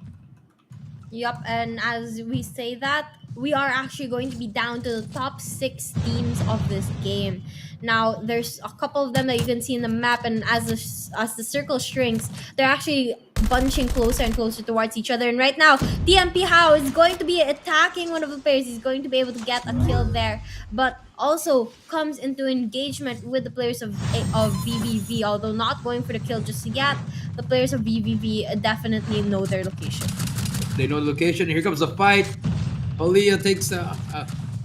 Yep, and as we say that, we are actually going to be down to the top 6 teams of this game. Now, there's a couple of them that you can see in the map, and as the circle shrinks, they're actually bunching closer and closer towards each other. And right now, TMP How is going to be attacking one of the players. He's going to be able to get a kill there, but also comes into engagement with the players of VVV. Although not going for the kill just yet, the players of VVV definitely know their location. They know the location. Here comes the fight. Halia takes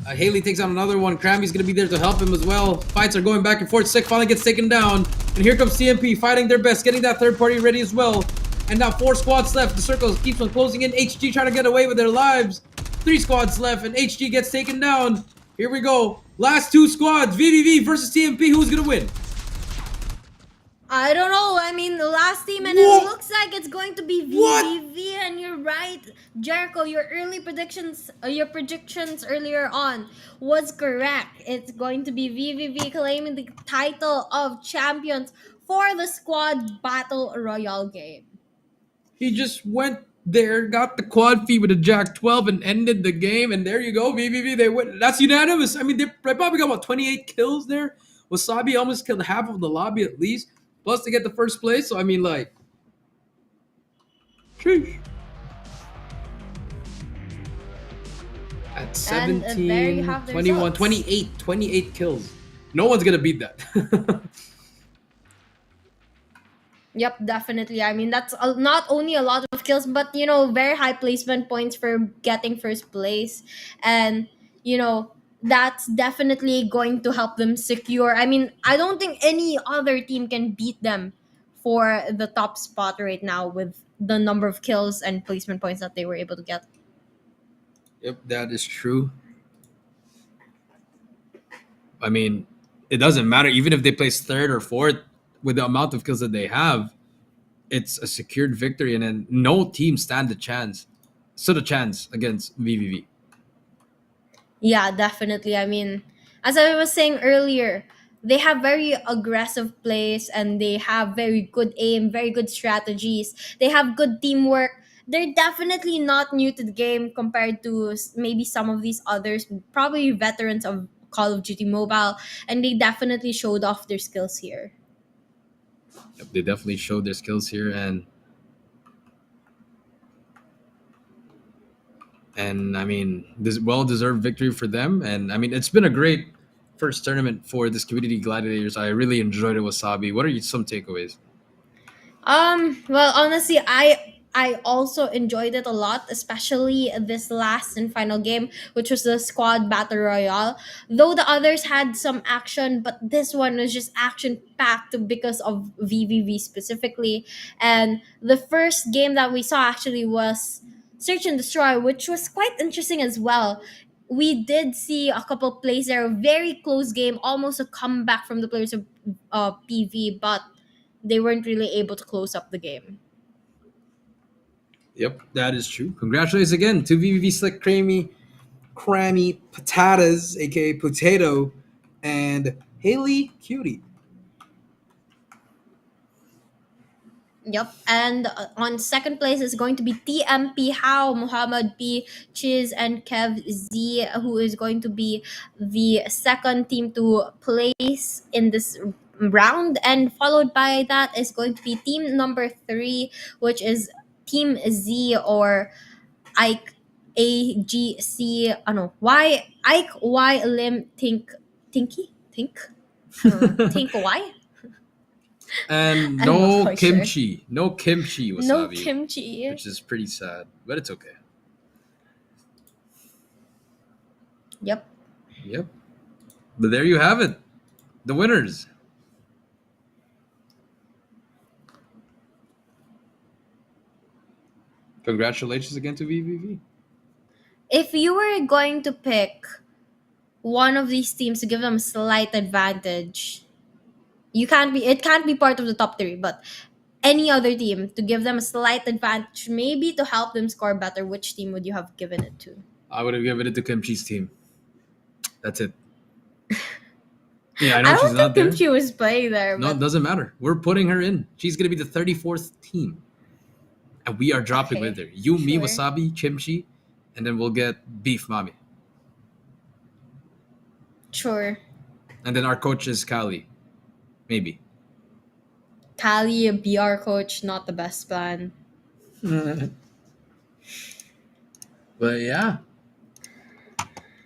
Haley takes out another one. Krammy's gonna be there to help him as well. Fights are going back and forth. Sick finally gets taken down, and here comes TMP fighting their best, getting that third party ready as well. And now 4 squads left. The circle keeps on closing in. HG trying to get away with their lives. 3 squads left, and HG gets taken down. Here we go. Last 2 squads. VVV versus TMP. Who's gonna win? I don't know. I mean, the last team, and What? it looks like it's going to be What? VVV. And you're right, Jericho. Your predictions earlier on was correct. It's going to be VVV claiming the title of champions for the squad battle royale game. He just went there, got the quad feed with a Jack 12, and ended the game. And there you go, VVV. They win. That's unanimous. I mean, they probably got about 28 kills there. Wasabi almost killed half of the lobby at least. Plus, to get the first place. So, I mean, like, sheesh. At And there you 17, have the 21, results. 28 kills. No one's going to beat that. Yep, definitely. I mean, that's not only a lot of kills, but very high placement points for getting first place, and that's definitely going to help them secure. I mean, I don't think any other team can beat them for the top spot right now with the number of kills and placement points that they were able to get. Yep, that is true. I mean, it doesn't matter. Even if they place third or fourth with the amount of kills that they have, it's a secured victory, and then no team stood a chance against VVV. Yeah, definitely. I mean, as I was saying earlier, they have very aggressive plays and they have very good aim, very good strategies. They have good teamwork. They're definitely not new to the game compared to maybe some of these others, probably veterans of Call of Duty Mobile, and they definitely showed off their skills here. Yep, they definitely showed their skills here, and I mean, this well deserved victory for them. And I mean, it's been a great first tournament for this community gladiators. I really enjoyed it, Wasabi. What are some takeaways? Well, honestly, I also enjoyed it a lot, especially this last and final game, which was the squad battle royale. Though the others had some action, but this one was just action packed because of VVV specifically. And the first game that we saw actually was Search and Destroy, which was quite interesting as well. We did see a couple plays there, a very close game, almost a comeback from the players of PV, but they weren't really able to close up the game. Yep, that is true. Congratulations again to VVV Slick Crammy Patatas, aka Potato, and Haley Cutie. Yep, and on second place is going to be TMP How, Muhammad P, Chiz, and Kev Z, who is going to be the second team to place in this round. And followed by that is going to be team number 3, which is Team Z or Ike AGC, no, Y, Ike Y Lim Think? I don't know. Think Y? And I'm not no quite sure. kimchi. No kimchi, No Wasabi. kimchi. Which is pretty sad, but it's okay. Yep. Yep. But there you have it. The winners. Congratulations again to VVV. If you were going to pick one of these teams to give them a slight advantage, it can't be part of the top 3, but any other team to give them a slight advantage, maybe to help them score better, which team would you have given it to? I would have given it to Kimchi's team. That's it. Yeah, I I know she's don't not think there. Kimchi was playing there, No, it but doesn't matter. We're putting her in. She's gonna be the 34th team. And we are dropping Okay, with her. You, me, sure. Wasabi, Kimchi, and then we'll get Beef Mommy. Sure. And then our coach is Kali. Maybe. Kali, a BR coach, not the best plan. But yeah,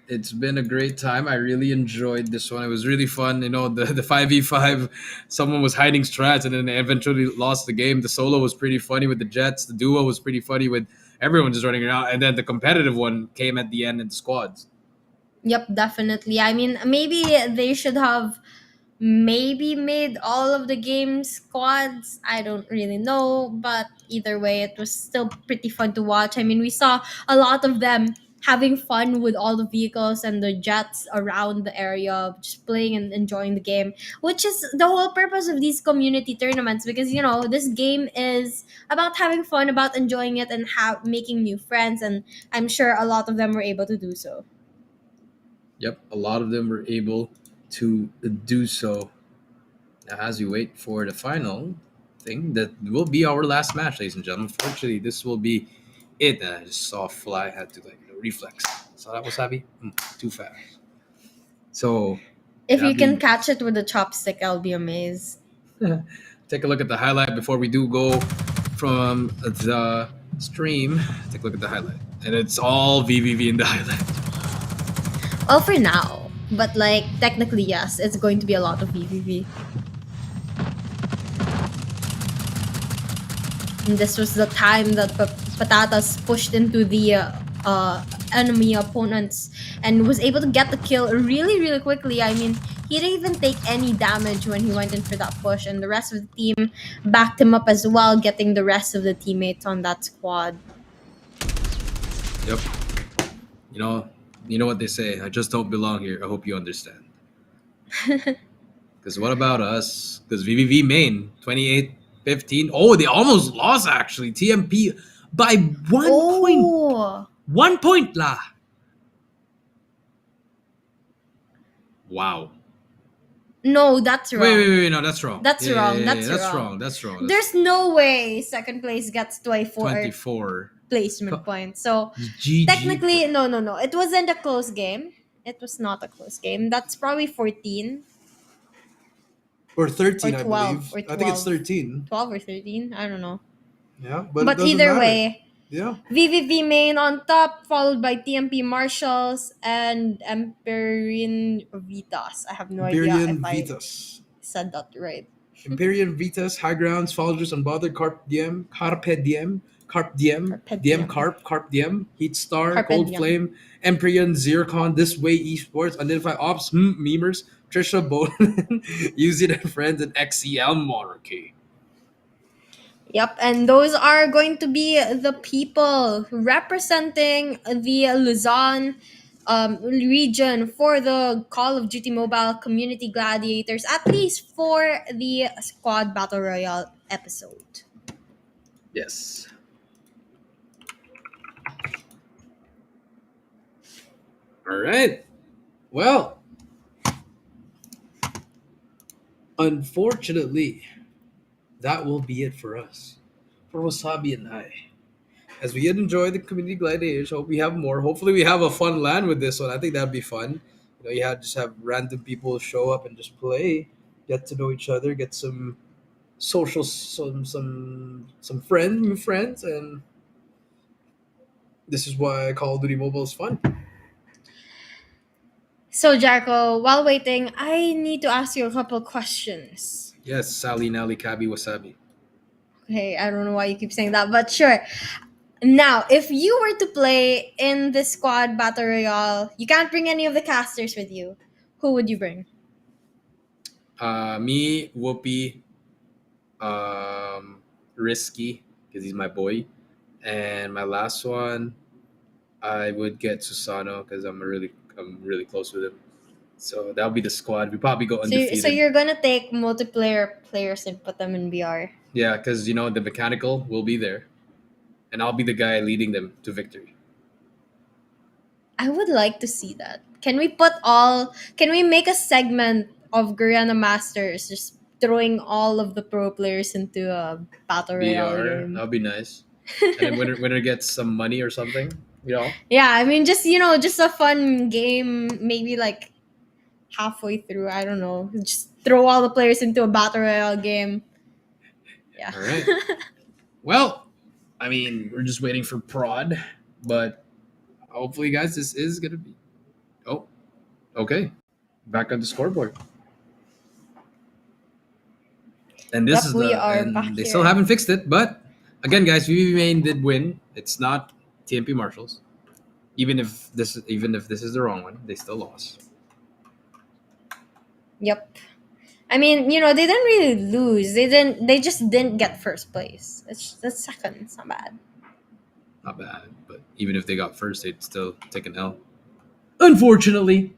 it's been a great time. I really enjoyed this one. It was really fun. You know, the 5v5, someone was hiding strats and then they eventually lost the game. The solo was pretty funny with the Jets. The duo was pretty funny with everyone just running around. And then the competitive one came at the end in the squads. Yep, definitely. I mean, maybe they should have maybe made all of the game squads. I don't really know, but either way, it was still pretty fun to watch. I mean, we saw a lot of them having fun with all the vehicles and the jets around the area, just playing and enjoying the game, which is the whole purpose of these community tournaments. Because this game is about having fun, about enjoying it, and making new friends. And I'm sure a lot of them were able to do so. Yep, a lot of them were able to do so. Now, as we wait for the final, thing. That will be our last match, ladies and gentlemen. Unfortunately, this will be it. And I just saw a fly, had to reflex. Saw that wasabi? Too fast. So If that you can being catch it with a chopstick, I'll be amazed. take a look at the highlight before we do go from the stream. Take a look at the highlight, and it's all VVV in the highlight. Well, for now. But like technically, yes, it's going to be a lot of VVV. And this was the time that Patatas pushed into the enemy opponents and was able to get the kill really, really quickly. I mean, he didn't even take any damage when he went in for that push, and the rest of the team backed him up as well, getting the rest of the teammates on that squad. Yep. You know what they say. I just don't belong here. I hope you understand. Because what about us? Because VVV main 28-15. Oh, they almost lost actually. TMP by 1 point. Oh, 1 point lah. Wow. no, that's wrong. Wait. No, that's wrong. That's wrong. That's That's wrong. That's wrong. There's no way second place gets 24. placement points. So GG. technically, no. It wasn't a close game. It was not a close game. That's probably 14. Or 13, Or I 12, believe. or I think it's 12. 13. 12 or 13. I don't know. Yeah, But it doesn't either matter. way, Yeah. VVV main on top, followed by TMP Marshals and Empyrean Vitas. I have no idea Imperian if I Vitas. said that right. Imperian Vitas, High Grounds, Followers Unbothered, Carpe Diem, Carpe Diem, Diem. Carpe Diem, Heat Star, Carpe Cold Diem. Flame, Empyrean, Zircon, This Way eSports, Unidentified Ops, Memers, Trisha Bowden, Use It and Friends, and XCL Monarchy. Yep, and those are going to be the people representing the Luzon region for the Call of Duty Mobile Community Gladiators, at least for the Squad Battle Royale episode. Yes. All right. Well, unfortunately, that will be it for us, for Wasabi and I. As we did enjoy the community gladiators, hope we have more. Hopefully, we have a fun LAN with this one. I think that'd be fun. Just have random people show up and just play, get to know each other, get some social, new friends, and this is why Call of Duty Mobile is fun. So, Jericho, while waiting, I need to ask you a couple questions. Yes, Sally, Nally, Kabi, Wasabi. Okay, I don't know why you keep saying that, but sure. Now, if you were to play in the Squad Battle Royale, you can't bring any of the casters with you. Who would you bring? Me, Whoopi, Risky, because he's my boy. And my last one, I would get Susano because I'm really close with him. So that'll be the squad. We probably go undefeated. So you're gonna take multiplayer players and put them in BR. Yeah, because the mechanical will be there, and I'll be the guy leading them to victory. I would like to see that. Can we make a segment of Guyana Masters just throwing all of the pro players into a battle royale BR, game? that'll be nice. And then winner gets some money or something. Yeah, I mean just a fun game, maybe like halfway through, I don't know. Just throw all the players into a battle royale game. Yeah. All right. Well, I mean, we're just waiting for prod, but hopefully, guys, this is gonna be. Oh, okay. Back on the scoreboard. And this is they still haven't fixed it, but again, guys, VV Main did win. It's not TMP Marshals. Even if this is the wrong one, they still lost. Yep. I mean, they didn't really lose. They just didn't get first place. That's second. It's not bad. Not bad, but even if they got first, they'd still take an L. Unfortunately.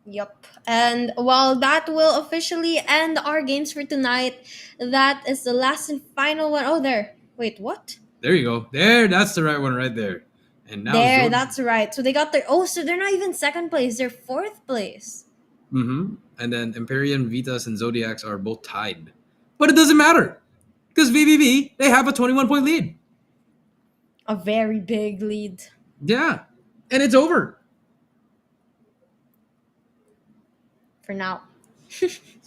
Yep. And while that will officially end our games for tonight, that is the last and final one. Oh, there. Wait, what? There you go. There, that's the right one right there. And now that's right. So they got so they're not even second place. They're fourth place. Mm-hmm. And then Empyrean, Vitas, and Zodiacs are both tied. But it doesn't matter. Because VVV, they have a 21-point lead. A very big lead. Yeah. And it's over. For now.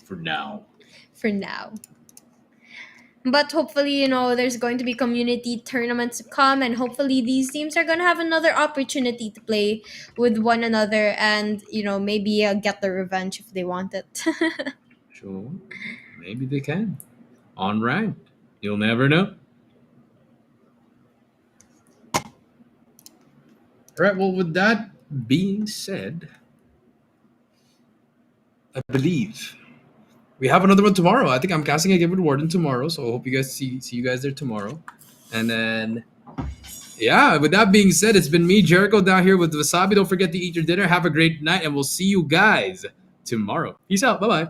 For now. For now. But hopefully, you know, there's going to be community tournaments to come, and hopefully these teams are going to have another opportunity to play with one another and, you know, maybe get the revenge if they want it. Sure. Maybe they can. On ranked. You'll never know. All right. Well, with that being said, I believe we have another one tomorrow. I think I'm casting a Game with Warden tomorrow, so I hope you guys see you guys there tomorrow. And then, yeah, with that being said, it's been me, Jericho, down here with Wasabi. Don't forget to eat your dinner. Have a great night, and we'll see you guys tomorrow. Peace out. Bye bye.